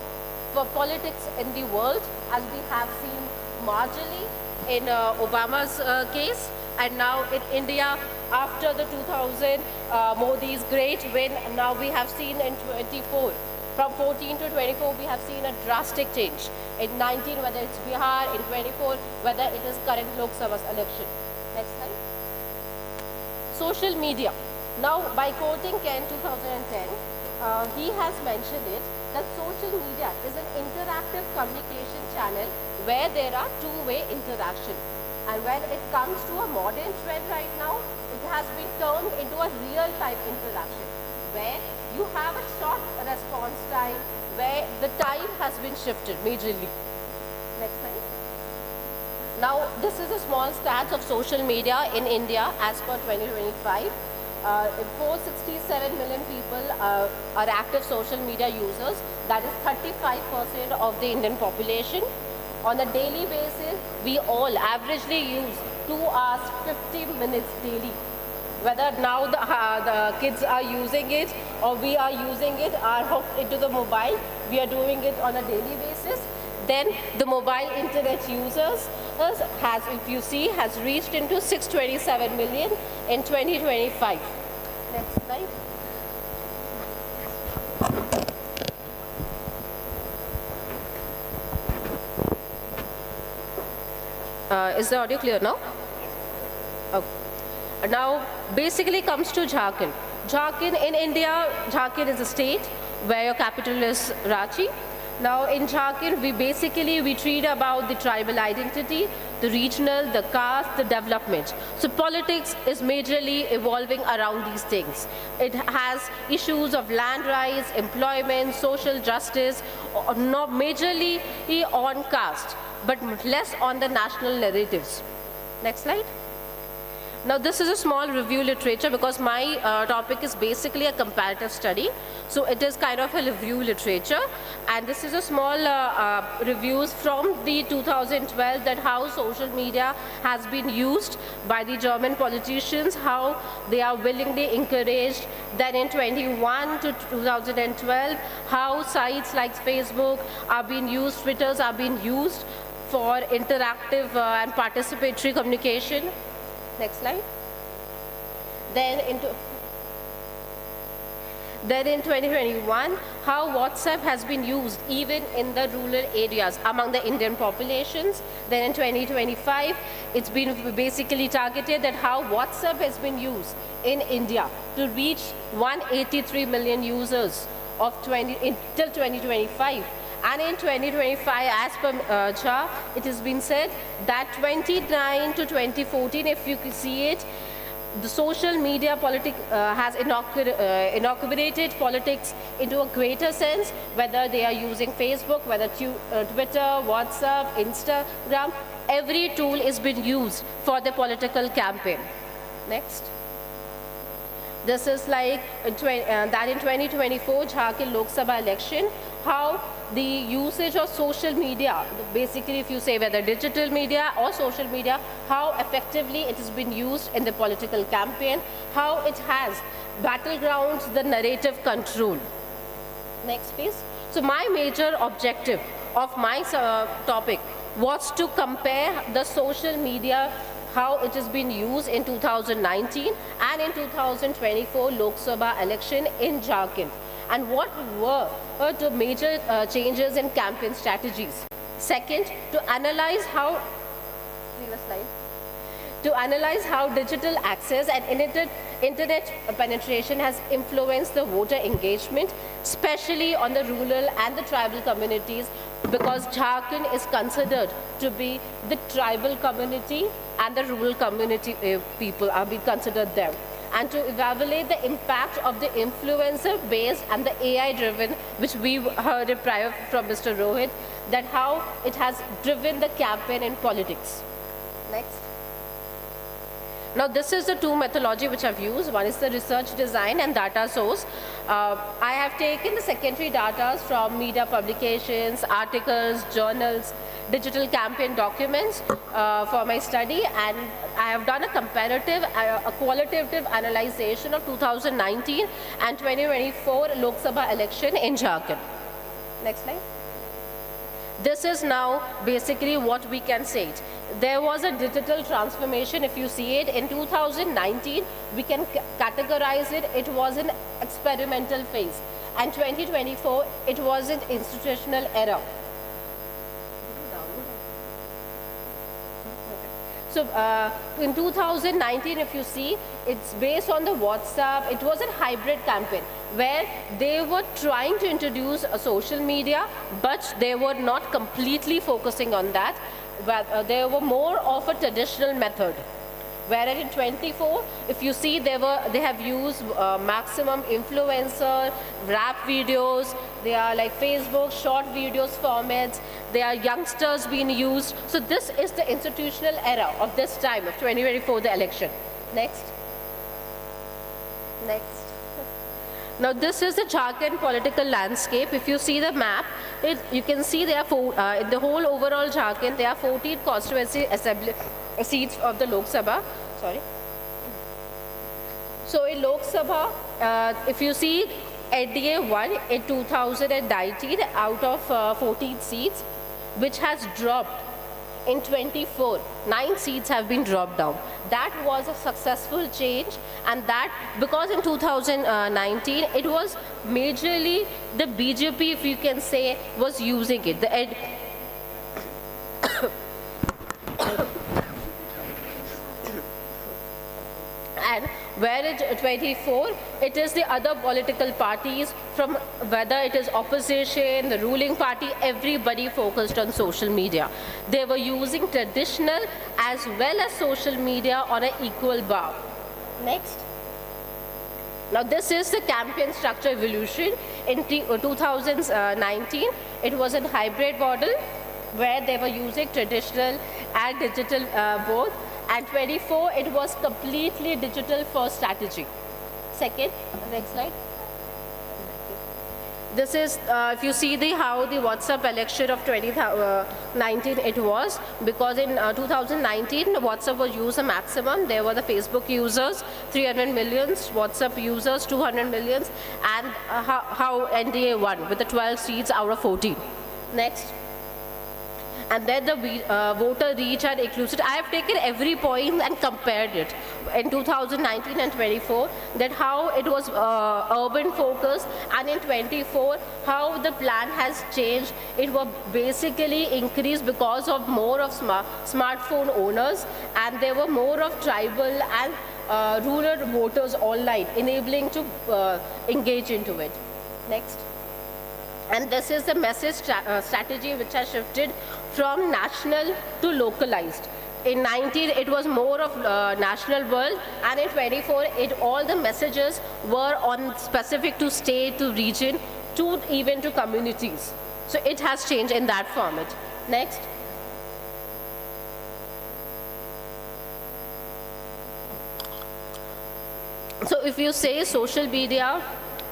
for politics in the world, as we have seen marginally in Obama's case, and now in India after the 2000 Modi's great win. Now we have seen in 24. From 14 to 24, we have seen a drastic change. In 19, whether it's Bihar, in 24, whether it is current Lok Sabha's election. Next slide. Social media. Now, by quoting Ken 2010, he has mentioned it, that social media is an interactive communication channel where there are two-way interaction. And when it comes to a modern trend right now, it has been turned into a real-time interaction, where you have a short response time, where the time has been shifted majorly. Next slide. Now, this is a small stats of social media in India as per 2025. 467 million people are active social media users. That is 35% of the Indian population. On a daily basis, we all averagely use 2 hours, 50 minutes daily. Whether now the kids are using it or we are using it, are hooked into the mobile, we are doing it on a daily basis. Then the mobile internet users has, if you see, has reached into 627 million in 2025. Next slide. Is the audio clear now? Okay. Now, basically comes to Jharkhand. Jharkhand in India, Jharkhand is a state where your capital is Ranchi. Now in Jharkhand, we treat about the tribal identity, the regional, the caste, the development. So politics is majorly evolving around these things. It has issues of land rights, employment, social justice, not majorly on caste, but less on the national narratives. Next slide. Now this is a small review literature because my topic is basically a comparative study. So it is kind of a review literature, and this is a small reviews from the 2012 that how social media has been used by the German politicians, how they are willingly encouraged. Then in 21 to 2012, how sites like Facebook are being used, Twitters are being used for interactive and participatory communication. Next slide. Then in 2021, how WhatsApp has been used even in the rural areas among the Indian populations. Then in 2025, it's been basically targeted at how WhatsApp has been used in India to reach 183 million users of till 2025. And in 2025, as per CHA, it has been said that 29 to 2014, if you can see it, the social media has inaugurated politics into a greater sense, whether they are using Facebook, whether Twitter, WhatsApp, Instagram, every tool is being used for the political campaign. Next. This is like that in 2024 Jharkhand Lok Sabha election, how the usage of social media, basically if you say whether digital media or social media, how effectively it has been used in the political campaign, how it has battlegrounds, the narrative control. Next please. So my major objective of my topic was to compare the social media, how it has been used in 2019 and in 2024 Lok Sabha election in Jharkhand, and what were the major changes in campaign strategies. Second, to analyze how, previous slide, to analyze how digital access and internet penetration has influenced the voter engagement, especially on the rural and the tribal communities, because Jharkhand is considered to be the tribal community and the rural community people are being considered there. And to evaluate the impact of the influencer-based and the AI-driven, which we heard it prior from Mr. Rohit, that how it has driven the campaign in politics. Next. Now this is the two methodology which I've used. One is the research design and data source. I have taken the secondary data from media publications, articles, journals, digital campaign documents for my study, and I have done a comparative, a qualitative analysis of 2019 and 2024 Lok Sabha election in Jharkhand. Next slide. This is now basically what we can say. There was a digital transformation. If you see it in 2019, we can categorize it. It was an experimental phase, and 2024 it was an institutional era. So in 2019, if you see, it's based on the WhatsApp. It was a hybrid campaign where they were trying to introduce a social media, but they were not completely focusing on that. But they were more of a traditional method. Whereas in 24, if you see, they have used maximum influencer, rap videos, they are like Facebook, short videos formats, they are youngsters being used. So this is the institutional era of this time of 2024, the election. Next. Next. Now this is the Jharkhand political landscape. If you see the map, you can see there are in the whole overall Jharkhand, there are 14 constituency assembly seats of the Lok Sabha. Sorry. So in Lok Sabha, if you see, I.D.E. won in 2019 out of 14 seats, which has dropped in 24. 9 seats have been dropped down. That was a successful change, and that because in 2019 it was majorly the BJP, if you can say, was using it. And where at 24, it is the other political parties, from whether it is opposition, the ruling party, everybody focused on social media. They were using traditional as well as social media on an equal bar. Next. Now this is the campaign structure evolution. In 2019, it was a hybrid model where they were using traditional and digital both. And 24, it was completely digital first strategy. Second, next slide. This is, if you see how the WhatsApp election of 2019 it was, because in 2019, WhatsApp was used a maximum. There were the Facebook users, 300 millions, WhatsApp users, 200 millions, and how NDA won with the 12 seats out of 14. Next. And then the voter reach and inclusivity. I have taken every point and compared it in 2019 and 24, that how it was urban focused, and in 24, how the plan has changed. It was basically increased because of more of smartphone owners, and there were more of tribal and rural voters online, enabling to engage into it. Next. And this is the message strategy which has shifted from national to localized. In 19, it was more of national world, and in 24, all the messages were on specific to state, to region, to even to communities. So it has changed in that format. Next. So if you say social media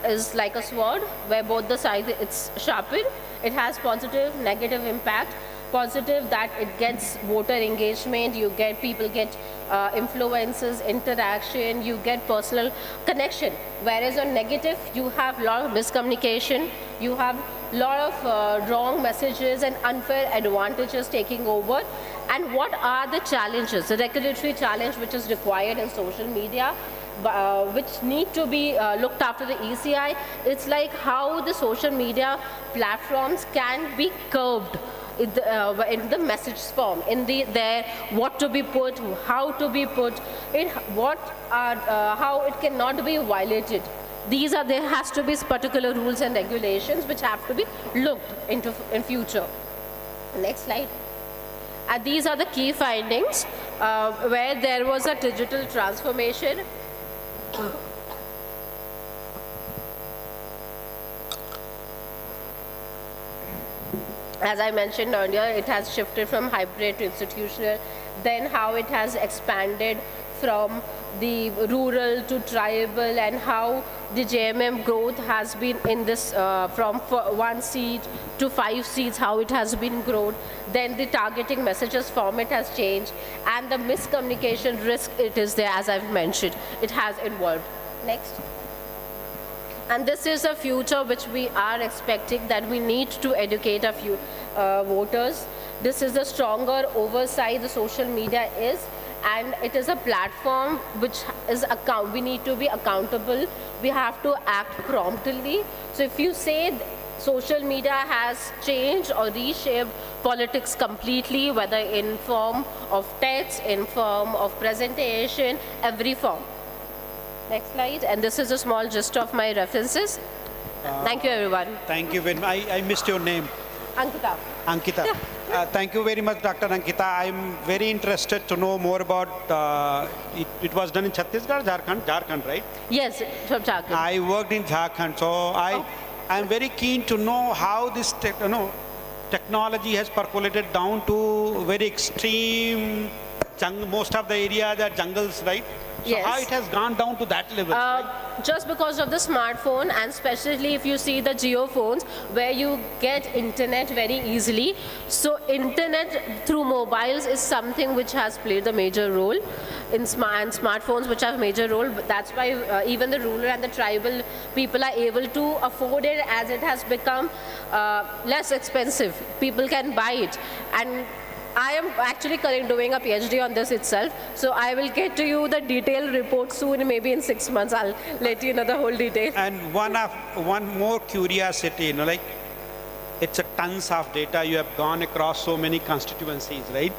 is like a sword where both the sides it's sharpened, it has positive, negative impact. Positive that it gets voter engagement, people get influences, interaction, you get personal connection. Whereas on negative, you have a lot of miscommunication, you have a lot of wrong messages and unfair advantages taking over. And what are the challenges, the regulatory challenge which is required in social media, which need to be looked after the ECI? It's like how the social media platforms can be curbed in the message form, in what to be put, how to be put, how it cannot be violated. There has to be particular rules and regulations which have to be looked into in future. Next slide. And these are the key findings where there was a digital transformation. As I mentioned earlier, it has shifted from hybrid to institutional, then how it has expanded from the rural to tribal, and how the JMM growth has been in this from 1 seat to 5 seats, how it has been grown. Then the targeting messages format has changed, and the miscommunication risk, it is there, as I've mentioned, it has involved. Next. And this is a future which we are expecting, that we need to educate a few voters. This is the stronger oversight the social media is, and it is a platform which is we need to be accountable. We have to act promptly. So if you say social media has changed or reshaped politics completely, whether in form of text, in form of presentation, every form. Next slide. And this is a small gist of my references. Thank you, everyone. Thank you very much. I missed your name. Ankita. Ankita. Thank you very much, Dr. Ankita. I'm very interested to know more about, it was done in Chhattisgarh, Jharkhand, right? Yes, from Jharkhand. I worked in Jharkhand, so I'm very keen to know how this technology has percolated down to very extreme, most of the areas are jungles, right? So yes. How it has gone down to that level? Just because of the smartphone, and especially if you see the Jio phones where you get internet very easily. So internet through mobiles is something which has played a major role in smartphones, which have a major role. That's why even the rural and the tribal people are able to afford it, as it has become less expensive. People can buy it. And I am actually doing a PhD on this itself, so I will get to you the detailed report soon, maybe in 6 months. I'll let you know the whole detail. And one more curiosity, like it's a tons of data. You have gone across so many constituencies, right?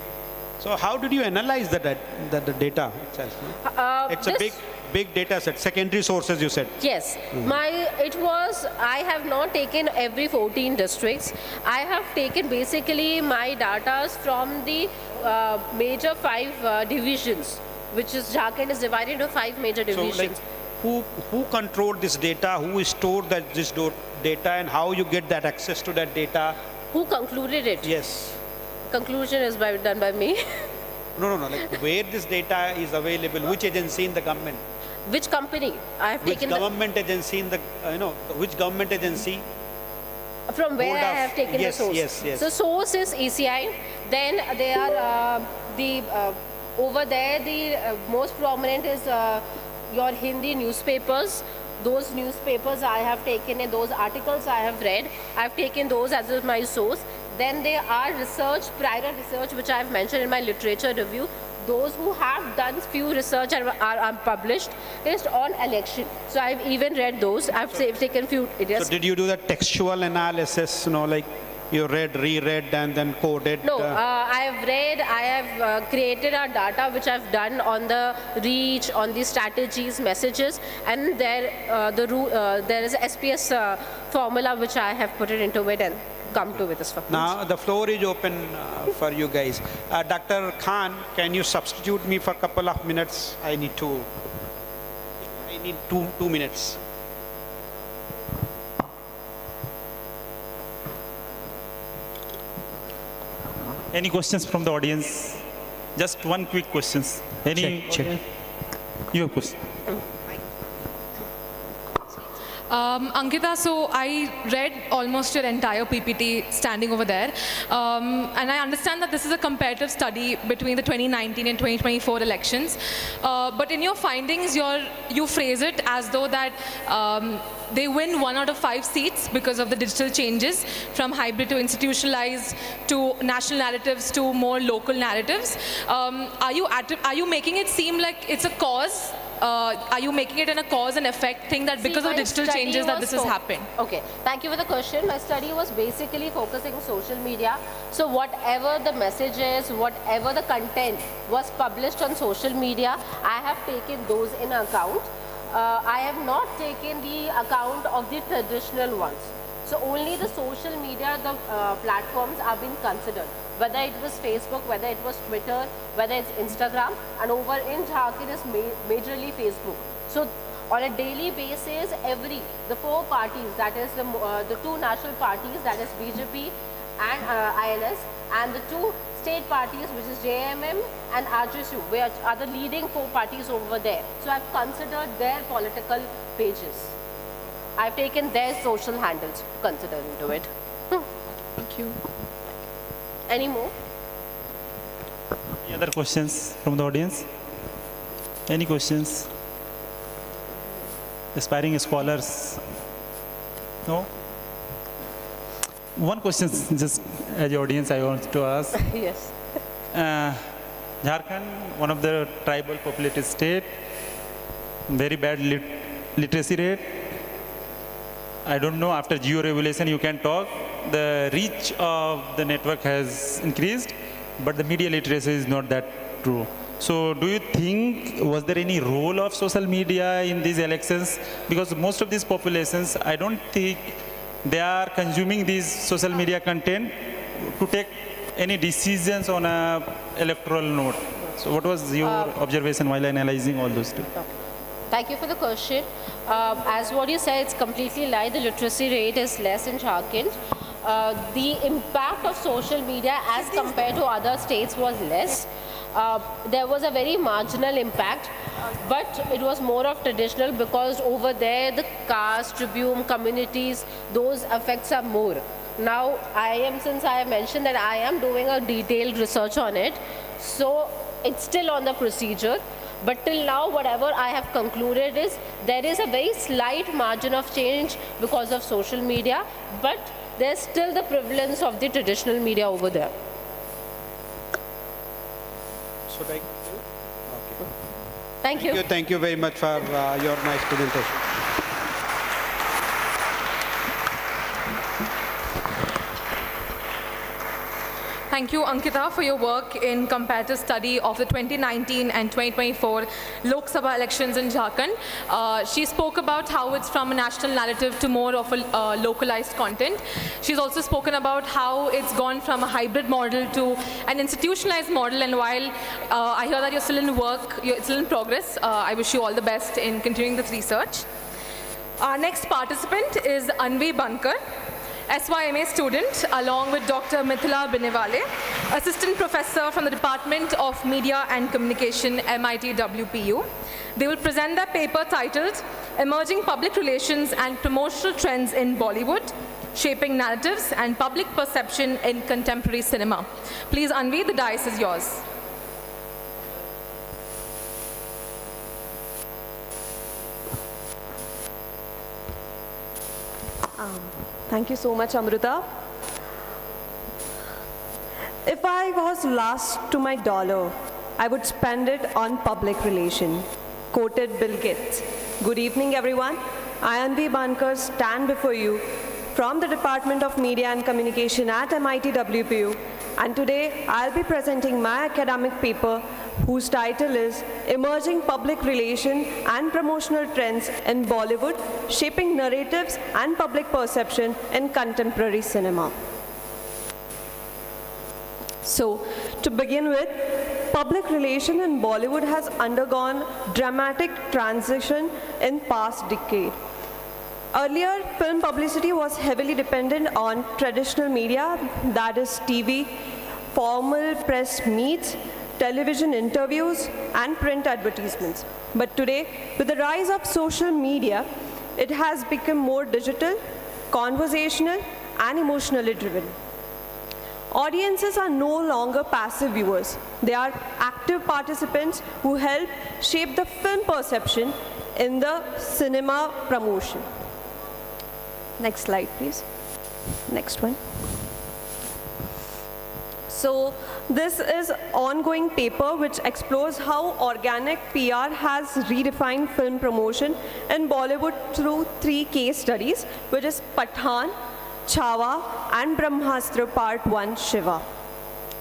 So how did you analyze the data itself? It's a big data set, secondary sources you said. Yes, I have not taken every 14 districts. I have taken basically my data from the major 5 divisions, which is Jharkhand is divided into 5 major divisions. So like, who controlled this data, who stored this data, and how you get that access to that data? Who concluded it? Yes. Conclusion is done by me. No, like where this data is available, which agency in the government? Which company? I have Which taken government agency in the, which government agency? From where Board I of- have taken yes, the source. yes. So source is ECI. Then there are over there the most prominent is your Hindi newspapers. Those newspapers I have taken and those articles I have read. I have taken those as my source. Then there are prior research which I have mentioned in my literature review. Those who have done few research are published based on election. So I've even read those. I've taken few. So did you do the textual analysis, like you read, reread, and then coded? No, I have read, I have created a data which I've done on the reach, on the strategies, messages, and there is a SPS formula which I have put it into it and come to with this. Now the floor is open for you guys. Dr. Khan, can you substitute me for a couple of minutes? I need two minutes. Any questions from the audience? Just one quick questions. Any? Check. You have question. Ankita, so I read almost your entire PPT standing over there, and I understand that this is a comparative study between the 2019 and 2024 elections, but in your findings, you phrase it as though that they win 1 out of 5 seats because of the digital changes from hybrid to institutionalized to national narratives to more local narratives. Are you making it seem like it's a cause? Are you making it in a cause and effect thing that because of digital changes that this has happened? Okay, thank you for the question. My study was basically focusing on social media. So whatever the message is, whatever the content was published on social media, I have taken those in account. I have not taken the account of the traditional ones. So only the social media, the platforms are being considered. Whether it was Facebook, whether it was Twitter, whether it's Instagram, and over in Jharkhand is majorly Facebook. So on a daily basis, the 4 parties, that is the 2 national parties, that is BJP and INS, and the 2 state parties, which is JMM and RJSU, which are the leading 4 parties over there. So I've considered their political pages. I've taken their social handles to consider into it. Thank you. Any more? Any other questions from the audience? Any questions? Aspiring scholars? No? One question, just as the audience, I want to ask. Yes. Jharkhand, one of the tribal populated state, very bad literacy rate. I don't know, after geo-regulation you can talk, the reach of the network has increased, but the media literacy is not that true. So do you think, was there any role of social media in these elections? Because most of these populations, I don't think they are consuming these social media content to take any decisions on a electoral note. So what was your observation while analyzing all those two? Thank you for the question. As what you said, it's completely lie. The literacy rate is less in Jharkhand. The impact of social media as compared to other states was less. There was a very marginal impact, but it was more of traditional because over there the caste, tribune, communities, those effects are more. Now, since I have mentioned that I am doing a detailed research on it, so it's still on the procedure. But till now, whatever I have concluded is there is a very slight margin of change because of social media, but there's still the prevalence of the traditional media over there. Should I? Okay. Thank you. Thank you very much for your nice presentation. Thank you, Ankita, for your work in comparative study of the 2019 and 2024 Lok Sabha elections in Jharkhand. She spoke about how it's from a national narrative to more of a localized content. She's also spoken about how it's gone from a hybrid model to an institutionalized model. And while I hear that you're still in work, you're still in progress, I wish you all the best in continuing this research. Our next participant is Anvi Bankar, SYMA student, along with Dr. Mithila Binewale. Assistant Professor from the Department of Media and Communication, MIT WPU. They will present their paper titled Emerging Public Relations and Promotional Trends in Bollywood, Shaping Narratives and Public Perception in Contemporary Cinema. Please, Anvi, the dais is yours. Thank you so much, Amrita. If I was last to my dollar, I would spend it on public relation. Quoted Bill Gates. Good evening, everyone. I am Anvi Bankar, stand before you from the Department of Media and Communication at MIT WPU. And today, I'll be presenting my academic paper whose title is Emerging Public Relation and Promotional Trends in Bollywood, Shaping Narratives and Public Perception in Contemporary Cinema. So, to begin with, public relation in Bollywood has undergone dramatic transition in past decade. Earlier, film publicity was heavily dependent on traditional media, that is TV, formal press meets, television interviews, and print advertisements. But today, with the rise of social media, it has become more digital, conversational, and emotionally driven. Audiences are no longer passive viewers. They are active participants who help shape the film perception in the cinema promotion. Next slide, please. Next one. So this is ongoing paper which explores how organic PR has redefined film promotion in Bollywood through 3 case studies, which is Pathaan, Chhawa, and Brahmastra Part 1 Shiva.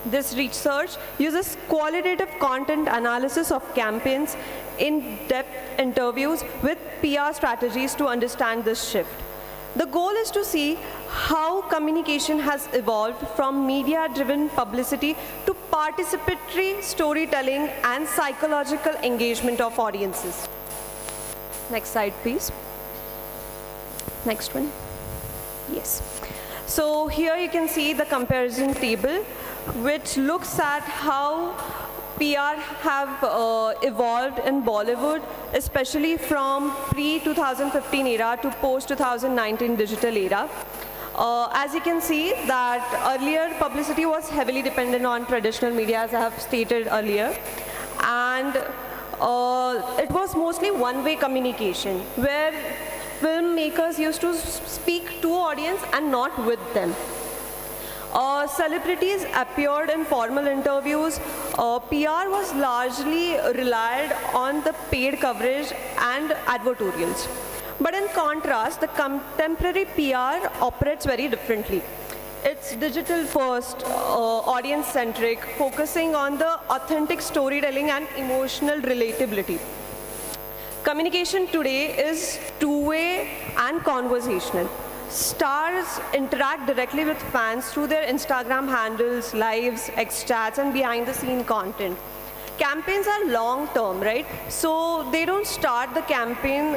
This research uses qualitative content analysis of campaigns, in-depth interviews with PR strategies to understand this shift. The goal is to see how communication has evolved from media-driven publicity to participatory storytelling and psychological engagement of audiences. Next slide, please. Next one. Yes. So here you can see the comparison table, which looks at how PR have evolved in Bollywood, especially from pre-2015 era to post-2019 digital era. As you can see that earlier publicity was heavily dependent on traditional media, as I have stated earlier, and it was mostly one-way communication, where filmmakers used to speak to audience and not with them. Celebrities appeared in formal interviews. PR was largely relied on the paid coverage and advertorials. But in contrast, the contemporary PR operates very differently. It's digital first, audience centric, focusing on the authentic storytelling and emotional relatability. Communication today is two-way and conversational. Stars interact directly with fans through their Instagram handles, lives, X-chats, and behind-the-scene content. Campaigns are long-term, right? So they don't start the campaign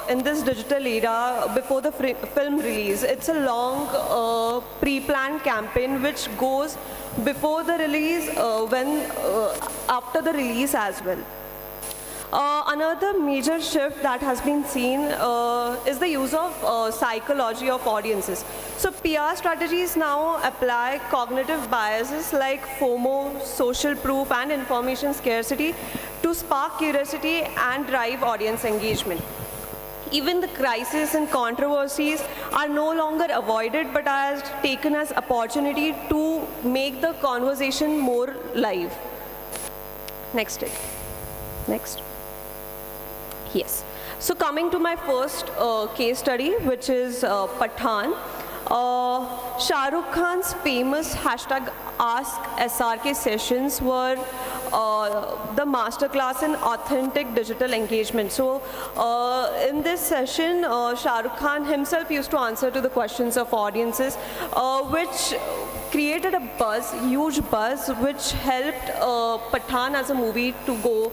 in this digital era before the film release. It's a long pre-planned campaign which goes before the release, after the release as well. Another major shift that has been seen is the use of psychology of audiences. So PR strategies now apply cognitive biases like FOMO, social proof, and information scarcity to spark curiosity and drive audience engagement. Even the crises and controversies are no longer avoided but are taken as opportunity to make the conversation more live. Next slide. Next. Yes. So coming to my first case study, which is Pathaan. Shah Rukh Khan's famous #AskSRK sessions were the masterclass in authentic digital engagement. So in this session, Shah Rukh Khan himself used to answer to the questions of audiences, which created a buzz, huge buzz, which helped Pathaan as a movie to go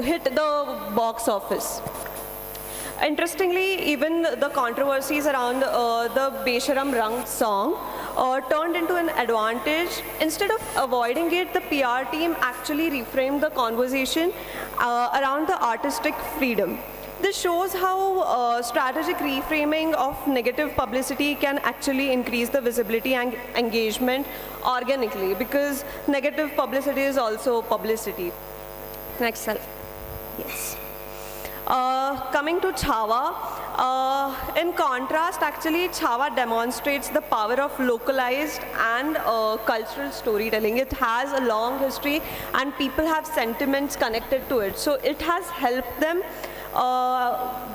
hit the box office. Interestingly, even the controversies around the Besharam Rang song turned into an advantage. Instead of avoiding it, the PR team actually reframed the conversation around the artistic freedom. This shows how strategic reframing of negative publicity can actually increase the visibility and engagement organically, because negative publicity is also publicity. Next slide. Yes. Coming to Chhawa, in contrast, actually, Chhawa demonstrates the power of localized and cultural storytelling. It has a long history and people have sentiments connected to it. So it has helped them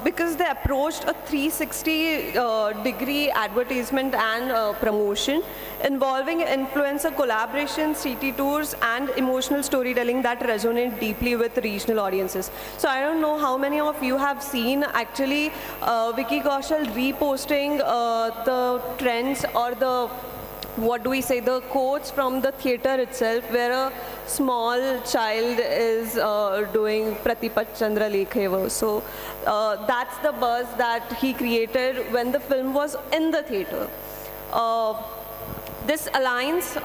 because they approached a 360-degree advertisement and promotion involving influencer collaboration, city tours, and emotional storytelling that resonate deeply with regional audiences. So I don't know how many of you have seen actually Vicky Kaushal reposting the trends or the the quotes from the theater itself, where a small child is doing Pratipat Chandra Lekhevo. So that's the buzz that he created when the film was in the theater. This aligns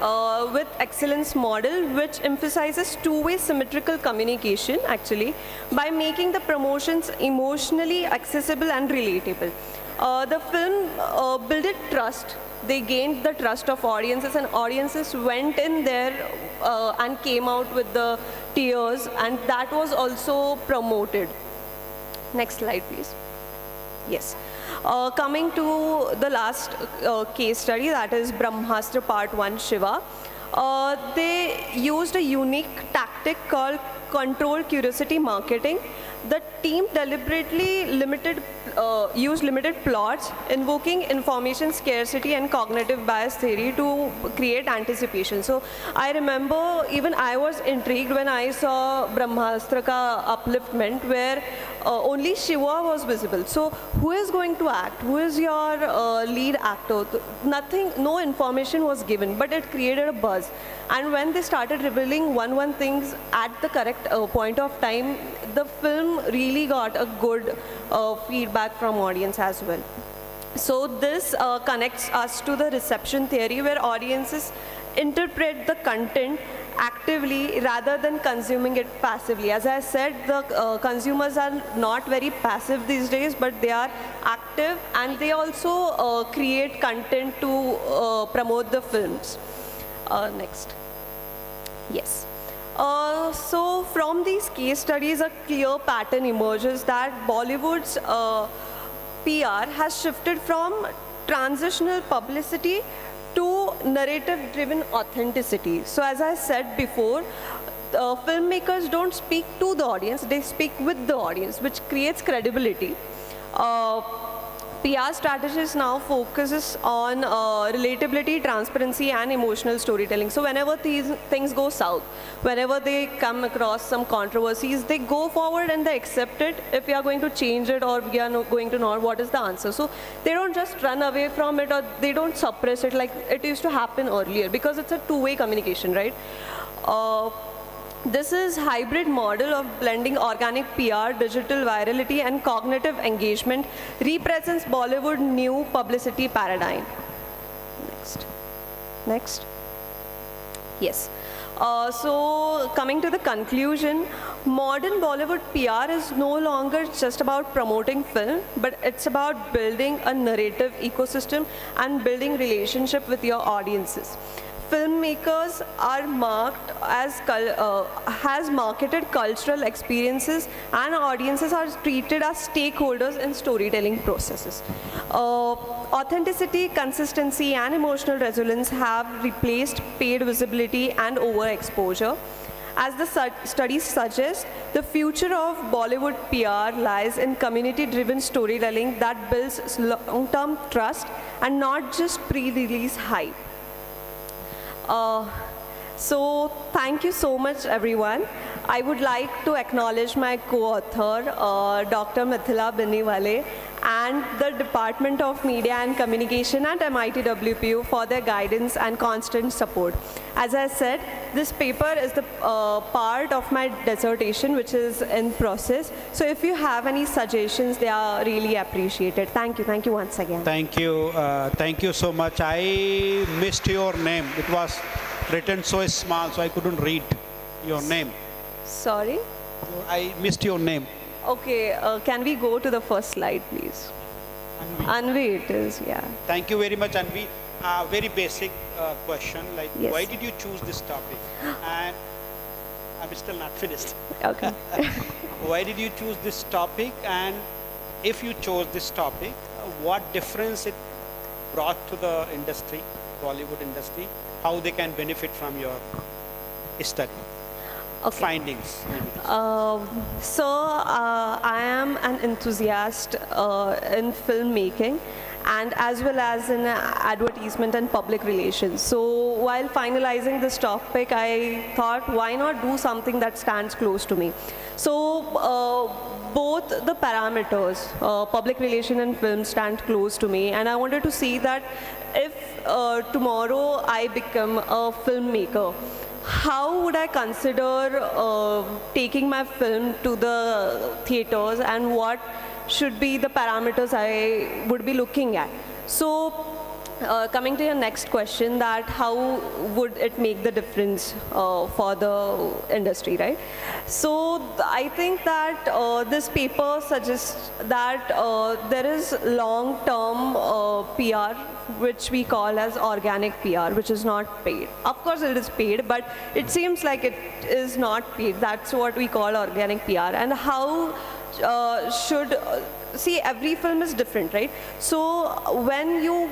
with excellence model, which emphasizes two-way symmetrical communication actually by making the promotions emotionally accessible and relatable. The film built trust. They gained the trust of audiences, and audiences went in there and came out with the tears, and that was also promoted. Next slide, please. Yes. Coming to the last case study, that is Brahmastra Part 1 Shiva. They used a unique tactic called controlled curiosity marketing. The team deliberately used limited plots, invoking information scarcity and cognitive bias theory to create anticipation. So I remember even I was intrigued when I saw Brahmastra ka upliftment, where only Shiva was visible. So who is going to act? Who is your lead actor? Nothing, no information was given, but it created a buzz. And when they started revealing one things at the correct point of time, the film really got a good feedback from audience as well. So this connects us to the reception theory, where audiences interpret the content actively rather than consuming it passively. As I said, the consumers are not very passive these days, but they are active, and they also create content to promote the films. Next. Yes. So from these case studies, a clear pattern emerges that Bollywood's PR has shifted from transitional publicity to narrative-driven authenticity. So as I said before, filmmakers don't speak to the audience, they speak with the audience, which creates credibility. PR strategies now focuses on relatability, transparency, and emotional storytelling. So whenever these things go south, whenever they come across some controversies, they go forward and they accept it. If we are going to change it or we are not going to know what is the answer. So they don't just run away from it, or they don't suppress it like it used to happen earlier, because it's a two-way communication, right? This is hybrid model of blending organic PR, digital virality, and cognitive engagement represents Bollywood new publicity paradigm. Next. Yes. So coming to the conclusion, modern Bollywood PR is no longer just about promoting film, but it's about building a narrative ecosystem and building relationship with your audiences. Filmmakers are marked as has marketed cultural experiences, and audiences are treated as stakeholders in storytelling processes. Authenticity, consistency, and emotional resonance have replaced paid visibility and overexposure. As the studies suggest, the future of Bollywood PR lies in community-driven storytelling that builds long-term trust and not just pre-release hype. So thank you so much, everyone. I would like to acknowledge my co-author, Dr. Mithila Biniwale, and the Department of Media and Communication at MIT WPU for their guidance and constant support. As I said, this paper is the part of my dissertation, which is in process. So if you have any suggestions, they are really appreciated. Thank you once again. Thank you so much. I missed your name. It was written so small, so I couldn't read your name. Sorry? I missed your name. Okay, can we go to the first slide, please? Anvi it is, yeah. Thank you very much, Anvi. Very basic question, like Yes. why did you choose this topic? And I'm still not finished. Okay. Why did you choose this topic? And if you chose this topic, what difference it brought to the industry, Bollywood industry, how they can benefit from your study? Findings. I am an enthusiast in filmmaking and as well as in advertisement and public relations. So while finalizing this topic, I thought, why not do something that stands close to me? So both the parameters, public relation and film, stand close to me, and I wanted to see that if tomorrow I become a filmmaker, how would I consider taking my film to the theaters, and what should be the parameters I would be looking at? So coming to your next question, that how would it make the difference for the industry, right? So I think that this paper suggests that there is long-term PR, which we call as organic PR, which is not paid. Of course it is paid, but it seems like it is not paid. That's what we call organic PR. And how see, every film is different, right? So when you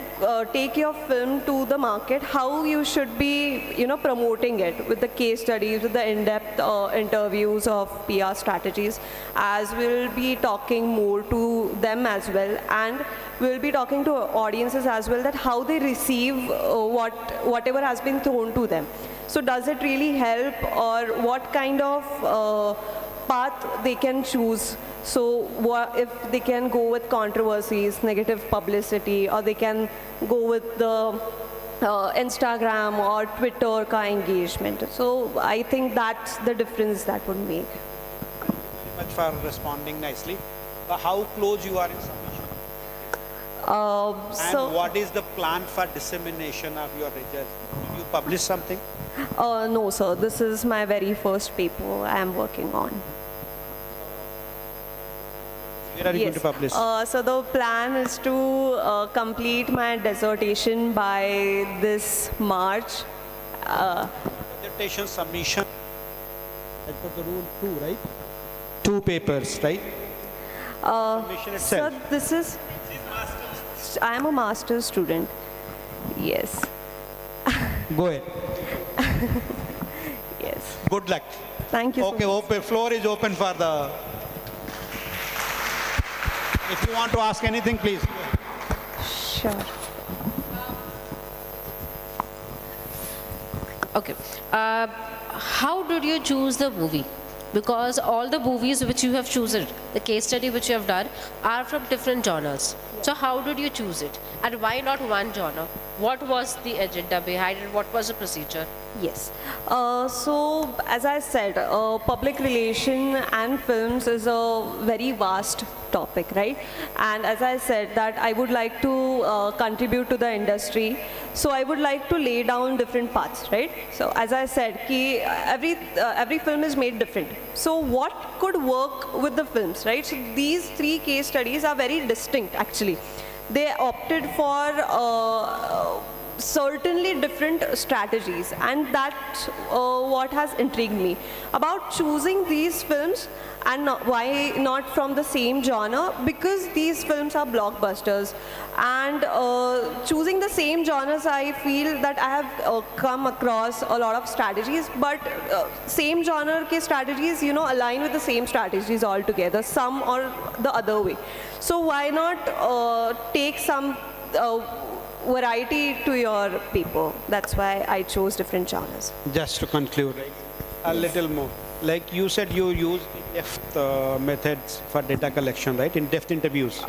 take your film to the market, how you should be, promoting it with the case studies, with the in-depth interviews of PR strategies, as we'll be talking more to them as well, and we'll be talking to audiences as well, that how they receive whatever has been thrown to them. So does it really help, or what kind of path they can choose? So if they can go with controversies, negative publicity, or they can go with the Instagram or Twitter ka engagement. So I think that's the difference that would make. Thank you very much for responding nicely. How close you are in submission? And what is the plan for dissemination of your results? Did you publish something? No, sir. This is my very first paper I am working on. Where are you going to publish? So the plan is to complete my dissertation by this March. Dissertation submission, as per the rule 2, right? 2 papers, right? Submission itself. So this is, I am a master's student. Yes. Go ahead. Yes. Good luck. Thank you. Okay, floor is open for the... If you want to ask anything, please. Sure. Okay. How did you choose the movie? Because all the movies which you have chosen, the case study which you have done, are from different genres. So how did you choose it? And why not one genre? What was the agenda behind it? What was the procedure? Yes. So as I said, public relation and films is a very vast topic, right? And as I said, that I would like to contribute to the industry. So I would like to lay down different paths, right? So as I said, every film is made different. So what could work with the films, right? So these 3 case studies are very distinct, actually. They opted for certainly different strategies, and that's what has intrigued me about choosing these films. And why not from the same genre? Because these films are blockbusters, and choosing the same genres, I feel that I have come across a lot of strategies, but same genre ke strategies, align with the same strategies altogether, some or the other way. So why not take some variety to your paper? That's why I chose different genres. Just to conclude, a little more. Like you said, you use in-depth methods for data collection, right? In-depth interviews.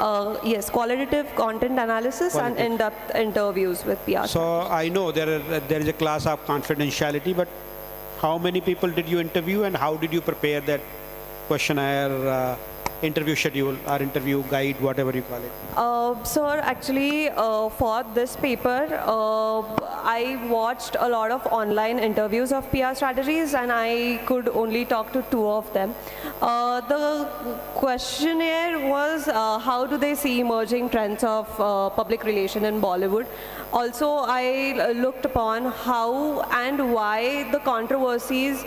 Yes, qualitative content analysis and in-depth interviews with PR. So I know there is a class of confidentiality, but how many people did you interview and how did you prepare that questionnaire, interview schedule or interview guide, whatever you call it? Sir, actually, for this paper, I watched a lot of online interviews of PR strategies and I could only talk to 2 of them. The questionnaire was how do they see emerging trends of public relation in Bollywood. Also, I looked upon how and why the controversies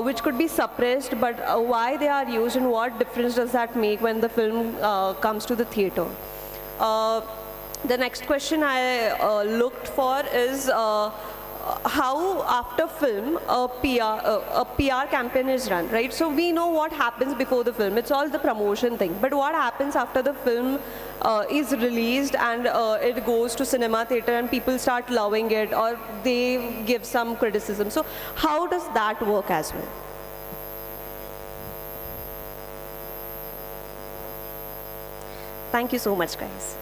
which could be suppressed, but why they are used and what difference does that make when the film comes to the theater. The next question I looked for is how after film a PR campaign is run, right? So we know what happens before the film, it's all the promotion thing, but what happens after the film is released and it goes to cinema theater and people start loving it or they give some criticism. So how does that work as well? Thank you so much, guys.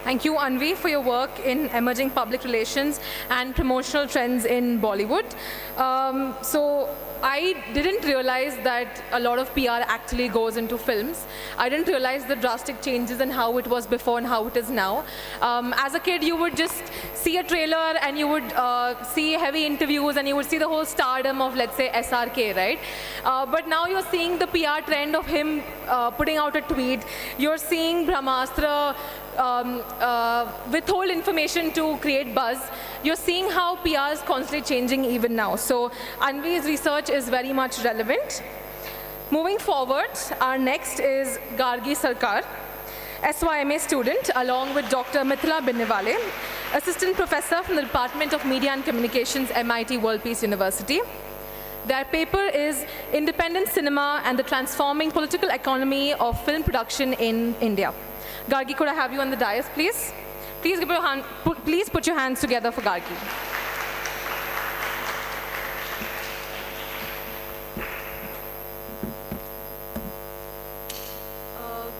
Thank you, Anvi, for your work in emerging public relations and promotional trends in Bollywood. So I didn't realize that a lot of PR actually goes into films. I didn't realize the drastic changes in how it was before and how it is now. As a kid, you would just see a trailer and you would see heavy interviews and you would see the whole stardom of, let's say, SRK, right? But now you're seeing the PR trend of him putting out a tweet. You're seeing Brahmastra withhold information to create buzz. You're seeing how PR is constantly changing even now. So Anvi's research is very much relevant. Moving forward, our next is Gargi Sarkar, SYMA student, along with Dr. Mithila Binnewale, Assistant Professor from the Department of Media and Communications, MIT World Peace University. Their paper is Independent Cinema and the Transforming Political Economy of Film Production in India. Gargi, could I have you on the dais, please? Please put your hands together for Gargi.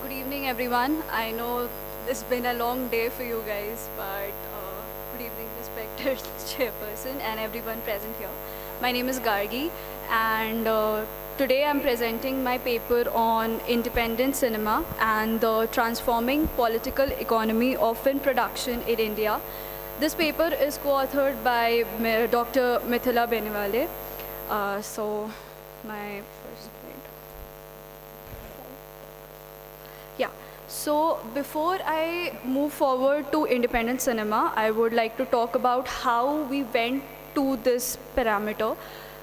Good evening, everyone. I know it's been a long day for you guys, but good evening, respected chairperson and everyone present here. My name is Gargi, and today I'm presenting my paper on independent cinema and the transforming political economy of film production in India. This paper is co-authored by Dr. Mithila Binnewale. So my first slide. Yeah. So before I move forward to independent cinema, I would like to talk about how we went to this parameter.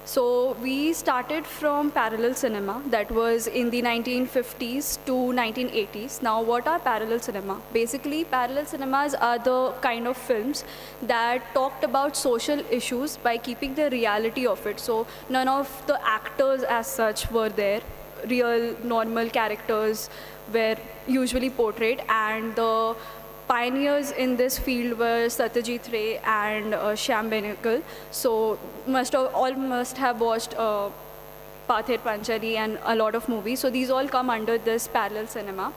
So we started from parallel cinema, that was in the 1950s to 1980s. Now what are parallel cinema? Basically, parallel cinemas are the kind of films that talked about social issues by keeping the reality of it. So none of the actors as such were there. Real, normal characters were usually portrayed, and the pioneers in this field were Satyajit Ray and Shyam Benegal. So all must have watched Pather Panchali and a lot of movies. So these all come under this parallel cinema.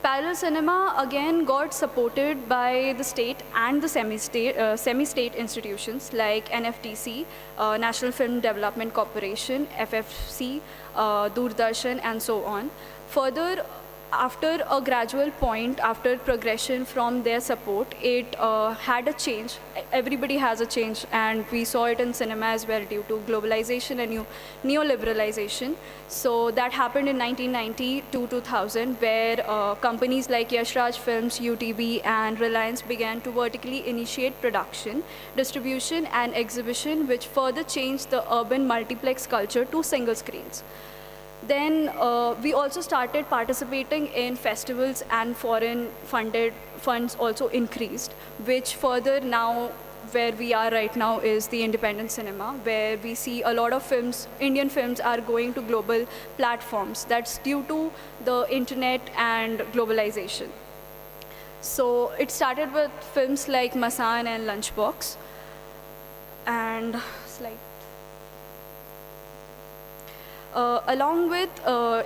Parallel cinema again got supported by the state and the semi-state institutions like NFTC, National Film Development Corporation, FFC, Doordarshan, and so on. Further, after a gradual point, after progression from their support, it had a change. Everybody has a change, and we saw it in cinema as well due to globalization and neoliberalization. So that happened in 1990 to 2000, where companies like Yash Raj Films, UTV, and Reliance began to vertically initiate production, distribution, and exhibition, which further changed the urban multiplex culture to single screens. Then we also started participating in festivals, and foreign funded funds also increased, which further now where we are right now is the independent cinema, where we see a lot of films, Indian films are going to global platforms. That's due to the internet and globalization. So it started with films like Masan and Lunchbox. And slide. Along with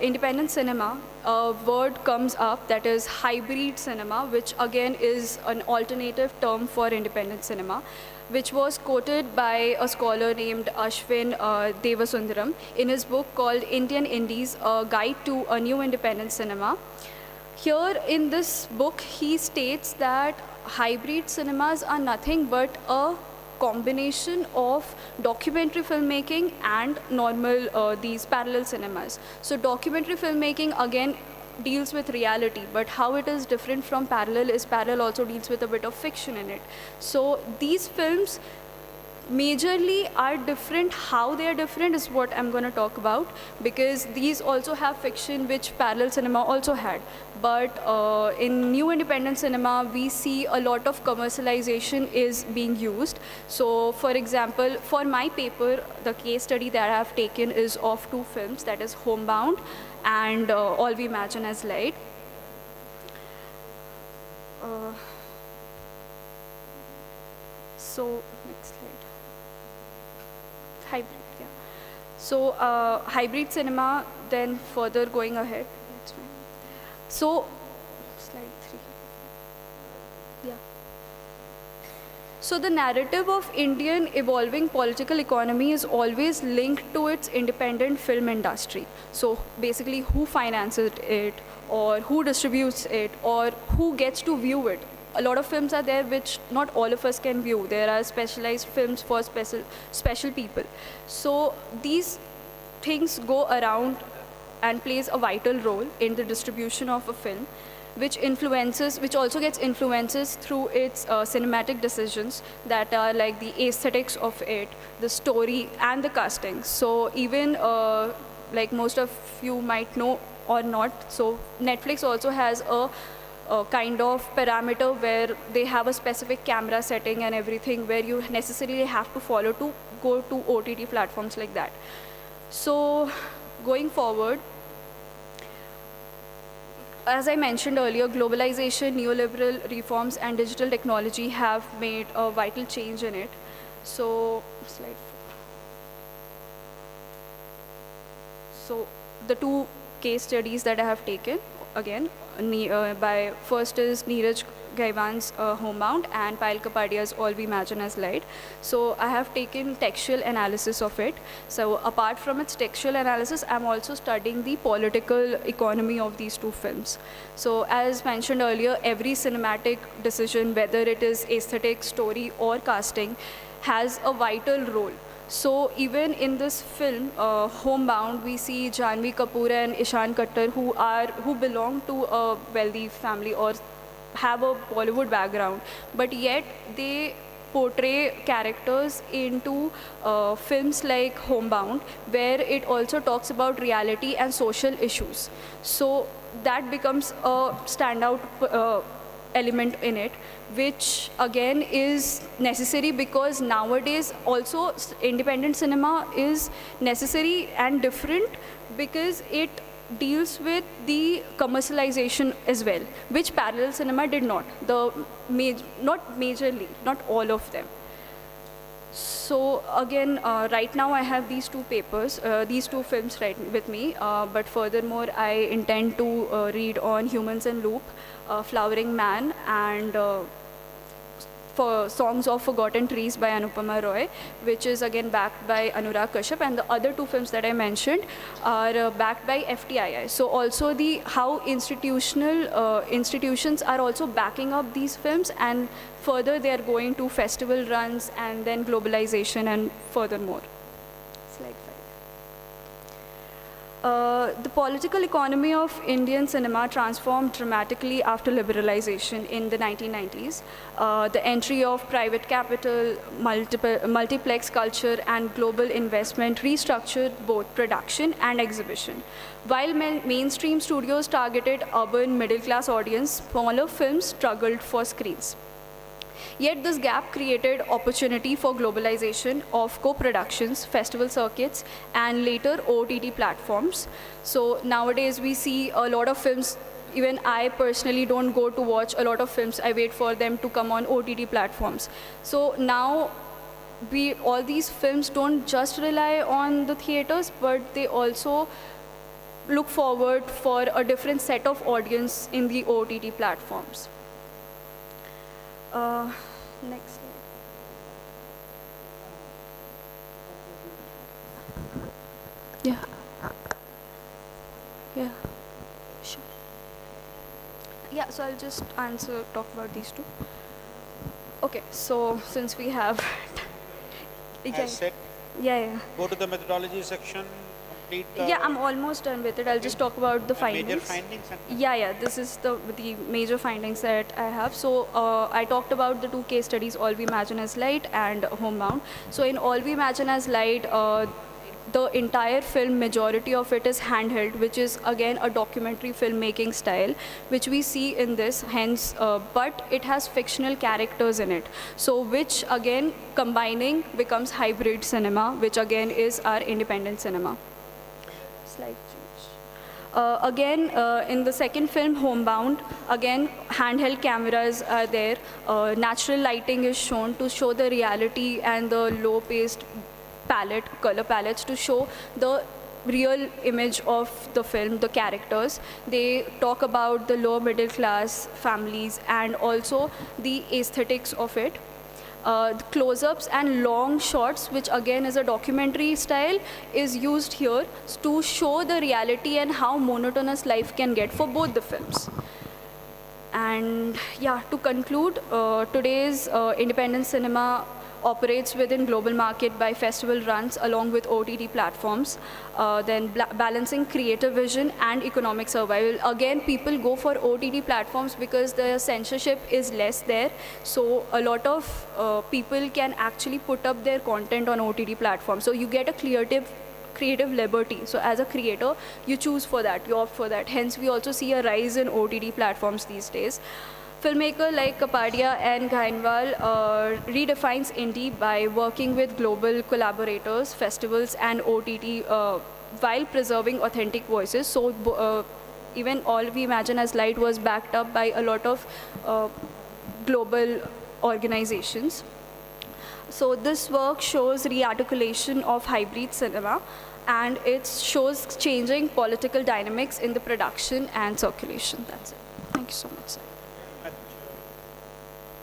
independent cinema, a word comes up that is hybrid cinema, which again is an alternative term for independent cinema, which was quoted by a scholar named Ashwin Devasundaram in his book called Indian Indies, A Guide to a New Independent Cinema. Here in this book, he states that hybrid cinemas are nothing but a combination of documentary filmmaking and normal these parallel cinemas. So documentary filmmaking again deals with reality, but how it is different from parallel is parallel also deals with a bit of fiction in it. So these films majorly are different. How they are different is what I'm going to talk about, because these also have fiction which parallel cinema also had. But in new independent cinema, we see a lot of commercialization is being used. So for example, for my paper, the case study that I have taken is of two films, that is Homebound and All We Imagine as Light. So next slide. Hybrid, yeah. So hybrid cinema, then further going ahead. That's fine. So slide 3. Yeah. So the narrative of Indian evolving political economy is always linked to its independent film industry. So basically who finances it, or who distributes it, or who gets to view it. A lot of films are there which not all of us can view. There are specialized films for special people. So these things go around and plays a vital role in the distribution of a film, which also gets influences through its cinematic decisions that are like the aesthetics of it, the story and the casting. So even like most of you might know or not, so Netflix also has a kind of parameter where they have a specific camera setting and everything where you necessarily have to follow to go to OTT platforms like that. So going forward, as I mentioned earlier, globalization, neoliberal reforms and digital technology have made a vital change in it. So slide 4. So the two case studies that I have taken, again, first is Neeraj Gaiwan's Homebound and Payal Kapadia's All We Imagine as Light. So I have taken textual analysis of it. So apart from its textual analysis, I'm also studying the political economy of these two films. So as mentioned earlier, every cinematic decision, whether it is aesthetic, story or casting, has a vital role. So even in this film, Homebound, we see Janhvi Kapoor and Ishan Khattar who belong to a wealthy family or have a Bollywood background, but yet they portray characters into films like Homebound, where it also talks about reality and social issues. So that becomes a standout element in it, which again is necessary because nowadays also independent cinema is necessary and different because it deals with the commercialization as well, which parallel cinema did not. Not majorly, not all of them. So again, right now I have these two papers, these two films right with me, but furthermore I intend to read on Humans in Loop, Flowering Man, and for Songs of Forgotten Trees by Anupama Roy, which is again backed by Anurag Kashyap, and the other two films that I mentioned are backed by FTII. So also how institutions are also backing up these films, and further they are going to festival runs and then globalization and furthermore. Slide 5. The political economy of Indian cinema transformed dramatically after liberalization in the 1990s. The entry of private capital, multiplex culture, and global investment restructured both production and exhibition. While mainstream studios targeted urban middle-class audience, smaller films struggled for screens. Yet this gap created opportunity for globalization of co-productions, festival circuits, and later OTT platforms. So nowadays we see a lot of films even I personally don't go to watch a lot of films. I wait for them to come on OTT platforms. So now all these films don't just rely on the theaters, but they also look forward for a different set of audience in the OTT platforms. Next slide. Yeah. Yeah. Sure. Yeah, so I'll just talk about these two. Okay, so since we have... As said, yeah. go to the methodology section, complete the... Yeah, I'm almost done with it. I'll just talk about the findings. Major findings? Yeah, this is the major findings that I have. So I talked about the two case studies, All We Imagine as Light and Homebound. So in All We Imagine as Light, the entire film, majority of it is handheld, which is again a documentary filmmaking style, which we see in this, hence, but it has fictional characters in it. So which again combining becomes hybrid cinema, which again is our independent cinema. Slide change. Again, in the second film, Homebound, again handheld cameras are there. Natural lighting is shown to show the reality and the low-paced color palettes to show the real image of the film, the characters. They talk about the lower middle class families and also the aesthetics of it. The close-ups and long shots, which again is a documentary style, is used here to show the reality and how monotonous life can get for both the films. And yeah, to conclude, today's independent cinema operates within global market by festival runs along with OTT platforms, then balancing creative vision and economic survival. Again, people go for OTT platforms because the censorship is less there. So a lot of people can actually put up their content on OTT platforms. So you get a creative liberty. So as a creator, you choose for that, you opt for that. Hence, we also see a rise in OTT platforms these days. Filmmaker like Kapadia and Ghainwal redefines indie by working with global collaborators, festivals, and OTT while preserving authentic voices. So even All We Imagine as Light was backed up by a lot of global organizations. So this work shows rearticulation of hybrid cinema, and it shows changing political dynamics in the production and circulation. That's it. Thank you so much, sir.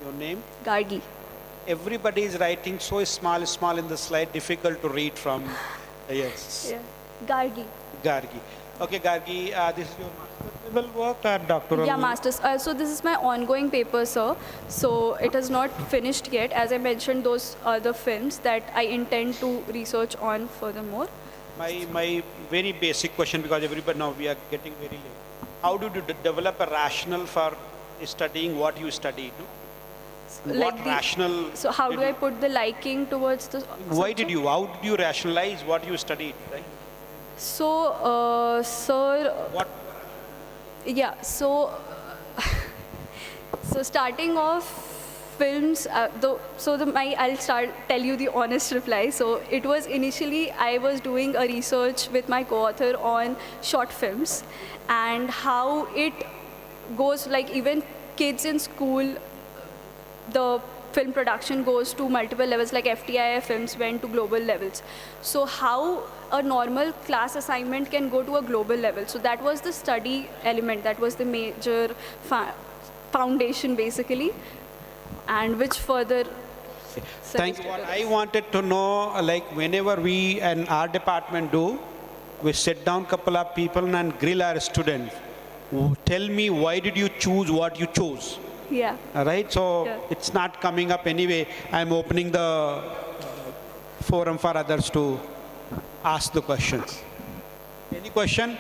Your name? Gargi. Everybody is writing so small in the slide, difficult to read from. Yes. Yeah. Gargi. Gargi. Okay, Gargi, this is your master's level work or doctoral? Yeah, master's. So this is my ongoing paper, sir. So it has not finished yet. As I mentioned, those are the films that I intend to research on furthermore. My very basic question, because everybody now we are getting very late. How did you develop a rationale for studying what you studied? No? Like what rationale? So how do I put the liking towards the How did you rationalize what you studied, right? So, sir... What? Yeah, so... so starting off films, I'll tell you the honest reply. So it was initially, I was doing a research with my co-author on short films and how it goes, like even kids in school, the film production goes to multiple levels, like FTII films went to global levels. So how a normal class assignment can go to a global level. So that was the study element, that was the major foundation basically, and which further... Thank you. What I wanted to know, like whenever we and our department do, we sit down couple of people and grill our students. Tell me, why did you choose what you chose? Yeah. All right, so yeah. It's not coming up anyway. I'm opening the forum for others to ask the questions. Any question?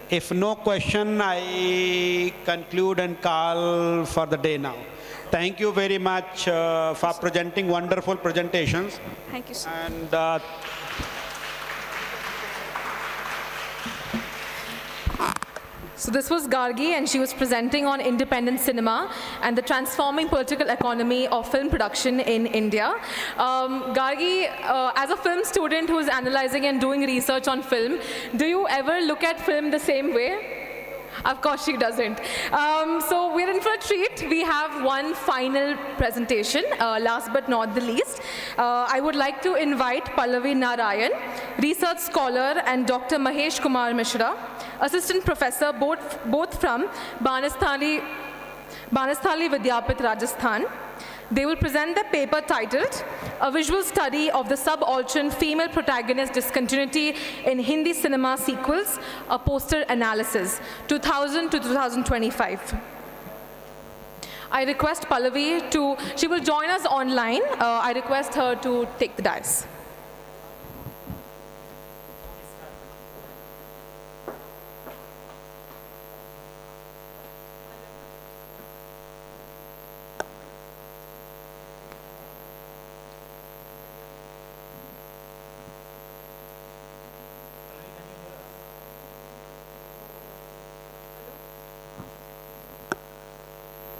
If no question, I conclude and call for the day now. Thank you very much for presenting wonderful presentations. Thank you, sir. And so this was Gargi, and she was presenting on independent cinema and the transforming political economy of film production in India. Gargi, as a film student who is analyzing and doing research on film, do you ever look at film the same way? Of course she doesn't. So we're in for a treat. We have one final presentation, last but not the least. I would like to invite Pallavi Narayan, research scholar, and Dr. Mahesh Kumar Mishra, assistant professor, both from Banasthali Vidyapit, Rajasthan. They will present the paper titled A Visual Study of the Subaltern Female Protagonist Discontinuity in Hindi Cinema Sequels, a Poster Analysis, 2000 to 2025. I request Pallavi she will join us online. I request her to take the dais.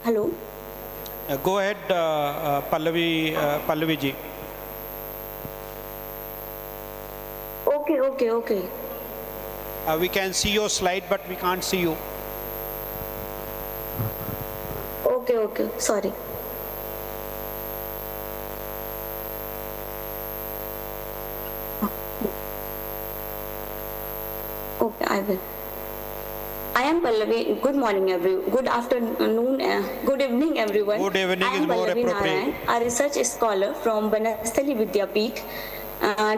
Hello. Go ahead, Pallavi ji. Okay. We can see your slide, but we can't see you. Okay. Sorry. Okay, I will. I am Pallavi. Good morning, good afternoon, good evening, everyone. Good evening I am is more Pallavi appropriate. Narayan, a research scholar from Banasthali Vidyapit.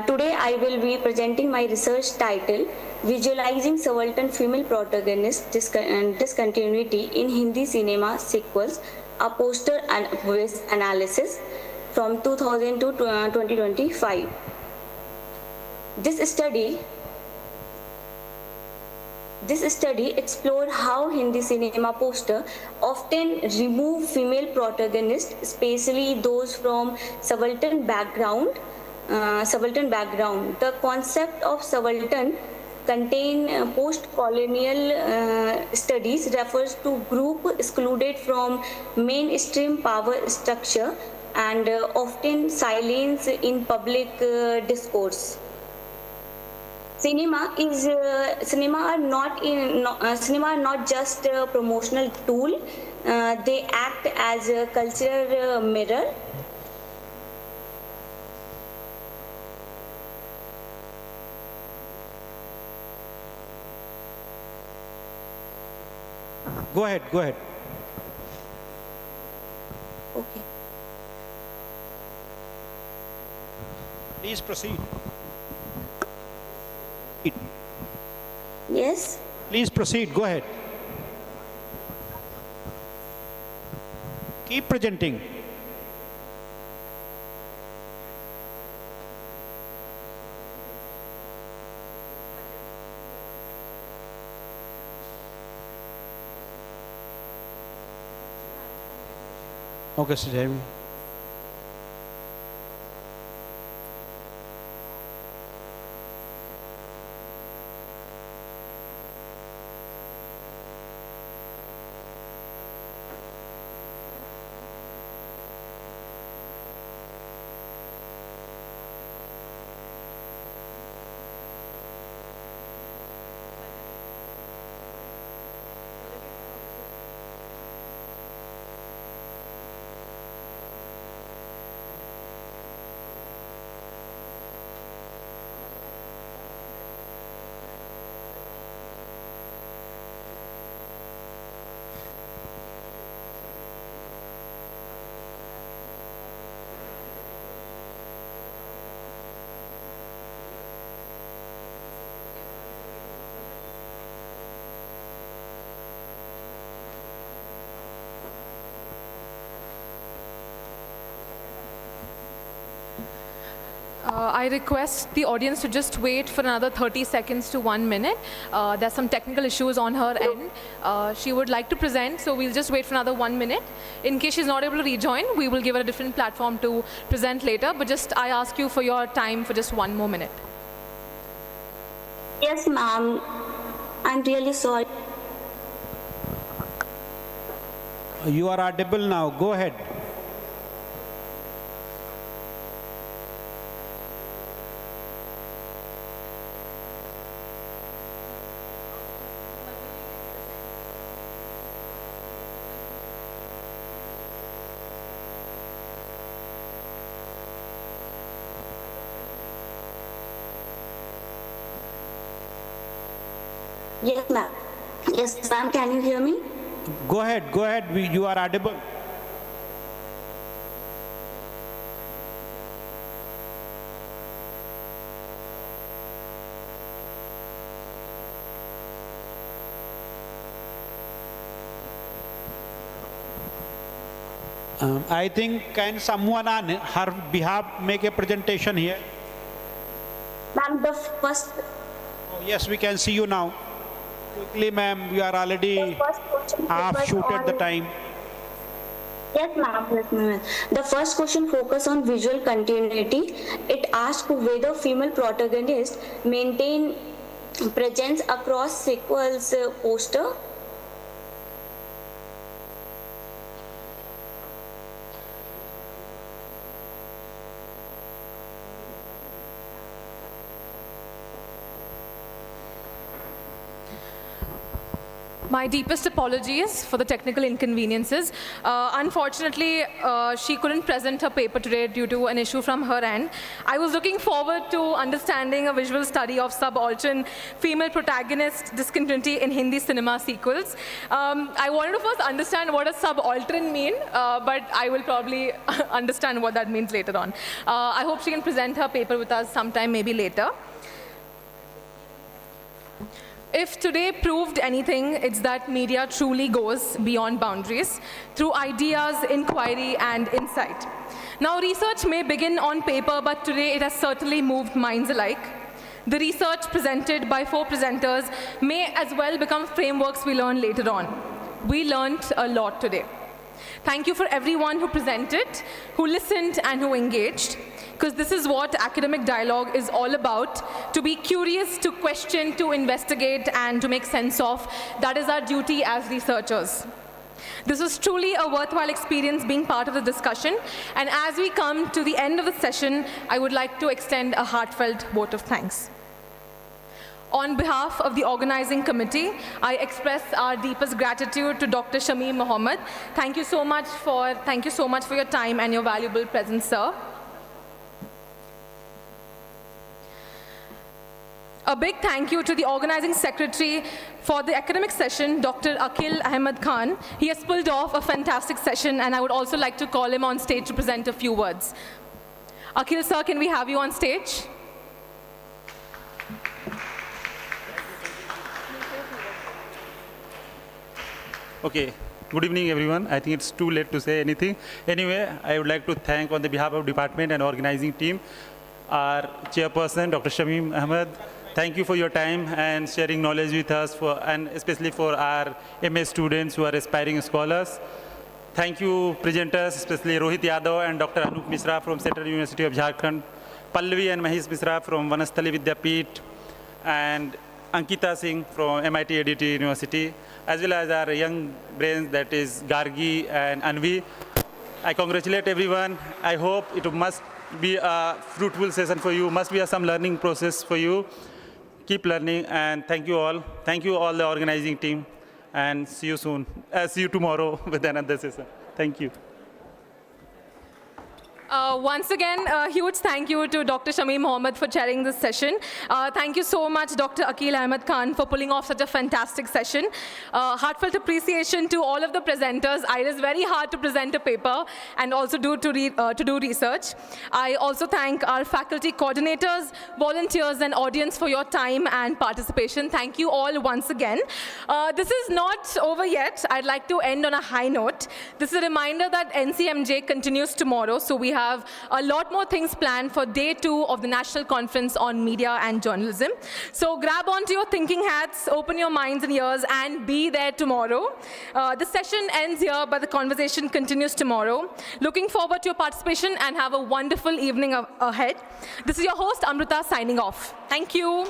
Today, I will be presenting my research title, Visualizing Subaltern Female Protagonist Discontinuity in Hindi Cinema Sequels, a Poster Analysis from 2000 to 2025. This study explored how Hindi cinema poster often remove female protagonists, especially those from subaltern background. The concept of subaltern contain post-colonial studies refers to group excluded from mainstream power structure and often silenced in public discourse. Cinema are not just a promotional tool. They act as a cultural mirror. Go ahead. Okay. Please proceed. Yes. Please proceed. Go ahead. Keep presenting. Okay, Sujay. I request the audience to just wait for another 30 seconds to 1 minute. There's some technical issues on her end. She would like to present, so we'll just wait for another 1 minute. In case she's not able to rejoin, we will give her a different platform to present later, but just I ask you for your time for just 1 more minute. Yes, ma'am. I'm really sorry. You are audible now. Go ahead. Yes, ma'am. Yes, ma'am. Can you hear me? Go ahead, go ahead. You are audible. I think, can someone on her behalf make a presentation here? Ma'am, the first. Oh, yes, we can see you now. Quickly, ma'am, we are already half-shooted the time. Yes, ma'am. Yes, ma'am. The first question focused on visual continuity. It asked whether female protagonists maintain presence across sequels poster. My deepest apologies for the technical inconveniences. Unfortunately, she couldn't present her paper today due to an issue from her end. I was looking forward to understanding a visual study of subaltern female protagonist discontinuity in Hindi cinema sequels. I wanted to first understand what does subaltern mean, but I will probably understand what that means later on. I hope she can present her paper with us sometime maybe later. If today proved anything, it's that media truly goes beyond boundaries through ideas, inquiry, and insight. Now, research may begin on paper, but today it has certainly moved minds alike. The research presented by 4 presenters may as well become frameworks we learn later on. We learned a lot today. Thank you for everyone who presented, who listened, and who engaged, because this is what academic dialogue is all about, to be curious, to question, to investigate, and to make sense of. That is our duty as researchers. This was truly a worthwhile experience being part of the discussion, and as we come to the end of the session, I would like to extend a heartfelt vote of thanks. On behalf of the organizing committee, I express our deepest gratitude to Dr. Shamim Mohammed. Thank you so much for your time and your valuable presence, sir. A big thank you to the organizing secretary for the academic session, Dr. Akhil Ahmed Khan. He has pulled off a fantastic session, and I would also like to call him on stage to present a few words. Akhil, sir, can we have you on stage? Okay, good evening everyone. I think it's too late to say anything. Anyway, I would like to thank on the behalf of department and organizing team, our chairperson, Dr. Shamim Ahmed. Thank you for your time and sharing knowledge with us, and especially for our MA students who are aspiring scholars. Thank you presenters, especially Rohit Yadav and Dr. Anup Misra from Central University of Jharkhand, Pallavi and Mahesh Misra from Vanasthali Vidyapeeth, and Ankita Singh from MIT I.D.E University, as well as our young brains, that is Gargi and Anvi. I congratulate everyone. I hope it must be a fruitful session for you, must be some learning process for you. Keep learning, and thank you all. Thank you all the organizing team, and see you soon. See you tomorrow with another session. Thank you. Once again, a huge thank you to Dr. Shamim Mohammed for chairing this session. Thank you so much, Dr. Akhil Ahmed Khan, for pulling off such a fantastic session. Heartfelt appreciation to all of the presenters. It is very hard to present a paper and also to do research. I also thank our faculty coordinators, volunteers, and audience for your time and participation. Thank you all once again. This is not over yet. I'd like to end on a high note. This is a reminder that NCMJ continues tomorrow, so we have a lot more things planned for day 2 of the National Conference on Media and Journalism. So grab onto your thinking hats, open your minds and ears, and be there tomorrow. The session ends here, but the conversation continues tomorrow. Looking forward to your participation, and have a wonderful evening ahead. This is your host, Amrita, signing off. Thank you.